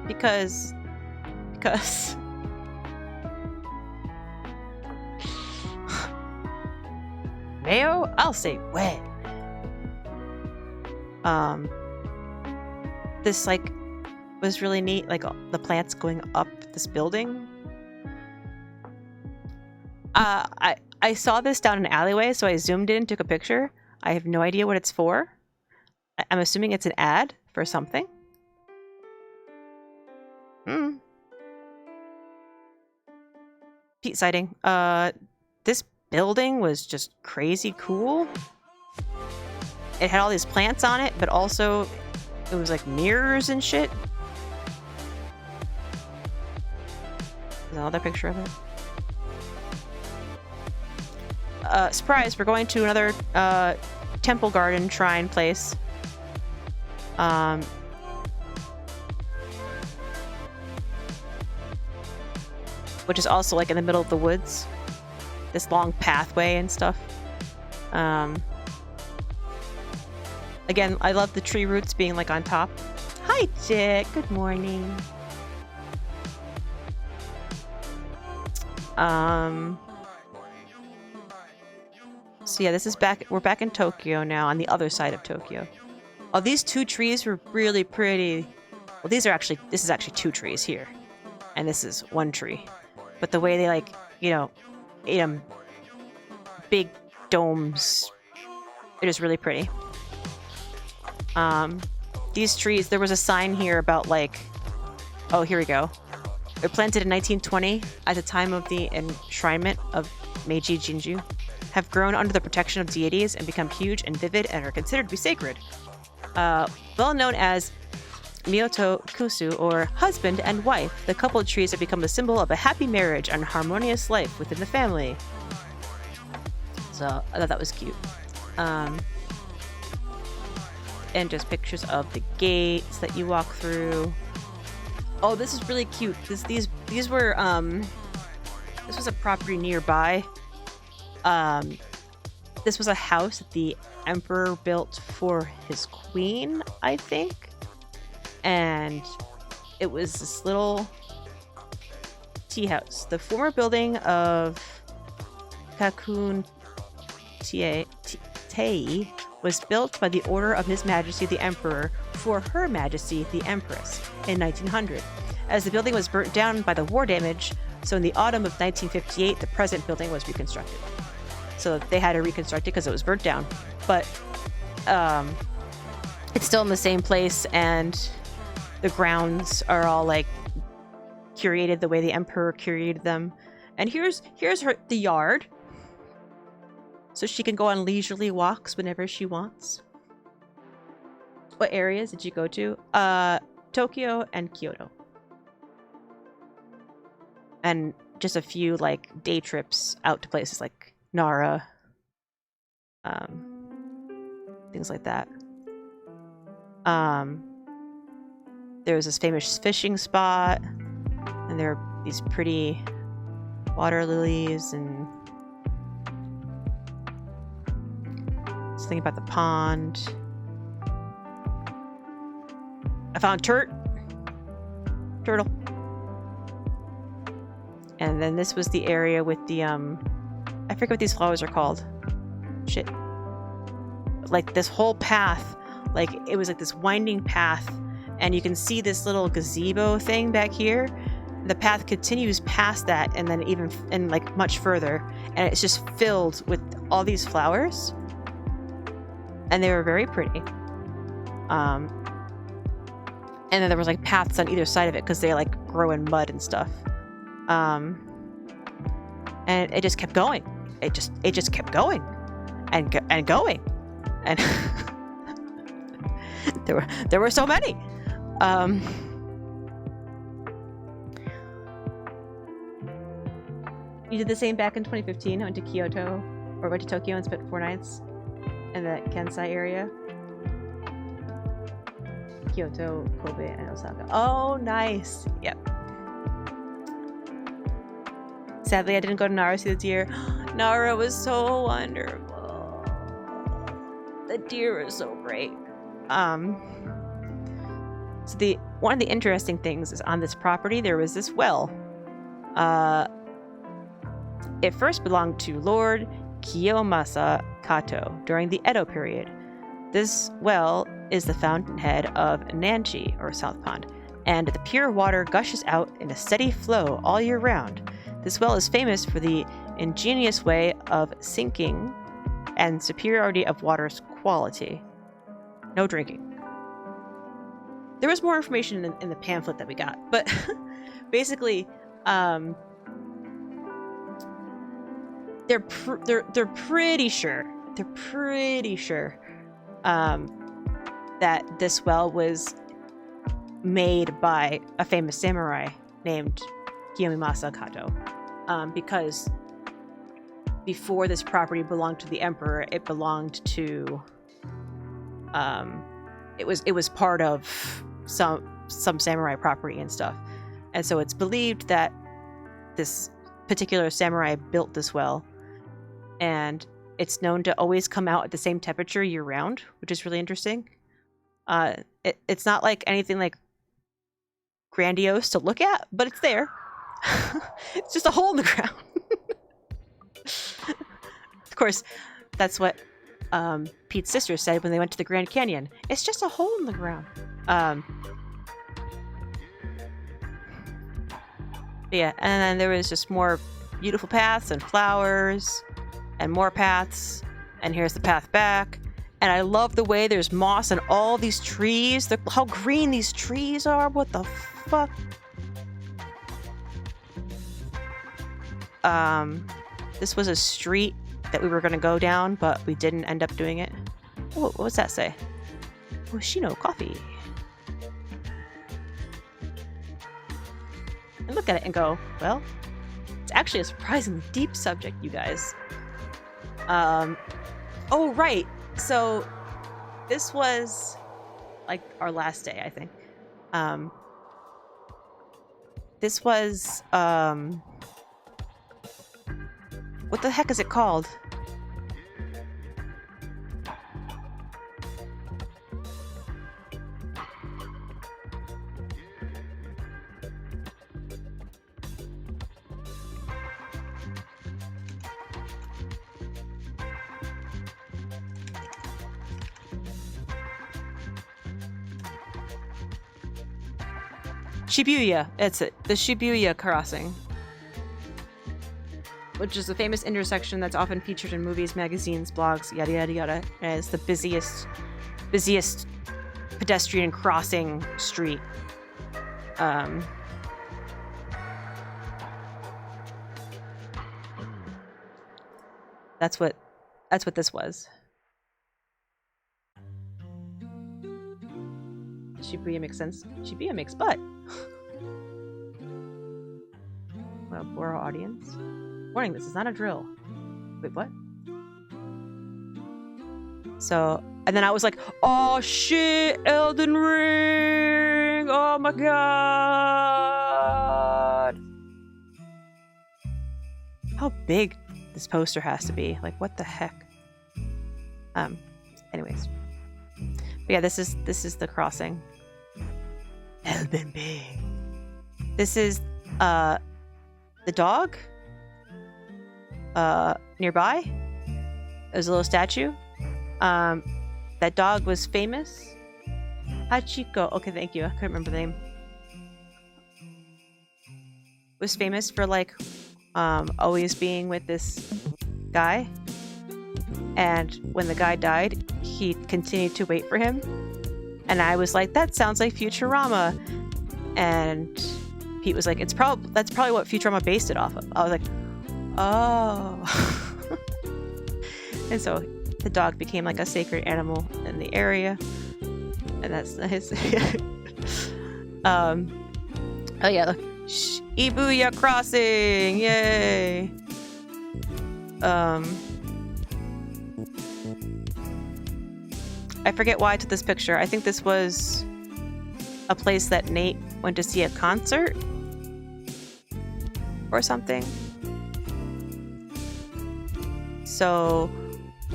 mayo? I'll say when. This like was really neat, like the plants going up this building. I saw this down an alleyway, so I zoomed in and took a picture. I have no idea what it's for. I'm assuming it's an ad for something. Pete sighting. This building was just crazy cool. It had all these plants on it, but also it was like mirrors and shit. There's another picture of it. Surprise, we're going to another temple garden shrine place. Which is also like in the middle of the woods. This long pathway and stuff. Again, I love the tree roots being like on top. Hi, Chick. Good morning. So yeah, this is we're back in Tokyo now, on the other side of Tokyo. Oh, these two trees were really pretty. Well, this is actually two trees here. And this is one tree. But the way they like, you know, big domes, it is really pretty. These trees, there was a sign here about like, oh, here we go. They're planted in 1920 at the time of the enshrinement of Meiji Jinju, have grown under the protection of deities and become huge and vivid and are considered to be sacred. Well known as Myoto Kusu, or husband and wife, the coupled trees have become a symbol of a happy marriage and harmonious life within the family. So I thought that was cute. And just pictures of the gates that you walk through. Oh, this is really cute. These were this was a property nearby. this was a house that the emperor built for his queen, I think. And it was this little tea house. The former building of Kakun Tei was built by the order of His Majesty the Emperor for Her Majesty the Empress in 1900. As the building was burnt down by the war damage, so in the autumn of 1958, the present building was reconstructed. So they had to reconstruct it because it was burnt down. But it's still in the same place, and the grounds are all like curated the way the Emperor curated them. And here's the yard. So she can go on leisurely walks whenever she wants. What areas did you go to? Tokyo and Kyoto. And just a few like day trips out to places like Nara. Things like that. There was this famous fishing spot, and there are these pretty water lilies and something about the pond. I found turtle. And then this was the area with the I forget what these flowers are called. Shit. Like this whole path, like it was like this winding path, and you can see this little gazebo thing back here. The path continues past that, and then even and like much further, and it's just filled with all these flowers, and they were very pretty. And then there was like paths on either side of it because they like grow in mud and stuff. And it just kept going. It just kept going, and going, and there were so many. You did the same back in 2015. I went to Kyoto, or went to Tokyo and spent 4 nights in the Kansai area. Kyoto, Kobe, and Osaka. Oh, nice. Yep. Sadly, I didn't go to Nara to see the deer. Nara was so wonderful. The deer were so great. So one of the interesting things is on this property there was this well. It first belonged to Lord Kiyomasa Kato during the Edo period. This well is the fountainhead of Nanchi, or South Pond, and the pure water gushes out in a steady flow all year round. This well is famous for the ingenious way of sinking and superiority of water's quality. No drinking. There was more information in the pamphlet that we got, but basically, they're pretty sure that this well was made by a famous samurai named Kiyomasa Kato, because before this property belonged to the emperor, it belonged to it was part of some samurai property and stuff, and so it's believed that this particular samurai built this well, and it's known to always come out at the same temperature year round, which is really interesting. It's not like anything like grandiose to look at, but it's there. It's just a hole in the ground. Of course, that's what Pete's sister said when they went to the Grand Canyon. It's just a hole in the ground. Yeah, and then there was just more beautiful paths and flowers and more paths, and here's the path back. And I love the way there's moss and all these trees. How green these trees are. What the fuck? This was a street that we were going to go down, but we didn't end up doing it. What does that say? Hoshino Coffee. And look at it and go, well, it's actually a surprisingly deep subject, you guys. Oh, right. So this was like our last day, I think. This was, what the heck is it called? Shibuya, that's it. The Shibuya crossing. Which is a famous intersection that's often featured in movies, magazines, blogs, yada yada yada, as the busiest pedestrian crossing street. That's what this was. Shibuya makes sense. Shibuya makes butt. Well, for our audience. Warning, this is not a drill. Wait, what? So, and then I was like, oh shit, Elden Ring! Oh my god! How big this poster has to be. Like, what the heck? Anyways. But yeah, this is the crossing. Elden Ring. This is, the dog? Nearby. There's a little statue. That dog was famous. Hachiko. Okay, thank you. I couldn't remember the name. Was famous for like always being with this guy. And when the guy died, he continued to wait for him. And I was like, that sounds like Futurama. And Pete was like, that's probably what Futurama based it off of. I was like, oh. And so the dog became like a sacred animal in the area, and that's nice. Oh yeah, look. Shibuya Crossing, yay. I forget why I took this picture. I think this was a place that Nate went to see a concert or something. So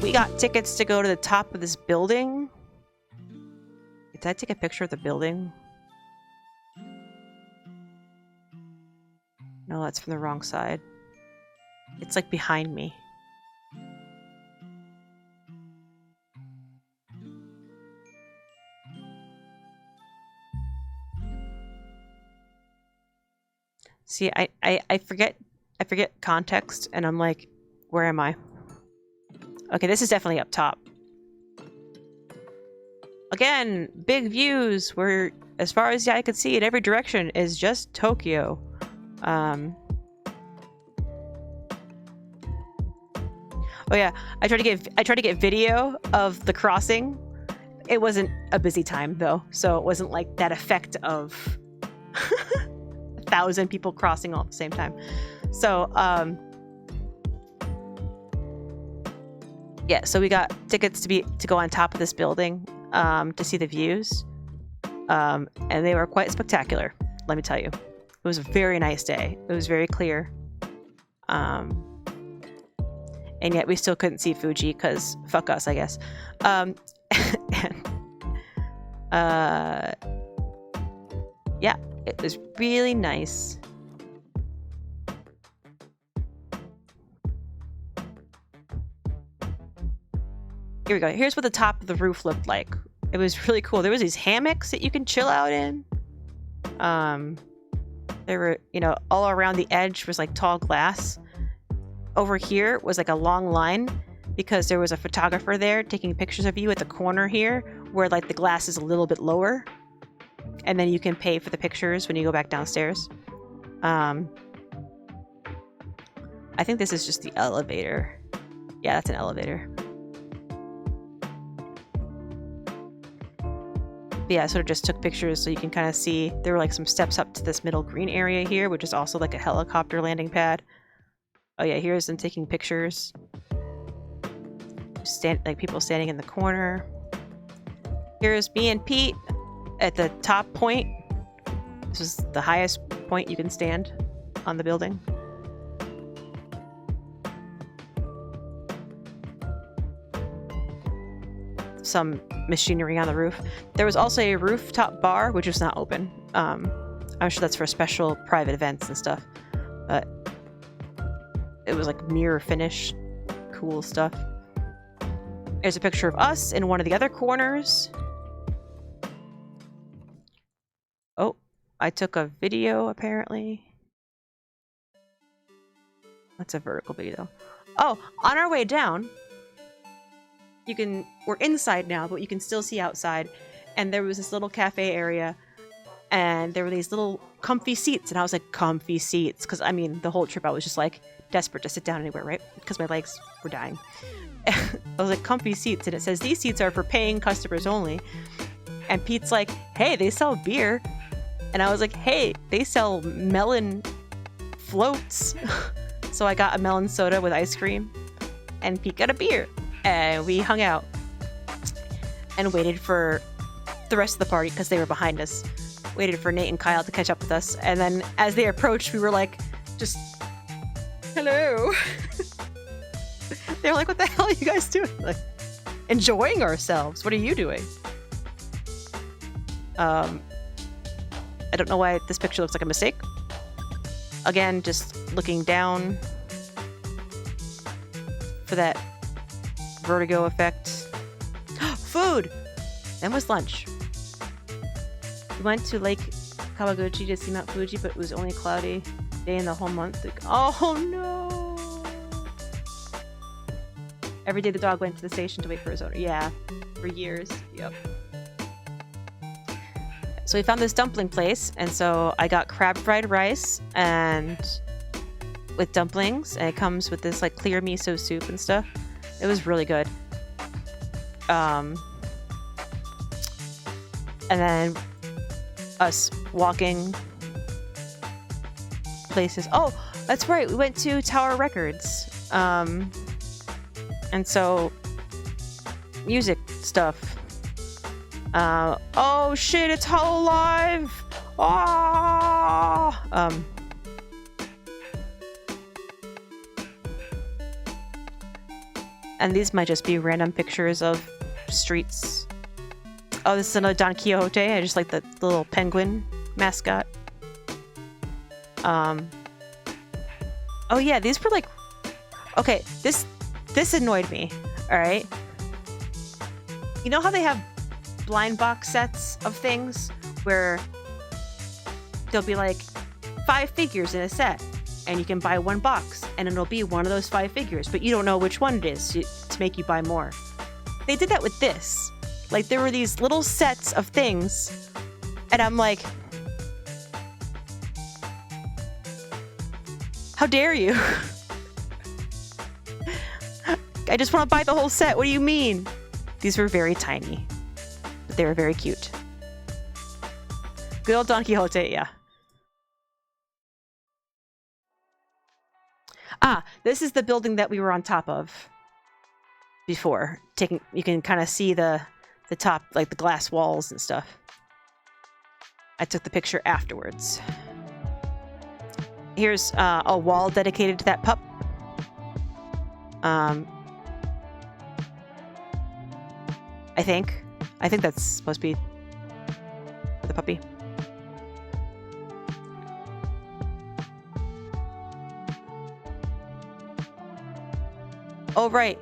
we got tickets to go to the top of this building. Did I take a picture of the building? No, that's from the wrong side. It's like behind me. See, I forget context, and I'm like, where am I? Okay, this is definitely up top. Again, big views where, as far as the eye could see in every direction, is just Tokyo. Oh yeah, I tried to get video of the crossing. It wasn't a busy time though, so it wasn't like that effect of 1,000 people crossing all at the same time. So yeah, so we got tickets to go on top of this building to see the views, and they were quite spectacular. Let me tell you, it was a very nice day. It was very clear, and yet we still couldn't see Fuji because fuck us, I guess. And, yeah, it was really nice. Here we go. Here's what the top of the roof looked like. It was really cool. There was these hammocks that you can chill out in. There were, all around the edge was like tall glass. Over here was like a long line because there was a photographer there taking pictures of you at the corner here where like the glass is a little bit lower. And then you can pay for the pictures when you go back downstairs. I think this is just the elevator. Yeah, that's an elevator. But yeah, I sort of just took pictures so you can kind of see. There were like some steps up to this middle green area here, which is also like a helicopter landing pad. Oh yeah, here's them taking pictures. Like people standing in the corner. Here's me and Pete at the top point. This is the highest point you can stand on the building. Some machinery on the roof. There was also a rooftop bar, which was not open. I'm sure that's for special private events and stuff. But it was like mirror finish, cool stuff. There's a picture of us in one of the other corners. Oh, I took a video, apparently. That's a vertical video. Oh, on our way down, we're inside now, but you can still see outside. And there was this little cafe area, and there were these little comfy seats. And I was like, comfy seats. Because, I mean, the whole trip I was just like desperate to sit down anywhere, right? Because my legs were dying. I was like, comfy seats. And it says, these seats are for paying customers only. And Pete's like, hey, they sell beer. And I was like, hey, they sell melon floats. So I got a melon soda with ice cream. And Pete got a beer. And we hung out. And waited for the rest of the party, because they were behind us. Waited for Nate and Kyle to catch up with us. And then as they approached, we were like, just, hello. They were like, what the hell are you guys doing? Like, enjoying ourselves. What are you doing? I don't know why this picture looks like a mistake. Again, just looking down for that vertigo effect. Food! Then was lunch. We went to Lake Kawaguchi to see Mount Fuji, but it was only a cloudy day in the whole month. Like, oh no! Every day the dog went to the station to wait for his owner. Yeah, for years. Yep. So we found this dumpling place, and so I got crab fried rice and with dumplings, and it comes with this like clear miso soup and stuff. It was really good. And then us walking places. Oh, that's right. We went to Tower Records. And so music stuff. Oh shit, it's Hololive! Ah! And these might just be random pictures of streets. Oh, this is another Don Quixote. I just like the little penguin mascot. Oh yeah, these were like... Okay, this annoyed me, alright? You know how they have blind box sets of things where there'll be like 5 figures in a set and you can buy one box and it'll be one of those 5 figures, but you don't know which one it is to make you buy more. They did that with this. Like, there were these little sets of things, and I'm like, how dare you? I just want to buy the whole set. What do you mean? These were very tiny, but they were very cute. Good old Don Quixote, yeah. Ah, this is the building that we were on top of before. You can kind of see the top, like the glass walls and stuff. I took the picture afterwards. Here's a wall dedicated to that pup. I think that's supposed to be the puppy. Oh, right.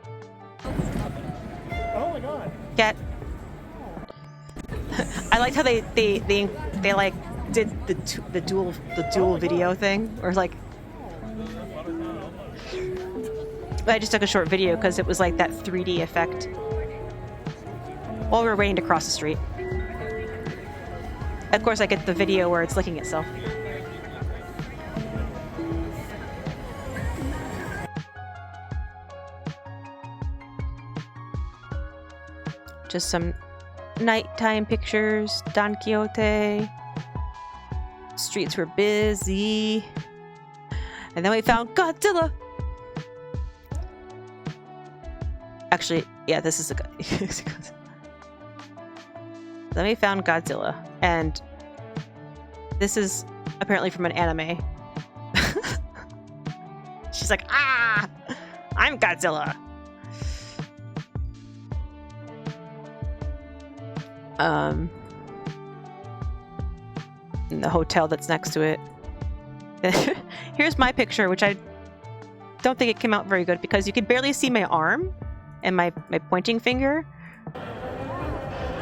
Oh my god. Cat. I liked how they like did the dual video thing, or like. I just took a short video because it was like that 3D effect while we were waiting to cross the street. Of course, I get the video where it's licking itself. Just some nighttime pictures. Don Quixote. Streets were busy. And then we found Godzilla. Actually, yeah, this is a Then we found Godzilla. And this is apparently from an anime. She's like, ah! I'm Godzilla! The hotel that's next to it. Here's my picture, which I don't think it came out very good because you can barely see my arm and my pointing finger.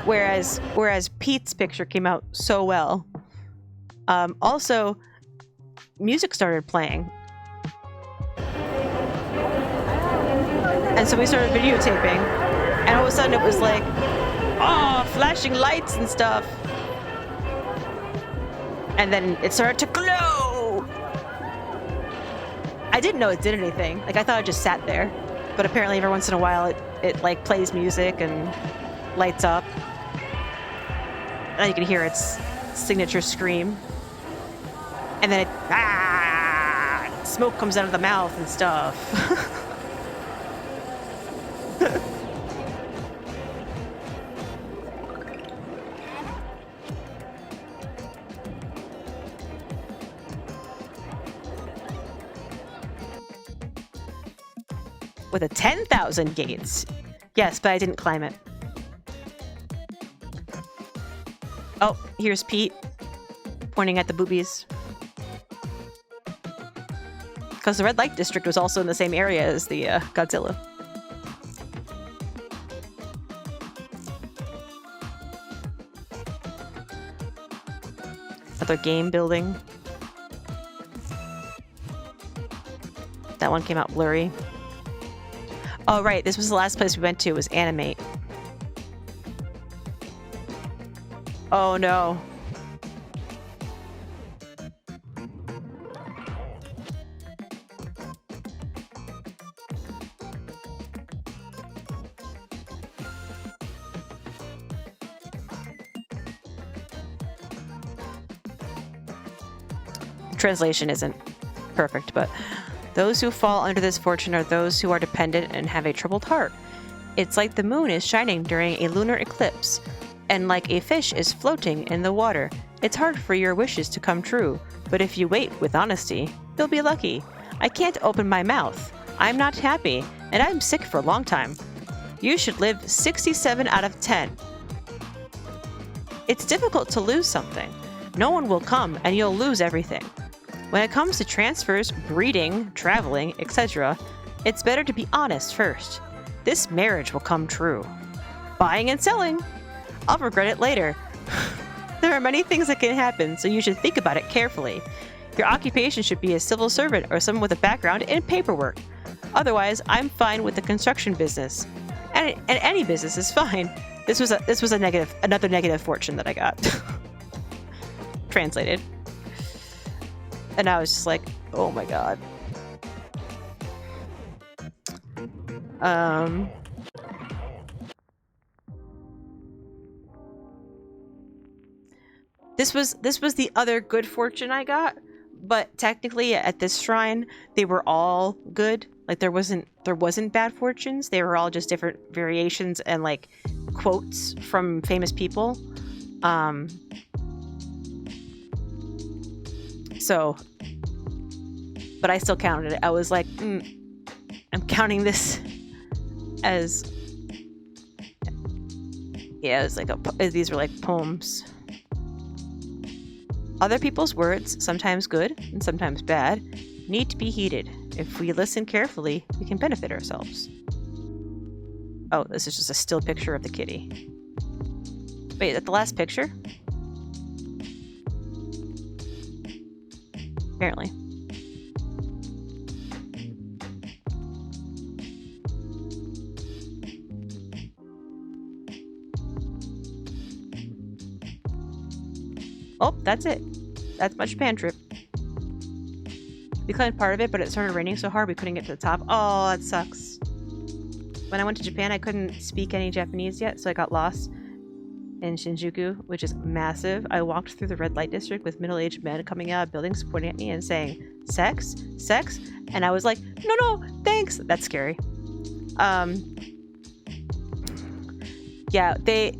Whereas Pete's picture came out so well. Also, music started playing. And so we started videotaping. And all of a sudden it was like, oh, flashing lights and stuff. And then it started to glow. I didn't know it did anything. Like, I thought it just sat there. But apparently every once in a while it like plays music and lights up. And you can hear its signature scream. And then smoke comes out of the mouth and stuff. With a 10,000 gates. Yes, but I didn't climb it. Oh, here's Pete pointing at the boobies. Because the red light district was also in the same area as the Godzilla. Another game building. That one came out blurry. Oh, right. This was the last place we went to, was Animate. Oh, no. Translation isn't perfect, but those who fall under this fortune are those who are dependent and have a troubled heart. It's like the moon is shining during a lunar eclipse, and like a fish is floating in the water. It's hard for your wishes to come true, but if you wait with honesty, you'll be lucky. I can't open my mouth. I'm not happy, and I'm sick for a long time. You should live 67 out of 10. It's difficult to lose something. No one will come, and you'll lose everything. When it comes to transfers, breeding, traveling, etc., it's better to be honest first. This marriage will come true. Buying and selling. I'll regret it later. There are many things that can happen, so you should think about it carefully. Your occupation should be a civil servant or someone with a background in paperwork. Otherwise, I'm fine with the construction business. And any business is fine. This was another negative fortune that I got. Translated. And I was just like, oh my god. This was the other good fortune I got, but technically at this shrine they were all good. Like there wasn't bad fortunes. They were all just different variations and like quotes from famous people. So, but I still counted it. I was like, I'm counting this as, yeah, it's like these were like poems. Other people's words, sometimes good and sometimes bad, need to be heeded. If we listen carefully, we can benefit ourselves. Oh, this is just a still picture of the kitty. Wait, is that the last picture? Apparently. Oh, that's it. That's my Japan trip. We climbed part of it, but it started raining so hard we couldn't get to the top. Oh, that sucks. When I went to Japan, I couldn't speak any Japanese yet, so I got lost in Shinjuku, which is massive. I walked through the red light district with middle-aged men coming out of buildings pointing at me and saying, "Sex? Sex?" And I was like, no, thanks. That's scary. Yeah, the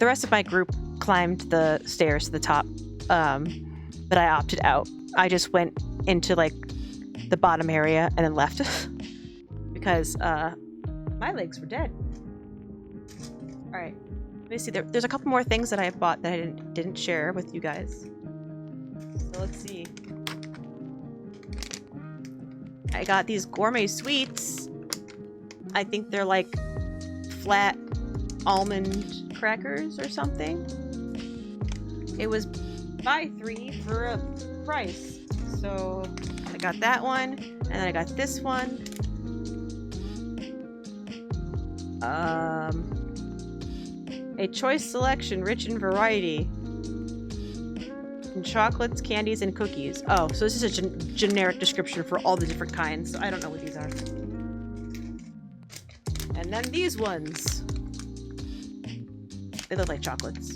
rest of my group climbed the stairs to the top, but I opted out. I just went into like the bottom area and then left because my legs were dead. All right, let me see. There's a couple more things that I bought that I didn't share with you guys. So let's see. I got these gourmet sweets. I think they're like flat almond crackers or something. It was buy 3 for a price. So I got that one, and then I got this one. A choice selection rich in variety. In chocolates, candies, and cookies. Oh, so this is a generic description for all the different kinds. So I don't know what these are. And then these ones. They look like chocolates.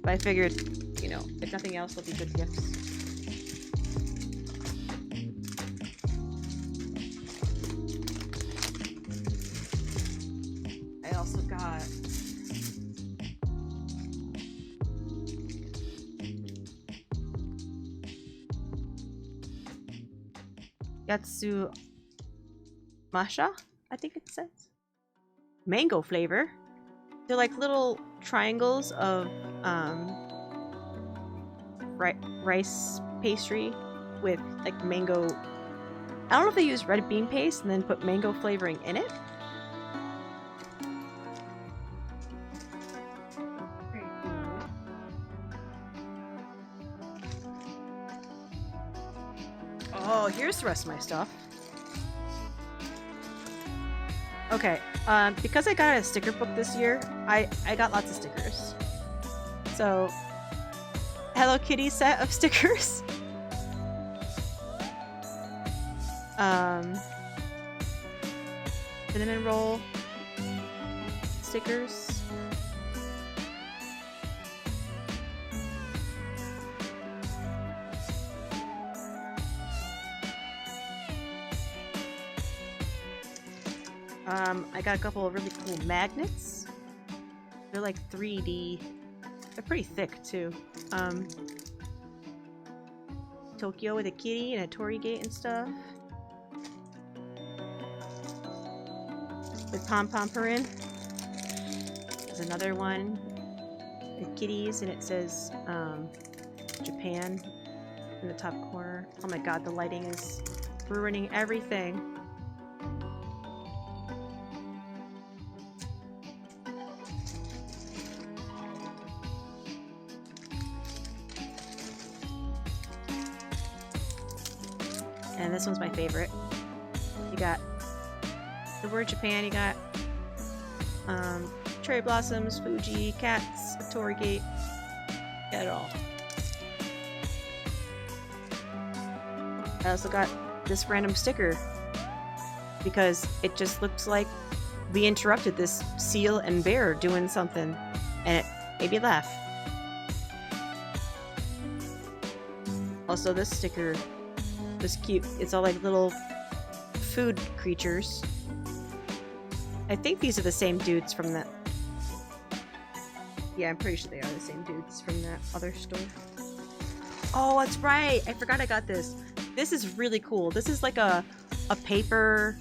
But I figured, you know, if nothing else, they'll be good gifts. I also got Yatsu Masha, I think it says. Mango flavor. They're like little triangles of rice pastry with like mango. I don't know if they use red bean paste and then put mango flavoring in it. Oh, here's the rest of my stuff. Okay, because I got a sticker book this year, I got lots of stickers. So, Hello Kitty set of stickers. Cinnamon roll stickers. I got a couple of really cool magnets. They're like 3D. They're pretty thick too. Tokyo with a kitty and a torii gate and stuff. With Pom Pom Purin. There's another one with kitties and it says Japan in the top corner. Oh my god, the lighting is ruining everything. And this one's my favorite. You got the word Japan, you got cherry blossoms, Fuji, cats, a torii gate. Got it all. I also got this random sticker because it just looks like we interrupted this seal and bear doing something and it made me laugh. Also, this sticker was cute. It's all like little food creatures. I think these are the same dudes from that. Yeah, I'm pretty sure they are the same dudes from that other store. Oh, that's right! I forgot I got this. This is really cool. This is like a paper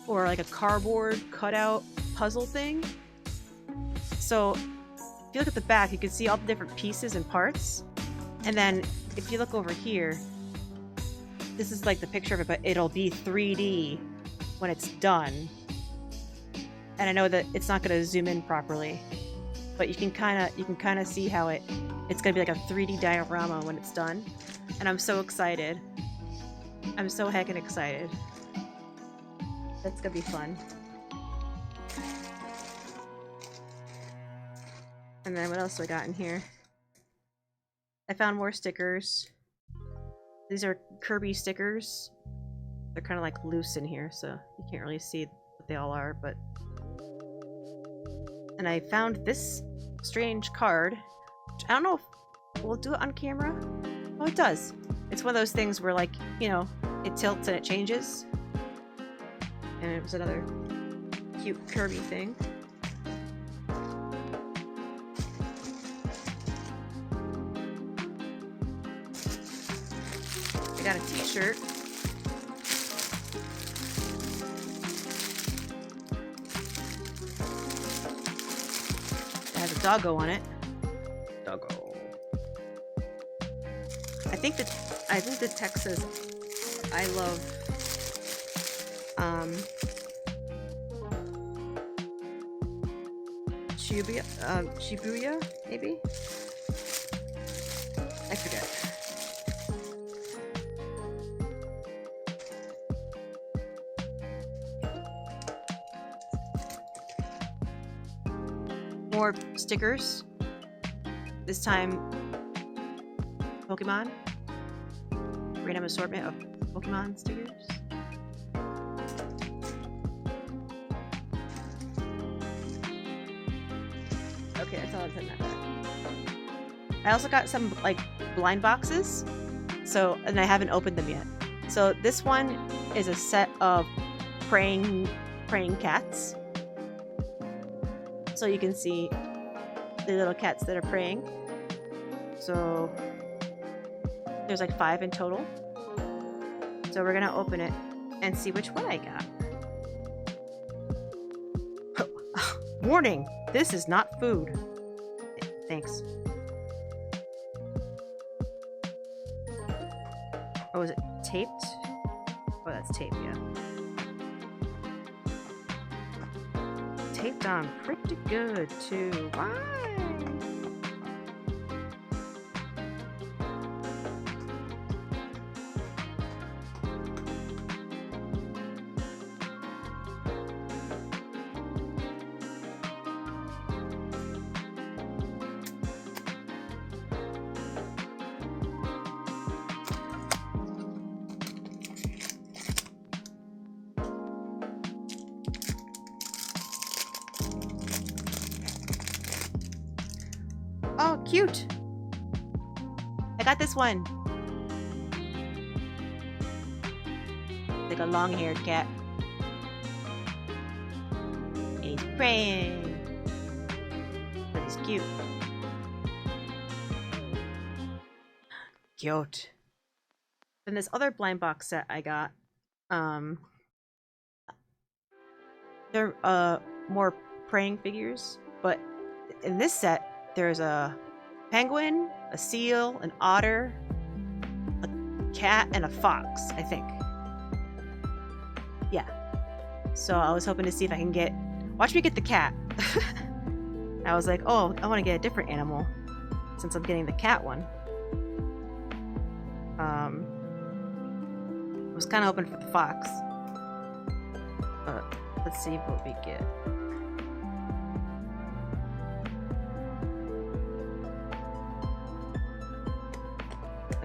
or like a cardboard cutout puzzle thing. So if you look at the back, you can see all the different pieces and parts. And then if you look over here, this is like the picture of it, but it'll be 3D when it's done. And I know that it's not going to zoom in properly, but you can kind of see how it's going to be like a 3D diorama when it's done. And I'm so excited. I'm so heckin' excited. That's going to be fun. And then what else do I got in here? I found more stickers. These are Kirby stickers. They're kind of like loose in here, so you can't really see what they all are, but... And I found this strange card. Which I don't know if we'll do it on camera. Oh, it does. It's one of those things where, like, you know, it tilts and it changes. And it was another cute Kirby thing. I got a t-shirt. It has a doggo on it. Doggo. I think the text says, "I love." Shibuya, maybe. I forget. More stickers. This time, Pokemon. Random assortment of Pokemon stickers. Okay, that's all I'm putting that back. I also got some like blind boxes, so and I haven't opened them yet. So this one is a set of praying cats. So you can see the little cats that are praying. So there's like 5 in total. So we're gonna open it and see which one I got. Warning! This is not food. Thanks. Oh, is it taped? Oh, that's taped, yeah. Taped on pretty good, too. Why? Oh, cute! I got this one. Like a long-haired cat. And he's praying. But he's cute. Cute. Then this other blind box set I got, they're more praying figures, but in this set there's a penguin, a seal, an otter, a cat, and a fox, I think. Yeah. So I was hoping to see if I can get... Watch me get the cat. I was like, oh, I want to get a different animal since I'm getting the cat one. I was kind of hoping for the fox. But let's see what we get.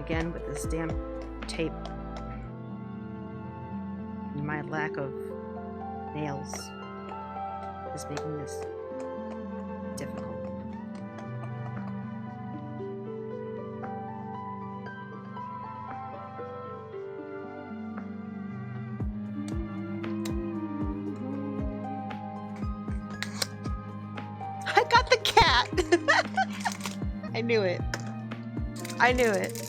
Again with this damn tape and my lack of nails is making this difficult. I got the cat! I knew it. I knew it.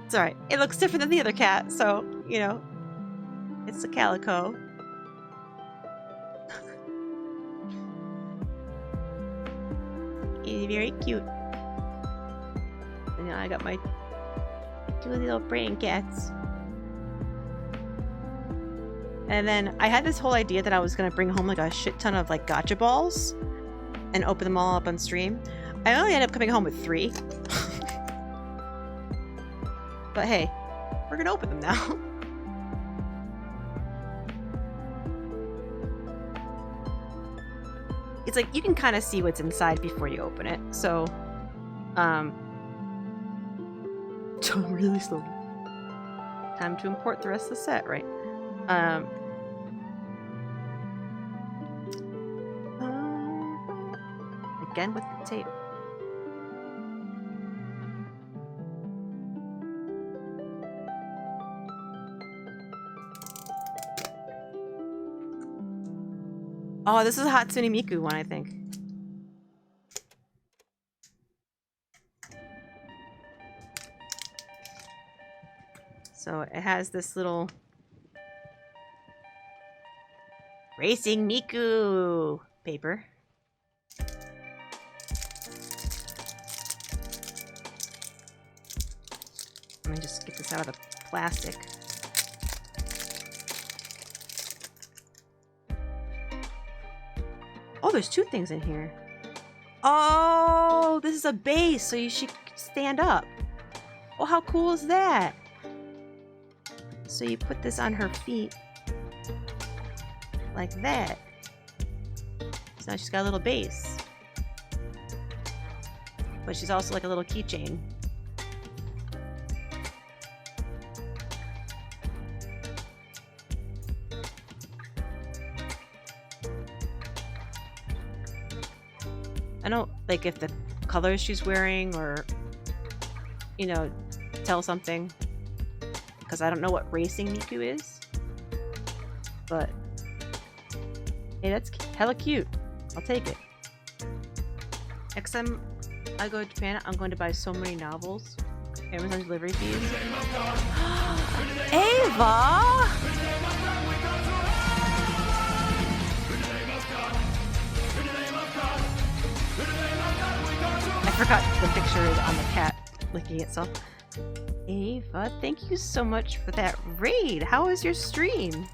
It's alright. It looks different than the other cat, so, you know, it's a calico. He's very cute. And now I got my 2 little praying cats. And then I had this whole idea that I was gonna bring home like a shit ton of like gotcha balls and open them all up on stream. I only ended up coming home with 3. But hey, we're gonna open them now. It's like you can kind of see what's inside before you open it. So, really slowly. Time to import the rest of the set, right? Again with the tape. Oh, this is a Hatsune Miku one, I think. So it has this little Racing Miku paper. Let me just get this out of the plastic. Oh, there's two things in here. Oh, this is a base, so you should stand up. Oh, how cool is that? So you put this on her feet. Like that. So now she's got a little base. But she's also like a little keychain. I don't like if the colors she's wearing or, you know, tell something. Because I don't know what racing Miku is. But, hey, that's hella cute. I'll take it. Next time I go to Japan, I'm going to buy so many novels. Amazon delivery fees. Ava! I forgot the picture on the cat licking itself. Ava, thank you so much for that raid. How was your stream?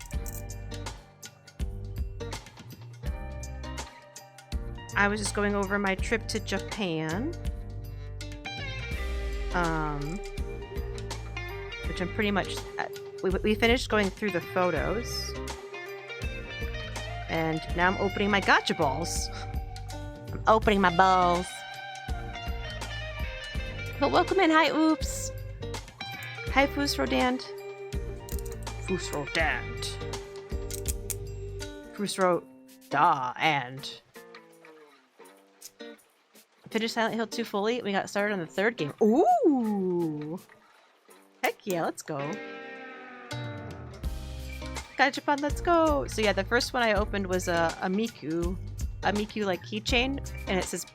I was just going over my trip to Japan. Which I'm pretty much... we finished going through the photos. And now I'm opening my gacha balls. I'm opening my balls. But welcome in. Hi, Oops. Hi, Fusrodant. Fusrodant. Fusroda and... Finished Silent Hill 2 fully. We got started on the third game. Ooh! Heck yeah, let's go. Gachapon, let's go! So yeah, the first one I opened was a Miku like keychain, and it says,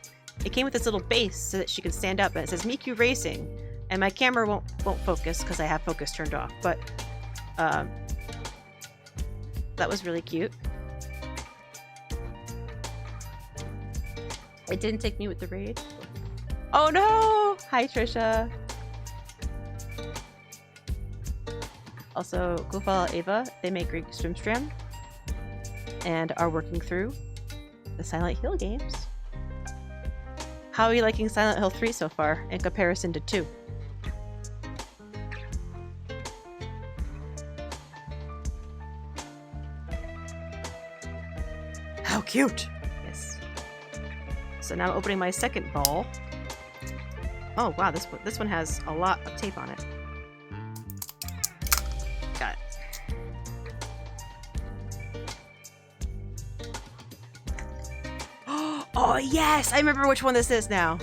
it came with this little base so that she could stand up, and it says Miku Racing, and my camera won't focus because I have focus turned off, but that was really cute. It didn't take me with the raid. Oh no! Hi Trisha. Also, go follow Ava. They make great Swimstram and are working through the Silent Hill games. How are you liking Silent Hill 3 so far in comparison to 2? How cute! Yes. So now I'm opening my second ball. Oh wow, this one has a lot of tape on it. Got it. Oh yes, I remember which one this is now.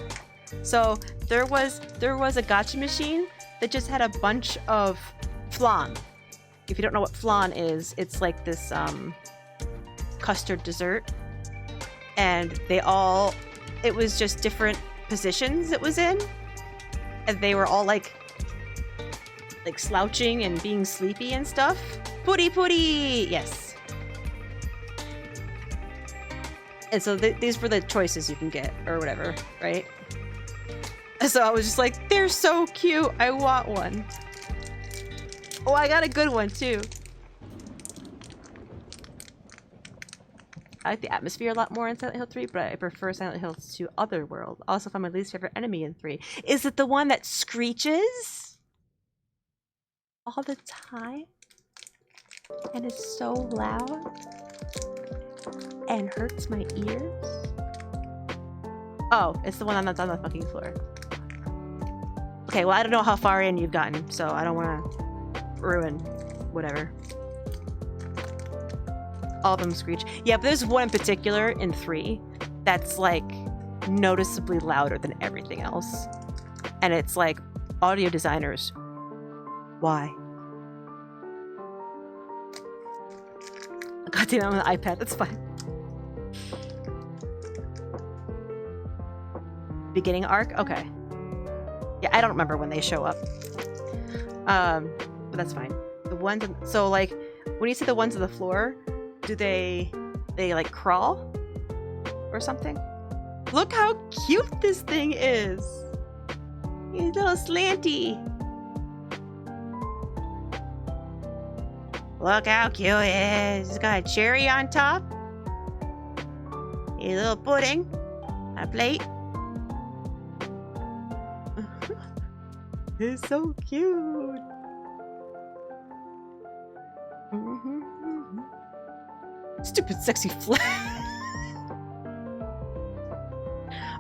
So there was a gacha machine that just had a bunch of flan. If you don't know what flan is, it's like this custard dessert, and it was just different positions it was in, and they were all like slouching and being sleepy and stuff. Puri, yes. And so these were the choices you can get or whatever, right? So I was just like, they're so cute, I want one. Oh, I got a good one too. I like the atmosphere a lot more in Silent Hill 3, but I prefer Silent Hill to Otherworld. Also found my least favorite enemy in 3. Is it the one that screeches all the time? And is so loud? And hurts my ears? Oh, it's the one that's on the fucking floor. Okay, well I don't know how far in you've gotten, so I don't want to ruin whatever. All of them screech. Yeah, but there's one in particular in 3 that's like noticeably louder than everything else. And it's like, audio designers, why? God damn, I'm on the iPad, that's fine. Beginning arc? Okay. Yeah, I don't remember when they show up. But that's fine. The ones, so like, when you see the ones on the floor, do they like crawl or something? Look how cute this thing is. He's a little slanty. Look how cute it is. It's got a cherry on top. a little pudding on a plate. It's so cute. Stupid sexy flag.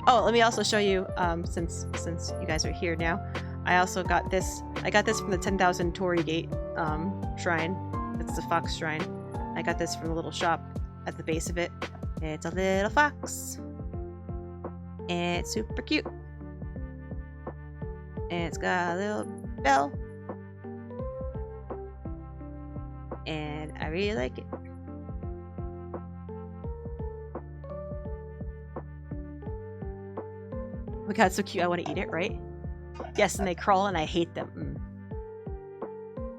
Oh, let me also show you, since you guys are here now, I also got this. I got this from the 10,000 Torii Gate shrine. It's the fox shrine. I got this from the little shop at the base of it. It's a little fox. And it's super cute. And it's got a little bell. And I really like it. Oh my god, it's so cute. I want to eat it, right? Yes, and they crawl and I hate them.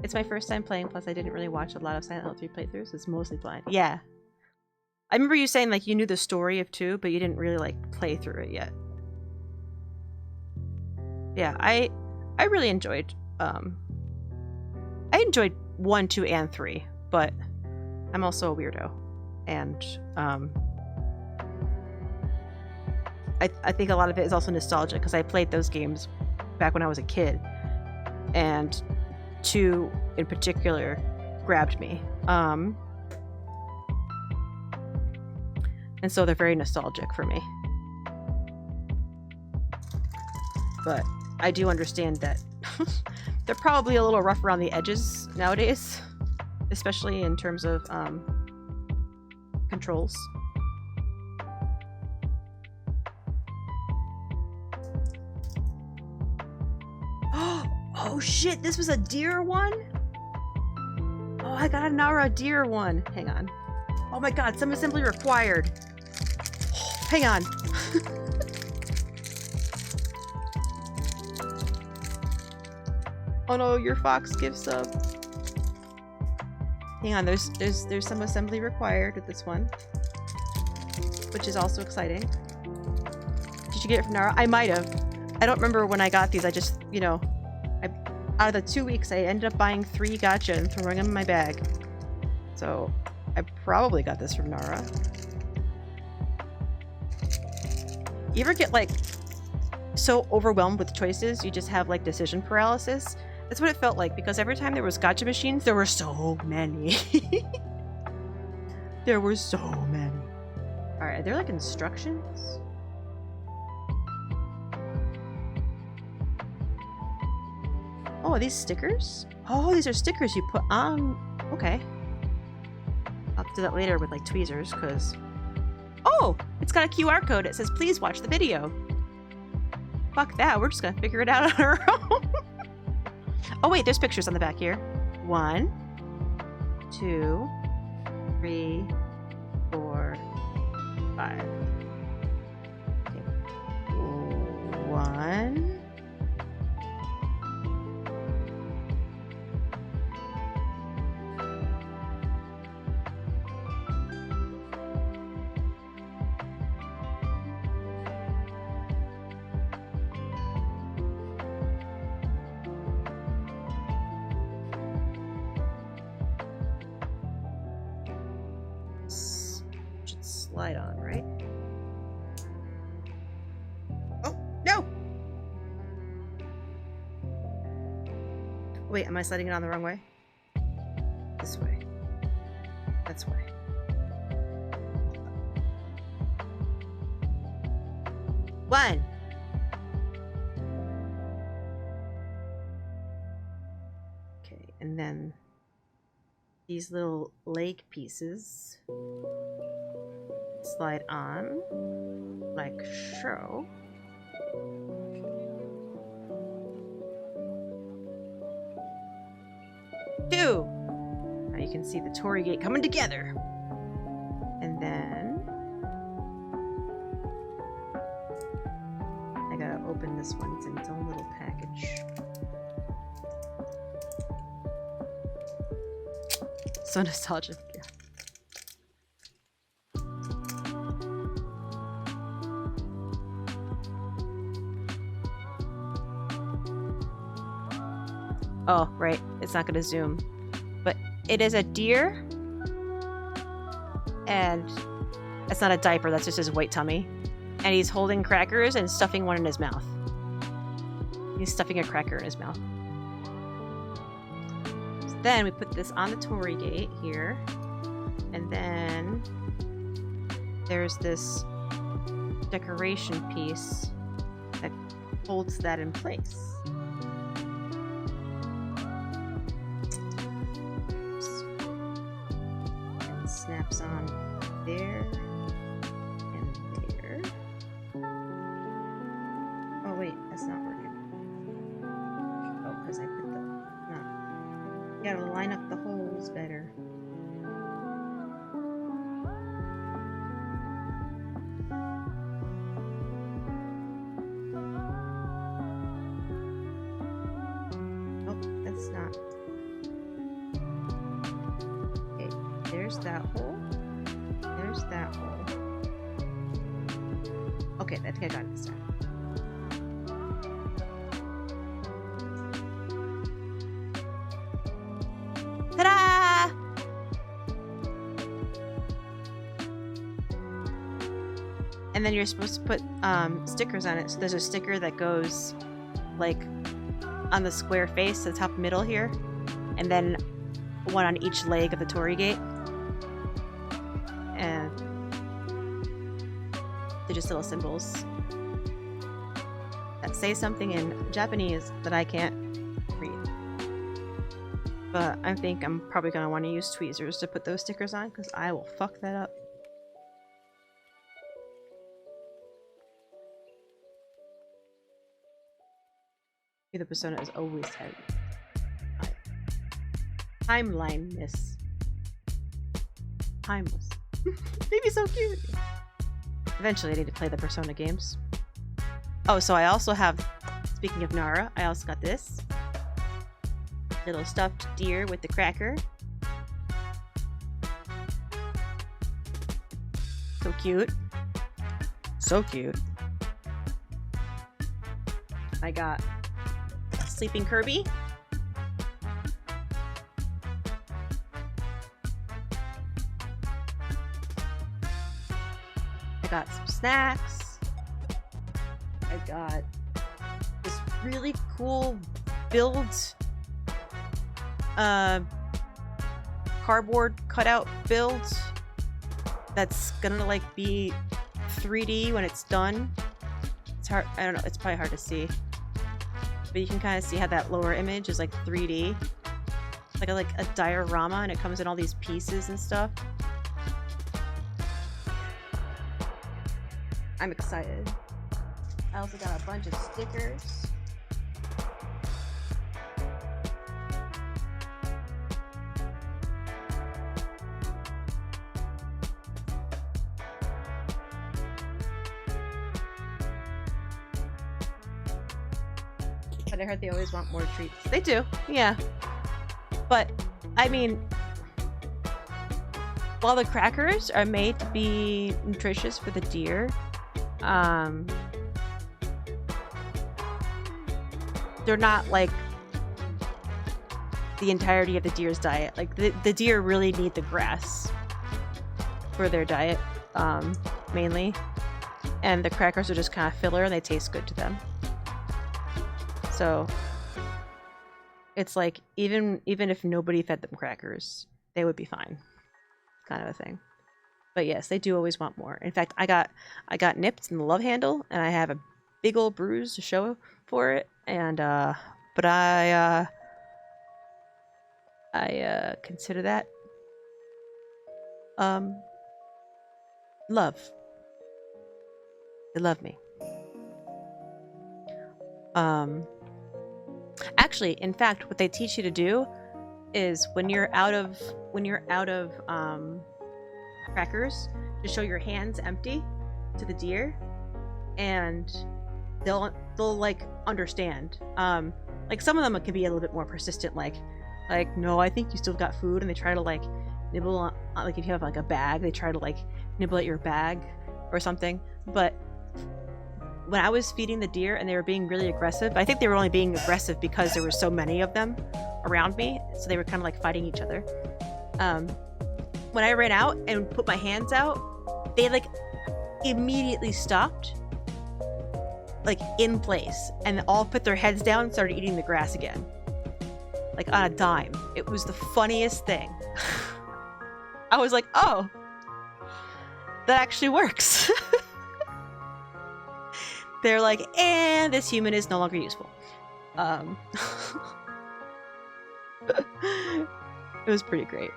It's my first time playing, plus I didn't really watch a lot of Silent Hill 3 playthroughs. It's mostly blind. Yeah. I remember you saying like you knew the story of 2, but you didn't really like play through it yet. Yeah, I really enjoyed I enjoyed 1, 2, and 3, but I'm also a weirdo. And I think a lot of it is also nostalgia because I played those games back when I was a kid. And 2 in particular grabbed me. And so they're very nostalgic for me. But I do understand that they're probably a little rough around the edges nowadays, especially in terms of controls. Oh shit, this was a deer one? Oh, I got a Nara deer one. Hang on. Oh my god, some assembly required. Hang on. Oh no, your fox gives up. Hang on, there's some assembly required with this one, which is also exciting. Did you get it from Nara? I might have. I don't remember when I got these. I just, you know, out of the 2 weeks, I ended up buying 3 gacha and throwing them in my bag. So I probably got this from Nara. You ever get like so overwhelmed with choices you just have like decision paralysis? That's what it felt like, because every time there was gacha machines, there were so many. There were so many. Alright, are there like instructions? Oh, are these stickers? Oh, these are stickers you put on. Okay. I'll have to do that later with like tweezers, because... Oh! It's got a QR code. It says, please watch the video. Fuck that. We're just gonna figure it out on our own. Oh wait, there's pictures on the back here. 1, 2, 3, 4, 5. Okay. 1. Slide on, right? Oh, no! Wait, am I sliding it on the wrong way? This way. That's why. One! Okay, and then these little leg pieces slide on like so. Two. Now you can see the Torii Gate coming together. And then I gotta open this one. It's in its own little package. So nostalgic. Yeah. Oh, right. It's not going to zoom. But it is a deer. And That's not a diaper, that's just his white tummy. And he's holding crackers and stuffing one in his mouth. He's stuffing a cracker in his mouth. So then we put this on the Torii gate here. And then there's this decoration piece that holds that in place. And snaps on there and there. Oh wait, that's not working. Oh, because I put the... no. You gotta line up the holes better. That hole. There's that hole. Okay, I think I got it this time. Ta-da! And then you're supposed to put stickers on it. So there's a sticker that goes like on the square face, the top middle here, and then one on each leg of the Torii gate. And they're just little symbols that say something in Japanese that I can't read. But I think I'm probably going to want to use tweezers to put those stickers on because I will fuck that up. The persona is always heavy. Timeline-ness. Timeless. Maybe so cute. Eventually I need to play the Persona games. Oh, so I also have, speaking of Nara, I also got this. Little stuffed deer with the cracker. So cute. So cute. I got Sleeping Kirby. I got some snacks. I got this really cool build cardboard cutout build that's gonna like be 3D when it's done. It's hard, I don't know, it's probably hard to see, but you can kind of see how that lower image is like 3D, like a diorama, and it comes in all these pieces and stuff. I'm excited. I also got a bunch of stickers. But I heard they always want more treats. They do, yeah. But, I mean, while the crackers are made to be nutritious for the deer, they're not like the entirety of the deer's diet. Like the deer really need the grass for their diet, mainly, and the crackers are just kind of filler and they taste good to them. So it's like even if nobody fed them crackers, they would be fine, kind of a thing. But yes, they do always want more. In fact, I got nipped in the love handle, and I have a big old bruise to show for it. And but I consider that love. They love me. Actually, in fact, what they teach you to do is when you're out of crackers, to show your hands empty to the deer, and they'll like understand. Like some of them can be a little bit more persistent, like no, I think you still got food, and they try to like nibble on, like if you have like a bag, they try to like nibble at your bag or something. But when I was feeding the deer and they were being really aggressive, I think they were only being aggressive because there were so many of them around me, so they were kind of like fighting each other. When I ran out and put my hands out, they like immediately stopped, like in place, and all put their heads down and started eating the grass again, like on a dime. It was the funniest thing. I was like, oh, that actually works. They're like, and this human is no longer useful. It was pretty great.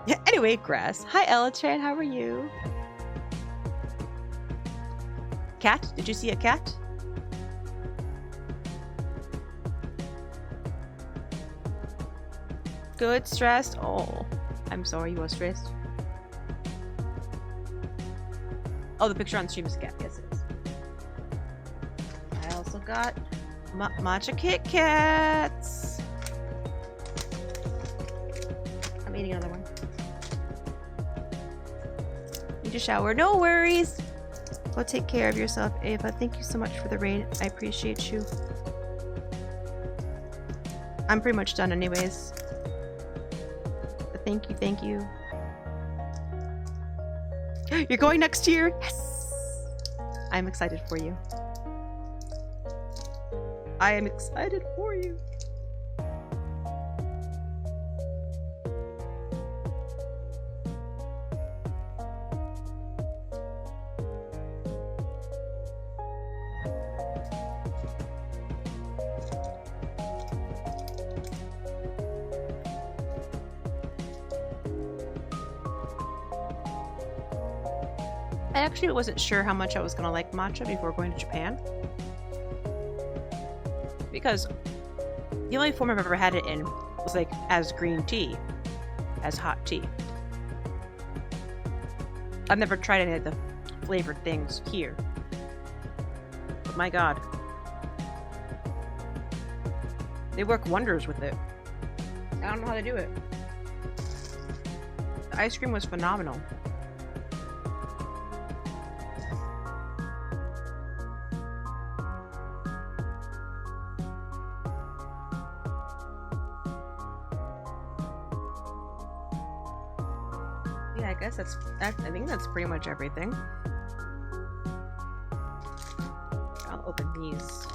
Yeah, anyway, grass. Hi, Ella-chan, how are you? Cat? Did you see a cat? Good, stressed? Oh, I'm sorry you were stressed. Oh, the picture on stream is a cat. Yes, it is. I also got matcha Kit Kats. I'm eating another one. Need to shower. No worries. Go take care of yourself, Ava. Thank you so much for the raid. I appreciate you. I'm pretty much done anyways. But thank you, thank you. You're going next year? Yes! I'm excited for you. I am excited for you. I actually wasn't sure how much I was gonna like matcha before going to Japan. Because the only form I've ever had it in was like as green tea, as hot tea. I've never tried any of the flavored things here. But my god. They work wonders with it. I don't know how to do it. The ice cream was phenomenal. I think that's pretty much everything. I'll open these.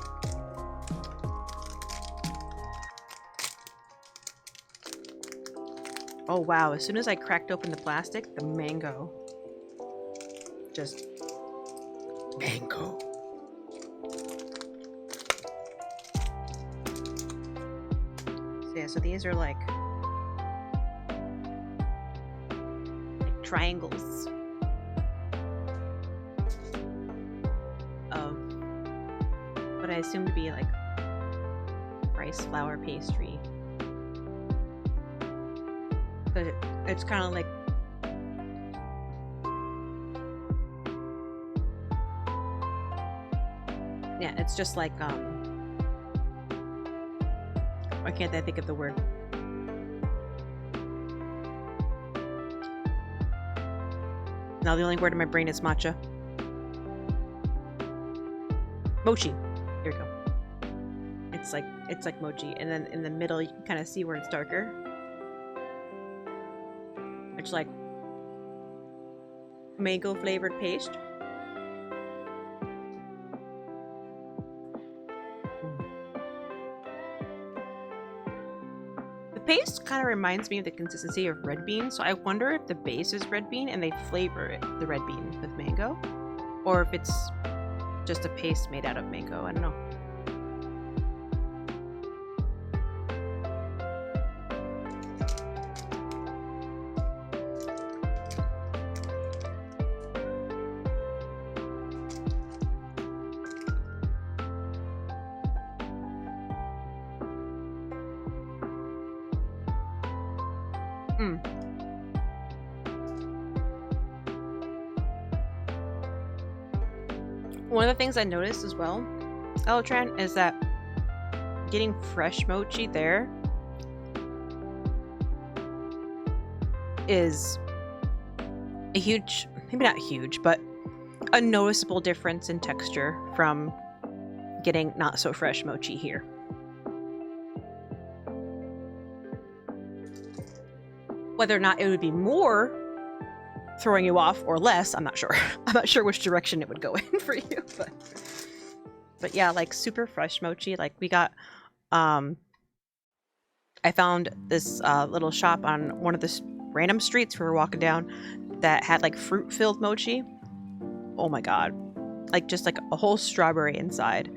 Oh wow, as soon as I cracked open the plastic, the mango. Just mango. So yeah, so these are like triangles of what I assume to be like rice flour pastry, but it's kind of like yeah, it's just like why can't I think of the word? Now the only word in my brain is matcha. Mochi. Here we go. It's like mochi, and then in the middle you can kind of see where it's darker. It's like mango flavored paste. Paste kind of reminds me of the consistency of red bean, so I wonder if the base is red bean and they flavor it, the red bean with mango, or if it's just a paste made out of mango. I don't know. One of the things I noticed as well, Eltran, is that getting fresh mochi there is a huge, maybe not huge, but a noticeable difference in texture from getting not so fresh mochi here. Whether or not it would be more throwing you off or less, I'm not sure. I'm not sure which direction it would go in for you, but yeah, like super fresh mochi. Like we got, I found this little shop on one of the random streets we were walking down that had like fruit-filled mochi. Oh my god. Like just like a whole strawberry inside,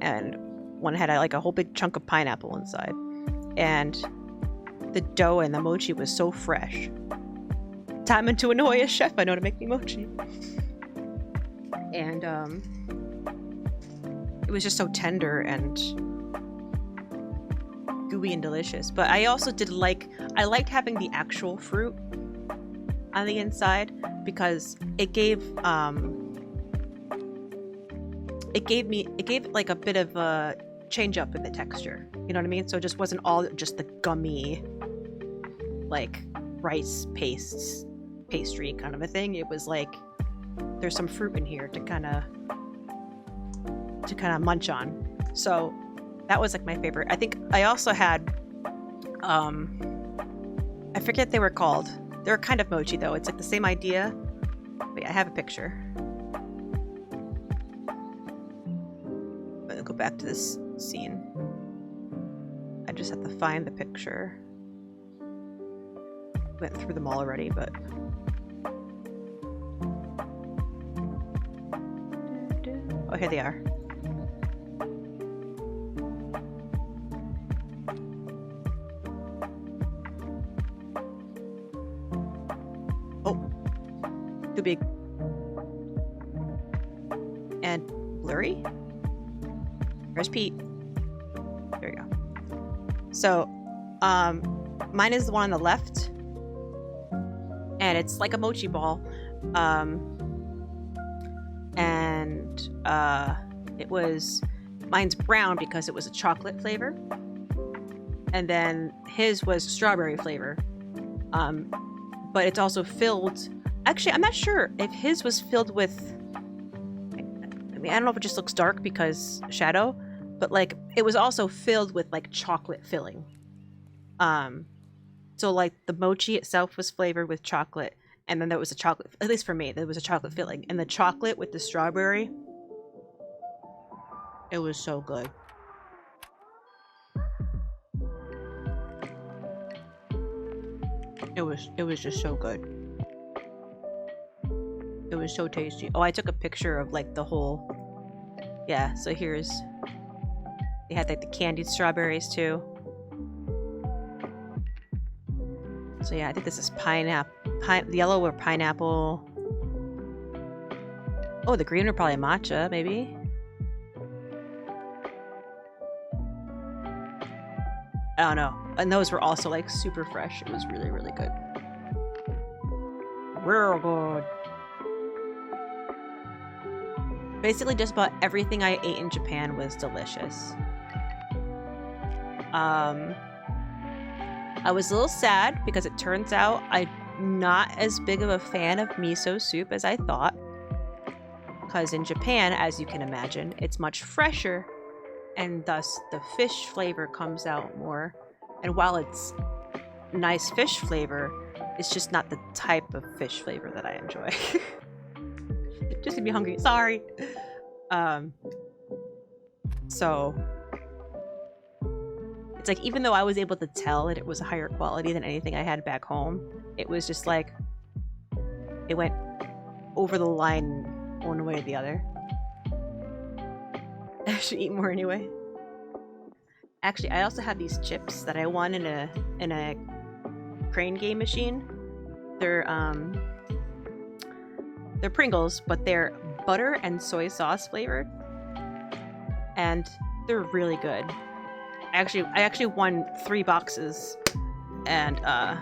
and one had like a whole big chunk of pineapple inside, and the dough and the mochi was so fresh. Time to annoy a chef I know to make me mochi. And it was just so tender and gooey and delicious. But I also I liked having the actual fruit on the inside because it gave like a bit of a change up in the texture. You know what I mean? So it just wasn't all just the gummy, like rice pastry kind of a thing. It was like there's some fruit in here to kind of munch on. So that was like my favorite. I think I also had I forget what they were called. They're kind of mochi though. It's like the same idea. Wait, I have a picture. I'm gonna go back to this scene. I just have to find the picture. Went through them all already, but oh, here they are. Oh, too big and blurry. There's Pete. There you go. So, mine is the one on the left, and it's like a mochi ball. Mine's brown because it was a chocolate flavor, and then his was strawberry flavor. But it's also filled. Actually, I'm not sure if his was filled with. I mean, I don't know if it just looks dark because shadow, but like it was also filled with like chocolate filling. So like the mochi itself was flavored with chocolate, and then there was a chocolate. At least for me, there was a chocolate filling, and the chocolate with the strawberry. It was so good. It was just so good. It was so tasty. Oh, I took a picture of like the whole. Yeah, so they had like the candied strawberries too. So yeah, I think this is yellow or pineapple. Oh, the green are probably matcha, maybe. I don't know. And those were also like super fresh. It was really, really good. Real good. Basically, just about everything I ate in Japan was delicious. I was a little sad because it turns out I'm not as big of a fan of miso soup as I thought. Because in Japan, as you can imagine, it's much fresher, and thus the fish flavor comes out more. And while it's nice fish flavor, it's just not the type of fish flavor that I enjoy. Just gonna be hungry. Sorry. So it's like, even though I was able to tell that it was a higher quality than anything I had back home, it was just like it went over the line one way or the other. I should eat more anyway. Actually, I also have these chips that I won in a crane game machine. They're Pringles, but they're butter and soy sauce flavored, and they're really good. I actually won 3 boxes, and I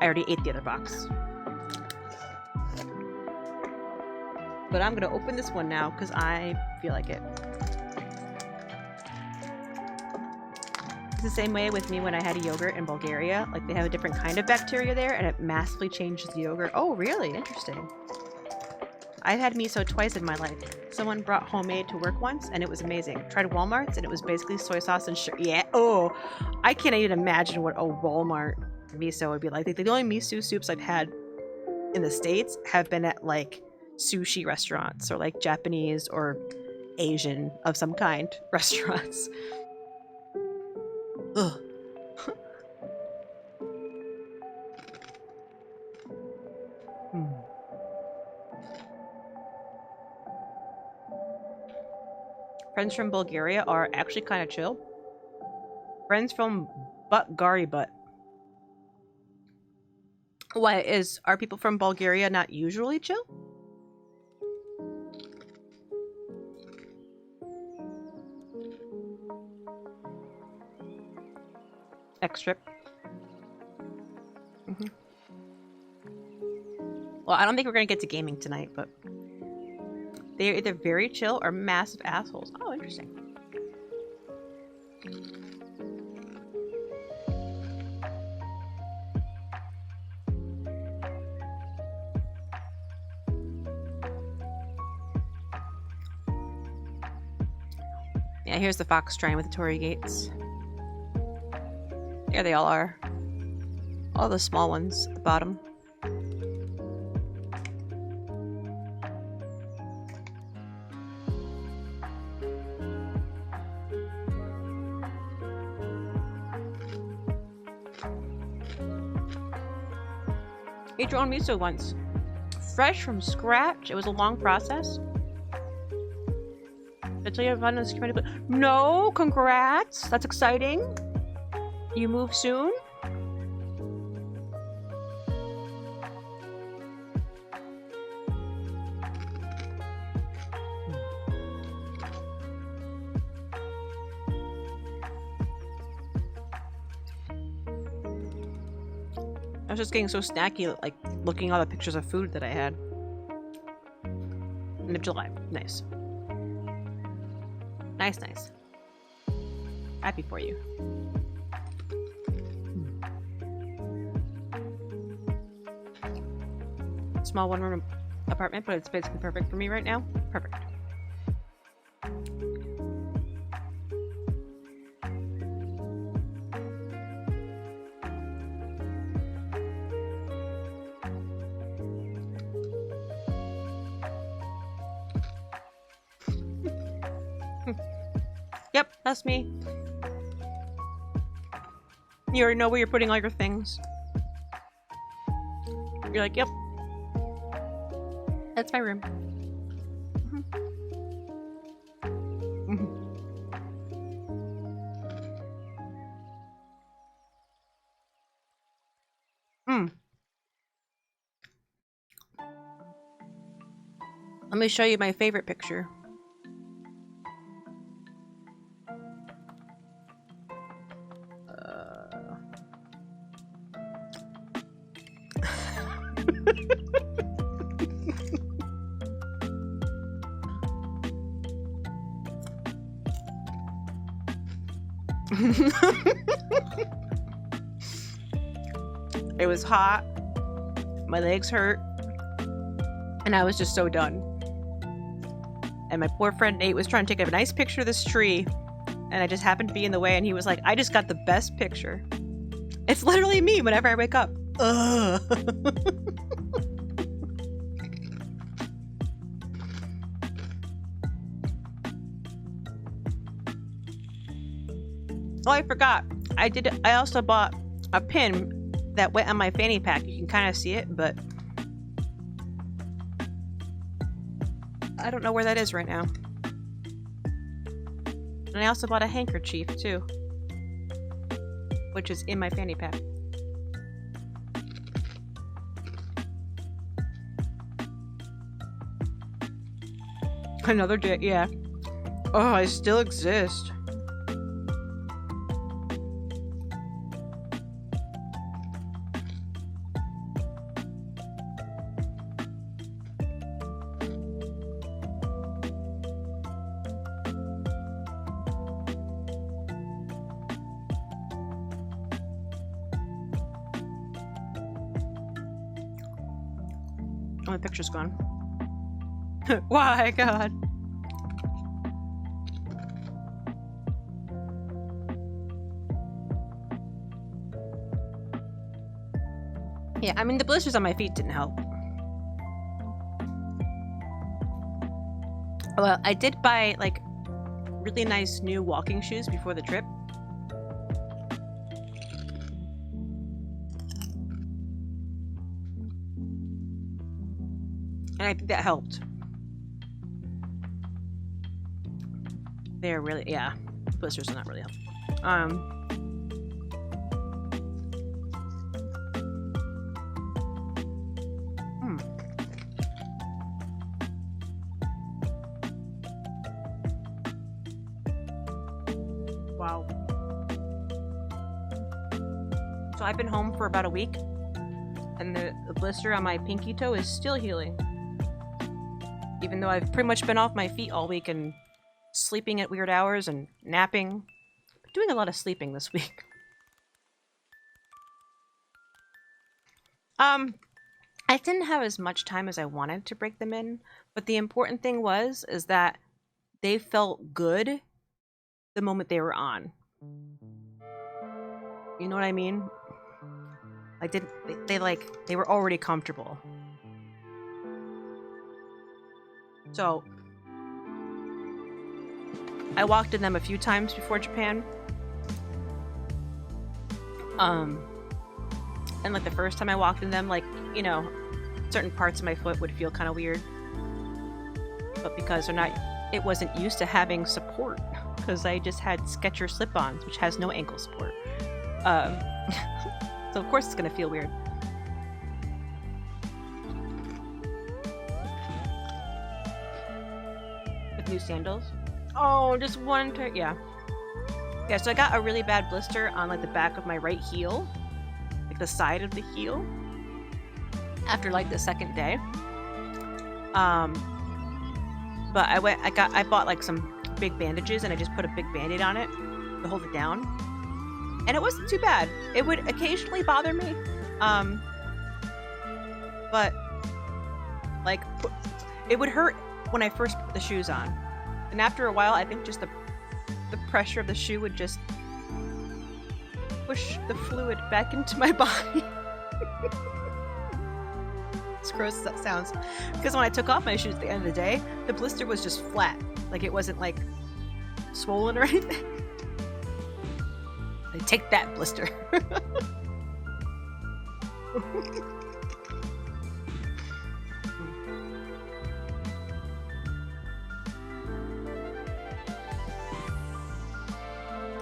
already ate the other box. But I'm gonna open this one now because I feel like it. It's the same way with me when I had a yogurt in Bulgaria. Like, they have a different kind of bacteria there, and it massively changes the yogurt. Oh, really? Interesting. I've had miso twice in my life. Someone brought homemade to work once, and it was amazing. Tried Walmart's, and it was basically soy sauce and sugar. Yeah. Oh, I can't even imagine what a Walmart miso would be like. The only miso soups I've had in the States have been at like sushi restaurants or like Japanese or Asian of some kind restaurants. Ugh. Friends from Bulgaria are actually kind of chill. Friends from Butt. Why are people from Bulgaria not usually chill? X-Trip. Well, I don't think we're gonna get to gaming tonight, but they're either very chill or massive assholes. Oh, interesting. Yeah, here's the fox train with the Torii gates. There they all are. All the small ones at the bottom. Made your own miso once. Fresh from scratch. It was a long process. Did I tell you I've found this community? No, congrats. That's exciting. You move soon? I was just getting so snacky, like looking at all the pictures of food that I had. End of July. Nice. Nice, nice. Happy for you. Small one-room apartment, but it's basically perfect for me right now. Perfect. Yep, that's me. You already know where you're putting all your things. You're like, yep. That's my room. Let me show you my favorite picture. It was hot, my legs hurt, and I was just so done. And my poor friend Nate was trying to take a nice picture of this tree, and I just happened to be in the way, and he was like, I just got the best picture. It's literally me whenever I wake up. Ugh. Oh, I forgot. I also bought a pin that went on my fanny pack. You can kind of see it, but I don't know where that is right now. And I also bought a handkerchief too, which is in my fanny pack. Another day, yeah. Oh, I still exist. Oh, my picture's gone. Why, God? Yeah, I mean, the blisters on my feet didn't help. Well, I did buy, like, really nice new walking shoes before the trip. And I think that helped. They're really, yeah, blisters are not really helpful. Wow. So I've been home for about a week, and the blister on my pinky toe is still healing. Even though I've pretty much been off my feet all week and sleeping at weird hours and napping. I'm doing a lot of sleeping this week. I didn't have as much time as I wanted to break them in, but the important thing is that they felt good the moment they were on. You know what I mean? They were already comfortable. So I walked in them a few times before Japan. And like the first time I walked in them, like, you know, certain parts of my foot would feel kind of weird. But because it wasn't used to having support, because I just had Skechers slip-ons, which has no ankle support. So of course it's gonna feel weird. With new sandals. Oh, just one yeah. Yeah, so I got a really bad blister on like the back of my right heel. Like the side of the heel. After like the second day. But I bought like some big bandages and I just put a big band-aid on it to hold it down. And it wasn't too bad. It would occasionally bother me. But like it would hurt when I first put the shoes on. And after a while, I think just the pressure of the shoe would just push the fluid back into my body. As gross as that sounds. Because when I took off my shoes at the end of the day, the blister was just flat. Like it wasn't like swollen or anything. Like, take that, blister.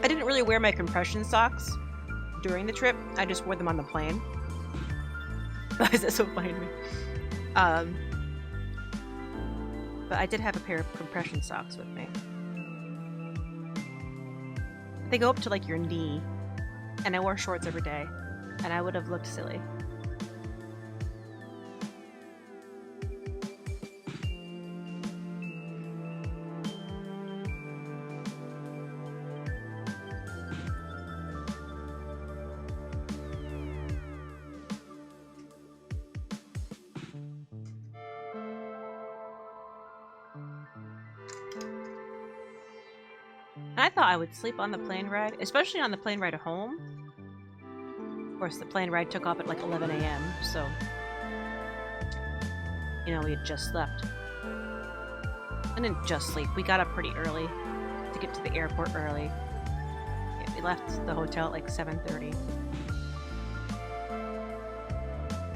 I didn't really wear my compression socks during the trip. I just wore them on the plane. Why is that so funny to me? But I did have a pair of compression socks with me. They go up to like your knee, and I wore shorts every day, and I would have looked silly. I thought I would sleep on the plane ride, especially on the plane ride home. Of course, the plane ride took off at like 11 a.m., so, you know, we had just left. I didn't just sleep. We got up pretty early to get to the airport early. Yeah, we left the hotel at like 7:30.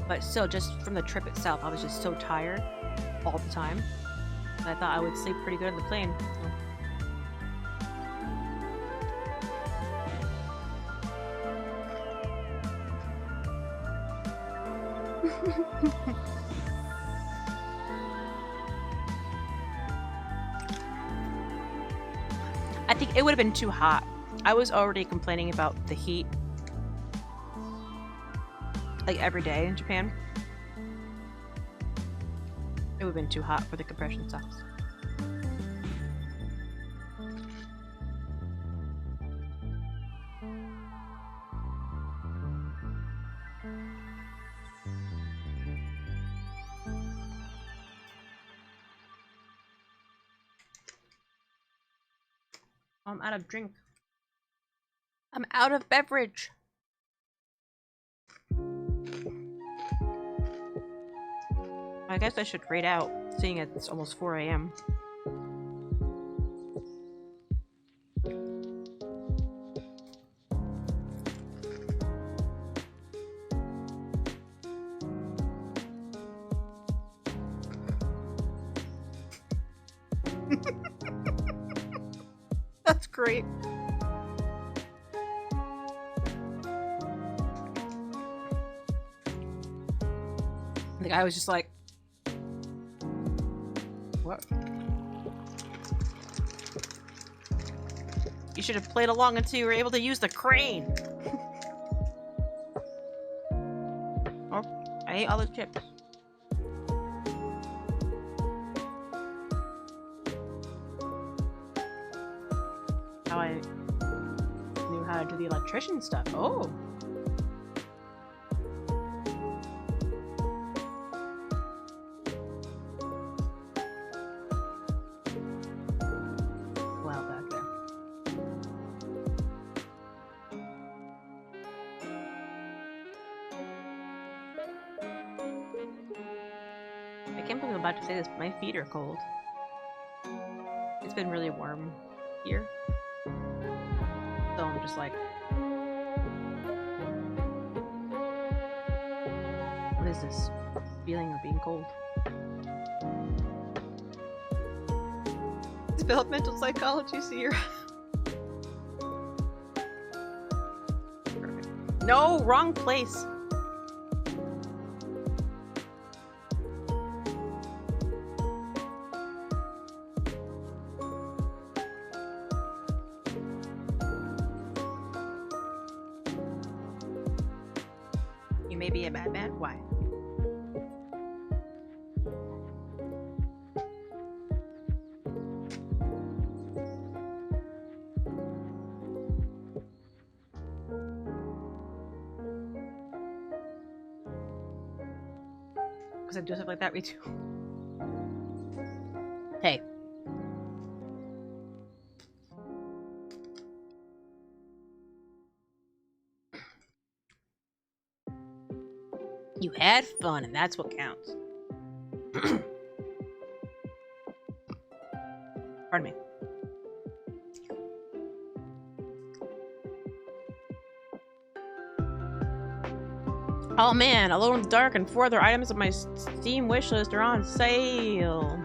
But still, just from the trip itself, I was just so tired all the time. I thought I would sleep pretty good on the plane. So. I think it would have been too hot. I was already complaining about the heat like every day in Japan. It would have been too hot for the compression socks. I'm out of drink. I'm out of beverage. guess I should raid out, seeing it's almost 4 a.m. That's great. The guy was just like, what? You should have played along until you were able to use the crane. Oh, I ate all the chips. How I knew how to do the electrician stuff. Oh. Well, back there. I can't believe I'm about to say this, but my feet are cold. It's been really warm here. So I'm just like, what is this feeling of being cold? Developmental psychology, Seer. No, wrong place. You may be a bad man. Why? Because I do stuff like that, we do. Hey. You had fun, and that's what counts. Pardon me. Oh man, Alone in the Dark and 4 other items of my Steam wishlist are on sale.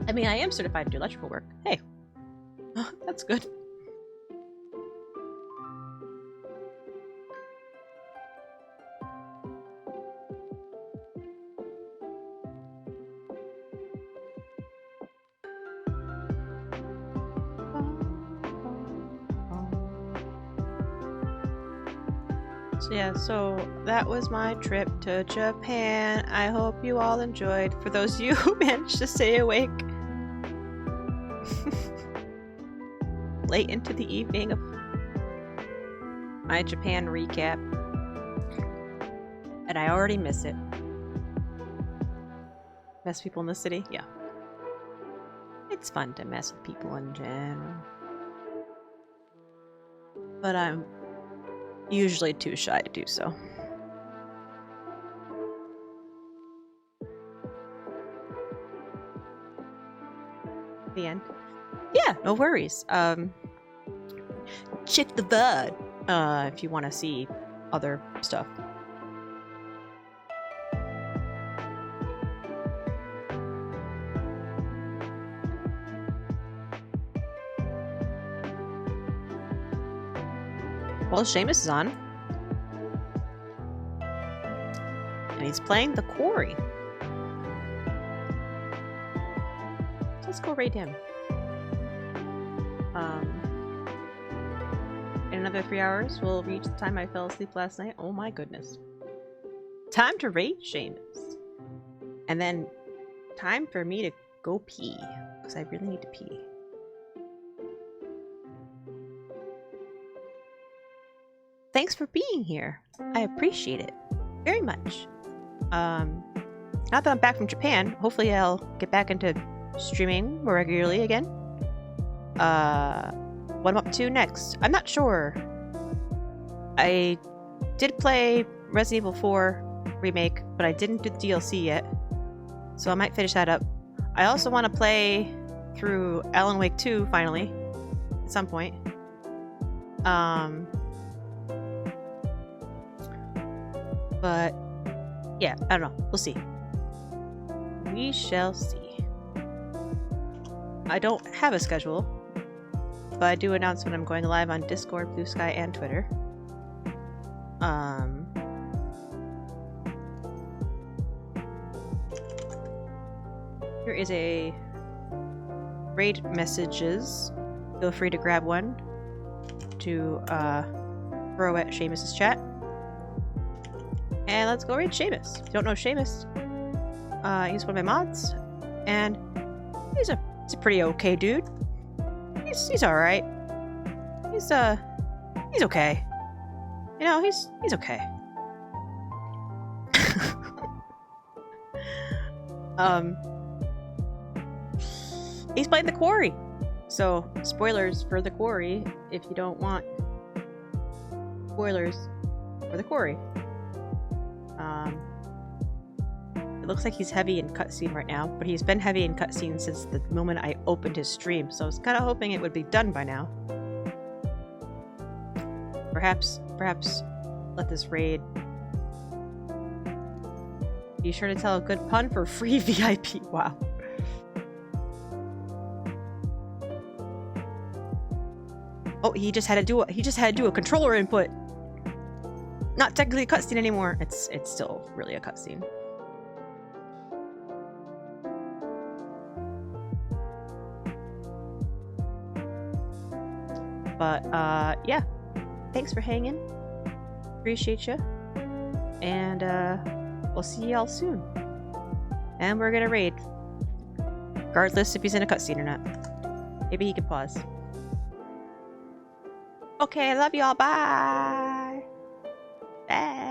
I mean, I am certified to do electrical work. Hey, that's good. So yeah, so that was my trip to Japan. I hope you all enjoyed. For those of you who managed to stay awake late into the evening of my Japan recap. And I already miss it. Mess people in the city? Yeah. It's fun to mess with people in general. But I'm usually too shy to do so. The end. Yeah, no worries. Check the VOD if you want to see other stuff. Well, Seamus is on. And he's playing The Quarry. Let's go raid him. In another 3 hours, we'll reach the time I fell asleep last night. Oh my goodness. Time to raid Seamus. And then time for me to go pee. Because I really need to pee. Thanks for being here. I appreciate it. very much. Now that I'm back from Japan, hopefully I'll get back into streaming more regularly again. What I'm up to next, I'm not sure. I did play Resident Evil 4 Remake, but I didn't do the DLC yet, so I might finish that up. I also want to play through Alan Wake 2 finally, at some point. But yeah, I don't know. We'll see. We shall see. I don't have a schedule, but I do announce when I'm going live on Discord, Blue Sky, and Twitter. Here is a raid messages. Feel free to grab one to throw at Seamus's chat. And let's go raid Seamus. If you don't know Seamus, he's one of my mods, and he's a pretty okay dude. He's alright. He's okay. You know, he's okay. He's playing The Quarry. So, spoilers for The Quarry if you don't want spoilers for The Quarry. It looks like he's heavy in cutscene right now, but he's been heavy in cutscene since the moment I opened his stream, so I was kind of hoping it would be done by now. Perhaps let this raid. Be sure to tell a good pun for free VIP. Wow. Oh, he just had to do a controller input. Not technically a cutscene anymore. It's still really a cutscene. But yeah. Thanks for hanging. Appreciate you. And we'll see y'all soon. And we're gonna raid. Regardless if he's in a cutscene or not. Maybe he can pause. Okay, I love y'all. Bye. Bye.